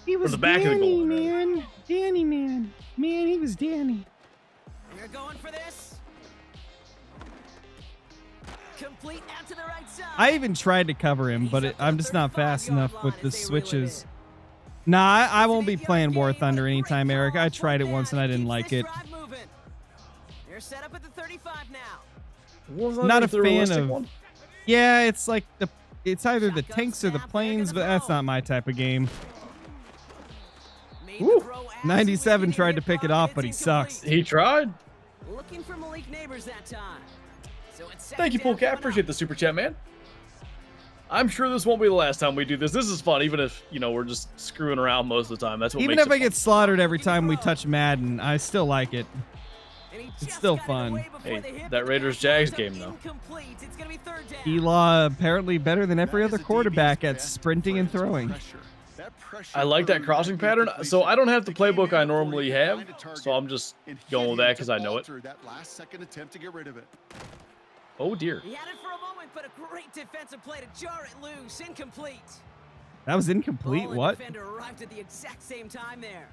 He was the back of the goal line, man. Danny, man. Man, he was Danny. We're going for this. Complete out to the right side. I even tried to cover him, but I'm just not fast enough with the switches. Nah, I won't be playing War Thunder anytime, Eric. I tried it once and I didn't like it. They're set up at the 35 now. What was that, Not a the fan realistic of- one? Yeah, it's like it's either the tanks or the planes, but that's not my type of game. Made the Woo. throw as 97 he was tried getting to hit pick it by off, it. but he It's sucks. incomplete. He tried. Looking for Malik Neighbors that time. So it's Thank you, second down Polecat. coming Appreciate up. the super chat, man. I'm sure this won't be the last time we do this. This is fun, even if, you know, we're just screwing around most of the time. That's what Even makes if I it get slaughtered every time we touch Madden, I still like it. And he It's just still got it fun. away before Hey, the hit, that but the Raiders-Jags pass was game, though. incomplete. It's gonna be third down. Elaw apparently better than every That other is a quarterback DB's at best sprinting and friend, throwing. pressure. That pressure I like that earned crossing that pattern, completion. so I don't have the They came playbook in I before he normally could have, find a target so I'm just and hit going with him that to because I know it. alter that last-second attempt to get rid of it. Oh, dear. He had it for a moment, but a great defensive play to jar it loose. Incomplete. That was incomplete. Ball and What? defender arrived at the exact same time there.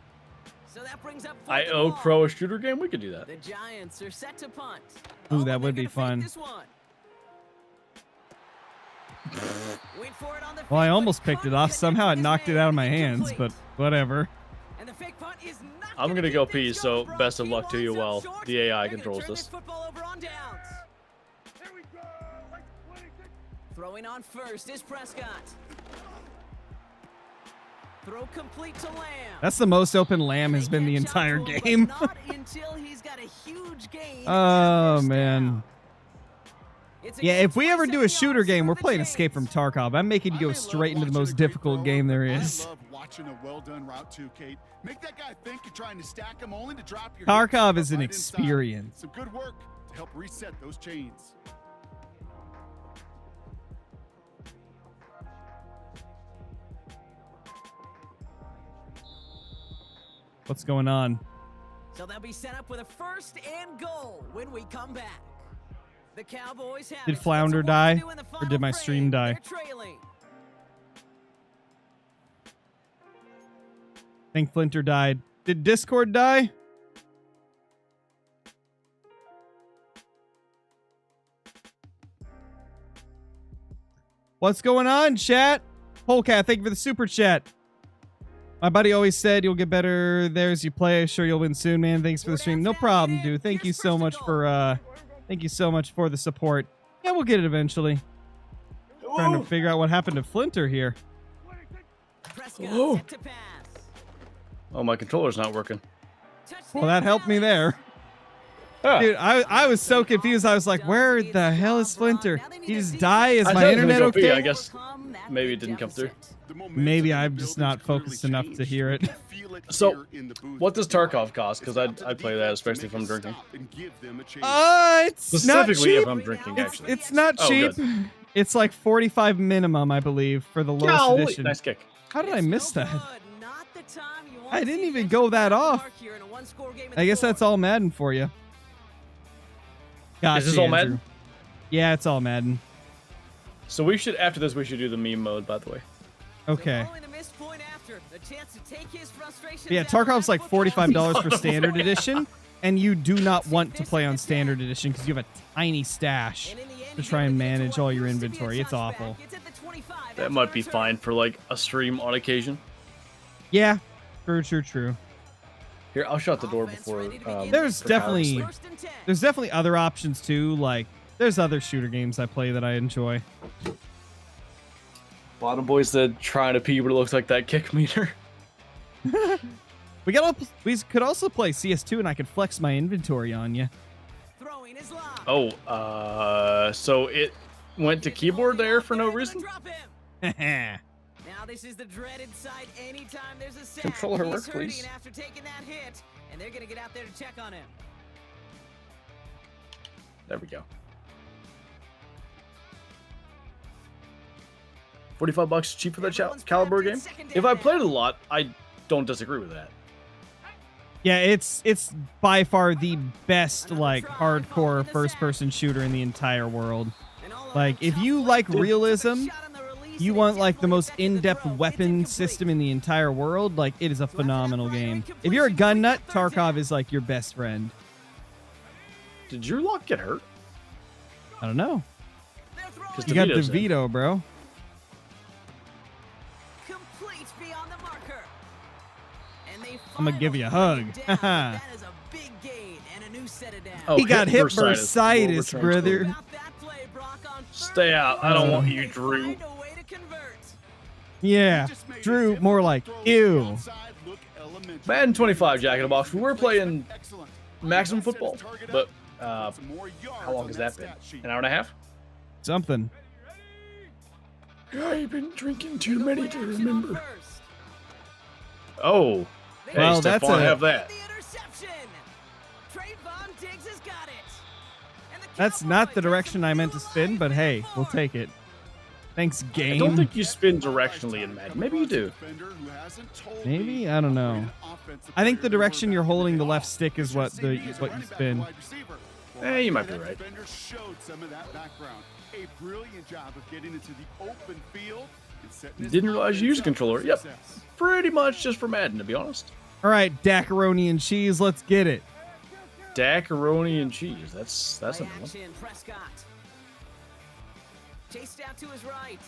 So that brings up I fourth and owe long. Crow a shooter game? We could do that. The Giants are set to punt. Ooh, that and would they're be gonna fun. fake this one. Wait for it on the Well, I fake, but almost it picked it couldn't off. connect Somehow with it his knocked it man. out of my hands, but Incomplete. whatever. And the fake punt is not I'm gonna gonna go keep pee, things so going, best of Brock. luck to He you winds up while short. the AI They're gonna controls turn this. football over on downs. Throwing on first is Prescott. Throw complete to Lamb. That's the most open Lamb has They been the catch up entire to him, but game. not until he's got a huge gain. Oh, First man. down. It's a Yeah, game if we ever do a 27 shooter yards game, for we're the playing Jays. Escape from Tarkov. I'm making you I go love straight into the watching a most great difficult throw, game there but is. I love watching a well-done route too, Kate. Make that guy think you're trying to stack him only to drop your Tarkov hips is an right inside. experience. Some good work to help reset those chains. What's going on? So they'll be set up with a first and goal when we come back. The Cowboys have Did it. Flounder It's a 1-2 die, in the or final did my stream frame. die? They're trailing. I think Flinter died. Did Discord die? What's going on, chat? Polecat, thank you for the super chat. My buddy always said you'll get better there as you play. Sure you'll win soon, man. Thanks for the stream. No problem, dude. Thank you so much for the support. Yeah, we'll get it eventually. Trying to figure out what happened to Flinter here. Prescott Oh. set to pass. Oh, my controller's not working. Well, that helped me there. Ah, Dude, I was so confused. I was like, where the hell is Flinter? He just die? Is I my said it was internet gonna go pee, okay? I guess maybe it didn't come through. The momentum Maybe in the I'm building's just not clearly focused enough to changed. hear it. You can feel it So, here in the booth. what does Tarkov cost? Because It's up to I'd the play that, defense to especially if make I'm a drinking. stop and give them a chance. It's not Specifically if cheap. I'm drinking, actually. It's not Oh, cheap. good. It's like 45 minimum, I believe, for the lowest Golly, edition. nice kick. How did I miss that? I I didn't even go that off. I guess that's all Madden for you. Gotcha, Is this all Andrew. Madden? Yeah, it's all Madden. So we should, after this, we should do the meme mode, by the way. Okay. Yeah, Tarkov's like $45 for standard edition, and you do not want to play on standard edition because you have a tiny stash to try and manage all your inventory. It's awful. That might be fine for like a stream on occasion. Yeah, true. Here, I'll shut the door before. There's for Kyle's definitely sleep. there's definitely other options too. Like there's other shooter games I play that I enjoy. Bottom boy said trying to pee, but it looks like that kick meter. We could also play CS2 and I could flex my inventory on you. Oh, so it went to keyboard there for no reason? Now this is the dreaded sight anytime there's a sack. Controller He's work, hurting please. after taking that hit, and they're gonna get out there to check on him. There we go. $45 cheap for that caliber game. If I played it a lot, I don't disagree with that. Yeah, it's by far the best like hardcore first-person shooter in the entire world. Like if you like realism, you want like the most in-depth weapon system in the entire world, like it is a phenomenal game. If you're a gun nut, Tarkov is like your best friend. Did your lock get hurt? I don't know. 'Cause You got DeVito's in. DeVito, bro. Complete beyond the marker. And they I'm gonna give you a finally hug. bring it down, but that is a big gain and a new set of downs. Oh, He got hit bursitis. bursitis, Will return brother. to- About that play, Brock, on third Stay out. I don't want you, Drew. Find a way to convert. Yeah, Drew, more like ew. Madden 25, Jack in the Box. We were playing maximum football, but how long has that been? An hour and a half? Something. I've been drinking too many to Reaction on remember. first. Oh, hey, Well, that's Stephon, a- have that. The interception. Trayvon Diggs has got it. And the That's not the Cowboys direction I meant to spin, but hey, we'll take. take it. Thanks, game. I don't think you spin directionally in Madden. Maybe you do. Maybe? I don't know. I think the direction you're holding the left stick is what you spin. You might be right. Showed some of that background. A brilliant job of getting into the open field and setting his Didn't realize you used a offense up for controller. Yep. success. Pretty much just for Madden, to be honest. All right, Dacaroni and cheese, let's get it. Dacaroni and cheese. That's a Play new one. action, Prescott. Chased out to his right.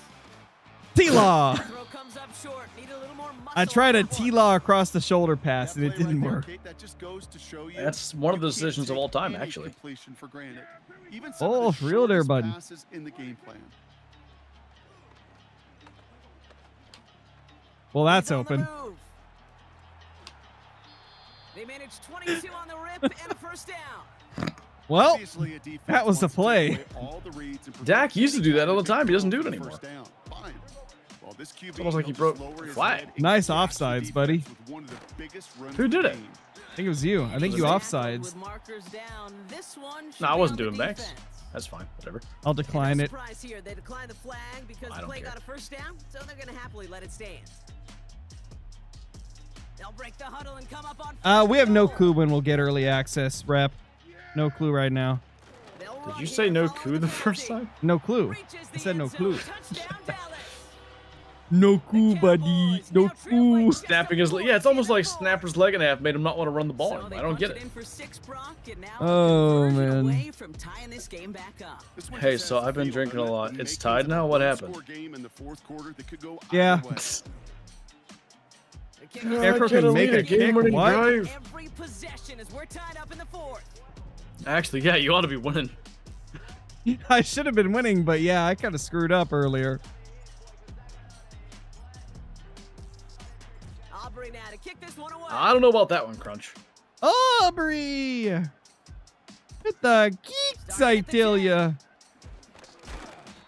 T-Law. Throw comes up short. Need a little more muscle I tried on a that one. T-Law across the shoulder pass, That and it play didn't right there, work. Kate, that just goes to show you That's one of the you can't decisions of take all time, any actually. completion for granted. Even some Oh, of the for real there, shortest bud. passes in the game plan. Well, that's He's on the open. move. They managed 22 on the rip and a first down. Well, Obviously, a defense that was the wants to take play. away all the reads and prevent Dak used to do that all the any time. He doesn't do it for anymore. first down. Fine. Well, this QB It's almost like he helps broke lower the his flag. head and Nice grasp the offsides, buddy. defense with one of the biggest runs Who of the did it? game. I think it was you. I think you Tackled offsides. with markers down. This one should No, I be wasn't on the doing backs. defense. That's fine. Whatever. I'll No decline it. surprise here. They declined the flag because I the don't play care. got a first down, so they're going to happily let it stand. They'll break the huddle and come up on We have no goal. clue when we'll get early access, rep. No clue right now. They'll Did run you here say no following coup the first penalty. time? No clue. Reaches I the said no end zone. clue. Touchdown, Dallas. No clue, buddy. No clue. Snapping his leg. Yeah, it's almost like Snapper's leg in half made him not want to run the ball. So they I don't get punch it. in for 6, Brock, and now Oh, a conversion man. away from tying this game back up. This one Hey, just so has I've been the feel, drinking a doesn't it? lot. We It's make tied things a now? What one-score happened? game in the fourth quarter that could go Yeah. either way. The kick Scarecrow is can good. make a kick. What? Every possession as we're tied up in the fourth. Actually, yeah, you ought to be winning. I should have been winning, but yeah, I kind of screwed up earlier. Aubrey now to kick this one away. I don't know about that one, Crunch. Aubrey! Hit the geeks, I tell ya.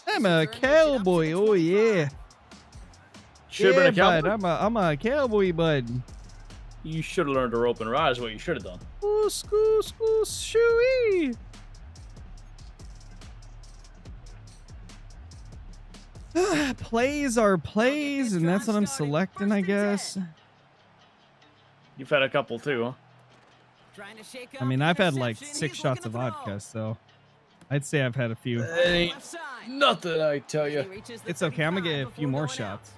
I'm a cowboy, oh yeah. Should have been a bud, cowboy. I'm a cowboy, bud. You should have learned to rope and ride is what you should have done. Ooh, scoo, scoo, shooey. Plays are plays, and that's what I'm selecting, I guess. You've had a couple too, huh? Trying to shake I off mean, the I've had like interception. 6 He's shots of looking to vodka, throw. so I'd say I've had a few. That ain't Left side. nothing, I tell you. He reaches the It's okay, I'm gonna 35 get a few before more going out. shots.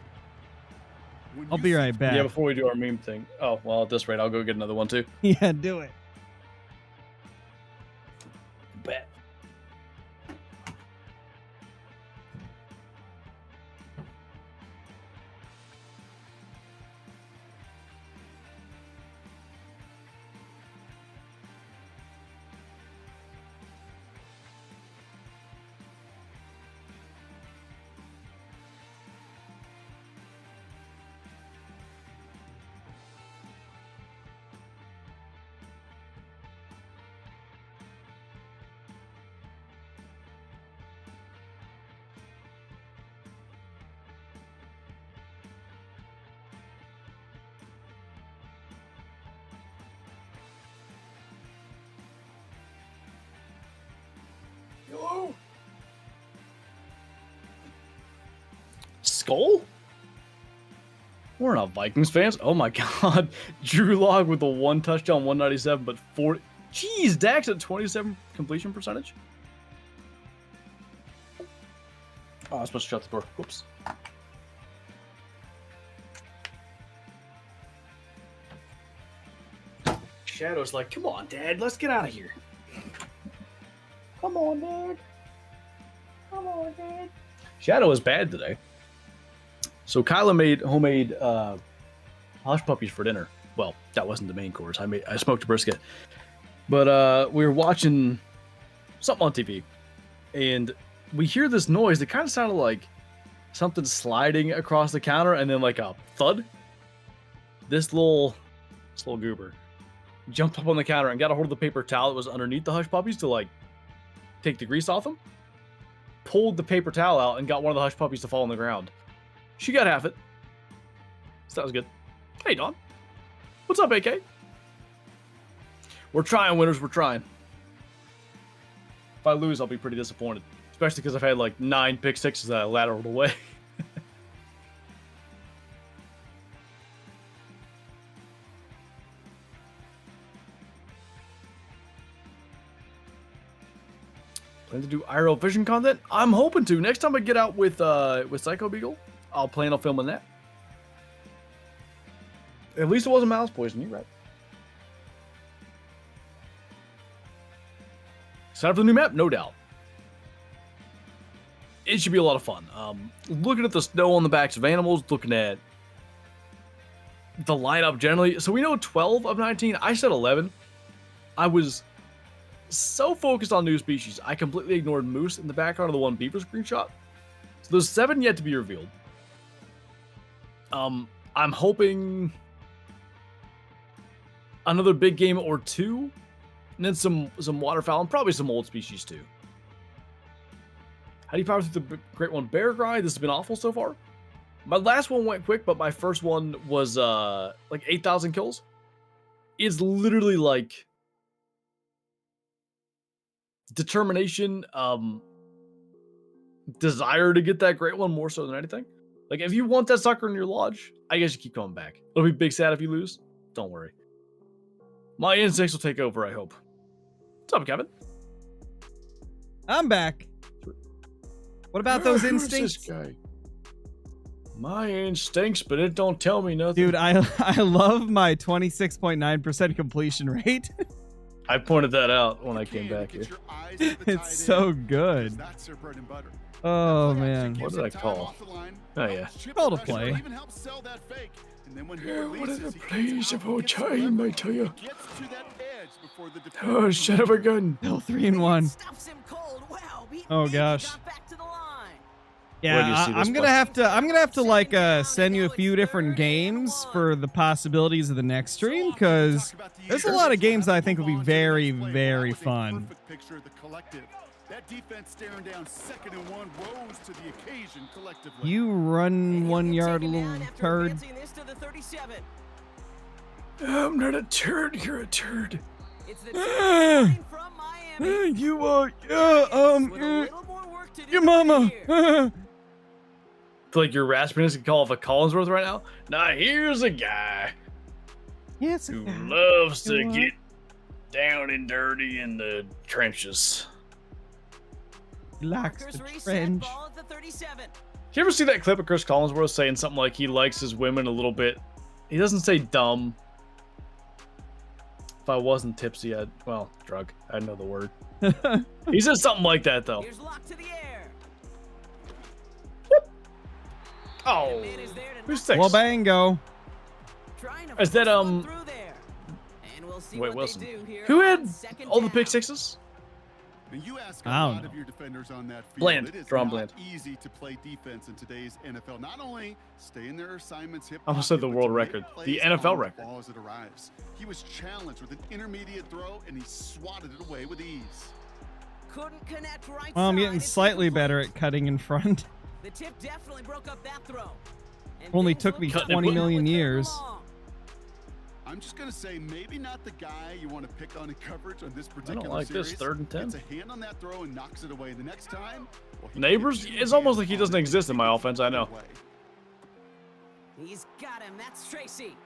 When I'll you be see right back. Yeah, before we do our meme thing. Oh, well, at this rate, I'll go get another one too. Yeah, do it. Bet. Hello? Skull? We're not Vikings fans. Oh my god. Drew Lock with the 1 touchdown, 197, but 40. Jeez, Dak's at 27 completion percentage. Oh, I was supposed to shut the door. Whoops. Shadow's like, come on, Dad, let's get out of here. Come on, Dad. Come on, Dad. Shadow is bad today. So Kyla made homemade hush puppies for dinner. Well, that wasn't the main course. I smoked a brisket. But we were watching something on TV, and we hear this noise that kind of sounded like something sliding across the counter and then like a thud. This little goober jumped up on the counter and got a hold of the paper towel that was underneath the Hush Puppies to like take the grease off them. Pulled the paper towel out and got one of the Hush Puppies to fall on the ground. She got half it. So that was good. Hey, Dawn. What's up, AK? We're trying, winners. We're trying. If I lose, I'll be pretty disappointed. Especially because I've had like 9 pick sixes that I lateraled away. Plan to do IRL vision content? I'm hoping to. Next time I get out with Psycho Beagle, I'll plan on filming that. At least it wasn't mouse poison, you're right. Excited for the new map? No doubt. It should be a lot of fun. Looking at the snow on the backs of animals, looking at the lineup generally. So we know 12 of 19. I said 11. I was so focused on new species, I completely ignored moose in the background of the one beaver screenshot. So there's 7 yet to be revealed. I'm hoping another big game or 2, and then some waterfowl and probably some old species too. How do you power through the Great One Bear Grind? This has been awful so far. My last one went quick, but my first one was like 8,000 kills. It's literally like determination, desire to get that Great One more so than anything. Like if you want that sucker in your lodge, I guess you keep coming back. It'll be big sad if you lose. Don't worry. My instincts will take over, I hope. What's up, Kevin? I'm back. What about those instincts? Who's this guy? My instincts, but it don't tell me nothing. Dude, I love my 26.9% completion rate. I pointed that out when I came back here. It's so good. Oh man. What did I call? Oh yeah. Call to play. What are the plays of old time, I tell you? Oh, son of a gun. Still 3-1. Oh gosh. Yeah, I'm gonna have to like send you a few different games for the possibilities of the next stream, because there's a lot of games that I think will be very, very fun. That defense staring down 2nd and 1 rose to the occasion collectively. You run 1 yard, little turd. I'm not a turd, you're a turd. You are, your mama. Feel like your raspiness could call off a Collinsworth right now? Now here's a guy who loves to get down and dirty in the trenches. Likes the trench. You ever see that clip of Chris Collinsworth saying something like he likes his women a little bit? He doesn't say dumb. If I wasn't tipsy, drug. I'd know the word. He says something like that though. Oh, who's 6? Well, bango. Is that wait, Wilson? Who had all the pick sixes? You ask a lot of your defenders on that field. Bland. It is Drawn not Bland. easy to play defense in today's NFL. Not only stay in their assignments hip I almost said the world record. The NFL record. Ball as it arrives. He was challenged with an intermediate throw and he swatted it away with ease. Couldn't connect right Well, I'm side. getting It's slightly incomplete. better at cutting in front. The tip definitely broke up that throw. And Only things took me look 20 good million with third years. long. I'm just going to say maybe not the guy you want to pick on in coverage on this I particular don't like series. this 3rd and 10. Gets a hand on that throw and knocks it away the next time. Well, he Neighbors? gets It's two almost like he hands doesn't on it exist in my and offense, I know. away. He's got him. That's Tracy.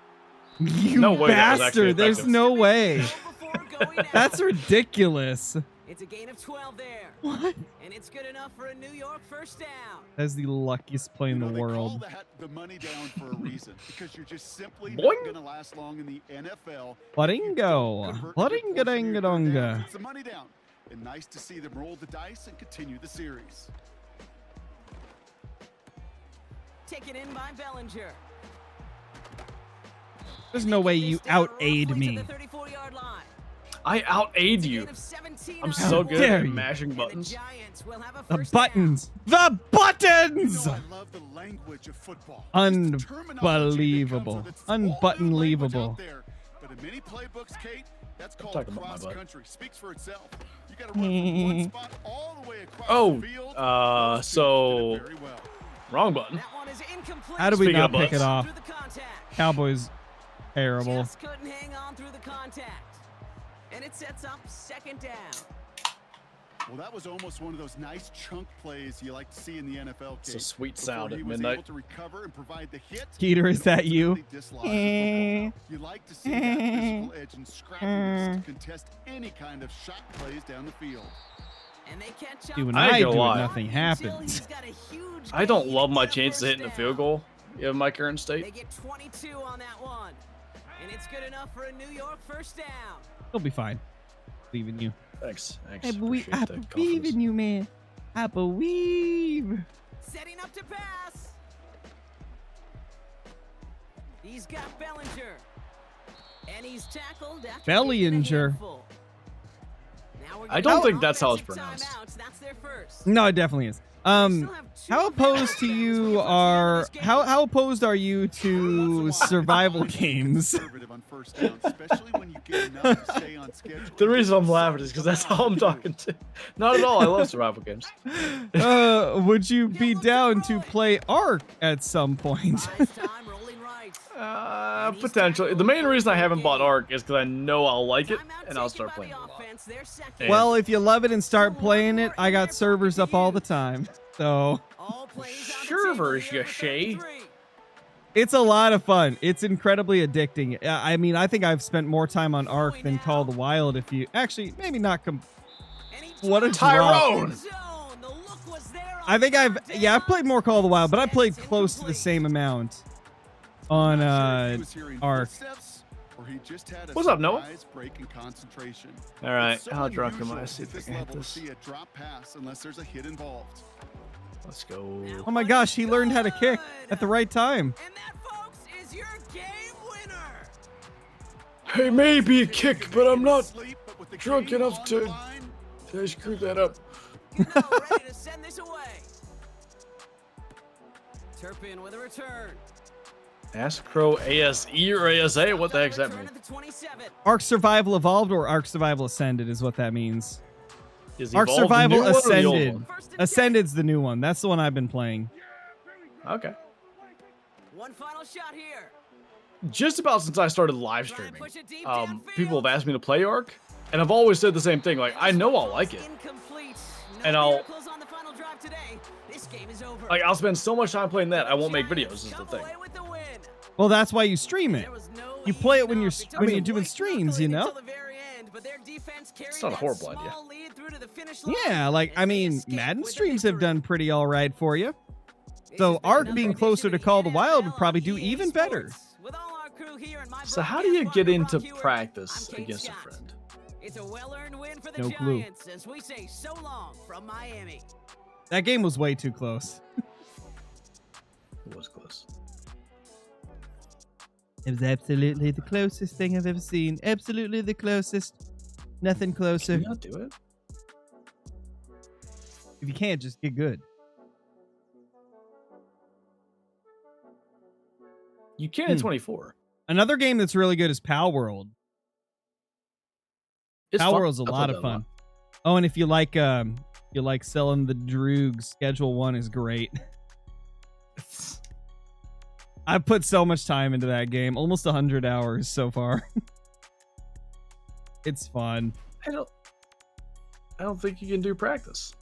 You No way that was actually bastard. There's effective. no way. Before going out. That's ridiculous. It's a gain of 12 there. What? And it's good enough for a New York first down. That's the luckiest play in the They call world. that the money down for a reason, because you're just simply Boing. not going to last long in the NFL. Plaringo. Plaringa-danga-donga. It's the money down. And nice to see them roll the dice and continue the series. Taken in by Bellinger. There's no way you out-aid me. To the 34-yard line. I out-aid you. I'm How so good dare at you. mashing buttons. The buttons. The buttons. I love the language of football. Just the terminology that comes Unbelievable. with it. It's all new language Unbuttonleavable. out there. But in many playbooks, Kate, that's called talking about my cross butt. country. Speaks for itself. You got to run from one spot all the way across Oh, the field. uh, Those two so- did it very well. Wrong button. How do we Speaking not of pick it butts. off? Cowboys, terrible. Just couldn't hang on through the contact. And it sets up second down. Well, that was almost one of those nice chunk plays you like to see in the NFL. It's a Kate. sweet Before sound he at was midnight. able to recover and provide the hit. Keeter, is that you? Ultimately dislodged the football. You like to see that physical edge and scrappiness to contest any kind of shot plays down the field. And they catch up. See, when I ain't I do gonna it, lie. nothing happens. I don't love my chance chances of hitting a field goal in my current They state. get 22 on that one. And it's good enough for a New York first down. He'll be fine. Believe in you. Thanks. I Appreciate believe the confidence. in you, man. I believe. Setting up to pass. He's got Bellinger. And he's tackled after Bellinger. getting a handful. Now we're I gonna don't go think that's how it's offensive pronounced. timeouts. That's their first. No, it definitely is. How opposed to you are? How opposed are you to survival games? Conservative on first down, especially when you get enough to stay on schedule. The reason I'm laughing is because that's how I'm talking to. Not at all. I love survival games. Would you be down to play Ark at some point? Last time, rolling right. Potentially. The main reason I haven't bought Ark is because I know I'll like it Timeout and I'll taken start by playing the it a lot. offense. They're second. Well, if you love it and start playing it, I got servers up all the time. So All plays on the Servers, table here you for shay. 33. it's a lot of fun. It's incredibly addicting. I mean, I think I've spent more time on Ark than Call of the Wild. If you actually, maybe not. And he What a drops Tyrone! it in the zone. The look was there I on think I've third I've down. played more Call of the Wild, but I played It's close to the incomplete. same amount on Not sure if he was hearing Ark. footsteps or he just had a What's up, Noah? surprise break in concentration. All right, It's so how drunk am I? unusual See if at I this can hit level to this. see a drop pass unless there's a hit involved. Let's go. Oh my gosh, he learned how to kick at the right time. And that, folks, is your game winner. Hey, maybe a kick, but I'm not Sleep, but with the drunk game enough on to- the line, I screwed that up. You know, ready to send this away. Turpin with a return. Scarecrow ASE or ASA? What the heck's that Return mean? at the 27. Ark Survival Evolved or Ark Survival Ascended is what that means. Is Ark Evolved the new Survival one or the old Ascended. one? First and 10. Ascended's the new one. That's the one I've been playing. Okay. One final shot here. Just about since I started live Try and streaming, push it deep people have downfield. asked me to play Ark, and I've always said the same thing. Like, I know I'll like it. Incomplete. No And I'll- miracles on the final drive today. This game is over. Like, I'll spend so much time playing that, I won't make videos. Is the Come thing. away with the win. Well, that's why you stream it. There was no You play it when easing you're off. They took when it you're doing quite streams, you know? until the very end, but their defense carried not a that horrible idea. small lead through to the finish line, Yeah, like I and they mean, escaped Madden with a streams have victory. done pretty all right for you. This So has been Ark another being edition closer to of Call of the Wild would NFL probably on do EA even better. Sports. With all our crew here and my So how do you broadcast get partner, into Brock Hewitt, practice I'm Kate against a Scott. friend? It's a well-earned win for the No clue. Giants as we say so long from Miami. That game was way too close. It was close. It was absolutely the closest thing I've ever seen. Absolutely the closest. Nothing closer. Can you not do it? If you can't, just get good. You can in 24. Another game that's really good is Pal World. It's Pal fun. World's a I lot played of that a fun. Oh, and if you like selling the droogs, Schedule 1 is great. I put so much time into that game, almost 100 hours so far. It's fun. I don't think you can do practice.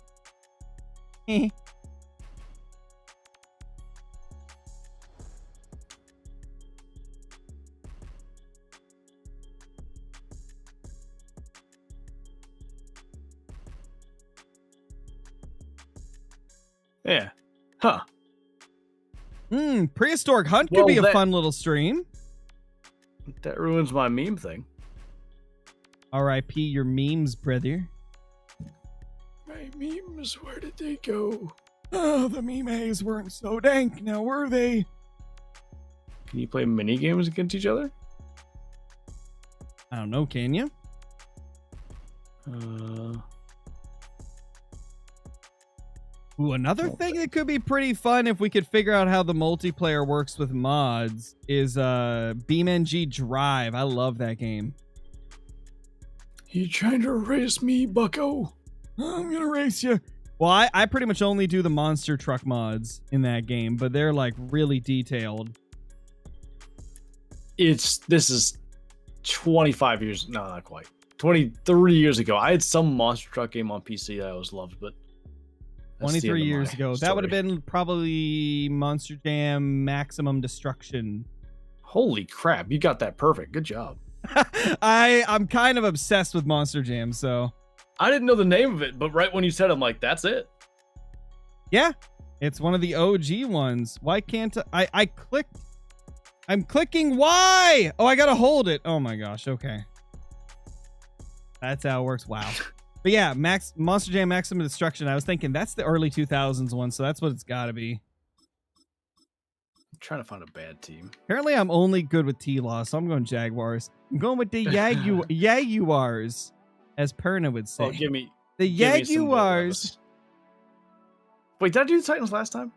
Yeah. Huh. Prehistoric Hunt could Well, be a that- fun little stream. That ruins my meme thing. R.I.P. your memes, brother. My memes, where did they go? Oh, the memes weren't so dank now, were they? Can you play mini games against each other? I don't know, can you? Ooh, another thing that could be pretty fun if we could figure out how the multiplayer works with mods is BeamNG Drive. I love that game. You trying to erase me, bucko? I'm gonna race you. Well, I pretty much only do the monster truck mods in that game, but they're like really detailed. This is 25 years, no, not quite. 23 years ago. I had some monster truck game on PC that I always loved, but 23 years ago. That would have been probably Monster Jam Maximum Destruction. Holy crap, you got that perfect. Good job. I'm kind of obsessed with Monster Jam, so. I didn't know the name of it, but right when you said it, I'm like, that's it. Yeah, it's one of the OG ones. Why can't I clicked? I'm clicking Y. Oh, I gotta hold it. Oh my gosh. Okay. That's how it works. Wow. But yeah, Monster Jam Maximum Destruction. I was thinking that's the early 2000s one, so that's what it's got to be. I'm trying to find a bad team. Apparently, I'm only good with T-Law, so I'm going Jaguars. I'm going with the Jaguars, as Perna would say. Oh, give me the Jaguars. Wait, did I do the Titans last time?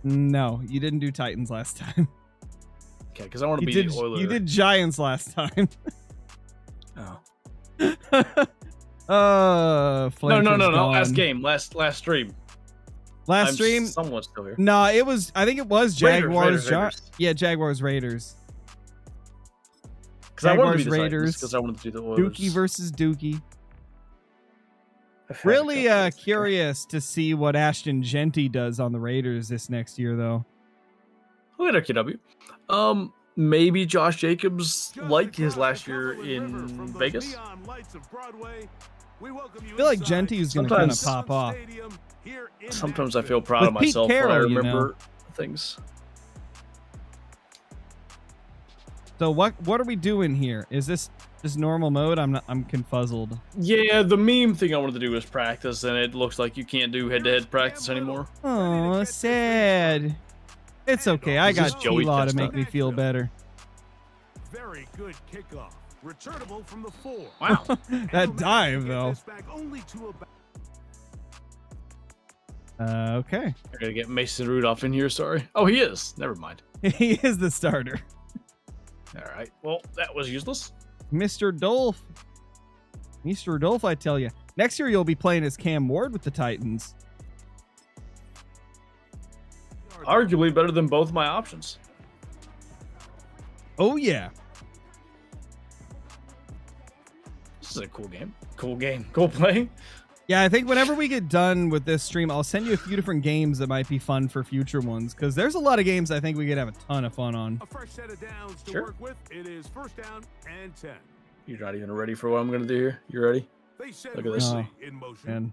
No, you didn't do Titans last time. Okay, because I want to be the Oilers. You did Giants last time. Oh. Flinter's No. gone. Last stream. Last I'm stream. Somewhat still here. No, I think it was Jaguars. Raiders. Yeah, Jaguars Raiders. Because I wanted to be the Raiders. Because I wanted to do the Oilers. Dookie versus Dookie. Really curious to see what Ashton Genty does on the Raiders this next year, though. Look at KW. Maybe Josh Jacobs like his last year in Vegas. I feel like Genty's going to kind of pop off. Sometimes I feel proud With of myself Pete Carroll, when I remember things. So what are we doing here? Is this just normal mode? I'm confuzzled. Yeah, the meme thing I wanted to do was practice, and it looks like you can't do head-to-head practice anymore. Oh, sad. It's okay. I got T-Law to make me feel better. Very good kickoff. Returnable from the 4. Wow. That dive, though. Okay. I gotta get Mason Rudolph in here, sorry. Oh, he is. Never mind. He is the starter. All right. Well, that was useless. Mr. Dolph. Mr. Dolph, I tell you. Next year, you'll be playing as Cam Ward with the Titans. Arguably better than both my options. Oh, yeah. This is a cool game. Cool game. Cool play. Yeah, I think whenever we get done with this stream, I'll send you a few different games that might be fun for future ones, because there's a lot of games I think we could have a ton of fun on. A fresh set of downs to Sure. work with. It is first down and 10. You're not even ready for what I'm going to do here. You ready? They set Look at this. Ridley in motion. And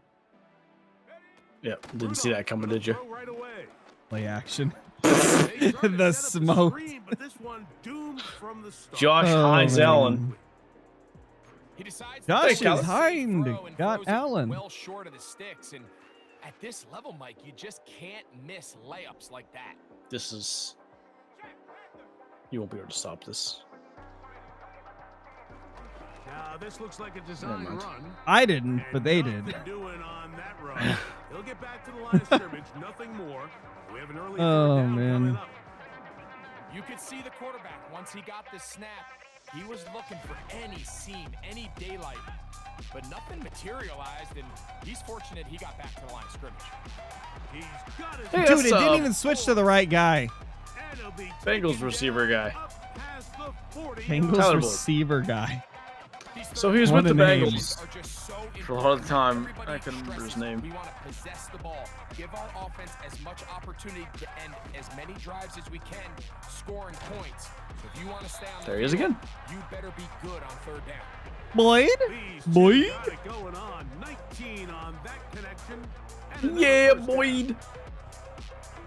Yeah, didn't see that coming, did you? Throw right away. play action. They tried to The set up a smoke. screen, but this one doomed from the start. Josh Hines man. Allen. He decides Josh Thanks, is Alex. hind. throw and Got throws it Allen. well short of the sticks, and at this level, Mike, you just can't miss layups like that. This is... You won't be able to stop this. Now this looks like a design mind. run. I didn't, And but they nothing did. doing on that run. He'll get back to the line of scrimmage, nothing more. We have an early Oh, third down man. coming up. You could see the quarterback once he got the snap. He was looking for any seam, any daylight, but nothing materialized, and he's fortunate he got back to the line of scrimmage. He's got his Hey, Dude, that's, it didn't even switch to the right guy. and he'll be Bengals taken receiver down guy. up past the 40. Bengals Tyler Boyd. receiver guy. So he was What with the a name. Bengals for a lot of time. I can remember his name. We want to possess the ball, give our offense as much opportunity to end as many drives as we can, scoring points. So if you want to stay on There he is again. you better be good on third down. Boyd? These Boyd? two got it going on. 19 on that connection. And another Yeah, first down. Boyd.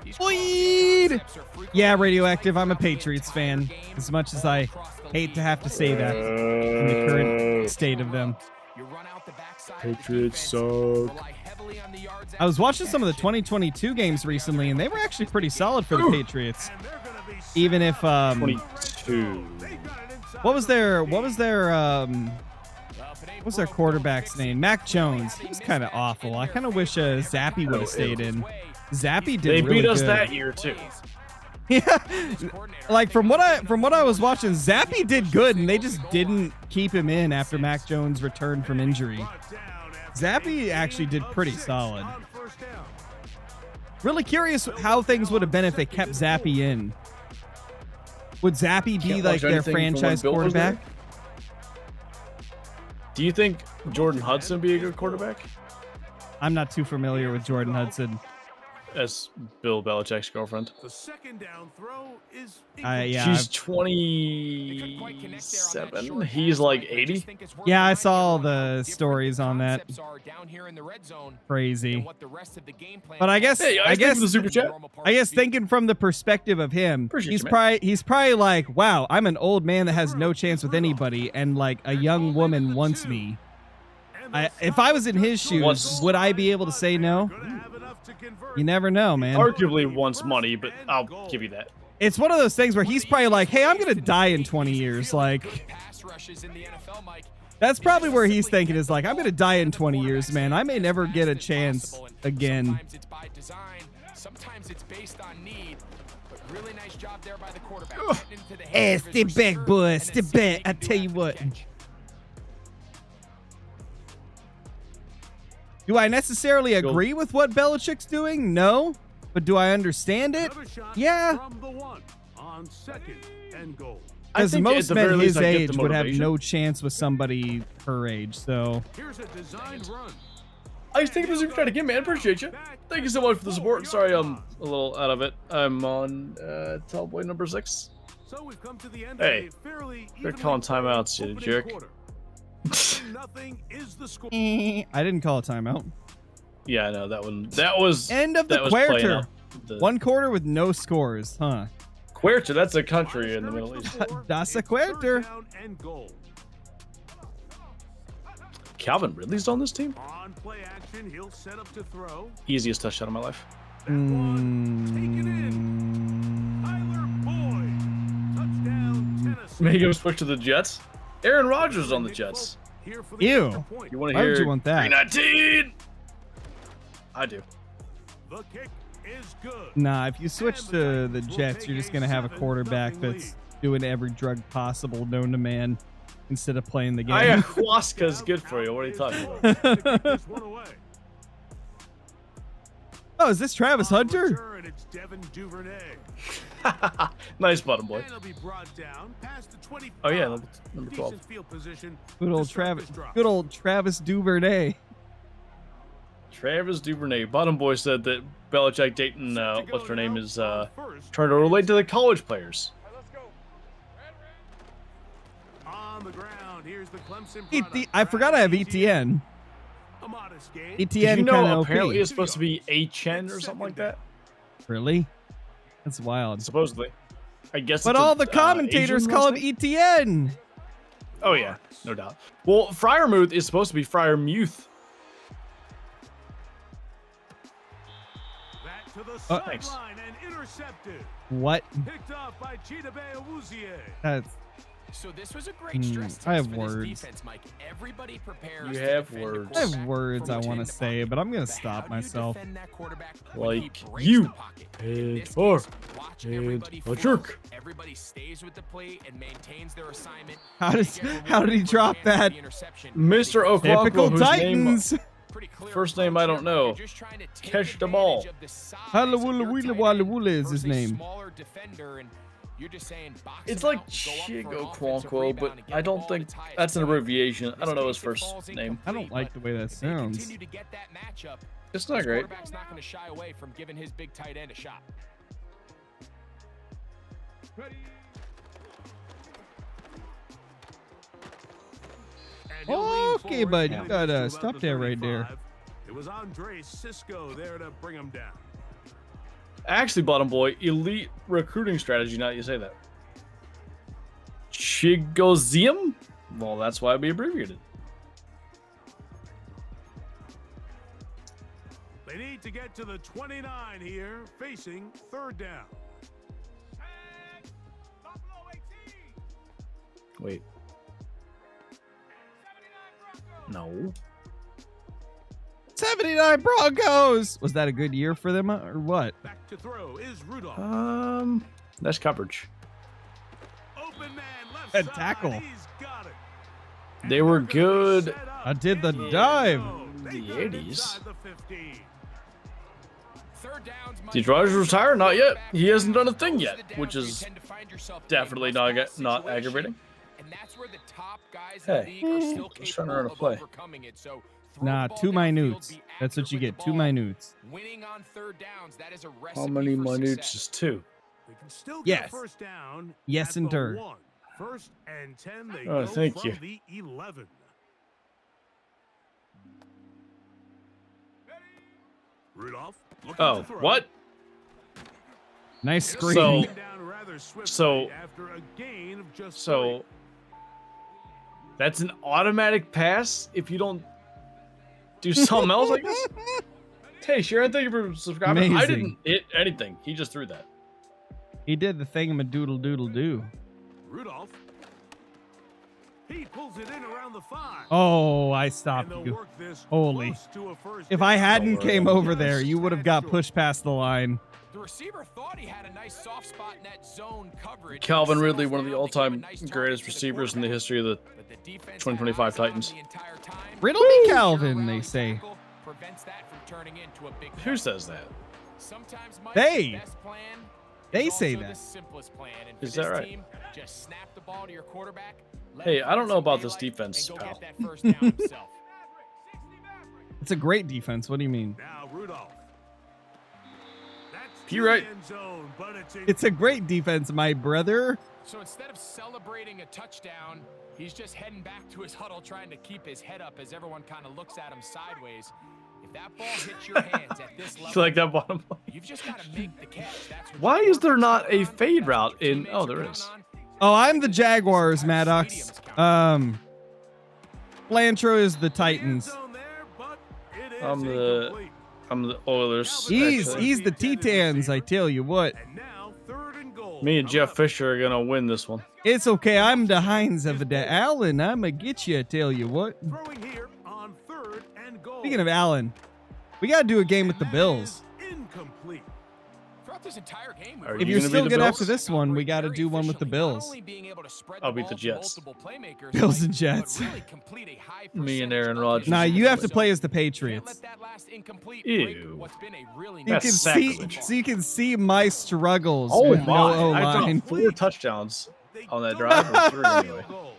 These Boyd! concepts are frequently Yeah, used Radioactive, I'm a throughout the Patriots entire fan. game, As much as I across the hate to league. have to say that in the current state of them. You run out the backside of the Patriots defense, suck. rely heavily on the yards I was after watching some of the catch. 2022 games recently, and they were actually pretty solid for the Patriots. And they're gonna be set Even if 22. They got it inside what was their the 30. What's their quarterback's name? Mac Jones. He's kind of awful. I kind of wish Zappy would have stayed in. Zappy did They really beat us good. that year too. Yeah, like from what I was watching, Zappy did good, and they just didn't keep him in after Mac Jones returned from injury. Zappy actually did pretty solid. Really curious how things would have been if they kept Zappy in. Would Zappy be Can't like watch their anything from when franchise Bill was quarterback? there? Do you think Jordan Hudson be a good quarterback? I'm not too familiar with Jordan Hudson. As Bill Belichick's girlfriend. The second down throw is Yeah, She's 27. He's like 80. Yeah, I saw the stories on that. Crazy. But I guess Hey, I guess the super chat. I guess thinking from the perspective of him, Appreciate he's you, man. probably like, wow, I'm an old man that has no chance with anybody, and like a young woman wants me. If I was in his shoes, would I be able to say no? You never know, man. Arguably wants money, but I'll give you that. It's one of those things where he's probably like, hey, I'm gonna die in 20 years. Like, that's probably where he's thinking is like, I'm gonna die in 20 years, man. I may never get a chance again. Sometimes it's by design, sometimes it's based on need. But really nice job there by the quarterback. Hey, step back, boy. Step back. I tell you what. Do I necessarily agree with what Belichick's doing? No. But do I understand it? Yeah. Because most men his age would have no chance with somebody her age. So. I just think it was super chat again, man. Appreciate you. Thank you so much for the support. Sorry, I'm a little out of it. I'm on Tallboy number 6. So we've come to the end Hey, of a fairly they're calling timeouts, you jerk. Nothing is the score. I didn't call a timeout. Yeah, I know that one. That was End of the that was playing quarter. out the- 1 quarter with no scores, huh? Quercha, that's a country in the Middle East. Das a quarter. Calvin Ridley's on this team? On play action, he'll set up to throw. Easiest touchdown of my life. That one taken in. Tyler Boyd. Touchdown, Tennessee. Make him switch to the Jets. Aaron Rodgers on the Jets. Here for the Ew. extra point. You want to Why hear would you want that? 319? I do. The kick is good. Nah, if you switch to the Jets, you're just going to have a quarterback that's doing every drug possible known to man instead of playing the game. Ayahuasca's good for you. What are you talking about? Kick this one away. Oh, is this Travis On Hunter? return, it's Devin Duvernay. Nice bottom boy. And he'll be brought down past the 25. Oh yeah, number 12. Decent field position Good to old start Travis. this drive. Good old Travis Duvernay. Travis Duvernay. Bottom boy said that Belichick dating what's her name is First, trying to relate to the college players. on the ground, here's the Clemson I forgot I have ETN. A modest gain. Did ETN you know kind of apparently OP. it's supposed to be Chen or something like that? Really? That's wild. Supposedly. I guess. But it's all a, the commentators Asian call him last name? ETN. Oh yeah, no doubt. Well, Fryermuth is supposed to be Fryermuth. Back to the Thanks. sideline and intercepted. What? Picked off by Chidobe Awuzie. That's So this was a great stress test I have for this words. defense, Mike. Everybody prepares You to have defend a words. I have quarterback words from I within want the to say, pocket. but I'm gonna But stop how do you myself. defend that quarterback when he Like breaks you. the pocket? In And this or case, watch and everybody a flow. jerk. Everybody stays with the plate and maintains their assignment. How They does- get rewarded how did he for drop handling that? the interception. Mr. Because Okonkwo, typical whose Titans. pretty clear First name approach I don't here. know. You're just trying to take Catch the ball. advantage of the size Halla of woola your woola tight walla end woola is his versus a name. smaller defender, and you're just saying box It's him like out and go up for an Chigo offensive Quonquo, rebound but and get I the don't ball think to tie it that's an up. abbreviation. I don't know his In this case, it first falls name. I don't incomplete, like the way that but if they sounds. continue to get that matchup, It's not this great. quarterback's not going to shy away from giving his big tight end a shot. And he'll lean Okay, forward bud, and you gotta to about stop the that right there. 35. It was Andre Cisco there to bring him down. Actually, bottom boy, elite recruiting strategy. Now that you say that. Chigozium? Well, that's why we abbreviated. They need to get to the 29 here, facing third down. Wait. No. 79 Broncos. Was that a good year for them or what? Back to throw is Rudolph. That's coverage. Open man left That side. tackle. He's got it. They were good. I did the dive. The 80s. The 15. Third downs might Did be Rodgers over. retire? Not yet. He hasn't done a Those thing are yet, the downs which where you is tend to find yourself in a definitely must-pass not situation, aggravating. And that's where the top guys in the Hey, league are still just trying to capable run a of play. overcoming it. So throw Nah, the ball 2 downfield, minutes. be That's what accurate you with get. the 2 ball. minutes. Winning on third downs, that is a recipe How many for minutes success. is 2? They can still get Yes. a first down. Yes, at the indeed. 1. First and 10. They Oh, go thank from you. the 11. Rudolph. looking Oh, to throw. what? Nice It'll screen. So- come down rather swiftly so- after a gain of just So that's an automatic pass if you don't do something else, I guess. Hey, Sharon, thank you for subscribing. I Amazing. didn't hit anything. He just threw that. He did the thingamadoodle doodle do. 3. Rudolph. He pulls it in around the 5. Oh, I And stopped they'll you. work this Holy. close to a first If I down. hadn't worry. came over there, you would have got pushed past the line. The receiver thought he had a nice soft spot in that zone coverage. Calvin He Ridley, settles one of the down to all-time give a nice target greatest to the receivers in the quarterback. history of the But the defense 2025 had eyes on him Titans. the entire time. Riddle me Sure Calvin, they rally say. tackle prevents that from turning into a big Who play. says that? Sometimes, Mike, They. the best plan They is say also that. the simplest plan. And for Is that this right? team, just snap the ball to your quarterback. let Hey, him I don't find know some about this daylight, defense, and go pal. get that first down himself. It's a great defense. What do you mean? Now Rudolph. That's You're to the right. end zone, but It's a great defense, my brother. So instead of celebrating a touchdown, he's just heading back to his huddle trying to keep his head up as everyone kind of looks at him sideways. If that ball hits your hands at this level, You like that bottom line? you've just got to make the catch. That's what Why your is there workers not count a on, fade that's route what your in- teammates oh, are there counting is. on. Oh, I'm the Jaguars, Entire Maddox. stadium's counting. Flinter is the Titans. I'm the Oilers. He's actually. he's the Titans, I tell you what. And now 3rd and goal. Me and Jeff Fisher are gonna win this one. It's okay. I'm the Heinz of the Allen. I'ma get you, I tell you what. Throwing here on 3rd and goal. Speaking of Allen, we gotta do a game with the And that Bills. is incomplete. Throughout this entire game, Are If you you're gonna still beat the good after Bills? this one, we gotta do one with the Bills. I'll beat the Jets. Bills and Jets. Me and Aaron Rodgers. Nah, you have to play as the Can't Patriots. let that last incomplete Ew. break what's been a really You That's can nice see, sacrilege. so you can see my struggles Oh with no O my! I line. dropped 4 touchdowns They on that don't drive. get Or 3 the anyway. goal.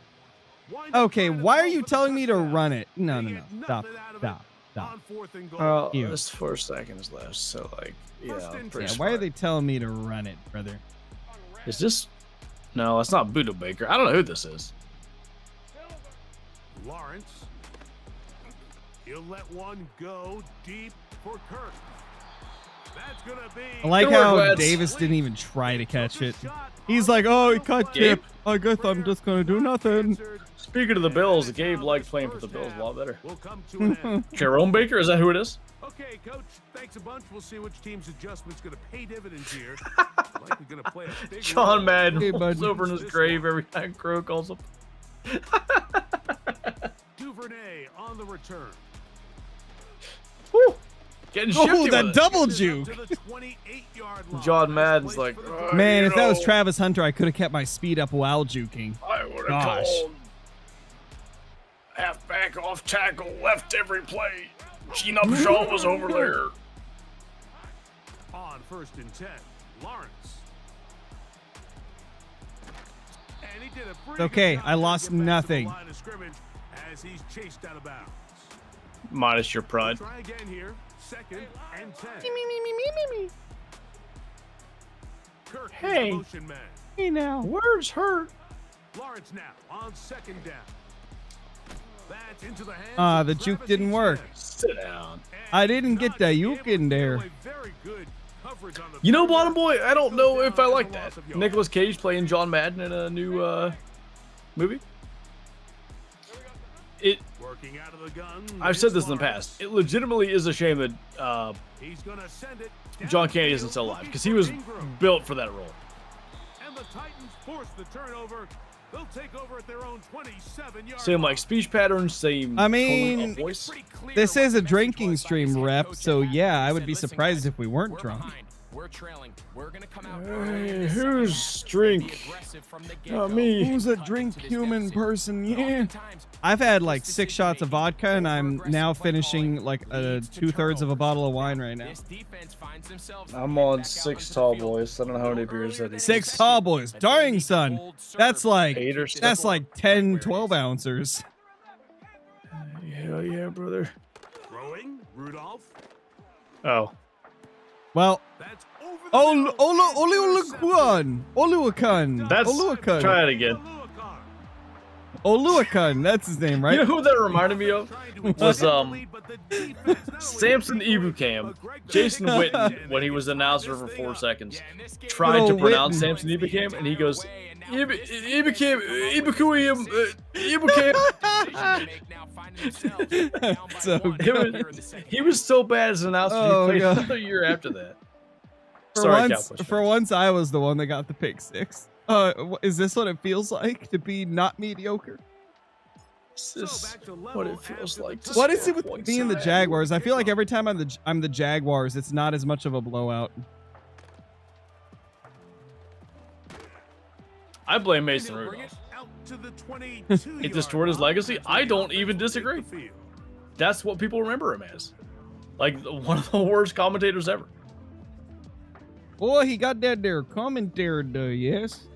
Wind up Okay, trying to why are go you for the telling me to touchdown. run it? No, They no, no. get Stop, nothing out of stop, it stop. on 4th and goal. Well, Ew. there's 4 seconds left, so like, yeah, First and pretty 10. Yeah, why are smart. they telling me to run it, brother? Is this? No, it's not Buda Baker. I don't know who this is. Lawrence. He'll let one go deep for Kirk. That's gonna be. I like Good work, how lads. Davis didn't even try to catch it. He's like, oh, he caught Gabe? Kip. I guess I'm just gonna do nothing. Speaking of the Bills, Gabe liked playing for the Bills a lot better. We'll come to an end. Jerome Baker, is that who it is? Okay, coach. Thanks a bunch. We'll see which team's adjustment's gonna pay dividends here. Likely gonna play a big role. John Madden Hey, rolls bud. over in his grave every time Crow calls him. Duvernay on the return. Woo! Getting shifty Oh, with that it. double Gets it up juke. to the 28-yard line. John Nice Madden's place like, for the "Oh, Man, you if that was know, Travis Hunter, I could have kept my speed up while juking. I would have Gosh. called halfback off tackle, left every play. Gene Upshaw was over there. On 1st and 10, Lawrence. And he did a pretty Okay, good job I lost to get back to the nothing. line of scrimmage as he's chased out of bounds. Minus your pride. Try again here. 2nd and 10. Kirk is the Hey. motion man. Hey now. Where's hurt? Lawrence now on 2nd down. That's into the hands Ah, of the juke Travis didn't work. Etienne. Sit down. I didn't get Not the able uke to in there. do a very good coverage on the You know, field. Bottom Boy, I don't Goes know down if I as a like that. loss of yards. Nicolas Cage playing John Madden in a new movie. It. Working out of the gun. I've said this in the past. It legitimately is a shame that He's gonna send it John Candy downfield, isn't still alive looking because for he was Ingram. built for that role. And the Titans force the turnover They'll take over at their own 27-yard Same line. like speech patterns, same. I tone mean, of voice. This is a drinking stream, rep, so yeah, I would be surprised if we weren't drunk. We're trailing. We're gonna come out. Hey, who's drink? Not me. Who's a drink human person? Yeah. I've had like 6 shots of vodka, and I'm now finishing like 2/3 of a bottle of wine right now. I'm on 6 tall boys. I don't know how many beers that is. 6 tall boys. Dang, son. That's like 8 or 7. that's like 10, 12 ounces. Hell yeah, brother. Throwing, Rudolph. Oh. Well, That's over the Oluwakan. Oluwakan. That's. Oluwakan. Try it again. Oluwakan. That's his name, You right? know who that reminded me of? Was Samson Ibukam, Jason Witten, when he was announcer for 4 seconds, tried to Little pronounce Witten. Samson Ibukam, and he goes, Ibukam. So good. He was so bad as an announcer, Oh, he played God. another year after that. For Sorry, once, Cowboys for fans. once, I was the one that got the pick 6. Is this what it feels like to be not mediocre? This is what it feels like. to What is score it with points. me and the Jaguars? I feel like every time I'm the Jaguars, it's not as much of a blowout. I blame Mason Rudolph. It destroyed his legacy? I don't even disagree. That's what people remember him as. Like, one of the worst commentators ever. Boy, he got that there commentary, yes.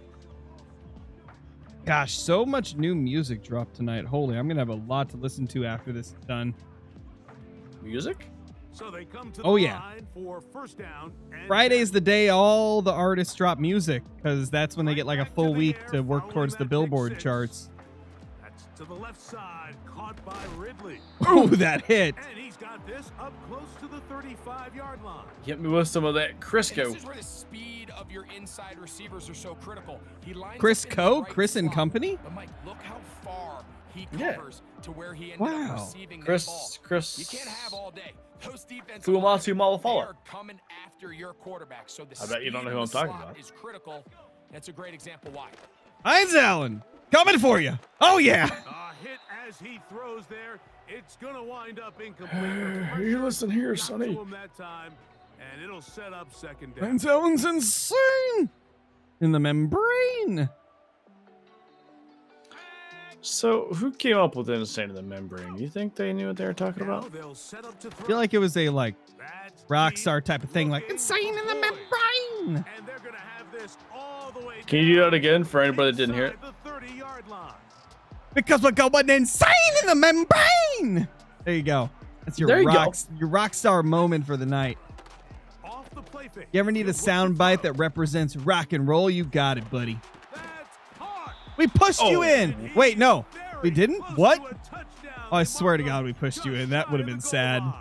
Gosh, so much new music dropped tonight. Holy, I'm gonna have a lot to listen to after this is done. Music? So they come to Oh, the yeah. line for first down and Friday's the day all the artists drop music, because that's when they get like a full week to work towards the Billboard charts. That's to the left side, caught by Ridley. Ooh, that hit. And he's got this up close to the 35-yard line. Hit me with some of that And Crisco. this is where the speed of your inside receivers are so critical. He lines Chris up in the Coe? right Chris and slot. Company? But Mike, look how far he Yeah. covers to where he ended Wow. up receiving that Chris, ball. Chris. You can't have all day. Those defensive Fuamatu linemen, they Malafala. are coming after your quarterback. So the I bet you don't know speed who in I'm the talking slot about. is critical. That's a great example why. Heinz Allen, coming for you. Oh, yeah. A hit as he throws there. It's going to wind up incomplete. You listen here, Got to Sonny. him that time, and it'll set up second down. Heinz Allen's insane. In the membrane. So, who came up with Insane in the Membrane? You think they knew what they were talking Now about? they'll set up to I throw. feel like it was a like That's rock deep, star type of thing, like looking insane in the boys. membrane. And they're going to have this all the way Can you do down that again for anybody that didn't hear it? inside the 30-yard line. Because we're going insane in the membrane. There you go. That's your There you go. rock star moment for the night. Off the play fake. You ever need a sound bite that represents rock and roll? You got it, buddy. That's hard. We pushed you Oh. in. Wait, no. We Very didn't? close What? to a touchdown. Oh, I swear to Marco God we pushed you just in. That would have shy been of the goal sad. line.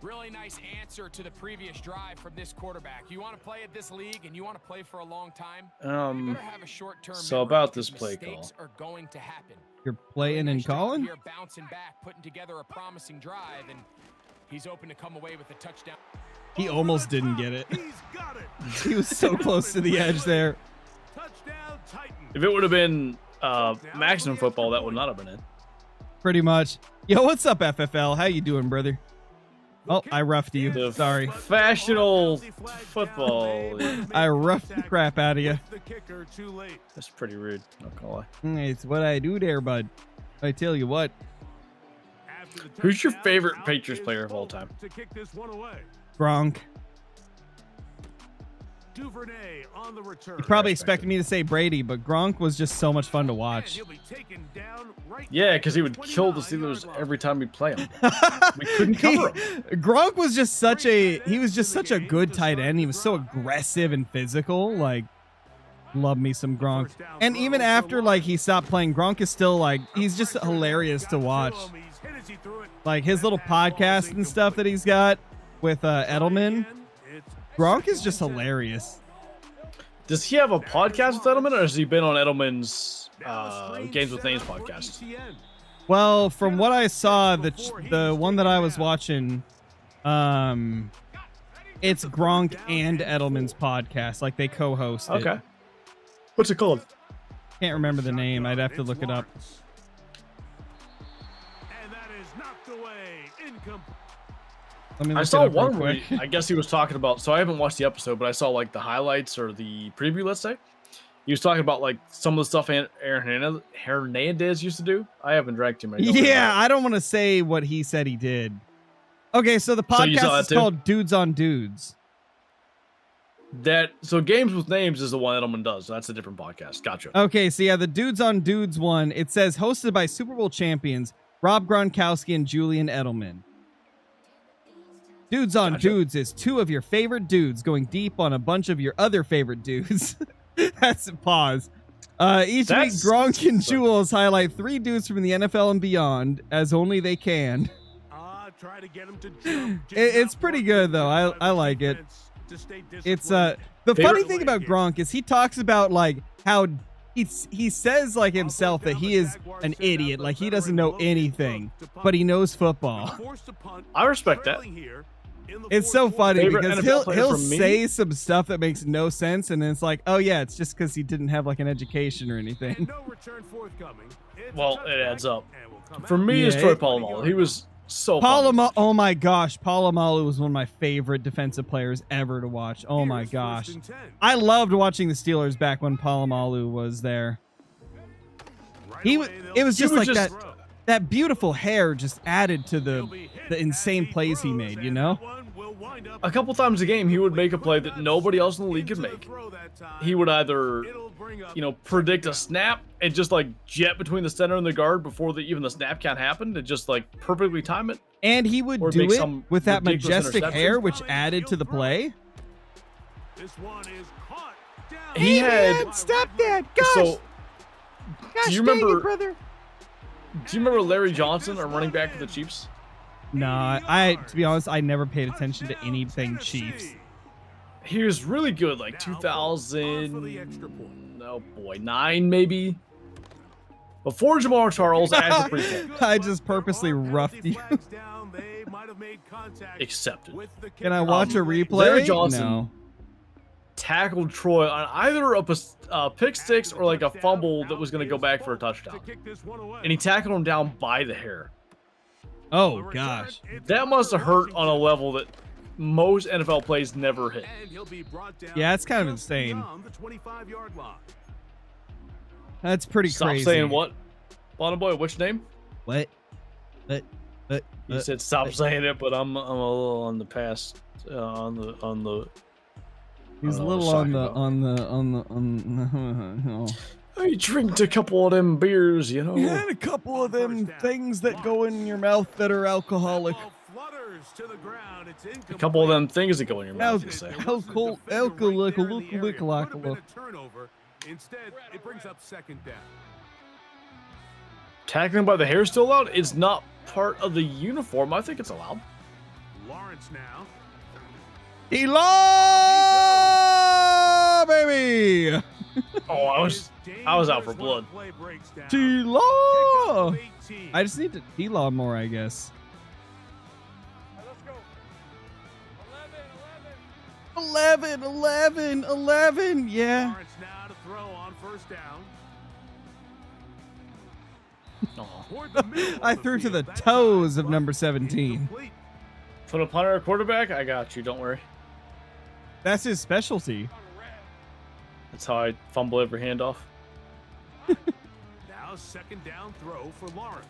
Really nice answer to the previous drive from this quarterback. You want to play at this league and you want to play for a long time? You better have a short-term so memory about because this play mistakes call. are going to happen. You're playing and Nice job calling? Here, bouncing back, putting together a promising drive, and he's open to come away with a touchdown. He Over almost the didn't top. get it. He's got it. He was so close to the edge there. Touchdown Titans. If it would have been maximum football, that would not have been it. Pretty much. Yo, what's up, FFL? How you doing, brother? Oh, I roughed you. The Sorry. professional football. I roughed the crap out of you. The kicker too late. That's pretty rude. Not gonna lie. It's what I do there, bud. I tell you what. After the Who's your touchdown, favorite out Patriots is player of all Bolton time? To kick this one away. Gronk. Duvernay on the return. You probably expected me to say Brady, but Gronk was just so much fun to watch. And he'll be taken down right Yeah, at because he would kill the 29-yard Steelers line. every time we play him. We couldn't cover him. Gronk was just such a good tight end. He was so aggressive and physical. Like, love me some Gronk. And even after like he stopped playing, Gronk is still like he's just hilarious to watch. He's hit as he threw it. Like his little podcast and stuff that he's got with Edelman. It's Gronk is just hilarious. Does he have a podcast with Edelman, or has he been on Edelman's now a screen Games with set Names up for podcast? ETN. Well, from what I saw, the one that I was watching, it's Gronk and Edelman's podcast. Like they co-host it. Okay. What's it called? Can't remember the name. I'd have to look it up. And that is knocked away. Incomplete. Let me look I it saw up real one where quick. I guess he was talking about. So I haven't watched the episode, but I saw like the highlights or the preview. Let's say he was talking about like some of the stuff Aaron Hernandez used to do. I haven't drank too many. Yeah, I don't want to say what he said he did. Okay, so the So you saw podcast that is too? called Dudes on Dudes. So Games with Names is the one Edelman does. So that's a different podcast. Gotcha. Okay, so yeah, the Dudes on Dudes one, it says hosted by Super Bowl champions Rob Gronkowski and Julian Edelman. Dudes on Gotcha. Dudes is two of your favorite dudes going deep on a bunch of your other favorite dudes. That's a pause. Each week, That's- Gronk and Jules highlight three dudes from the NFL and beyond, as only they can. Try to get him to jump. It's pretty good, though. I like it. It's the funny thing about Gronk is he talks about like how he says like himself that he is an idiot, like he doesn't know anything, but he knows football. I respect that. It's so funny Favorite because NFL player he'll from me? say some stuff that makes no sense, and then it's like, oh yeah, it's just because he didn't have like an education or anything. Well, it adds up. For me, Yeah, it's Troy it- Polamalu. He was so fun. Oh my gosh, Polamalu was one of my favorite defensive players ever to watch. Oh my gosh, I loved watching the Steelers back when Polamalu was there. It was just like that beautiful hair just added to the insane plays he made, you know? A couple times a game, he would make a play that nobody else in the league could make. He would either, predict a snap and just like jet between the center and the guard before even the snap count happened and just like perfectly time it. And he would Or do make it some with that ridiculous majestic interception. hair, which added to the play. He had. Stepdad, gosh, So, gosh, do you dang it, remember? brother? Do you remember Larry Johnson, a running back for the Chiefs? Nah, to be honest, I never paid attention to anything Chiefs. He was really good, like 2000. Oh boy, 9 maybe. Before Jamar Charles, after pre-K. I just purposely roughed you. Accepted. Can I watch a replay? Larry Johnson No. tackled Troy on either a pick six or like a fumble that was going to go back for a touchdown. And he tackled him down by the hair. Oh gosh. That must have hurt on a level that most NFL plays never hit. Yeah, it's kind of insane. That's pretty Stop crazy. saying what? Bonner Boy, which name? What? You said stop saying it, but I'm a little on the past on the He's a I don't know little what on the. I drinked a couple of them beers, you know. You had a couple of them things that go in your mouth that are alcoholic. A couple of them things that go in your mouth, you say. Alcohol. Instead, it brings up second down. Tackling by the hair still allowed? It's not part of the uniform. I think it's allowed. Lawrence now. T-Law, baby. Oh, I was out for blood. T-Law. I just need to T-Law more, I guess. Let's go. 11. Yeah. Lawrence now to throw on first down. Oh. Toward the middle of I the threw to the field. That toes time, of number but 17. incomplete. Put a punter or quarterback? I got you. Don't worry. That's his specialty. That's how I fumble every handoff. Now second down throw for Lawrence.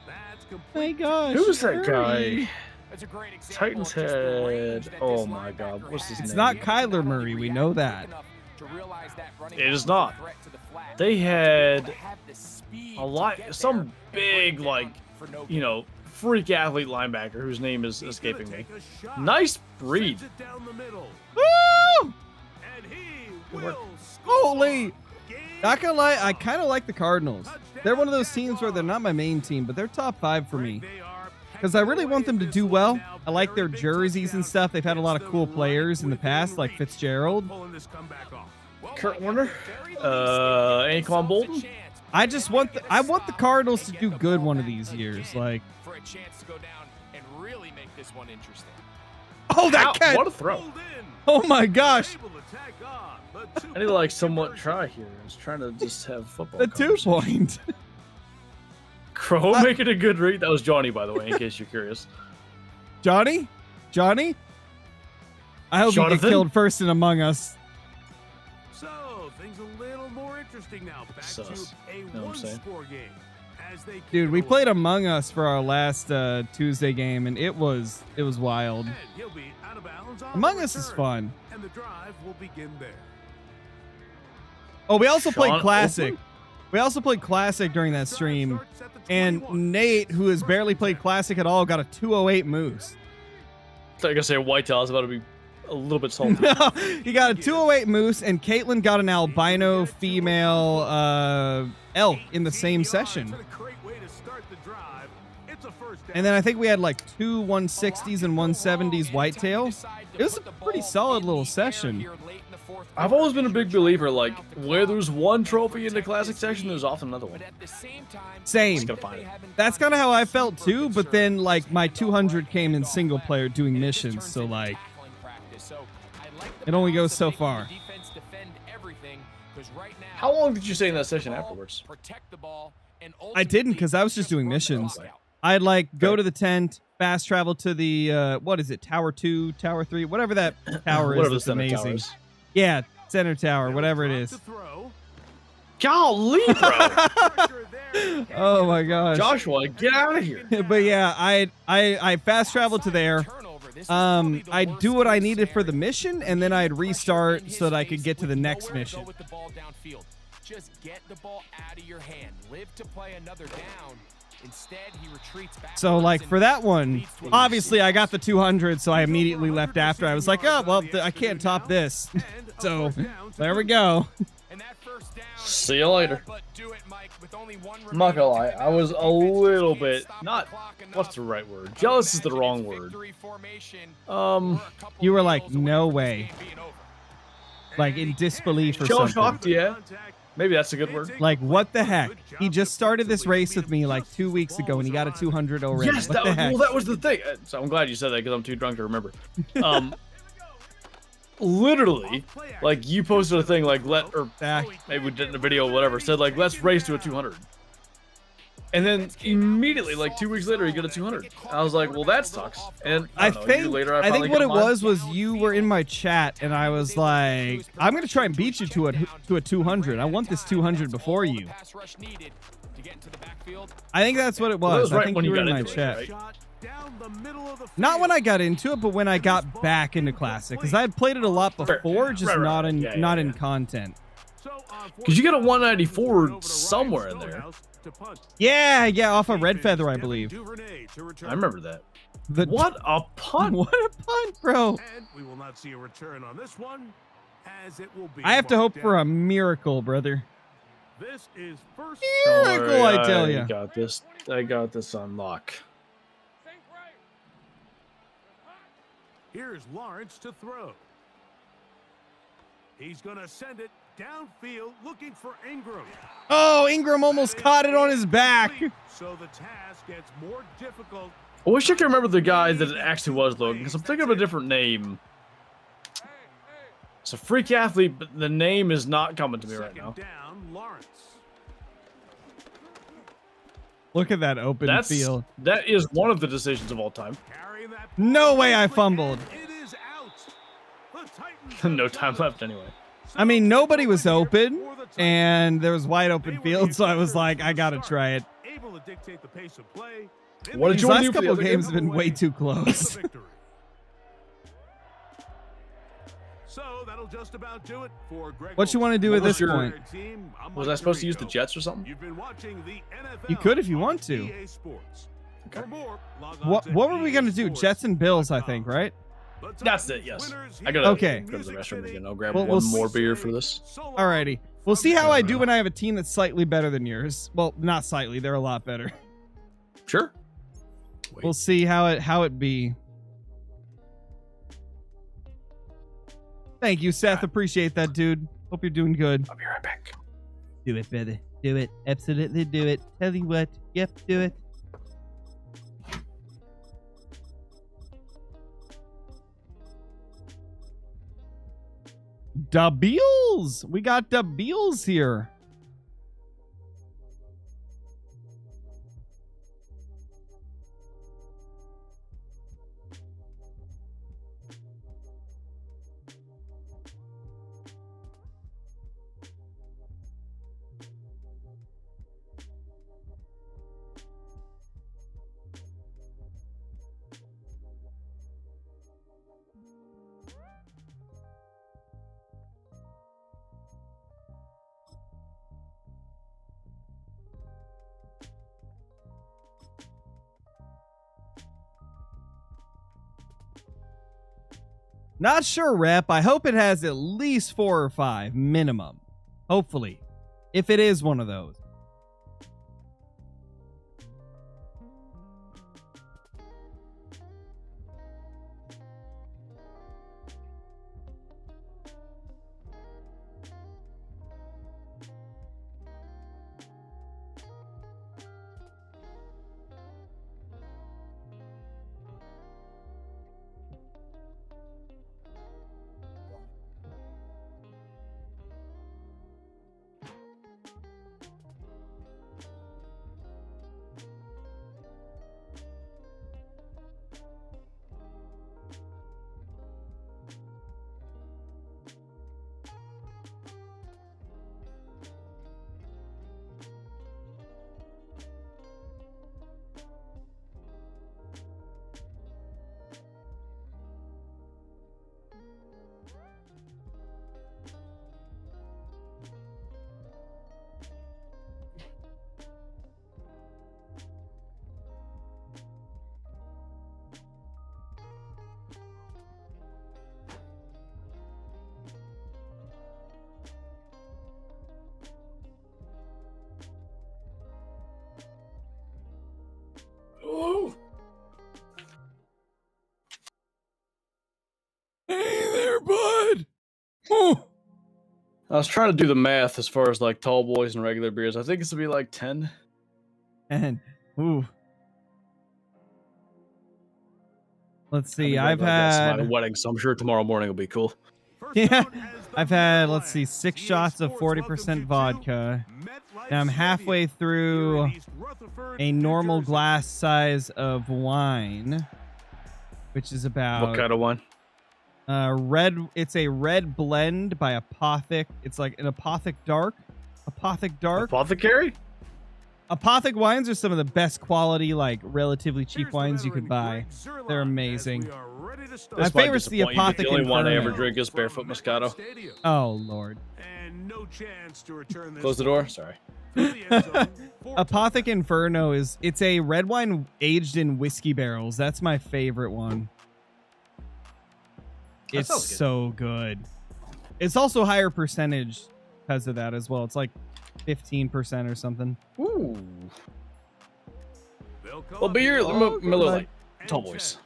That's complete. My gosh. Who's that hurry. guy? That's a great example Titans of just the range head. that Oh this my God, linebacker what's his has. It's name? not Kyler Murray. We know that. It is not. They had a lot, some big, like, freak athlete linebacker whose name is He's gonna escaping me. take a shot. Nice breed. Sends it down the middle. Woo! And he will score. Holy. Game Not gonna lie, I kind of like the Cardinals. They're one of those teams where they're not my main team, but they're top 5 for me. They are Because I really want them to do well. I like their jerseys and stuff. They've had a lot of cool players in the past, like Fitzgerald. pulling this comeback off. Kurt Warner, Anquan Bolden. I just want I want the Cardinals to do good one of these years. Like, for a chance to go down and really make this one interesting. oh, that Ow, catch! what a throw. Pulled in. Oh my gosh! Able to tack on, but I need to like somewhat try here. I was trying to just have football. The 2 point. Crow making a good read. That was Johnny, by the way, in case you're curious. Johnny? Johnny? I hope you Jonathan? get killed first in Among Us. So, things a little more interesting now. Back Sus. to a Know what I'm saying? one-score game. As they Dude, we kick it played away. Among Us for our last Tuesday game, and it was wild. And he'll be out of bounds on Among the Us is return. fun. And the drive will begin there. Oh, we also played Sean Classic. Oakland? We also played Classic during that stream, and Nate, who has barely played Classic at all, got a 208 Moose. I thought you were gonna say Whitetail. I was about to be a little bit salty. No, he got a 208 Moose, and Caitlin got an albino female elk in the same session. And then I think we had like 2 160s and 170s whitetail. It was a pretty solid little session. I've always been a big believer, like, where there's one trophy in the classic section, there's often another one. Same. Just gotta find it. That's kind of how I felt too, but then like my 200 came in single player doing missions, so like it only goes so far. How long did you stay in that session afterwards? I didn't because I was just doing missions. I'd like go to the tent, fast travel to the what is it, Tower 2, Tower 3, whatever that tower is. Whatever the That's center tower amazing. is. Yeah, center tower, whatever it is. Golly, bro! Oh my gosh. Joshua, get out of here! But yeah, I fast traveled to there. I'd do what I needed for the mission, and then I'd restart so that I could get to the next mission. Just get the ball out of your hand. Live to play another down. Instead, he retreats back. So like for that one, obviously I got the 200, so I immediately left after. I was like, oh well, I can't top this. So there we go. See you later. I'm not gonna lie, I was a little bit not. What's the right word? Jealous is the wrong word. You were like, no way. Like in disbelief or Shell something. shocked, yeah. Maybe that's a good word. Like, what the heck? He just started this race with me like 2 weeks ago, and he got a 200 already. Yes, What the heck? well, that was the thing. So I'm glad you said that because I'm too drunk to remember. Literally, like you posted a thing like maybe we did in a video or whatever, said like let's race to a 200. And then immediately, like 2 weeks later, you get a 200. I was like, well, that sucks. And I don't know, a year later, I think what it was was you were in my chat, and I was like, I'm gonna try and beat you to a 200. I want this 200 before you. I think that's what it was. Well, that was I right think when you you were in got my into it, chat. right? Not when I got into it, but when I got back into Classic, because I had played it a lot before, just Right. not in Yeah, not yeah. in content. Because you get a 194 somewhere in there. Yeah, off a Red Feather, I believe. I remember that. What a punt! What a punt, bro! And we will not see a return on this one, as it will be I have to hope marked for a down. miracle, brother. This is first. Miracle, I tell ya. Got this. I got this on lock. Here's Lawrence to throw. He's going to send it downfield, looking for Ingram. Oh, Ingram almost caught it on his back. So the task gets more difficult. I wish I could remember the guy that it actually was, though, because I'm thinking of a different name. It's a freak athlete, but the name is not coming to me right now. Down, Lawrence. Look at that open field. That is one of the decisions of all time. Carry that No way I fumbled. It is out. The Titans No time left anyway. I mean, nobody was open, and there was wide open field, so I was like, I gotta try it. able to dictate the pace of play. What did These you want to last do for the couple other games game? have been way too close. Victory. So that'll just about do it for Greg. What you want to do at What this was your- point? Was I supposed to use the Jets or something? You've been watching the NFL You could if you want to. EA Sports. Okay. For more, log on What to were we gonna do? Jets and Bills, I think, right? That's it, yes. I gotta Okay. go to the restroom again. I'll grab Well, one we'll more s- beer for this. Alrighty. We'll see how I do when I have a team that's slightly better than yours. Well, not slightly. They're a lot better. Sure. We'll see how it be. Thank you, Seth. Appreciate that, dude. Hope you're doing good. I'll be right back. Do it, brother. Do it. Absolutely do it. Tell you what. Yep, do it. Dabeels. We got Dabeels here. Not sure, Rep. I hope it has at least 4 or 5 minimum. Hopefully. If it is one of those. Oh. Hey there, bud. Oh. I was trying to do the math as far as like tall boys and regular beers. I think it's to be like 10. And ooh. Let's see. I've at a had wedding, so I'm sure tomorrow morning will be cool. yeah. I've had, let's see, 6 shots of 40% vodka. And I'm halfway through a normal glass size of wine, which is about What kind of wine? red. It's a red blend by Apothic. It's like an Apothic Dark. Apothic Dark. Apothecary? Apothic wines are some of the best quality, like relatively cheap wines you could buy. They're amazing. My favorite's the Apothic The only wine I ever Inferno. drink is Barefoot Moscato. Oh Lord. And no chance to return this Close the door. Sorry. Apothic Inferno it's a red wine aged in whiskey barrels. That's my favorite one. That It's sounds good. so good. It's also higher percentage because of that as well. It's like 15% or something. Ooh. Well, beer, Miller Lite, tall boys.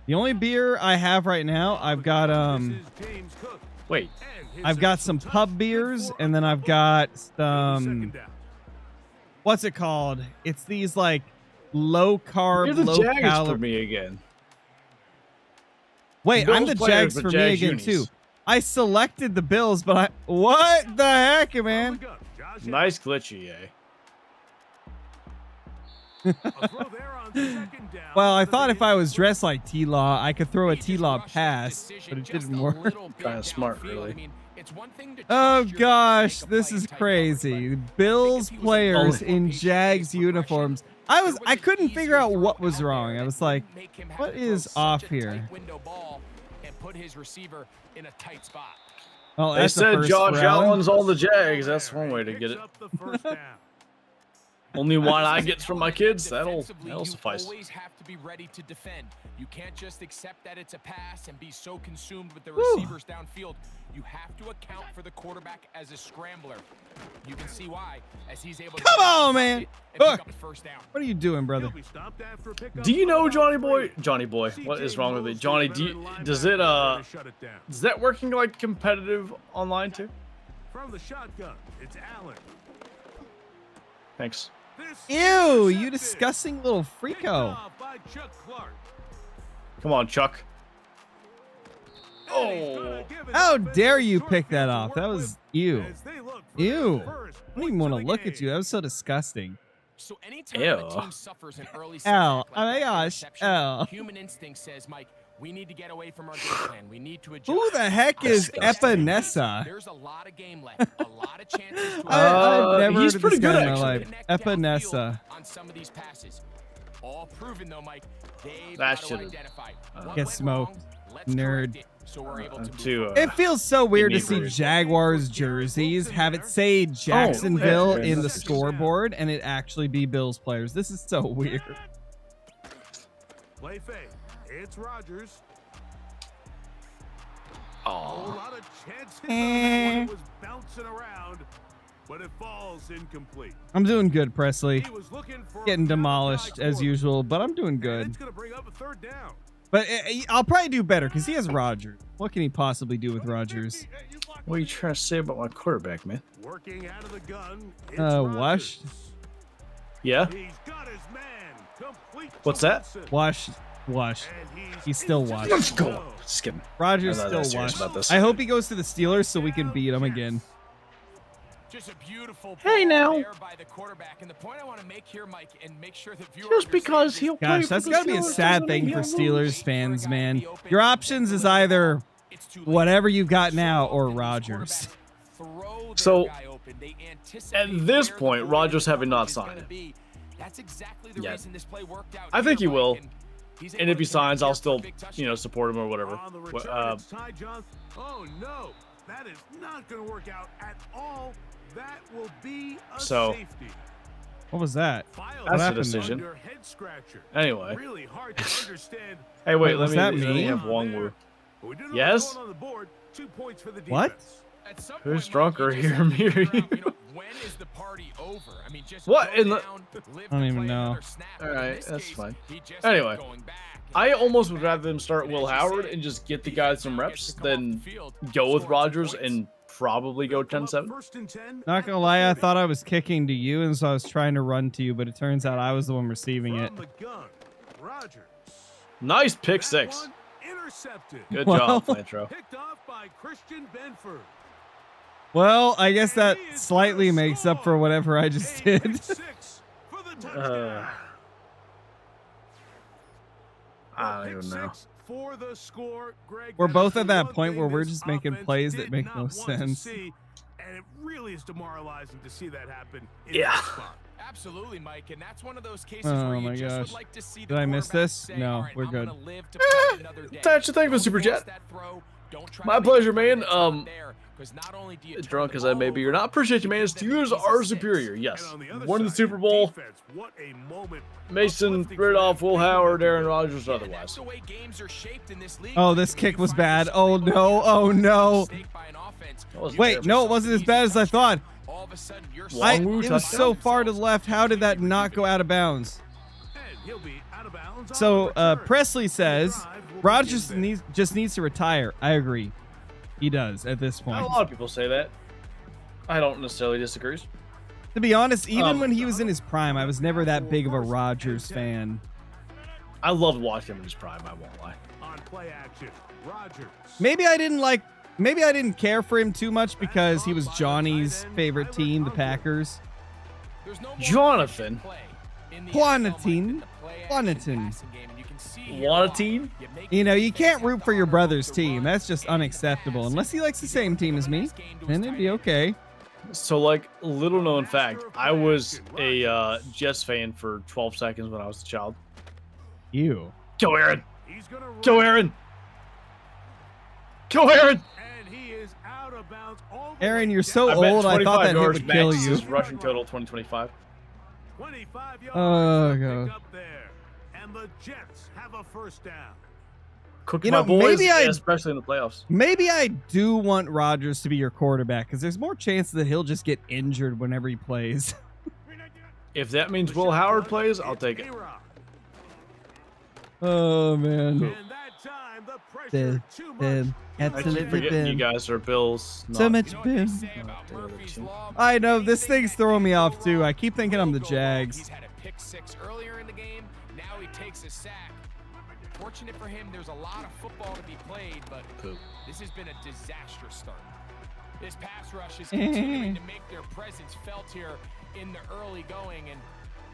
The only beer I have right now, I've got Wait, I've got some pub beers, and then I've got some, what's it called? It's these like low carb, you're the low Jags for calorie. me again. Wait, Bills I'm the players, Jags but for me Jags again unis. too. I selected the Bills, but I what the heck, man? Nice glitchy, eh? Well, I thought if I was dressed like T-Law, I could throw a T-Law pass, but it didn't work. Kinda smart, really. Oh gosh, this is crazy. Bills players in Jags uniforms. I couldn't figure out what was wrong. I was like, what is off here? Well, They that's a said first Josh for Allen. Allen's all the Jags. That's one way to get it. Only one I get from my kids. That'll suffice. You always have to be ready to defend. You can't just accept that it's a pass and be so consumed with the Whew. receivers downfield. You have to account for the quarterback as a scrambler. You can see why, as he's able to Come on, man. and pick Look. up the first down. What are you doing, brother? Do you know Johnny Boy? Johnny Boy, what is wrong with me? Johnny, does that working like competitive online too? From the shotgun, it's Allen. Thanks. Ew, you disgusting little freako. By Chuck Clark. Come on, Chuck. Oh, How dare you pick that off? That was ew. Ew. I don't even want to look at you. That was so disgusting. So anytime Ew. a team suffers an early Ow. setback Oh my like that gosh. interception, Ow. human instinct says, Mike, we need to get away from our game plan. We need to adjust. Who the heck is Disgusting. Epinesa? There's a lot of game left, a lot of chances to I've never he's heard of pretty this guy good, in my actually. life. connect downfield Epinesa. on some of these passes. All proven though, Mike. They've That got to should've- identify what Get went smoked, wrong. Let's nerd. correct it so we're able to move to forward. It feels so weird to see inebriated. Jaguars jerseys have it say Jacksonville yeah, in the that's- scoreboard and it actually be Bills players. This is so weird. Play fake. It's Rodgers. A oh, lot of chances on that one. It was bouncing around, but it falls incomplete. I'm doing good, Presley. He was looking for Getting a demolished as quarter. usual, but I'm doing And good. it's going to bring up a third down. But I'll probably do better because he has Rodgers. What can he possibly do with Rodgers? what are you trying to say about my quarterback, man? Working out of the gun. It's Wash. Rodgers. Yeah, He's got his man. Complete What's that? to Wilson. Wash. And He's still into washed. the let's go. zone. Just kidding. Rodgers I'm not still that serious washed. about this. I hope he goes to the Steelers so we can beat him again. Just a beautiful Hey, ball now. there by the quarterback. And the point I want to make here, Mike, and make sure that viewers Just because understand he'll is play Gosh, for that's the gotta be a Steelers sad doesn't thing mean for he'll lose. Steelers fans, man. Your options is either it's too late. whatever you got So now or often these Rodgers. quarterbacks throw their So, guy open. They anticipate at this where the point, goal Rodgers having not is gonna signed. be. That's exactly the Yeah. reason this play worked out. I think here, he will. Mike, and he's And able if he to signs, connect I'll here for a still, big touchdown. you know, support him or whatever. On the What, return, it's Ty Johnson. Oh no, that is not going to work out at all. That will be a So- safety. What was that? File That's a under decision. head scratcher. Anyway. Really hard to understand. Hey, Wait, wait, was let that me me? have Wong Wu. We do know Yes? what's going on the board. 2 points for the What? defense. At some Who's point, drunker Mike, you here, just have to Miri? figure out, you know, when is the party over? I mean, just What go in the- down, live I don't to even play know. another snap. All But in right, this that's case, fine. he just Anyway, kept going back and I back almost and would back. rather them start And Will as you Howard said, and just get the defense guys some now reps gets to come off than the field, go with score some Rodgers points. and probably go Come up 10-7. first and 10 Not at gonna the lie, I 30. thought I was kicking to you, and so I was trying to run to you, but it turns out I was the one receiving it. From the gun, Rodgers. Nice pick That six. one intercepted. Good Well- job, Flinter. Picked off by Christian Benford. Well, I guess that slightly makes up for whatever I just A pick did. six for the touchdown. I Pick don't even know. six for the score. Greg, We're that both is at the that one point thing where we're this just making offense plays that did make not no want to sense. see, and it really is demoralizing to see that happen in Yeah. that spot. Absolutely, Mike, and that's one of those cases Oh where you my just would gosh. like to see the Did I miss quarterback this? say, No, "All right, we're I'm good." gonna live to play another day." That's the thing with Don't Super force Jet. that throw. Don't try My to make pleasure, a play man. that's not there, 'cause not only do you As turn drunk the as I ball may be, you're over, not appreciate you, man. you get them Steelers piece are of six. superior. Yes. And on the other Won the side, Super Bowl. defense, what a moment. Mason, Uplifting for Ridolph, that Will big Howard, momentum. Aaron Rodgers, And otherwise. that's the way games are shaped in this league. Oh, Mike. this When kick you was find bad. yourself Oh able to no, make oh a no. mistake by an offense, That was you Wait, get no, it yourself wasn't an as bad easy as I thought. touchdown. All of a sudden, you're Wong Wu It was touchdown? so far to the left. How did that not go out of bounds? And he'll be out of bounds on So the return. Presley says The drive will Rodgers begin there. just needs to retire. I agree. He does at this A point. lot of people say that. I don't necessarily disagree. To be honest, even Um, when he was in his prime, I was never that big of a Rodgers fan. I loved watching him in his prime. I won't lie. On play action, Rodgers. Maybe I didn't care for him too much because he was Johnny's favorite team, the Packers. There's no more Jonathan. play in the Juanatine. NFL, Mike, than the play-action Juanatine. passing game, and you can see here Juanatine? why. make You know, the you defense can't have root to for your honor brother's the team. run That's just and the unacceptable. pass. Unless he likes the same team as me, Nice game to his then it'd tight be end. okay. So, like, little known fact, I was a Jets fan for 12 seconds when I was a child. Ew. Go, Aaron! He's gonna Go, run, Aaron! Go, Aaron! and he is out of bounds all the Aaron, way you're down. so I bet old, I 25 thought that hit yards would kill max you. is rushing total 2025. 25 yards Oh, to God. pick up there. And the Jets have a first down. Cook You my know, boys, maybe especially in the playoffs. Maybe I do want Rodgers to be your quarterback because there's more chance that he'll just get injured whenever he plays. If that means Will Howard plays, I'll take it. A-Rod. Oh man. And that time, the pressure too much. I keep forgetting you guys are Bills. So not- much You know what they Ben. say about Murphy's Law? I know this thing's throwing me off too. I Anything keep thinking I'm the will go wrong. Jags. He's had a pick six earlier in the game. Now he takes a sack. Fortunate for him, there's a lot of football to be played, but Poop. this has been a disastrous start. This pass rush is continuing to make their presence felt here in the early going, and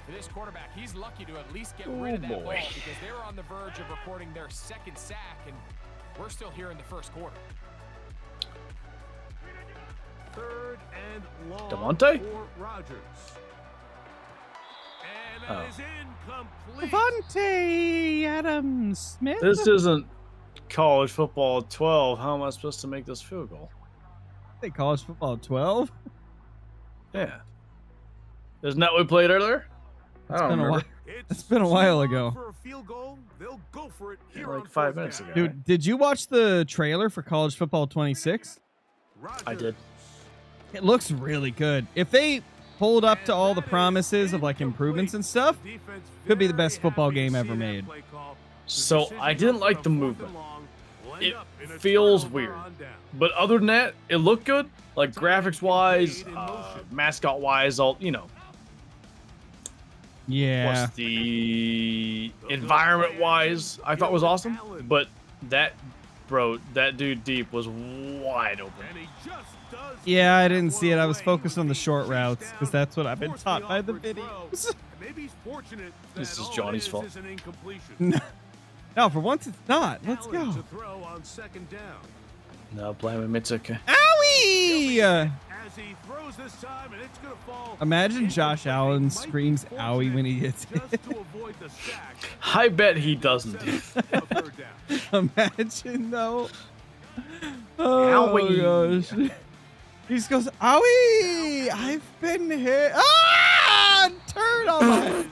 for this quarterback, he's lucky to at least get rid of that ball because they were on the verge of recording their second sack, and we're still here in the first quarter. 3rd and long Devontae? for Rodgers. And that is incomplete. Devontae Adams Smith. This isn't college football 12. How am I supposed to make this field goal? They college football 12. Yeah. Isn't that what we played earlier? I don't remember. It's been a while ago. For a field goal, they'll go for it here Like on 5 4th minutes down. ago. Dude, did you watch the trailer for college football 26? I did. It looks really good. If they hold up to all the promises of like improvements and stuff, could be the best football game ever made. So I didn't like the movement. It feels weird. But other than that, it looked good. Like graphics wise, mascot wise, all, you know. Yeah. Plus the environment wise, I thought was awesome. But that, bro, that dude deep was wide open. Yeah, I didn't see it. I was focused on the short routes because that's what I've been taught by the videos. This is Johnny's fault. No, for once it's not. Let's go. No, blame him. It's okay. Owie! Imagine Josh Allen screams "owie" when he hits it. I bet he doesn't. Imagine though. Oh Owie. gosh. He just goes, "Owie! I've been hit." Ah! Turd on my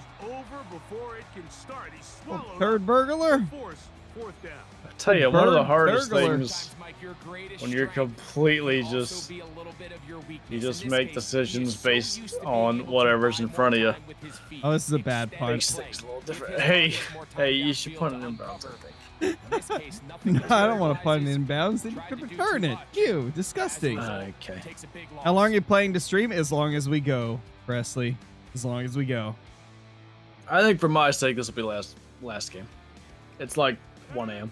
third burglar. I tell you, one of the hardest Burglar. things when you're completely just you just make decisions based on whatever's in front of you. Oh, this is a bad Makes punch. things a little different. Hey, you should put it in bounds, I think. No, I don't want to punt it inbounds. Then you could return it. Ew, disgusting. Okay. How long are you playing to stream? As long as we go, Presley. As long as we go. I think for my sake, this will be last game. It's like 1 a.m.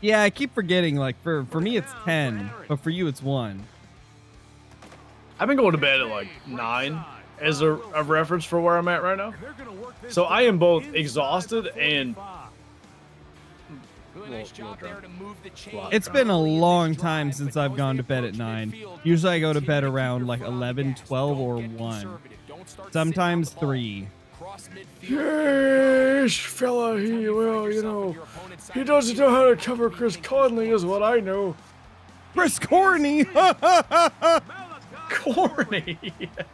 Yeah, I keep forgetting. Like for me, it's 10, but for you, it's 1. I've been going to bed at like 9 as a reference for where I'm at right now. So I am both exhausted and It's been a long time since I've gone to bed at 9. Usually I go to bed around like 11, 12, or 1. Sometimes 3. yes, fella, he will, you know. He doesn't know how to cover Chris Conley is what I know. Chris Corney! Corny.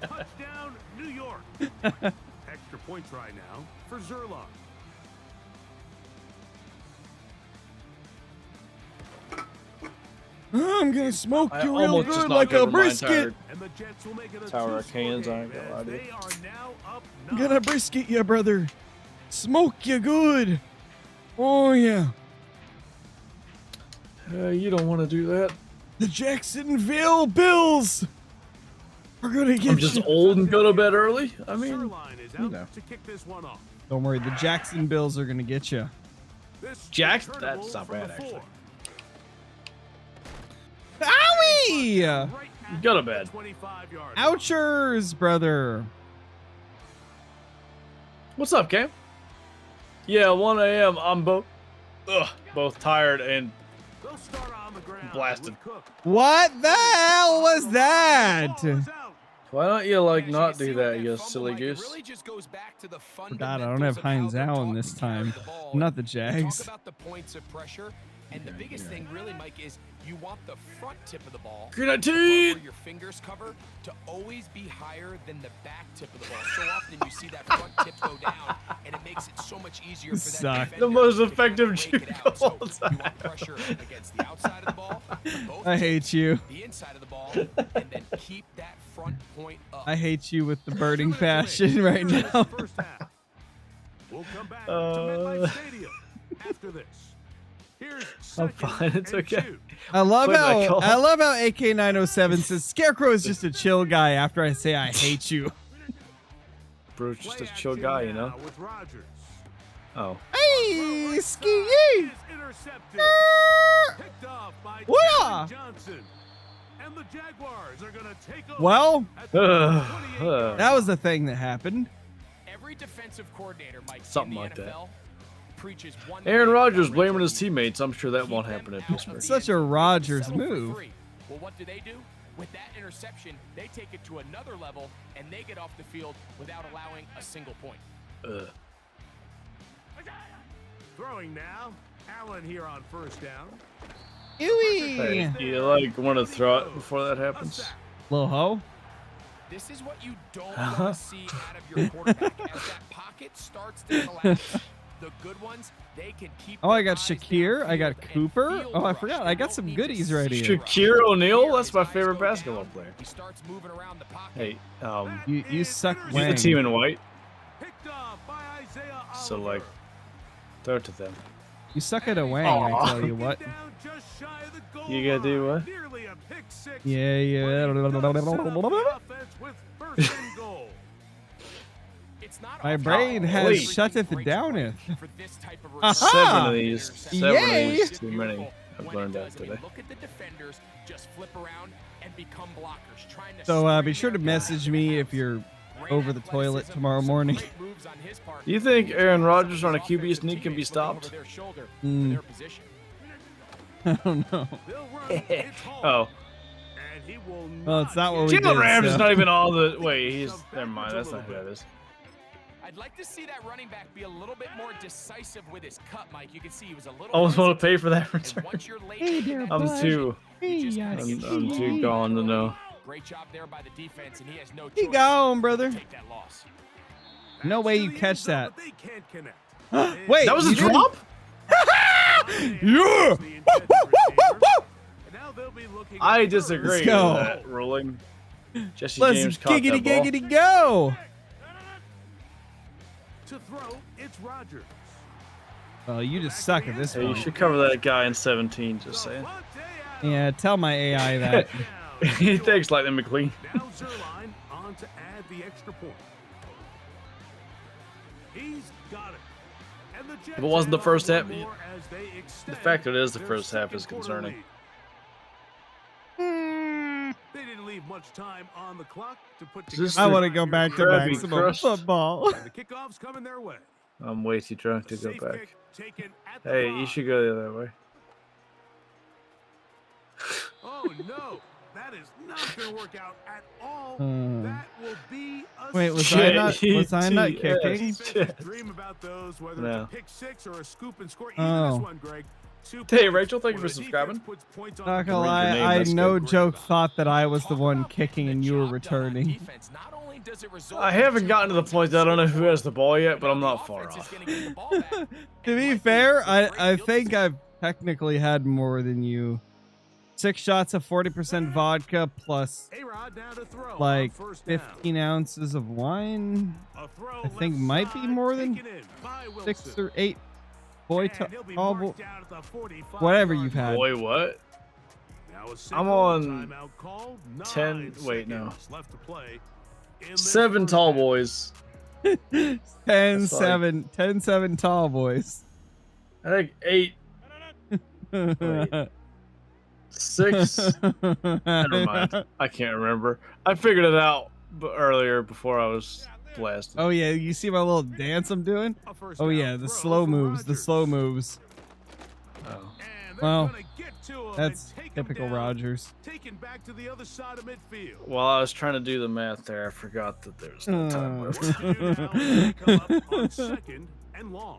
Touchdown, New York. Extra points right now for Zerlock. I'm gonna smoke I you real almost just good knocked like a over my brisket. entire And the Jets will make it a Tower of two-score Cans, I game ain't gonna lie as to you. they are now up I'm 9. gonna brisket you, brother. Smoke you good. Oh, yeah. You don't want to do that. The Jacksonville Bills are gonna get I'm just you. old and go to bed early. I mean, Zerline is you out know. to kick this one off. Don't worry, the Jackson Bills are gonna get you. This Jack, returnable that's not from bad, the actually. 4. Owie! Right at Go to the bed. 25-yard line. Ouchers, brother. What's up, Cam? Yeah, 1 a.m. I'm both tired and They'll start on the ground Blasted. with Cook. What the hell was that? Ball is out. why don't you like not do that, you silly goose? God, I don't have Heinz Allen this time. Not the Jags. Talk about the points of pressure, and the biggest thing really, Mike, is you want the front tip of the ball, Grenadine! where your fingers cover, to always be higher than the back tip of the ball. So often you see that front tip go down, and it makes it so much easier for that Suck. defender The most to effective break it juke out. of So all you time. want pressure against the outside of the ball, both I hate you. the inside of the ball, and then keep that front point up. I hate you with the burning passion right now. First half. We'll come back to MetLife Stadium after this. Here's I'm second fine, it's and okay. 2. I love Play my how call. AK907 says Scarecrow is just a chill guy after I say I hate you. Bro's just a Play chill action guy, you know? now with Rodgers. Oh. Hey, ski! Is intercepted. Picked off by What? Johnson. And the Jaguars are going to take over. Well, at the 28-yard that was the thing that happened. Every defensive coordinator, Mike, Something in the like that. NFL preaches one Aaron thing Rodgers about blaming his Rachel teammates. I'm sure that Keep won't them happen at out of Pittsburgh. the Such a end zone. Rodgers Settle for move. 3. Well, what do? With that interception, they take it to another level, and they get off the field without allowing a single point. Ugh. Throwing now. Allen here on first down. Ewy! Hey, you like want to throw it before that happens? Little hoe. This is what you don't want to see out of your quarterback as that pocket starts to collapse. The good ones, they can keep. Oh, I their got eyes Shakir. I got downfield and Cooper. field Oh, I rush. forgot. They I got don't some need goodies to right see here. rush. Shaquille O'Neal? That's His my eyes favorite go basketball down, player. He starts moving around the pocket. Hey, You suck, he's the Wang. team in white, Picked off by Isaiah so Oliver. like, throw it to them. You suck at a wang, Aw. I tell you what. Down just shy of the goal You gotta do line. what? Nearly a pick six. Yeah, yeah. But he does set up the offense with first and goal. It's not My often brain that has everything shutteth breaks downeth. right for this type of Aha! return. Seven of Yay! these too many. I've When it learned that does, I mean, today. look at the defenders just flip around and become blockers, trying to So be screen sure to their guys message in me the if house. you're Great over the toilet athleticism, tomorrow some morning. great moves on his part. You think Aaron Rodgers on a Some of his QB sneak can be teammates looking over stopped? their shoulder for Mm. their position. I don't know. They'll run. It's Hall. Oh, And he will Well, it's not what we Jalen did. Ramsey's so. not even all the. Wait, he's. Never mind. That's not who that is. I'd like to see that running back be a little bit more decisive with his cut, Mike. You can see he was a little. Almost want to hesitant. pay for that And return. once you're late Hey in there, that I'm bud. position, too. you just kinda get I'm the too ball. gone to know. Great job there by the defense, and he has no He choice gone, but brother. to take that loss. No way you To the catch end zone, that. but they can't connect. Wait, That was a you didn't- drop? Yeah! And now they'll be looking I at disagree Let's with go. that ruling. Jesse Let's James caught giggity that ball. giggity go. to throw. It's Rodgers. Well, you just suck at this Hey, you point. should cover that guy in 17. Just saying. Yeah, tell my AI that. He thinks Lightning McQueen. Now Zerline on to add the extra point. He's got it. And the Jets If it wasn't the add first on half, one more as they extend fact that it is the their first half second is quarter concerning. lead. Hmm. They didn't leave much time on the clock to put Is this I the want to go back to Krabby maximum Crust? football. And the kickoff's coming their way. I'm way too drunk to go Safe back. kick taken at the Hey, you five. should go the other way. Oh no, that is not going to work out at all. Hmm. That will be a Wait, was score. I not JTS. kicking? Defenses dream about those, whether No. it's a pick six or a scoop and score. Even Oh. this one, Greg. 2 Hey, points, Rachel, thank you where for the subscribing. defense puts points on Not the gonna board. lie, your name, I that's no good. joke thought that I was the Talk one about kicking getting and the you were job done on returning. defense. Not only does it result I in haven't 2 gotten to the points point that I don't know who has the ball yet, but now I'm the not far offense is off. gonna get the ball back To and be likely fair, with a great I field think position. I've technically had more than you. 6 shots of 40% vodka plus A-Rod now to throw on like first down. 15 ounces of wine. A throw I think left might be side, more than taken in by 6 Wilson. or 8 boy And he'll be tall marked down at the 45 whatever yard you've had. Boy, what? Now a I'm single on timeout call, 10 9 wait, no. seconds left to play in this 7 first tall half. boys. 10-7, 10-7 tall boys. I think 8, 6. Never mind. I can't remember. I figured it out earlier before I was blasted. Oh yeah, you see my little dance I'm doing? A first Oh down yeah, the throw slow for moves, the Rodgers. slow moves. Oh. And they're Well, gonna get to him and That's take him typical down, Rogers. Taken back to the other side of midfield. While I was trying to do the math there, I forgot that there was no time left. What to do now when they come up on second and long.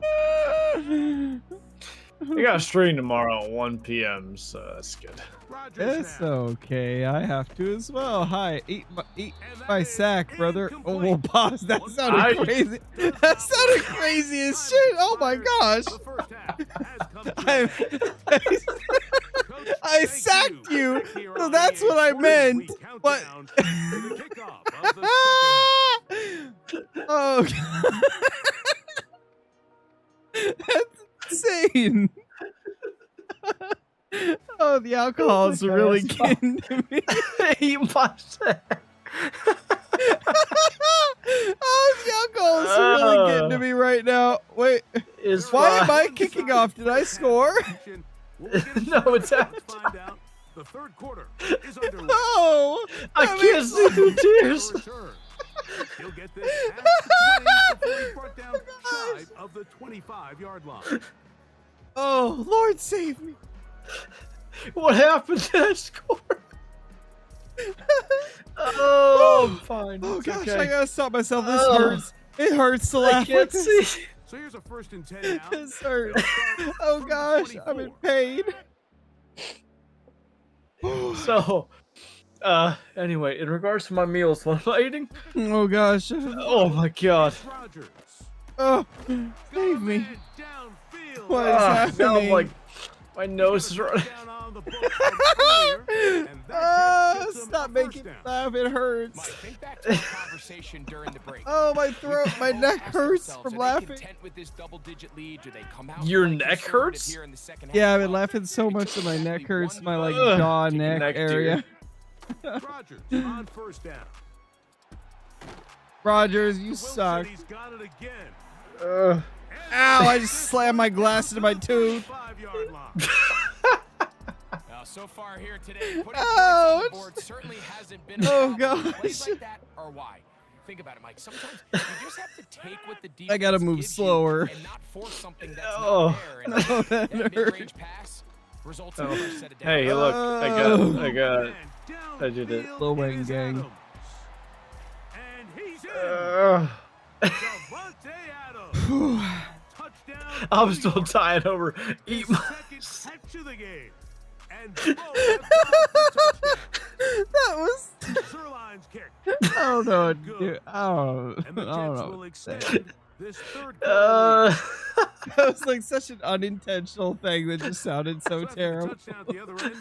I got a stream tomorrow at 1 p.m., so that's good. Rodgers It's now. okay, I have to as well. Hi, eat And that my is sack, brother. Oh, incomplete. well, pause. That sounded I- crazy. That sounded crazy as shit. Oh my gosh. The first half has come to I, an end. Coach, I thank sacked you, Back here so on that's EA what I Sports, meant, we count but- down to the kickoff of the second half. Oh, that's insane. Oh, the alcohol is really getting to me. Eat my sack. Oh, the alcohol is really getting to me right now. Wait. is Why am fine. I kicking off? Did I score? No, it's half Find out. The third quarter is underway. Oh, I can't see through tears. He'll get this past the 20 before he's brought down side of the 25-yard line. oh, Lord save me. What happened to that score? Oh, I'm fine. Oh It's gosh, okay. I gotta stop myself. This Oh. hurts. It hurts to I laugh can't with this. see. So here's a 1st and 10 now. This hurts. Oh gosh, I'm in pain. So, anyway, in regards to my meals, what am I eating? Oh gosh. Oh my god. Rodgers. Oh, save me. Downfield. What is Now happening? I'm like, my nose is running. Down on the ball from earlier, and that catch gets him Stop a making first me down. laugh. It Mike, hurts. think back to the conversation during the break. Oh, my throat, my Both neck asked hurts themselves, from are they laughing. content with this double-digit lead? Do they come out Your playing neck conservative hurts? here in the second Yeah, I've half? been laughing so It much took that my neck exactly hurts, one my like Ugh. jaw, Neck neck dear. area. Rodgers on first down. Rogers, you Wilson, suck. he's got it again. Ugh. Ow, I just slammed my glass into my tooth. 5-yard line. So far here today, putting Ouch. points on the board certainly hasn't been a Oh, problem. Plays gosh. like that are why. Think about it, Mike. Sometimes you just have to take what the defense I gotta move gives you slower. and not force something that's Oh. not there. And Oh, that that hurt. mid-range pass results in a Oh. first set of downs. Hey, look, I got it. And I did it. downfield Lil Wayne is gang. Adams. And he's in. Ugh. Davante Adams. Touchdown. I'm New still York. dying over. His Eat my. second catch of the game. And Bo have gone for touchdown. That was. Zerline's kick. I don't know what to Good. do. I don't, And the I Jets don't know. will what to say. extend this third quarter lead. That was like such an unintentional thing that just sounded so After the terrible. touchdown at the other end,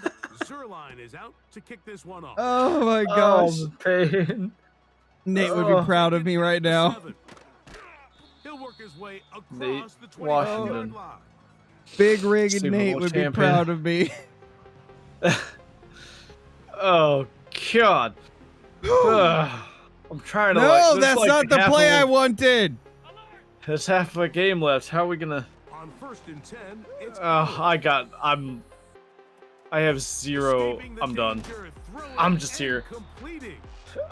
Zerline is out to kick this one off. Oh my Oh, gosh. the pain. Nate would Oh. be proud of me right now. He'll work his way Nate across the 20-yard Washington. line. Big Rig and Super Nate Bowl would be champion. proud of me. Oh god. Ugh. I'm trying to. No, like, there's that's like not the half play of I a- wanted. There's half of a game left. How are we gonna? On 1st and 10, it's I have zero. escaping the I'm done. danger, throwing I'm just and here. completing.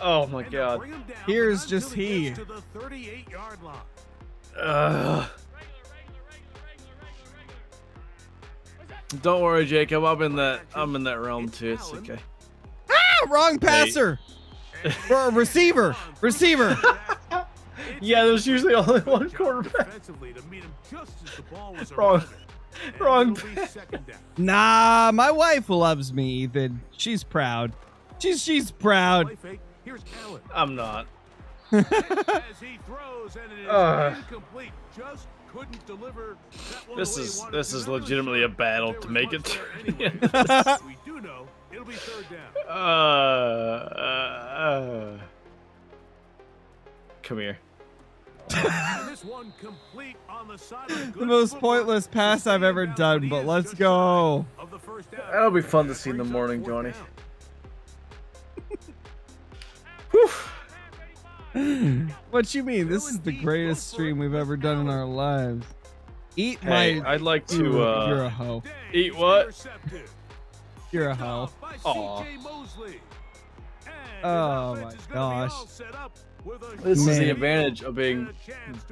Oh my And they'll god. bring him down, Here's but not just till he he. gets to the 38-yard line. Ugh. Don't worry, Jacob. I'm in that realm too. It's okay. Ah, wrong passer. Receiver. Receiver. Yeah, there's usually only one quarterback. Defensively to meet him just as the ball was Wrong. arriving. And Wrong it'll be second down. Nah, my wife loves me, Ethan. She's proud. She's proud. Play fake. Here's Allen. I'm not. As he throws, and it is incomplete. Just couldn't deliver that one This the way he is wanted this to. is Not really legitimately sure a battle there to was make much it. to there the anyway. end. We do know it'll be third down. Come here. And this one complete on the side of The good most footwork pointless to pass stay I've ever down, done, he but is let's just go. shy of the first down. That'll be fun to see in the Brings up morning, fourth Johnny. down. What you mean? This is the greatest stream we've ever done in our lives. Eat Hey, my. I'd like to You're a hoe. eat what? Intercepted. You're a hoe. By Aw. CJ Mosley. And Oh his my offense is gonna be gosh. all set up with a This is Man. the advantage of being.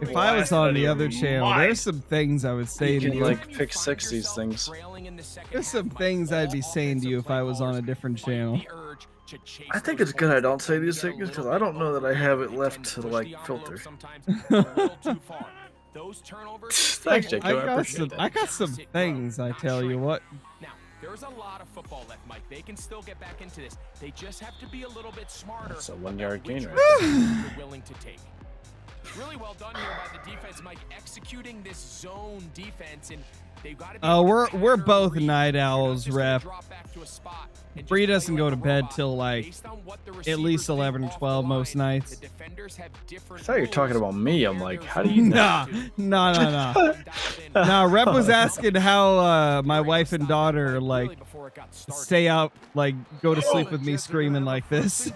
If I was on the other channel, Why? there's some things I would say You to can, you. like, pick six these things. There's some things I'd be saying to you if I was on a different channel. I think it's good I don't say these things because I don't know that I have it left to like filter. Thanks, Jacob. I appreciate that. I got some things. I tell you what. Now, there's a lot of football left, Mike. They can still get back into this. They just have to be a little bit smarter. That's a 1 yard gain right Which they're willing to take. Really well done here by the defense, Mike, executing this zone defense, and they've got to be We're both night owls, You're not ref. just gonna drop back to a spot and Bree just doesn't play go like to a bed robot. till like Based on what the at receivers least did 11 or off the 12 most line, nights. the defenders have different I thought you were talking rules about me. I'm where like, there's how do you know? Nah. Nah, Rep was asking how my wife and daughter like stay out, like go to sleep with me screaming like this.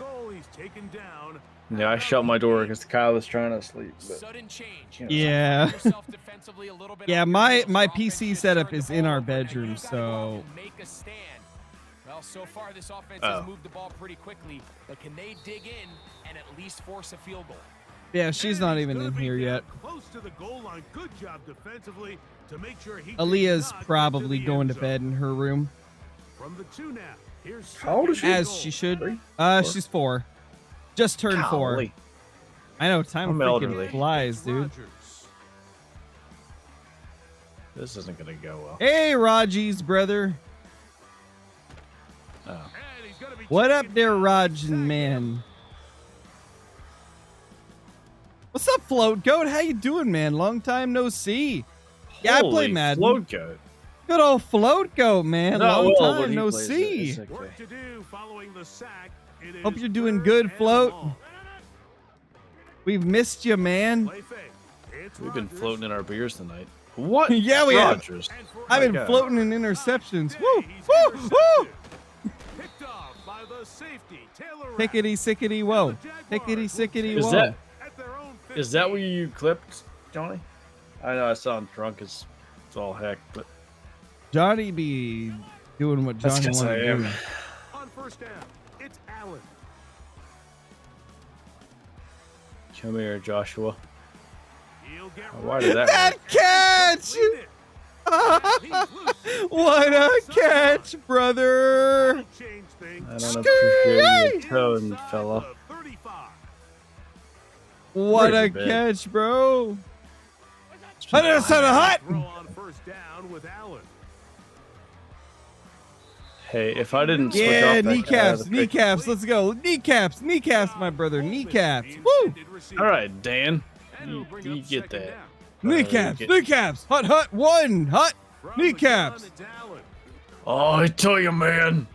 Yeah, I shut my door because Kyle was trying to sleep. But Sudden change. Yeah. Yourself defensively defensively a little bit. Yeah, on my your heels. my Offense PC just setup turned is the in ball our over, and bedroom, you gotta go out so and make a stand. Well, so far this offense Oh. has moved the ball pretty quickly, but can they dig in and at least force a field goal? yeah, she's not even in here yet. Close to the goal line. Good job defensively to make sure he did Aaliyah's not get probably the going end to zone. bed in her room, From the 2 now. Here's How old is she? as goal. she should. Three? She's 4. Just turned 4. Golly. I know, time I'm freaking elderly. flies, dude. Rodgers. This isn't gonna go well. Hey, Raji's brother. Oh. And he's gonna be What up taken there, down. Raj Second. and man? What's up, Float Goat? How you doing, man? Long time no see. Yeah, I play Holy Madden. Float goat. Good old Float Goat, man. Not Long well, but time he no plays it. see. It's okay. Work to do following the sack. It Hope is you're doing 3rd good, and Float. long. We've missed you, man. Play fake. It's We've been Rodgers. floating in our beers tonight. What? Yeah, we have. Rodgers. And for I've been God. floating in interceptions. Woo, He's woo, intercepted. woo. Picked off by the safety, Taylor Rapp. Hickety sickety whoa. Hickety sickety Is whoa. that At their own is that 50. what you clipped, Johnny? I know I sound drunk as it's all heck, but Johnny be doing what that's Johnny 'cause wants I to am. do. On 1st down, it's Allen. Come here, Joshua. He'll get Why did that That work? catch! completed. He's loose. What a catch, brother! That'll change things. I don't appreciate your tone, Inside fella. the 35. What Pretty a big. catch, bro! Hunter son of hot! Throw on 1st down with Allen. Hey, if I didn't switch Yeah, off that guy, kneecaps, I'd have kneecaps, let's go. Kneecaps, kneecaps, my brother, kneecaps. Woo! picked- All right, Dan. And it'll You, bring you up get 2nd that. down. Kneecaps, get- kneecaps, hut, hut, one, hut, From the kneecaps. gun, it's Allen. Oh, I tell you, man.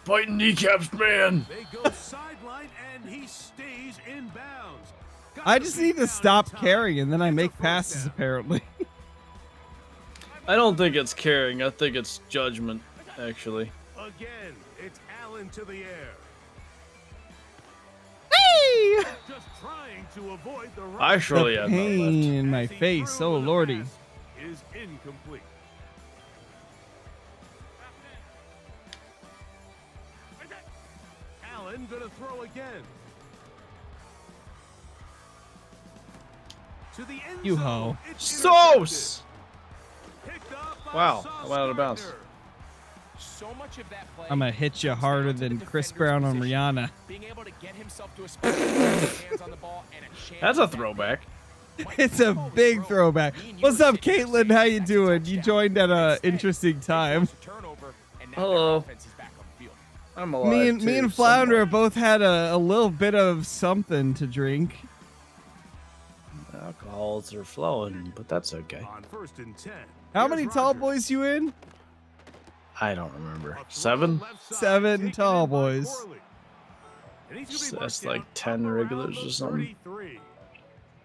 Fighting kneecaps, man. They go sideline and he stays in bounds. Got I the just beat need to down stop in time. carrying and then I It's a make 1st passes, down. apparently. I don't think it's carrying. I think it's judgment, actually. Again, it's Allen to the air. Hey! Just trying to avoid the run. I surely The have none left. pain in my As he face, threw oh with a lordy. pass Is incomplete. Allen gonna throw again. To the end You zone. hoe. It's Sauce! intercepted. Picked up by Wow, Sauce I went out of bounds. Gardner. So much of that play I'm gonna hit you comes harder down to the than Chris defender's Brown on position. Rihanna. Being able to get himself to a spot with his hands on the ball and a chance That's a at that throwback. Mike, It's you a call the big throw. throwback. Me and you What's were up, sitting here Caitlin? saying How you that's a doing? You touchdown. joined at a Instead, interesting they time. forced a turnover, and now Hello. their offense is back on the field. I'm alive. Me and too, Flounder somewhat. both had a little bit of something to drink. Alcohols are flowing, but that's okay. On 1st and 10. How Here's many tall Rodgers. boys you in? I don't remember. A throw 7? left side, 7 taken tall in by boys. Corley. And he's gonna be That's marked like down 10 up around regulars the or something. 33.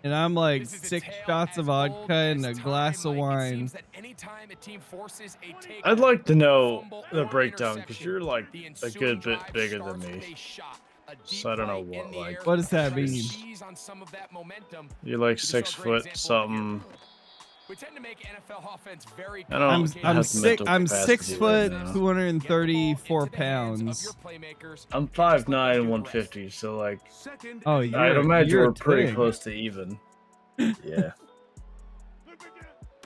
And I'm like This is a 6 tale shots of as old vodka and a as glass time, of Mike. It wine. seems that anytime a team forces a takeover, I'd like to know fumble, the or breakdown because interception, you're like the a ensuing good bit drive bigger than starts with me. a shot, a deep So I don't know play in what, the like- air, What does that try to mean? seize on some of that momentum. You're like We saw a 6 great foot example something. We tend to make NFL offense very I don't- I'm complicated. have I'm the six mental I'm capacity 6 right foot now. Get the ball 234 into the hands of pounds. your playmakers, I'm and just let 5'9", them do the rest. 150, so like Second Oh, and you're I'd imagine you're we're pretty twig. close to even. Yeah.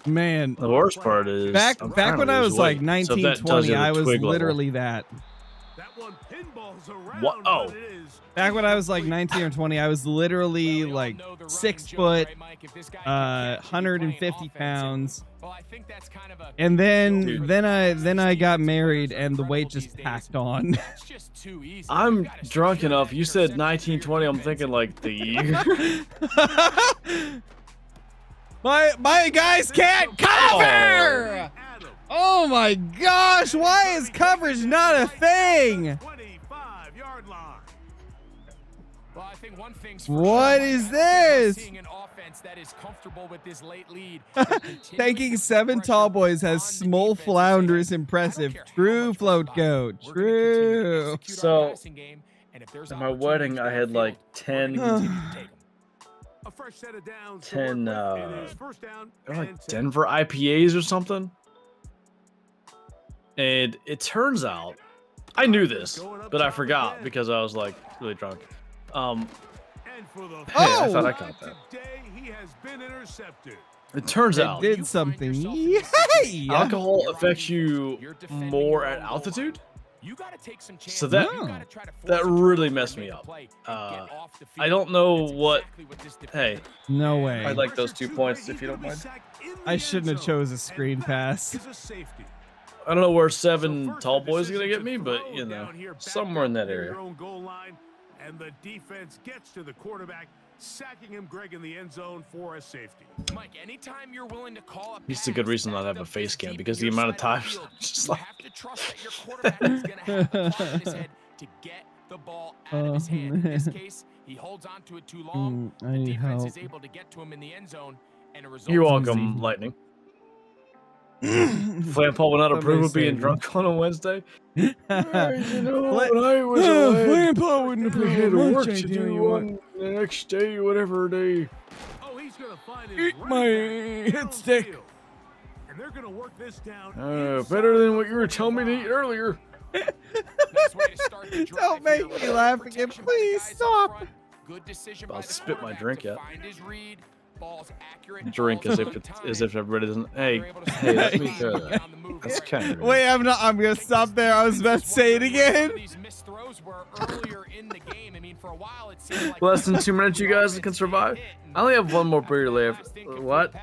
Man, The worst part is back I'm back trying when to I lose was like weight, 19, so that does 20, it at I was twig level. literally that. that one pinballs around. What? Oh. but it is Back when I was like 19 or 20, I was literally Well, we all like know the running 6 joke, foot, right, Mike? If this guy can catch you playing 150 offense, pounds. well, I think that's kind of a And then Dude. then I got married and the weight just packed on. It's just too easy. I'm You've gotta drunk secure enough. that You said interception 1920. I'm for your thinking defense. like the year. my guys can't cover! Adam. Oh my gosh, why is coverage not a thing? 25-yard line. Well, I think one thing's for What sure, is Mike, I don't think we're this? seeing an offense that is comfortable with this late lead. Thanking 7 tall boys has small flounder is impressive. True, float goat. True. So, at my wedding, I had like 10 A fresh set of downs. 10, It is first down they're like and 10. Denver IPAs or something. And it turns out, I knew this, but I forgot because I was like really drunk. And for the Hey, I thought I got that. today, he has been intercepted. It turns It out did something. Yay! alcohol affects you more at altitude. You gotta take some chances. So that- You gotta try to force that a really turnover messed and me make a up. play and get off the I field. don't know That's what. exactly this Hey, defense No way. I'd like those 2 points if you don't mind. I shouldn't have chose a screen pass. I don't know where 7 tall boys are gonna get me, but you know, somewhere in that area. And the defense gets to the quarterback, sacking him, Greg, in the end zone for a safety. Mike, anytime you're willing to call a It's a good reason not to have a face cam because the amount of times I'm just you like, have to trust that your quarterback is gonna have the clock in his head to get the ball out of his hand. In this case, he holds on to it too long. I The need defense help. is able to get to him in the end zone, and it results you're in a welcome, safety. Lightning. Flan Paul will not approve of Somebody being save drunk on a Wednesday. Fla- You know, when I was a lad, Flampo wouldn't we had approve work much to idea do you want. on the next day, whatever day. Oh, he's gonna find his Eat running my back hit stick. downfield. And they're gonna work this down. Better than what you were telling me to eat earlier. Nice way to start the drive Don't make here. me laugh again, Protection by the please guys up stop. front. Good decision I'll by the spit my quarterback drink to out. find his read. Ball's accurate. Drink Ball's as if on it's time. as if everybody doesn't. Hey, They're able to hey, let stop me the throw lead that. on the move. That's kind of Wait, I'm gonna stop there. I was about to say it again. These missed throws were earlier in the game. I mean, for a while it seemed like Less than 2 minutes, you guys can survive. I only have one more beer left. What?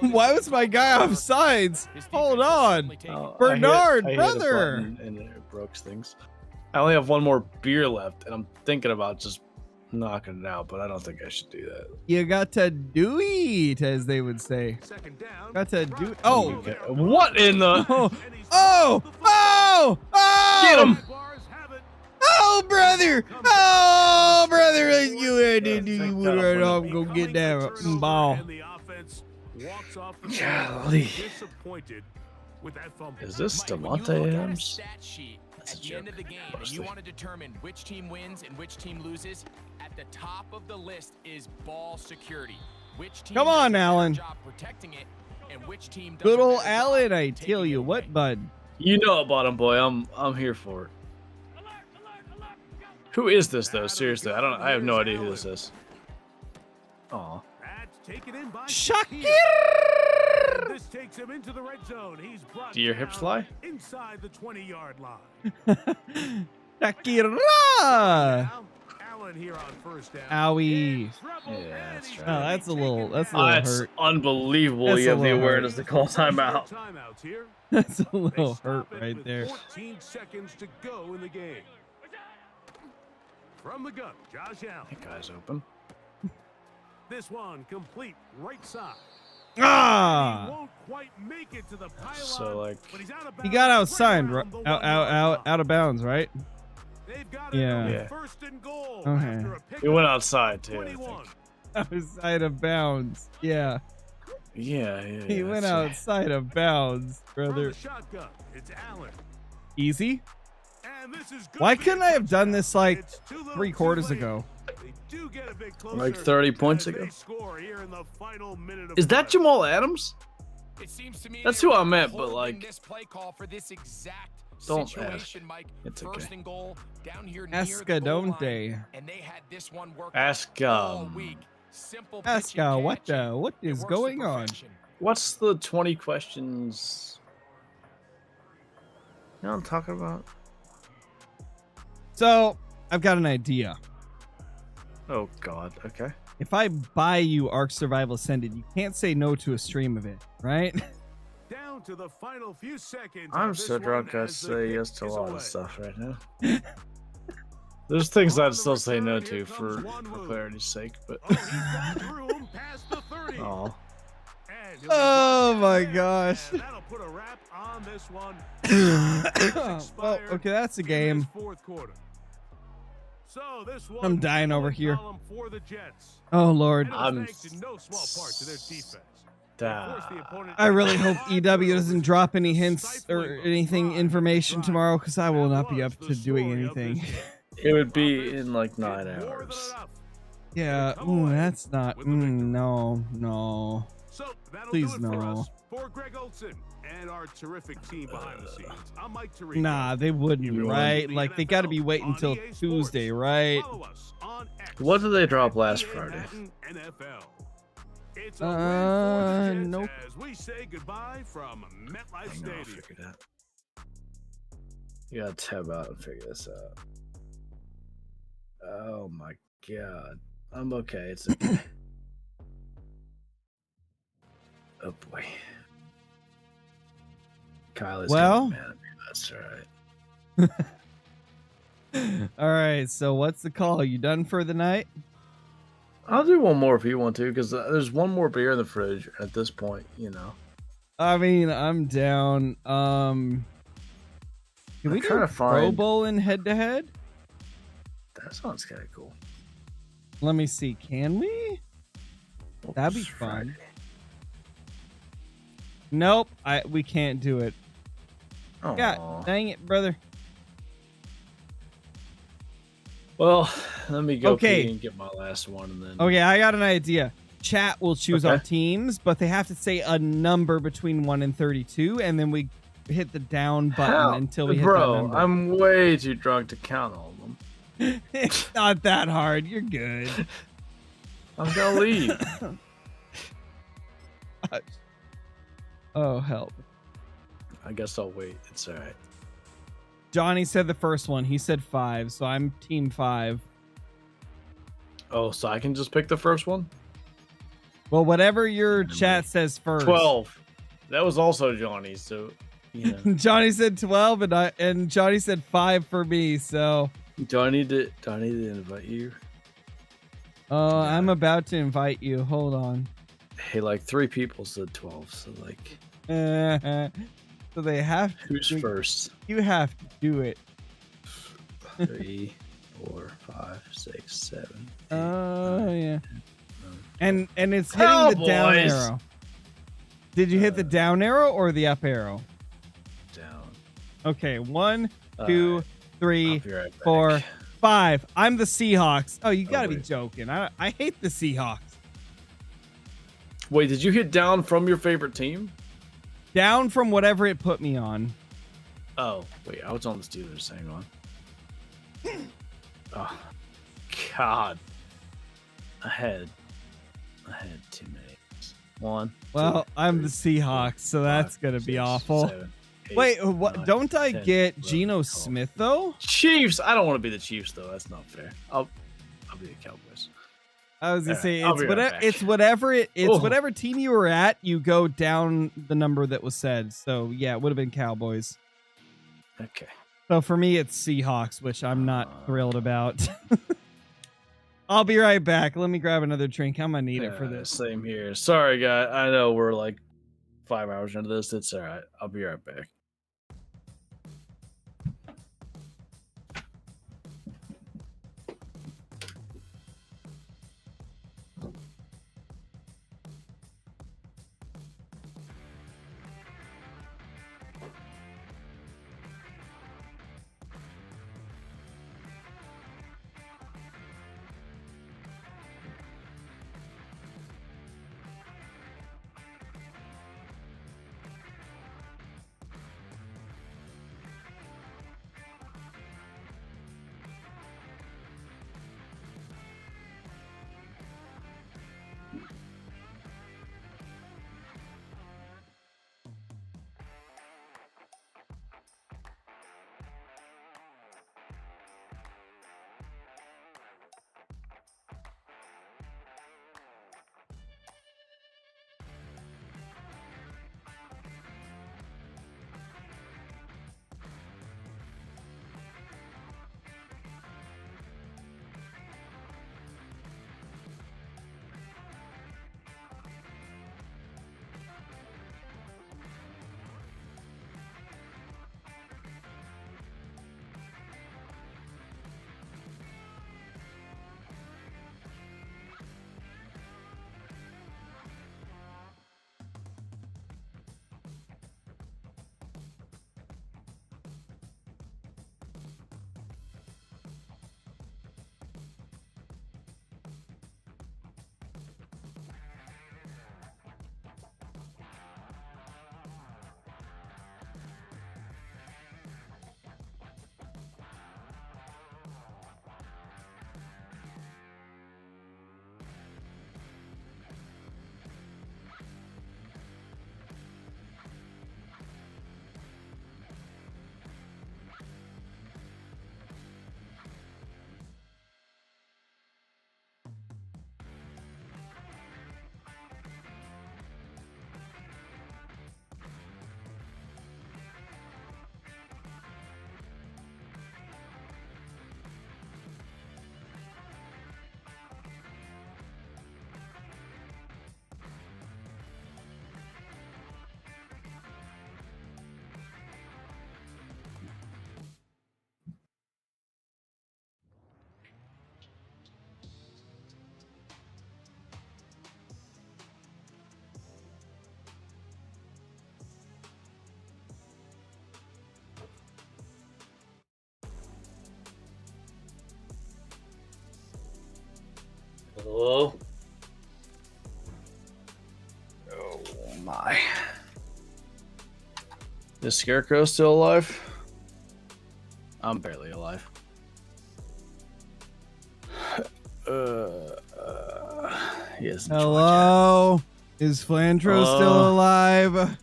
Why was my guy off sides? Hold on. Oh, Bernard, I hit a brother. button and it broke things. I only have one more beer left, and I'm thinking about just knocking it out, but I don't think I should do that. You got to do it, as they would say. Second down. Got to do. Oh, Okay. What in the? oh, oh, oh, oh! Get him! Bars have it. Oh, brother! Oh, brother! You had to do. You would right off. Go get that ball. And the offense walks off the Golly. field disappointed with that fumble. Is this Mike, when you Devontae look at a Adams? stat sheet That's a at the end joke, of the game, and mostly. you want to determine which team wins and which team loses, at the top of the list is ball security. Which team Come does on, a better Alan. job protecting it, and which team does Good a old better job Allen, I taking tell it you away. what, bud. You know it, bottom boy. I'm here for it. Who is this though? Seriously, I have no idea who this is. Aw. That's taken in by Shakir! This takes him into the red zone. He's brought Do your hips down fly? inside the 20-yard line. Shakira! Now, Allen here on first down. Owie. Yeah, that's right. Oh, that's a little That's hurt. unbelievable. That's you a have the little awareness to call timeout. Timeouts here. That's a They little hurt stop it right with there. 14 seconds to go in the game. From the gun, Josh Allen. That guy's open. This one complete right side. He Ah! won't quite make it to the pylon. So, like, but he's out of He bounds got right outside, around the out of bounds, right? They've got Yeah. it Yeah. first and goal. Okay. After a pickup. He went outside too. I 21. think. Outside of bounds. Yeah. Yeah. He went that's right. outside of bounds, From brother. the shotgun, it's Allen. Easy? And this is Why gonna be couldn't a I have done this like It's too little, 3 too quarters late. ago? They do get a bit Like closer 30 points as ago. they score here in the final minute of Is that play. Jamal Adams? It seems to me That's they who I were meant, but, holding like, this play call for this exact don't situation, ask. Mike. It's First okay. and goal down here near the goal Escadonte. line, and they had this one worked Ask, all week. Simple pitch and Aska, what catch, and what it is works to going on? perfection. What's the 20 questions? You know what I'm talking about? So, I've got an idea. Oh God. Okay. If I buy you Ark Survival Ascended, you can't say no to a stream of it, right? Down to the final few seconds. I'm of this so drunk one I as the say kick yes to a is lot away. of stuff right now. There's things On I'd the still say no return, here to for comes one move. clarity's sake, but Oh, he's got room past the 30. oh, And he'll be Oh brought my down, gosh. and that'll put a wrap on this one. Well, okay, that's a in game. this fourth quarter. So this one I'm dying will over be here. column for the Jets. Oh Lord. And it was I'm thanks in no small part to their defense. They forced the opponent I really to hope five EW points, doesn't drop any hints or stifling anything drive information after tomorrow, drive. because I will That not be was up the to doing story of anything. this it would be offense in like did 9 more than hours. enough Yeah, that's not. No, no. So that'll Please, do it for no. us. For Greg Olson and our terrific team behind the scenes, I'm Mike Tirico. Nah, they wouldn't, right? Like, they got to be waiting until Tuesday, right? Follow us on X What did they drop at last EA Friday? Madden NFL. It's a win for the Jets Nope. as we say goodbye from MetLife Hang on, I'll Stadium. figure it out. You gotta tab out and figure this out. Oh my god. I'm okay. It's okay. Oh boy. Kyle is Well- getting mad at me. That's alright. All right, so what's the call? You done for the night? I'll do one more if you want to, because there's one more beer in the fridge at this point, you know. I mean, I'm down. Can we do trying a to Pro find- Bowl in head to head? That sounds kind of cool. Let me see. Can we? That'd be Oops, fun. Friday. Nope, we can't do it. Aw. God dang it, brother. Well, let me go Okay. pee and get my last one, and then. Okay, I got an idea. Chat will choose our Okay. teams, but they have to say a number between 1 and 32, and then we hit the down button How? until we hit that Bro, number. I'm way too drunk to count all of them. It's not that hard. You're good. I'm gonna leave. Oh, help. I guess I'll wait. It's all right. Johnny said the first one. He said 5, so I'm team 5. Oh, so I can just pick the first one? Well, whatever your chat says first. 12. That was also Johnny, so you know. Johnny said 12, and Johnny said 5 for me. So, do I need to invite you? I'm about to invite you. Hold on. Hey, like 3 people said 12, so like So they have to. who's first? You have to do it. 3, 4, 5, 6, 7. Oh yeah. 9, And it's hitting the down Cowboys. arrow. Did you hit the down arrow or the up arrow? down. Okay, 1, 2, Alright, 3, I'll be right back. 4, 5. I'm the Seahawks. Oh, you gotta be wait. joking. I hate the Seahawks. Wait, did you hit down from your favorite team? Down from whatever it put me on. Oh, wait, I was on the Steelers. Hang on. Oh, God. I had too many. 1. Well, 2, I'm 3, the Seahawks, so that's 5, gonna be 6, awful. 7, 8, Wait, what? 9, Don't I 10, get 11, Geno 12. Smith though? Chiefs. I don't want to be the Chiefs though. That's not fair. I'll be the Cowboys. I was gonna Alright, say I'll it's be right whatever. back. It's whatever Oh. whatever team you were at. You go down the number that was said. So yeah, it would have been Cowboys. Okay. So for me, it's Seahawks, which I'm not thrilled about. I'll be right back. Let me grab another drink. I'm gonna need it for this. Same here. Sorry, guy. I know we're like 5 hours into this. It's all right. I'll be right back. Hello? Oh my. Is Scarecrow still alive? I'm barely alive. Yes. Hello? Is Flinter still alive?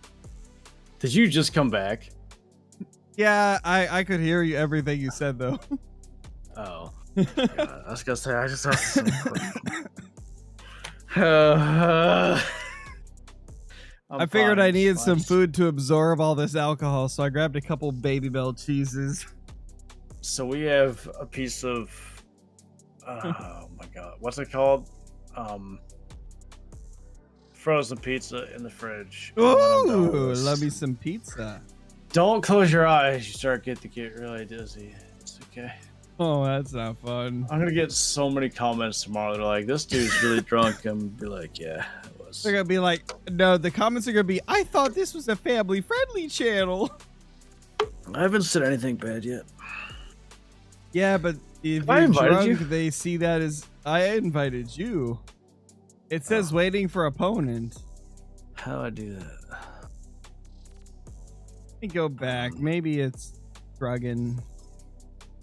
Did you just come back? Yeah, I could hear you everything you said though. Oh. God, I was gonna say I just have some. I I figured I needed some food to absorb all this alcohol, so I grabbed a couple Baby Bell cheeses. So we have a piece of oh my god, what's it called? Frozen pizza in the fridge. Ooh, love me some pizza. Don't close your eyes. You start to get really dizzy. It's okay. Oh, that's not fun. I'm gonna get so many comments tomorrow. They're like, "This dude's really drunk." I'm gonna be like, "Yeah, it was." They're gonna be like, no, the comments are gonna be, I thought this was a family-friendly channel. I haven't said anything bad yet. Yeah, but if I you're invited drunk, you. they see that as I invited you. It says waiting for opponent. How do I do that? Let me go back. Maybe it's drugging.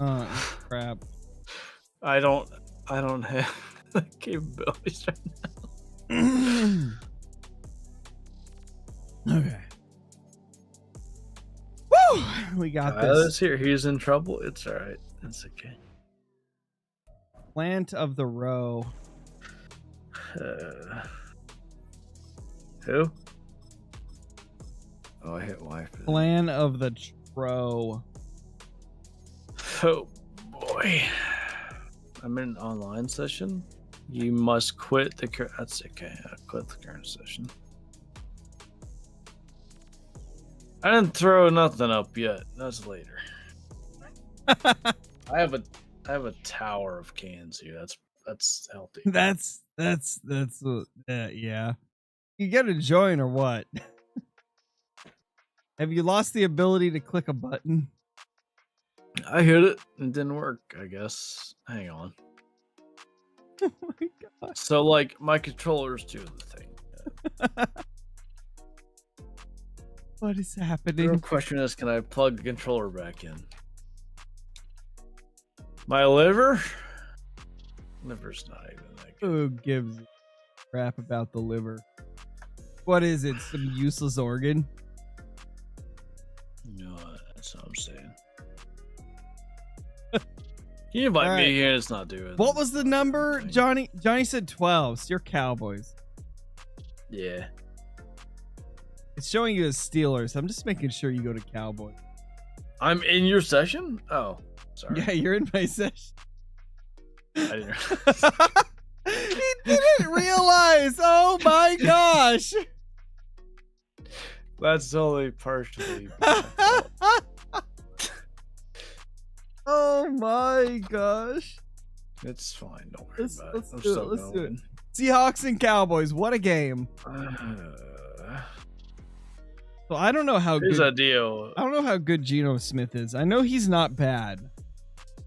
Oh crap. I don't have the capabilities right now. Okay. Woo! We got this. Let's hear. He's in trouble. It's all right. It's okay. Plant of the row. Who? Oh, I hit Y. Plan of the Tro. Oh boy. I'm in an online session. You must quit the current. That's okay. I'll quit the current session. I didn't throw nothing up yet. That's later. I have a tower of cans here. That's healthy. That's yeah. You gotta join or what? Have you lost the ability to click a button? I hit it. It didn't work, I guess. Hang on. Oh my god. So, like, my controllers do the thing. What is The happening? real question is, can I plug the controller back in? My liver? Liver's not even that good. Who gives a crap about the liver? What is it? Some useless organ? No, that's what I'm saying. Can you invite All me right. here? It's not doing. What was the number, Johnny? Johnny said 12. So you're Cowboys. Yeah. It's showing you as Steelers. I'm just making sure you go to Cowboys. I'm in your session? Oh, sorry. Yeah, you're in my session. I didn't. He didn't realize. Oh my gosh. That's only partially. my fault. Oh my gosh. It's fine. Don't worry Let's, about let's it. I'm do it. still Let's do it. going. Seahawks and Cowboys. What a game. So I don't know how Here's good a deal. I don't know how good Geno Smith is. I know he's not bad,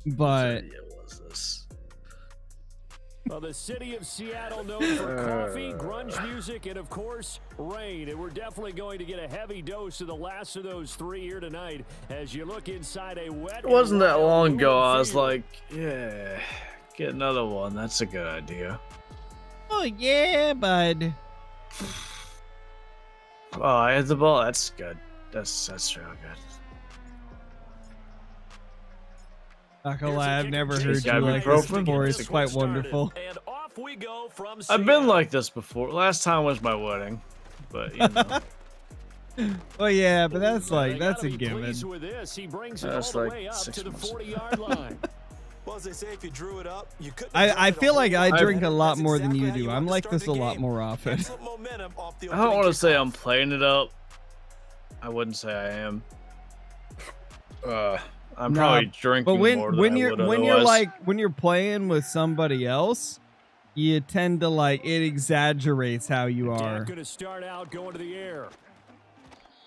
but What's this? Well, the city of Seattle known for coffee, grunge music, and of course, rain. And we're definitely going to get a heavy dose of the last of those three here tonight as you look inside a wet. It wasn't that and long ago. wild I was field. like, yeah, get another one. That's a good idea. oh yeah, bud. Oh, I had the ball. That's good. That's real good. Not gonna lie, I've never heard you Got like this ibuprofen? before. It's quite wonderful. And off we go from I've been like this before. Last time was my wedding, but you know. Oh yeah, but that's Well, like they that's gotta a be given. pleased with this. He brings it That's all the like way up 6 to the months. 40-yard line. Well, as they say, if you drew it up, you couldn't. I feel like I drink a lot That's more than exactly you how do. you I'm want to like start this the a lot game. more often. Excellent momentum off the I don't want to opening say kickoff. I'm playing it up. I wouldn't say I am. I'm Nah, probably drinking But more than I would otherwise. when you're playing with somebody else, you tend to like it exaggerates how you are. Going to start out going to the air.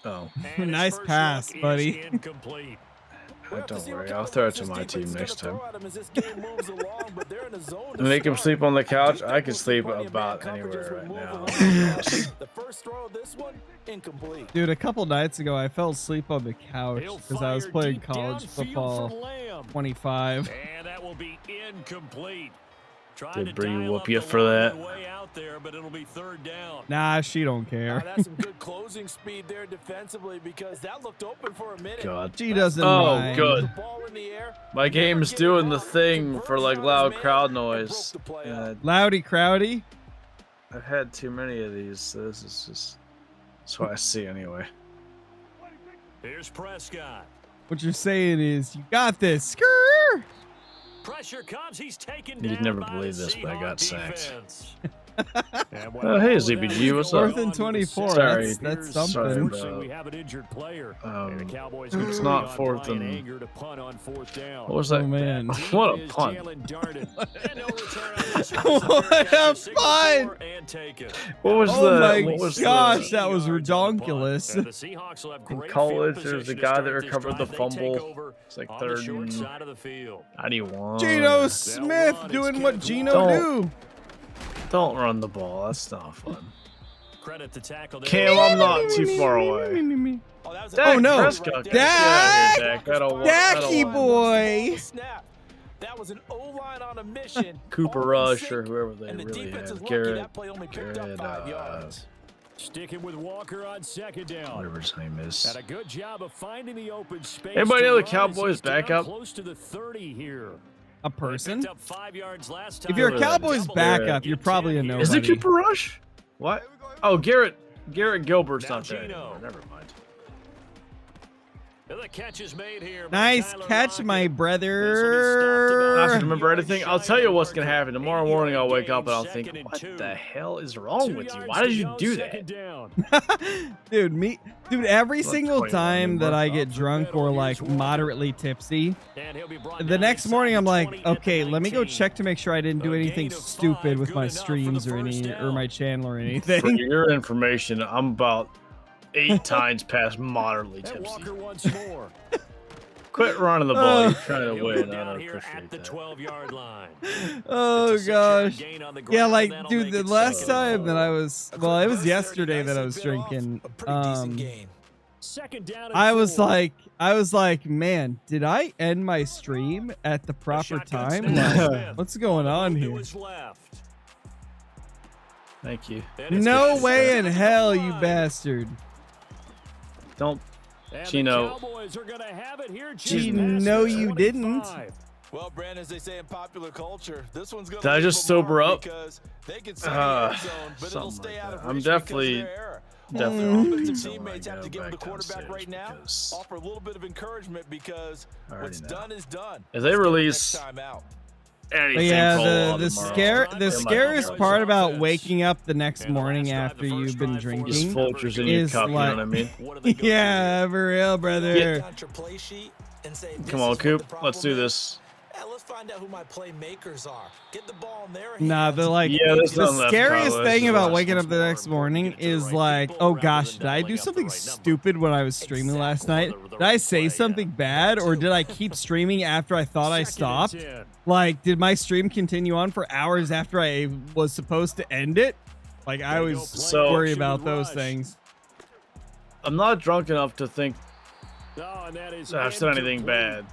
Oh, And his Nice first pass, look is buddy. incomplete. Don't worry, I'll throw it to my team next time. Make him sleep on the couch. I can sleep about anywhere right now. The first throw of this one, incomplete. Dude, a couple nights ago, I fell asleep on the couch because I was playing college football 25. And that will be incomplete. Did Bree whoop you for that? There, but it'll be third down. Nah, she don't care. That's some good closing speed there defensively because that looked open for a minute. God. She doesn't Oh, mind. good. My game's doing the thing for like loud crowd noise. Loudy crowdy. I've had too many of these, so this is just that's what I see anyway. Here's Prescott. What you're saying is, you got this. Skrrr! Pressure comes. He's taken down. You'd never by believe the this, but I got Seahawks sacked. Oh, hey, ZBG, what's up? 4th and 24. Sorry. That's Sorry something. about- We have an injured player. Um, Cowboys it's not 4th and... anger to punt on 4th down. What was that? Oh, man. What a punt. What a fun! What was Oh the... my what was gosh, the... that was redonkulous. In college, there was the guy that recovered the fumble. It's like 3rd and 91. Geno Smith doing what Geno do. Don't run the ball. That's not fun. Credit to tackle. Cam, I'm not too far away. Oh no, Prescott, Dak, Dacky one. boy. That was an O-line on a mission. Cooper Rush or whoever they And the really defense is have. lucky Garrett, that play only picked up 5 yards. Sticking with Walker on 2nd down. whatever his name is. Had a good job of finding the open space. Anybody to know the run as Cowboys he's down backup? Close to the 30 here. A person? Picked up 5 yards last time. If you're a Double Cowboys it. backup, you're probably a nobody. Is it Cooper Rush? What? Oh, Garrett Gilbert's Now not there Geno. anymore. Never mind. The catch is made here by Nice Tyler catch, Lockett. my This will be brother. I stopped should remember anything. I'll tell you what's gonna happen tomorrow morning. I'll wake up and I'll think, 2-yard gain, what 2nd and the 2. hell is wrong 2 with you? yards Why did to you go, do 2nd that? down. Dude, every Look, single 21 time that anymore. I get drunk or like moderately tipsy, And he'll be brought the down next inside morning I'm the like, 20 at okay, the let me go 19. check to make sure I didn't do A anything gain of stupid 5, with good my enough for the streams or first or down. my channel or For anything. your information, I'm about 8 times past moderately And tipsy. Walker once more. Quit running the ball. You're trying to He'll win. go I down don't here appreciate at the that. 12-yard line. Oh It's a 6-yard gosh. gain on the Yeah, ground, like, that'll dude, make the it last 2nd and time that 4. I was, well, it was yesterday that I was drinking. 2nd down and I was 4. like, man, did I end my stream at the proper Shotgun time? snap. Like, Smith. what's going on To here? his left. Thank you. And it's No good. way in Second hell, and you 5. bastard. Don't. And Gino. the Cowboys are gonna have it here just Gino, past no, the you didn't. 25. Well, Brandon, as they say in popular culture, this one's going Did I just sober up? because they can stay in the end zone, but it'll something stay like out that. of I'm reach definitely- because of their error. Definitely All off their the offensive pizza when I teammates have go to give the back quarterback downstairs right now. because Offer a little bit of encouragement because I already what's know. done is done. If they Let's go release next time out. anything Yeah, cold the tomorrow, the they might scariest be part right. about waking up the next And the morning last drive, after the first you've been drive for the Just drinking vultures in your is cup, you know like- what I mean? What do they go Yeah, for real, brother. Get out your play sheet and say, Come "This on, is what Coop. the Let's do problem is." this. Yeah, let's find out who my playmakers are. Get the ball in their Nah, hands. they're like, Yeah, there's the nothing left, scariest Carlos. thing This is about the waking last up the next morning is like, oh gosh, did I do something stupid when I was streaming last night? Did I say something bad, or did I keep streaming after I thought I 2nd and stopped? 10. Like, did my stream continue on for hours after I was supposed to end it? Like, I always So- worry about those things. I'm not drunk enough to think Oh, and that is I've said anything incomplete. bad.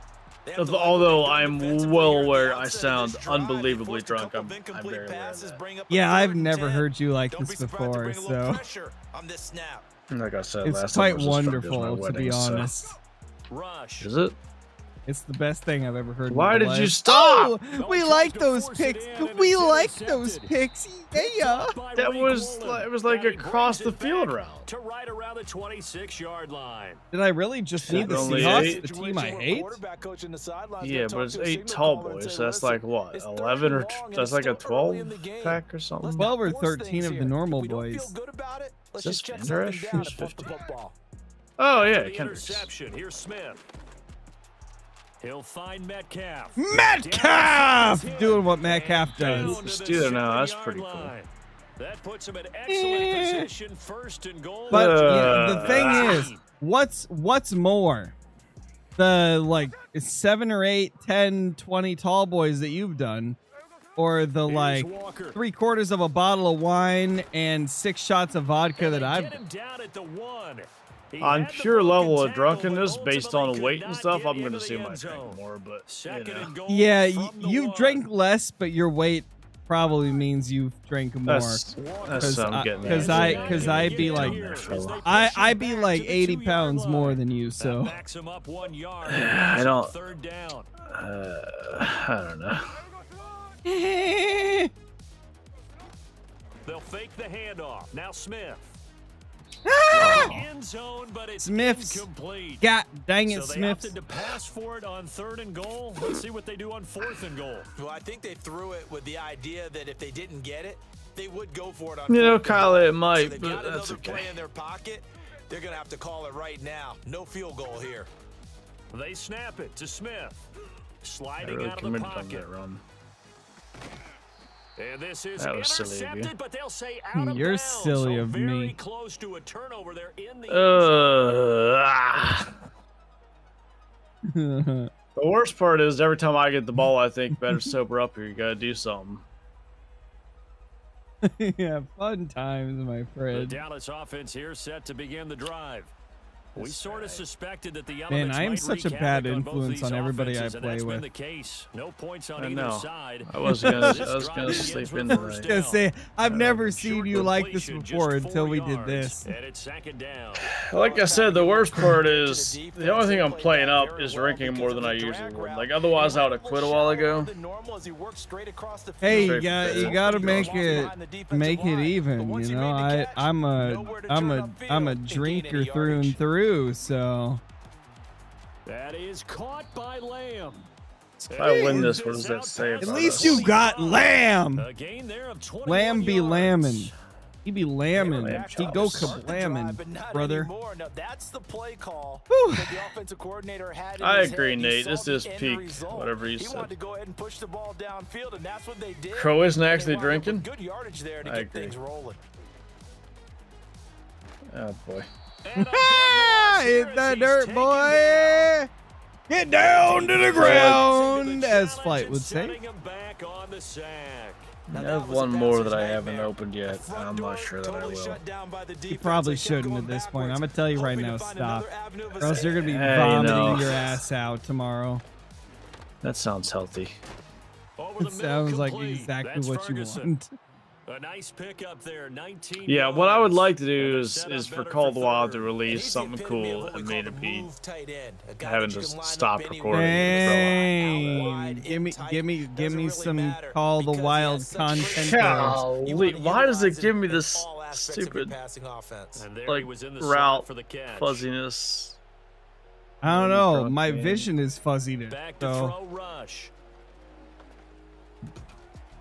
They have to Although line up I'm defensively well here at the aware I outset of sound this drive. They unbelievably forced a drunk. couple I'm of incomplete very aware of passes, that. bring up a Yeah, 3rd I've and never 10. heard you like Don't this be surprised to before, bring a little so pressure on this snap. Like I said it's last time, quite it was as drunk as my wonderful, to be wedding, so- honest. Rush. Is it? It's the best thing I've ever heard. in Why my did life. you stop? Oh, we like those picks. We like those picks. Yeah. That was like, it was like across the field route. To right around the 26-yard line. Did I really just need the Only Seahawks, eight? the team I hate? Yeah, but it's 8 tall boys, so that's like what? 11 or that's like a 12 pack or something. 12 or 13 of the normal boys. Is this Flinter-ish? Who's 50? Oh yeah, The Kendricks. interception. Here's Smith. He'll find Metcalf. Metcalf doing what Metcalf does. Just do that now, that's pretty cool. That puts him in excellent position, 1st and goal. But yeah, the thing is, what's more, the like it's 7 or 8, 10, 20 tall boys that you've done, or the Here's like Walker. 3/4 of a bottle of wine and 6 shots of vodka And that they I've get him down at the 1. He On had the pure broken level of tackle, drunkenness, but based on ultimately weight could and not stuff, get I'm going into to the assume I end drink zone. more, but you Second know. and goal Yeah, from the you've 1. drank less, but your weight probably means you've drank more. That's what I'm getting at. Cause I'd be like, I'd be like 80 pounds more than you. So Backs him up 1 yard. I don't. Third down. I don't know. They'll fake the handoff. Now Smith. End zone, but it's Smith's incomplete. God dang it, So they Smiths. opted to pass for it on 3rd and goal. Let's see what they do on 4th and goal. Well, I think they threw it with the idea that if they didn't get it, they would go for it on You know, 4th and Kyle, goal. it might, So they've but got that's another okay. play in their pocket. They're going to have to call it right now. No field goal here. They snap it to Smith. I Sliding really out of the committed on pocket. that run. And this is That was silly of you. intercepted, but they'll say out of You're bounds. silly So of very me. close to a turnover there in the end zone. The worst part is every time I get the ball, I think better sober up here. You gotta do something. Yeah, fun times, my The friend. Dallas offense here set to begin the drive. We sort of suspected that the Man, elements I am might such a wreak bad havoc on both influence these on everybody I offenses, and play that's with. been the case. No points on I either know. side. I was gonna This drive begins sleep with in first tonight. Gonna say, I've never Short seen you like this completion, before just until 4 we did yards, this. And it's 2nd down. Like I said, the worst part is the only thing I'm playing up is ranking more than I usually would. Like otherwise, I would have quit a while ago. Hey, you gotta make it even. You know, I'm a drinker through and through. So That is caught by Lamb. If I win this, what does that say at about least us? you got Lamb. A gain there of 21 Lamb be yards. lambin'. He be lambin'. Lamb He go chops. kablamin', brother. No, that's the play call Whew. that the offensive coordinator had in I his agree, head. He Nate. saw This the is end peak, result. whatever you He said. wanted to go ahead and push the ball downfield, and that's what they did. Crow isn't And they actually wound up with drinking? Good yardage there to I get agree. things rolling. Oh boy. And a big loss here Hit as that he's dirt, taken boy. down. Get down to the Into ground, the as challenge Flight and would say. setting him back on the sack. I have one more that I haven't opened yet. I'm not sure that I will. You probably shouldn't at this point. I'm gonna tell you right now, stop. Or else you're gonna be Hey, vomiting no. your ass out tomorrow. That sounds healthy. Over the It middle, sounds like complete. exactly That's what Ferguson. you want. A nice pickup there, 19 Yeah, what I would yards. like to And do they're is set up for better Caldwell third. to release something cool and me to be having to stop stop recording. Dang. Give me some Call the Wild content. Golly, why does it give me this stupid And there he like was in the route slot for the catch. fuzziness? I don't know. Drunk My man. vision is fuzzy to Back to so. throw rush.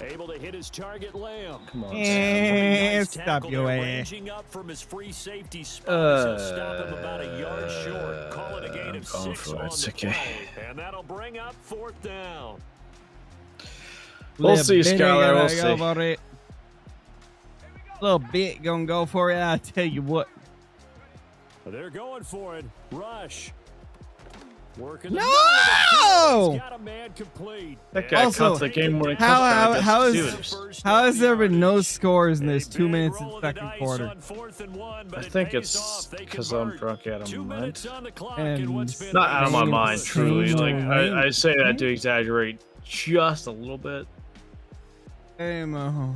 Able to hit his target, Lamb. Come on, Eh, Nice stop tackle your there, ass. ranging up from his free safety spot. He'll stop him about a yard short. Call it a gain I'm of going 6 for it. on It's the okay. play. And that'll bring up 4th down. We'll see, Little bit Skylar. gonna We'll go see. for it. Little bit gonna go for it. I tell you what. They're going for it. Rush. Working the No! middle of the field. He's got a man complete. That guy Also, cuts the game-winning how- touchdown. how against is- the Steelers. How has there been no scores in A this 2 big minutes in roll the of the second dice quarter? on 4th and 1, but I it think pays it's off. They because I'm convert. drunk out of 2 my minutes mind. on the clock And in what's been Not out of my Insane, mind, truly. Like insane. I say that to exaggerate just a little bit. Hey, Mo.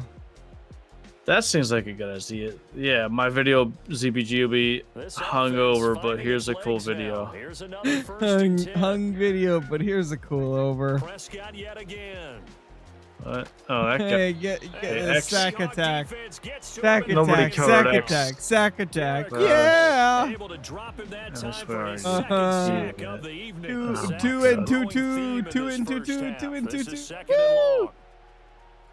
That seems like a good idea. Yeah, my video ZBG will be This hungover, offense but finding here's a its cool legs now. video. Here's another first and 10. Hung video, but here's a cool over. Prescott yet again. What? Oh, that guy. Hey, get Hey, a X. sack Seahawks attack. defense gets to Sack him. Nobody attack, covered sack X. attack, sack attack. Derek Yeah. Able to drop him that That time was for very his good. second sack Yeah. of the evening. Two- The sacks two are and a two, growing two, theme in two this and two, first two, half. two and This two, is two. second and long.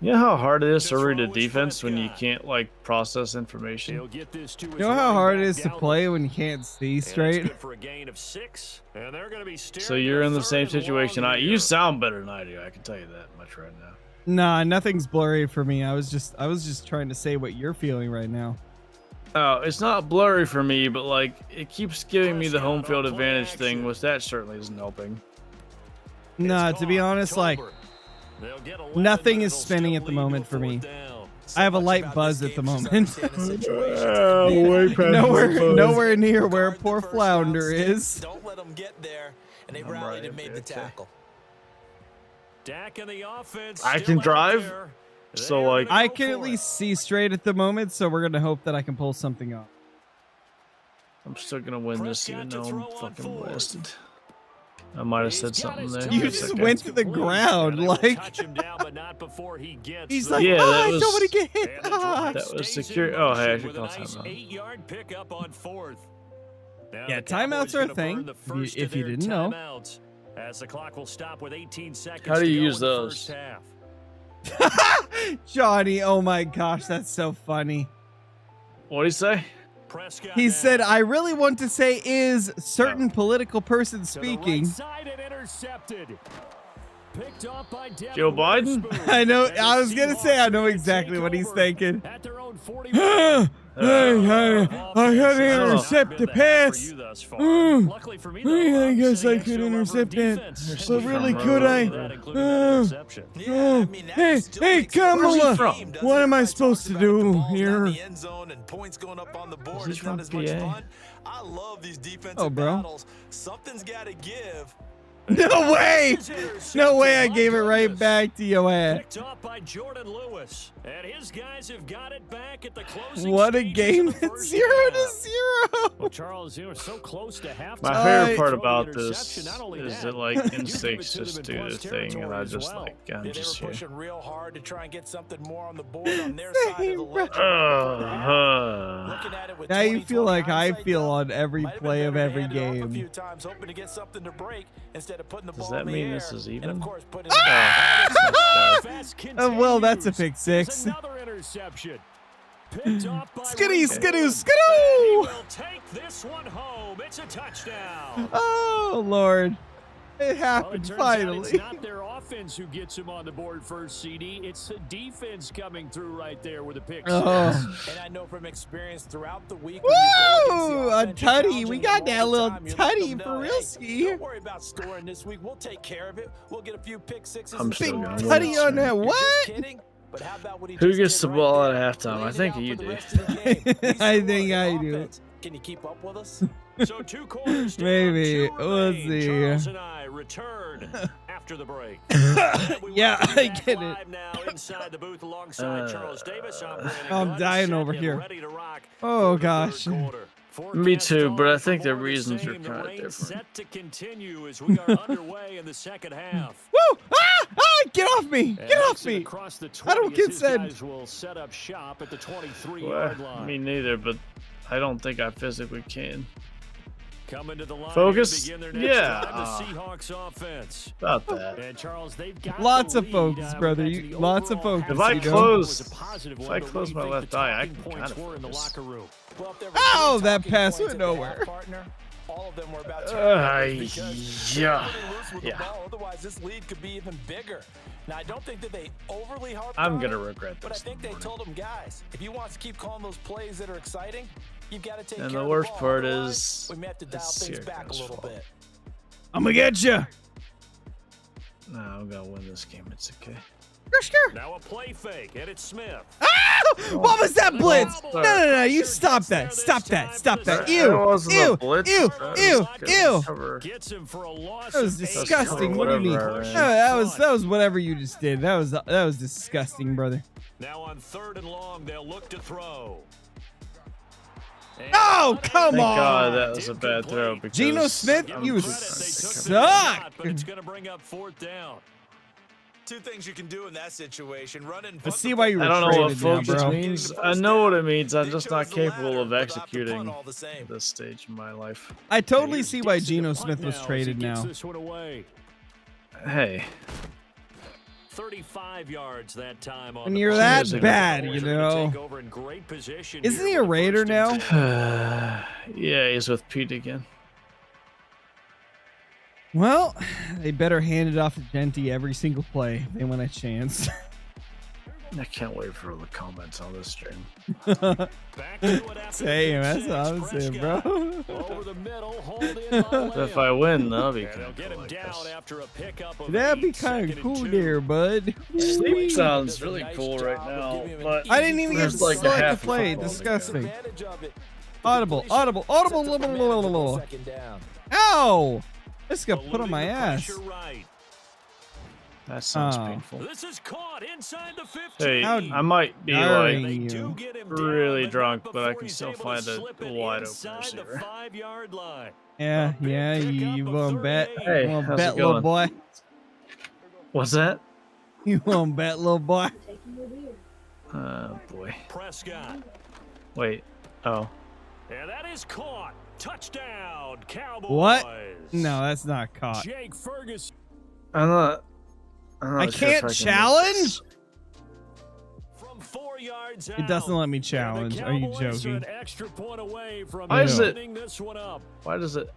You know how hard it is to To read a throw is defense when you Prescott. can't like process information? He'll get this to his You know how running hard it back is to Gallup. play when you can't see And it's straight? good for a gain of 6, and they're going to be So staring you're at in the third same and long situation. You here. sound better than I do. I can tell you that much right now. Nah, nothing's blurry for me. I was just trying to say what you're feeling right now. Oh, it's not blurry for me, but like it keeps giving me the home field advantage thing, which that certainly isn't helping. Nah, to be honest, like, nothing is spinning at the moment for me. I have a light buzz at the moment. Nowhere near where poor Flounder is. Don't let them get there, and they rallied and made the tackle. I can drive, so like I can at least see straight at the moment, so we're gonna hope that I can pull something off. I'm still gonna win this, even though I'm fucking blasted. I might have said something there. You just went to the ground, like. He's like, yeah, oh, that I was, don't want to get hit. That was secure. Oh, hey, I should call timeout. Yeah, timeouts are a thing. If you didn't know. As the clock will stop with 18 seconds. How do you use those? Johnny, oh my gosh, that's so funny. What'd he say? He said, I really want to say is certain political person speaking. Joe Biden? I know. I was going to say, I know exactly what he's thinking. I had to intercept the pass. I guess I could intercept that. But really, could I? Hey, Kamala, what am I supposed to do here? Oh, bro. Something's got to give. No way! No way I gave it right back to your ass. Picked off by Jordan Lewis, and his guys have got it back at the closing. What a game! It's 0-0. Well, Charles, you were so close to halftime. My favorite part about this is that like instincts just do the thing, and I just like I'm just here. Pushing real hard to try and get something more on the board on their side of the ledger. Now you feel like I feel on every play of every game. Does that mean this is even? Well, that's a pick six. Skiddy, skidoo, skidoo! Oh, Lord. It happened finally. It's not their offense who gets him on the board first, CD. It's the defense coming through right there with a pick six. And I know from experience throughout the week. Woo! A tutty. We got that little tutty for real ski. Don't worry about scoring this week. We'll take care of it. We'll get a few pick sixes. I'm Big tutty on that. What? But how about what he Who just gets did the ball right at there? halftime? I think you do. I think I do. Can you keep up with us? So 2 quarters down, Maybe. 2 We'll remain. see. Charles and I return after the break. Yeah, I get it. Now inside the booth alongside Charles Davis. I'm dying over here. Oh, gosh. Me too, but I think the reasons are kind of different. Set to continue as we are underway in the second half. Woo! Get off me! Get off me! I don't consent. Will set up shop at the 23-yard line. Me neither, but I don't think I physically can. Coming to the line Focus? to begin their next Yeah. drive, the Seahawks offense. About that. And Charles, they've got Lots the of lead focus, now. brother. Back to the Lots of overall focus. If I you know? close, Was a positive if one, I but what close do my you think left the eye, I talking can points kind of were in the focus. locker room? Well, if there were Oh, two that talking pass points went at the nowhere. half, partner, all of them were about turnovers because Yeah. they're loose with the ball. Otherwise, this lead could be even bigger. Now, I don't think that they overly harped I'm on gonna it, regret but I this. think they told them, guys, if you want to keep calling those plays that are exciting, you've got to take And care the of worst ball. part Otherwise, is we may have to dial it's things back a Scarecrow's little fault. bit. I'm gonna get you. No, I'm gonna win this game. It's okay. Now a play fake, and it's Smith. What was that blitz? No. You stop that. Stop that. Stop that. That Ew. wasn't a Ew. blitz. Ew. That was Ew. good Ew. cover. Gets him for a loss. That was of 8 disgusting. What do you mean? Whatever, No, man. that was whatever you just did. That was disgusting, brother. Now on 3rd and long, they'll look to throw. And Oh, come Thank on. God that was a bad throw. Because Geno Smith, I'm you just- suck. But it's going to bring up 4th down. Two things you can do in that situation: run and I see why you were I don't know what traded now, focus bro. means. I know what it means. I'm just not They chose the capable latter, of but opted to executing punt all the same. at this stage in my life. I totally Here's see why Dixon to Geno punt Smith was now as he traded gets now. this one away. Hey, 35 yards that time on When the you're play. that Isn't bad, Forwards you are gonna know. take over in great position Isn't here he a with Raider 1st and now? 10. yeah, he's with Pete again. Well, they better hand it off to Genty every single play if they want a chance. I can't wait for the comments on this stream. Same, that's what I'm saying, bro. Over the middle, hold in on If I win, that'll be and they'll kind get of him cool, down after a pickup of That'd be 8, kind second of cool and 2. there, bud. Sleep sounds really cool right now, but I didn't even get there's like a select to half play. football to go. Disgusting. Audible. Ow! This got put on my ass. That sounds Oh. painful. This is caught inside the 15. Hey, How I might be daring like They you. do get him really down, drunk, but but I not can before still he's able find to a slip it wide open inside the receiver. 5-yard line. Yeah, A big yeah, pickup you of want to bet? 38. Hey, You want to how's bet, it little going? boy? What's that? You want to bet, little boy? Boy. Prescott. Wait. Oh. And that is caught. Touchdown, Cowboys. What? No, that's not caught. Jake Ferguson. I'm not I sure if can't I can challenge? make this. From 4 yards It doesn't let me challenge. And the Are you Cowboys are joking? an extra point away from Why is it- opening this one up. Why does it?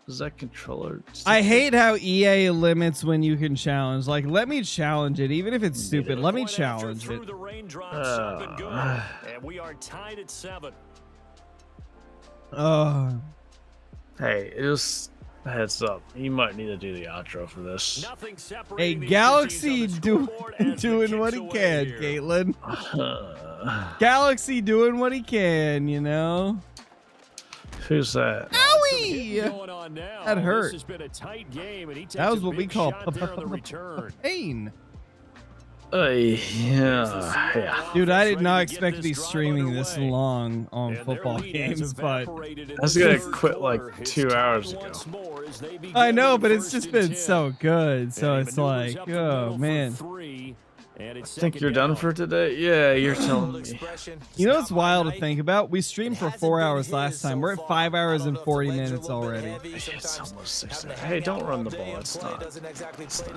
Does that controller? I hate how EA limits when you can challenge. Like, let me challenge it, even if it's stupid. Let me Point after challenge through it. the raindrops, up and good. And we are tied at 7. Hey, just a heads up. You might need to do the outro for this. Nothing Hey, separating these Galaxy two teams on the scoreboard as the doing what kicks he away can, here. Caitlin. Galaxy doing what he can, you know? Who's that? Owie! Going on now. That hurt. This has been a tight game, and he takes That was a what we big call shot there on the return. pain. Yeah. Dude, I did not expect to be streaming this long on football games, but I was gonna quit like 2 hours ago. I know, but it's just been so good. So it's like, oh man. I think you're done for today? Yeah, you're telling me. You know what's wild to think about? We streamed for 4 hours last time. We're at 5 hours and 40 minutes already. It's almost 6 hours. Hey, don't run the ball. It's not.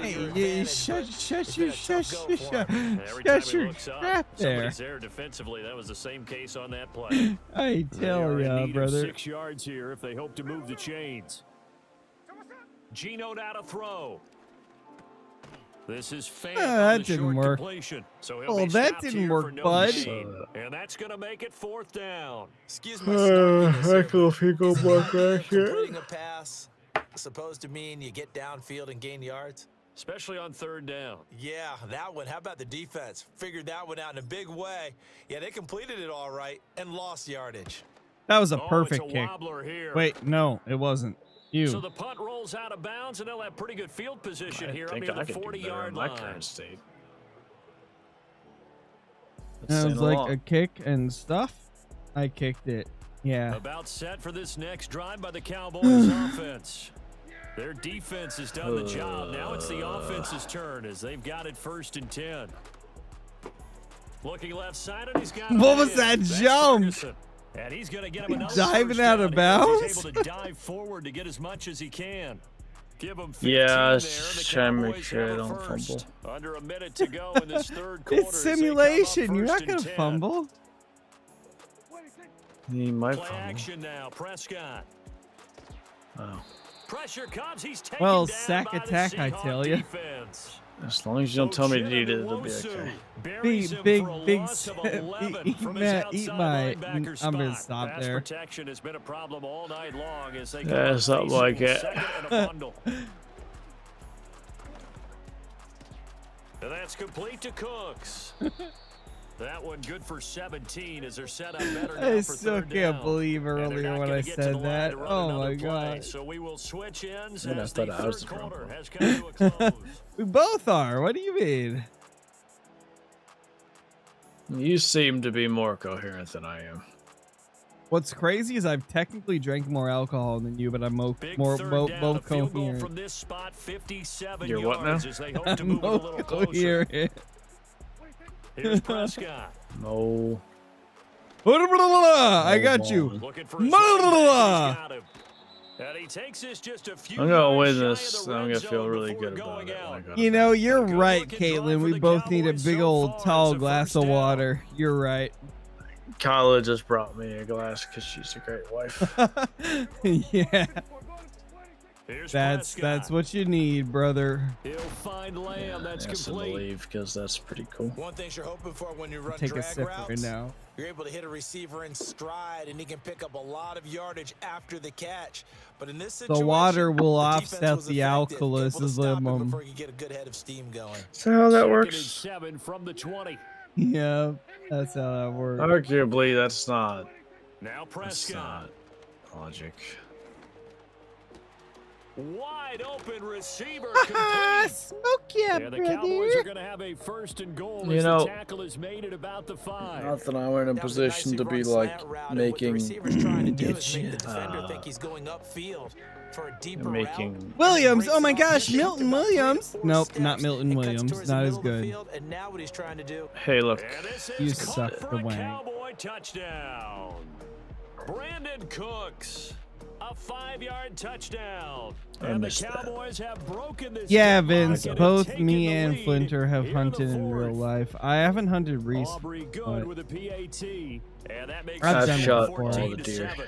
Hey, you shut your crap there. There defensively, that was the same case on that play. I tell They are in ya, need of brother. 6 yards here if they hope to move the chains. Gino now to throw. This is Fant on that the didn't short work. completion. So he'll Oh, be that stopped didn't here work, for no bud. gain. And that's going to make it 4th down. Excuse my snarkiness here, go but back isn't here. completing a pass supposed to mean you get downfield and gain yards? Especially on 3rd down. Yeah, that one. How about the defense? Figured that one out in a big way. Yeah, they completed it all right and lost yardage. That was a Oh, perfect it's a kick. wobbler here. Wait, no, it wasn't. So You. the punt rolls out of bounds, and they'll have pretty good field position I here up think near I the could do better 40-yard in my line. current state. Let's Sounds sing like along. a kick and stuff. I kicked it. Yeah. About set for this next drive by the Cowboys offense. Their defense has done the job. Now it's the offense's turn as they've got it 1st and 10. Looking left side, and he's got What it was in. that That's jump? Ferguson. And he's going to get him another Diving first out down of here as bounds? He's able to dive forward to get as much as he can. Give him 15 Yeah, I there. was The trying to make Cowboys sure I have a don't first. fumble. Under a minute to go in this 3rd quarter. It's as they come up simulation. You're not 1st going and to 10. fumble. He might Play fumble. action now. Prescott. Oh. Pressure comes. He's taken Well, down sack by the attack, I Seahawks tell ya. defense. As long as you don't tell me to eat it, it'll be okay. Buries him Big, for a big, loss of 11 eat from his my, eat outside my. linebacker I'm gonna spot. stop Pass there. protection has been a problem all night long as they Yeah, something like it. second and a bundle. And that's complete to Cooks. That one good for 17 as they're set up better now I for still 3rd can't down. believe And they're earlier not when gonna I get to the said line that. to run Oh another my play. god. So we will switch ends Yeah, I as the thought I was 3rd the wrong quarter one. has come to a close. We both are. What do you mean? You seem to be more coherent than I am. What's crazy is I've technically drank more alcohol than you, but I'm Big more third both down, a field goal coherent. from this spot, 57 You're what yards now? as they hope to I'm move it a both little closer. coherent. Here's Prescott. No. I got you. Looking for his Blah, running back. blah, blah. He's got him. And he takes this just a few I'm gonna yards win shy of this. the I'm red gonna feel zone really before good about going it. out. when I go You to know, bed. you're Good right, looking drive Caitlin. for We the both need a Cowboys big so old far. tall It's a glass first of down. water. You're right. Kyla just brought me a glass because she's a great wife. Yeah. Here's That's Prescott. what you need, brother. He'll find Lamb. That's complete. Leave because that's pretty cool. One thing you're hoping for when you run Take a drag sip right routes, now. you're able to hit a receiver in stride, and he can pick up a lot of yardage after the catch. But in this situation, The water will the offset defense was the effective, alkalis able to stop him limum. before he could get a good head of steam going. So how that Second and works? 7 from the 20. Yeah, that's how that works. Arguably, that's not Now Prescott. logic. Wide open receiver Ah, complete. smoke ya, Yeah, the Cowboys brother. are going to have a first and goal You as know, the tackle is made at about the 5. Not that I'm in a That was position to nicely be run like slant route, and what the making receiver's trying to do is make the defender think he's going upfield for a deeper making- route. Williams, oh my Breaks it off, gosh, just Milton about 3 to Williams. 4 Nope, steps not Milton and cuts Williams. towards the Not as middle of the good. field, and now what he's trying to do. Hey, look. And this You is suck caught the for a wang. Cowboy touchdown. Brandon Cooks, a 5-yard touchdown. I And the missed that. Cowboys have broken this. Yeah, deadlock Vince, and have both taken me the and lead Flinter have here in the hunted in real 4th. life. I haven't hunted Aubrey recently. good but with a PAT, and that makes I've it done it shot 14 all the to deer. 7.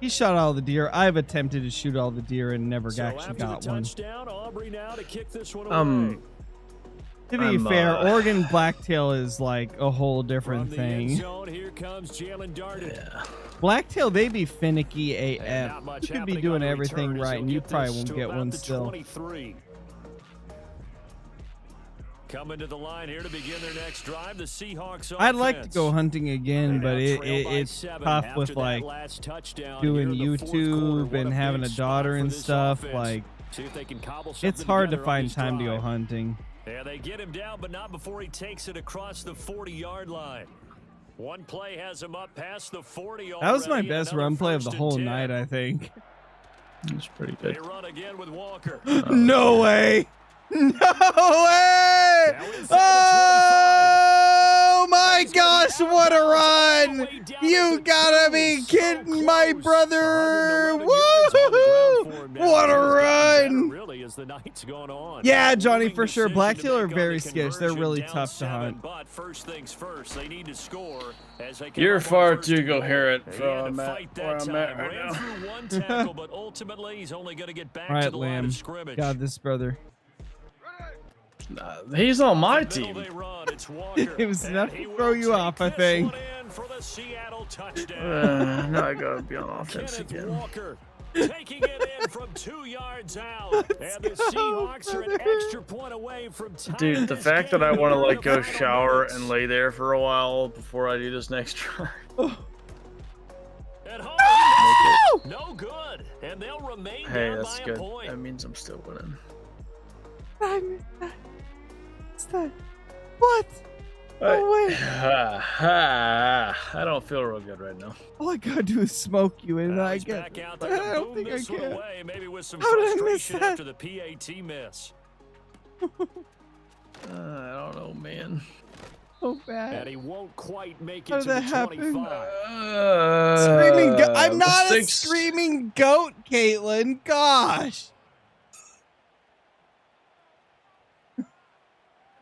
He shot all the deer. I've attempted to shoot all the deer and never So actually after got the one. touchdown, Aubrey now to kick this one away. To be I'm, fair, Oregon blacktail is like a whole different From the end thing. zone, here comes Jalen Darden. Yeah. Blacktail, they be finicky And AF. not much You could be happening doing on the everything return as right, he'll and you get probably this won't to get about one the still. 23. Coming to the line here to begin their next drive, the Seahawks. I'd like to offense. go hunting again, They but now trail by it's 7 tough after with that like last touchdown doing here in the fourth quarter. YouTube What and having a big spot daughter for and this stuff. offense. Like, See if they can cobble something it's hard to together on find this time to go drive. hunting. Yeah, they get him down, but not before he takes it across the 40-yard line. One play has him up past the 40 already. That was my and best another run play of the first whole and 10. night, I think. It's pretty They good. run again with Walker. No way! No way! Now inside the 25. Oh my gosh, what a run! You gotta be kidding, my brother! Woo! What a run! Really, as the night's going on. Yeah, Johnny, Moving for sure. decision Blacktail to are make on very the skittish. They're really conversion, tough to down hunt. 7, But first things first, they need to score as they come You're up on far first too and goal. coherent He for had where to I'm at- fight that where I'm time. at right Ran now. through one tackle, but ultimately he's only going to get back All to right, the line Lamb. of scrimmage. Got this, brother. He's on my Middle team. they run, it's Walker, It was and enough he to will throw you take off, I this think. one in for the Seattle touchdown. Now I gotta be on offense Kenneth again. Walker taking it in from 2 yards out. And the Seahawks are an extra point away from tying Dude, the this fact that game I want to in like the go final shower minutes. and lay there for a while before I do this next drive. At home, no good. And they'll remain Hey, down that's by good. a point. That means I'm still winning. What's that? What? Oh, wait. I don't feel real good right now. All I gotta do is smoke you, and I He's get. back out I there to don't boom think I this one can. away, maybe with some How did I miss frustration that? after the PAT miss. I don't know, man. So And bad. he won't quite make How it did to the that happen? 25. Screaming goat. I'm not a mistakes. screaming goat, Caitlin. Gosh.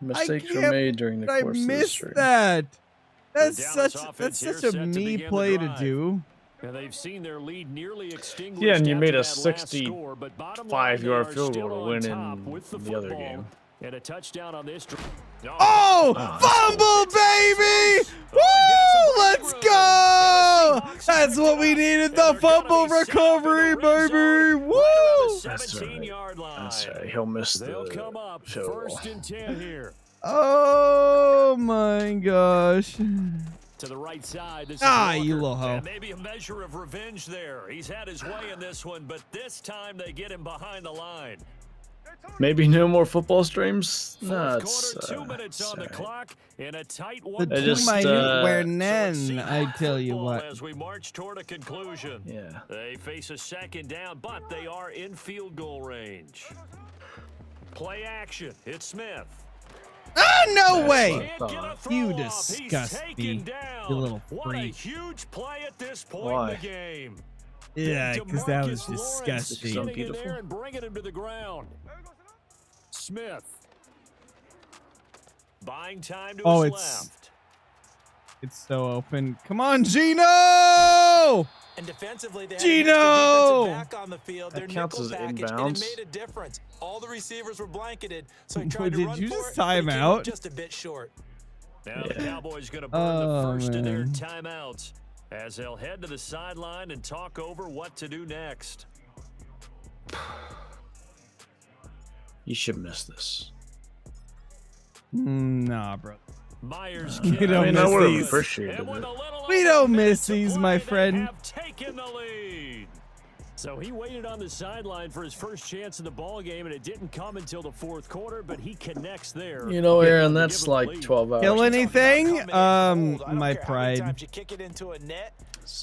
Mistakes were can't made during the I course of this missed stream. that. That's Dallas such offense here a set to me begin the play to drive. do. And they've seen their lead nearly extinguished. Yeah, and you after made a that last score, but bottom line, 65-yard they are field goal still to on win top in with the the other football. game. And a touchdown on this drive. Oh, fumble, baby! Woo! Let's go! That's what we needed, the fumble recovery, baby! Woo! That's right. 17-yard line. That's right. He'll miss They'll the come up field goal. first and 10 here. Oh my gosh. To the right side. This is Ah, Walker. you little hoe. And maybe a measure of revenge there. He's had his way in this one, but this time they get him behind the line. Maybe no more football streams? No, Fourth it's, quarter, 2 minutes on the alright. clock in a tight The one. I just, two minute where So nen, it's I tell you football what. As we march toward a conclusion. Yeah. They face a second down, but they are in field goal range. Play action. It's Smith. Ah, no way! Can't get a throw You off. He's disgust taken me, down. you little What a freak. huge play at this point Why? in the game. Yeah, because that was DeMarcus Lawrence disgusting. So getting in beautiful. there and bringing him to the ground. Smith. Buying time to Oh, his it's- left. It's so open. Come on, Gino! And defensively, they had Gino! an extra defensive back on the field. That Their counts nickel as package, and inbounds. it made a difference. All the receivers were blanketed, so he tried to Did run you for just it, time but he came up out? just a bit short. Now the Yeah. Cowboys going to burn Oh, the first of their man. timeouts as they'll head to the sideline and talk over what to do next. You should miss this. Nah, bro. Myers We don't I mean, I miss would have these. appreciated And with it. a little We over don't a minute miss to these, play, my they friend. have taken the lead. So he waited on the sideline for his first chance in the ball game, and it didn't come until the fourth quarter, but he connects there. You know, Aaron, To that's give him the like lead. 12 hours. Kill anything? Coming in cold. I don't My care how many pride. times you kick it into a net,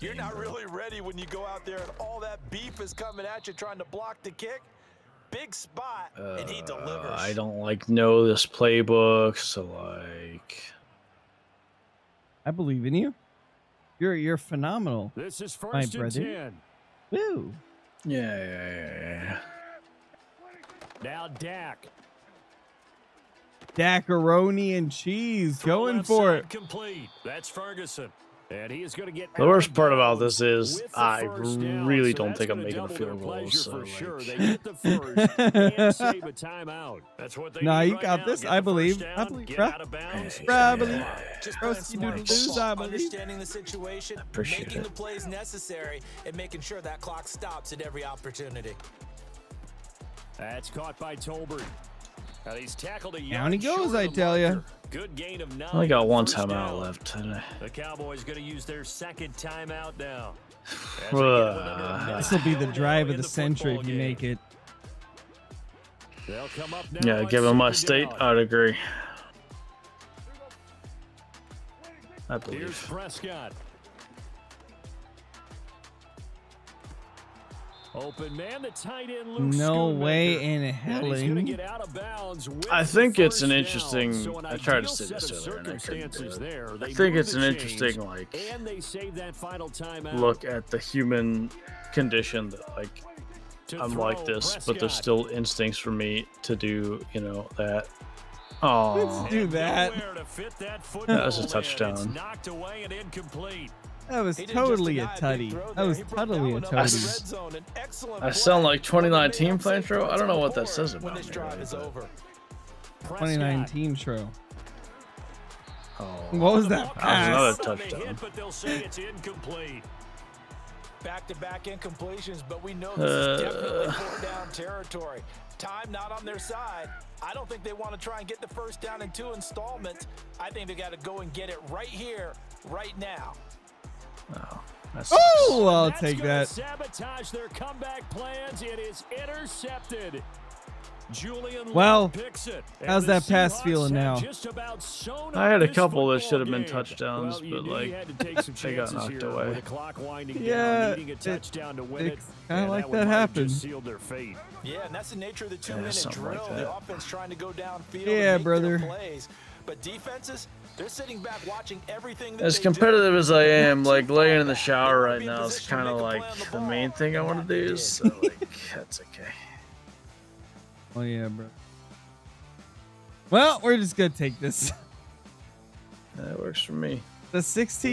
you're Same, not bro. really ready when you go out there and all that beef is coming at you trying to block the kick. Big spot, and he delivers. I don't like know this playbook, so like I believe in you. You're phenomenal. This is My first and brother. 10. Woo. yeah. Now Dak. Dacaroni and cheese. Throw Going left for side it. Complete. That's Ferguson. And he is going to get The out worst of part about bounds this is with the I first down, really so don't that's think I'm gonna making a double field their goal, pleasure so, for sure. like- They get the first and save a timeout. That's what they Nah, need you right got now. this. Get I the believe. first I down, believe, get bruh. out of bounds. Bruh, I believe. Just Bro, playing you smart do lose, football, I believe. understanding the situation, Appreciate making it. the plays necessary, and making sure that clock stops at every opportunity. That's caught by Tolbert. Now he's tackled a Down he yard goes, short I of the tell ya. marker. Good gain of 9. I only got one First timeout down. left today. The Cowboys going to use their second timeout now. As they get it with under a minute This will be to the go drive now of in the century football if you game. make it. They'll come up now Yeah, on given my second state, down. I'd agree. I Here's believe. Prescott. Open man, the tight end Luke No Schoonmaker. way in And he's going to helling. get out of bounds with I the think it's an first interesting- down. So an I tried to ideal say this set of earlier and I couldn't do circumstances it. there. I They think move it's the an chains, interesting like and they save that final timeout. look at the human condition that like to I'm throw like this, but there's Prescott. still instincts for me to do, you know, that. Oh, Let's do And that. nowhere to fit that football That was a in. touchdown. It's knocked away and incomplete. That was He didn't just totally a deny big tutty. throw That there. was He broke totally that a one up in tutty. the red zone. An excellent I play. sound like One 2019 that may Flinter. upset I don't know what that points says when about this me, drive really, is but- over. Prescott. 2019 show. oh. What was The that ball That was pass? another on the touchdown. hit, but they'll say it's incomplete. Back-to-back incompletions, but we know this is definitely fourth down territory. Time not on their side. I don't think they want to try and get the first down in 2 installments. I think they got to go and get it right here, right now. Oh, that's Oh, I'll That's take gonna that. Sabotage their comeback plans. It is intercepted. Julian Well, Love picks it. And how's the that pass Seahawks feeling have now? just about sewn I up had a this couple that football should have been game. touchdowns, Well, you but, knew like, you had to take some they got chances knocked here away. with the clock winding Yeah, down, needing a touchdown to win it. it's kinda and like one that might have happened. just sealed their fate. Yeah, and that's the nature of the Yeah, 2-minute something like drill. that. The offense trying to go downfield Yeah, and make brother. their plays. But defenses, they're sitting back watching everything that As they competitive do. as I am, They're like not too laying far in the back. shower They wanna right be in now is position to kind of make a like play on the ball, main thing I and want that to they do. did. So like that's okay. Oh yeah, bro. Well, we're just gonna take this. That works for me. The What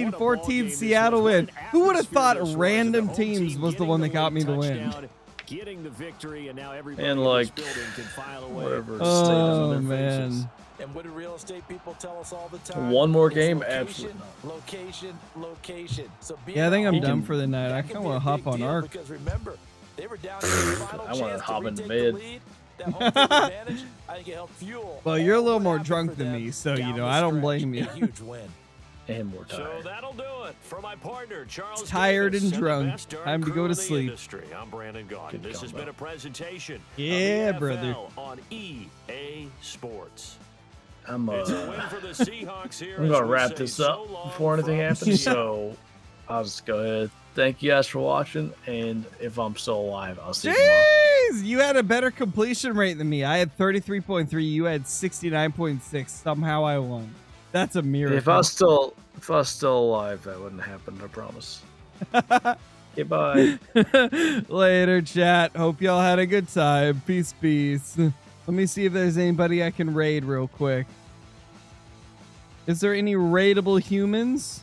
a ball 16-14 game this Seattle was. win. What an Who would have atmosphere thought this was. random The home teams team was the getting one that the got me late the win? touchdown, getting the victory, and now everybody And in like this building can file away. whatever state Oh I'm in. man. And what do real estate people tell us all the time? One more It's game? location, Absolutely not. location. So being Yeah, I think I'm at done home, for the night. I that can kind be of a want to hop big on deal Arc. Because remember, they were down to the final I wanna chance hop to into retake mid. the lead. That home field advantage, I think it helped fuel. Well, you're a all little what more happened drunk for than them me, so, you down know, the I don't stretch. blame you. A huge win. And more So tired. that'll do it for my partner, Charles. Tired Davis, and the drunk. best darn Time to crew go in to the sleep. industry. I'm Brandon Gaudin. Good This has combo. been a presentation Yeah, of the brother. NFL on EA Sports. I'm It's a win for the Seahawks here. I'm as gonna we wrap say this so up long before anything from happens. Seattle. So I'll just go ahead. Thank you guys for watching, and if I'm still alive, I'll see you tomorrow. Jeez, you had a better completion rate than me. I had 33.3. You had 69.6. Somehow I won. That's a miracle. If I was still alive, that wouldn't happen. I promise. Goodbye. Later, chat. Hope y'all had a good time. Peace, peace. Let me see if there's anybody I can raid real quick. Is there any raidable humans?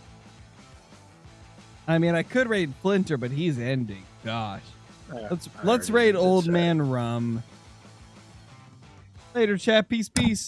I mean, I could raid Flinter, but he's ending. Gosh. Let's already raid did Old say. Man Rum. Later, chat. Peace, peace.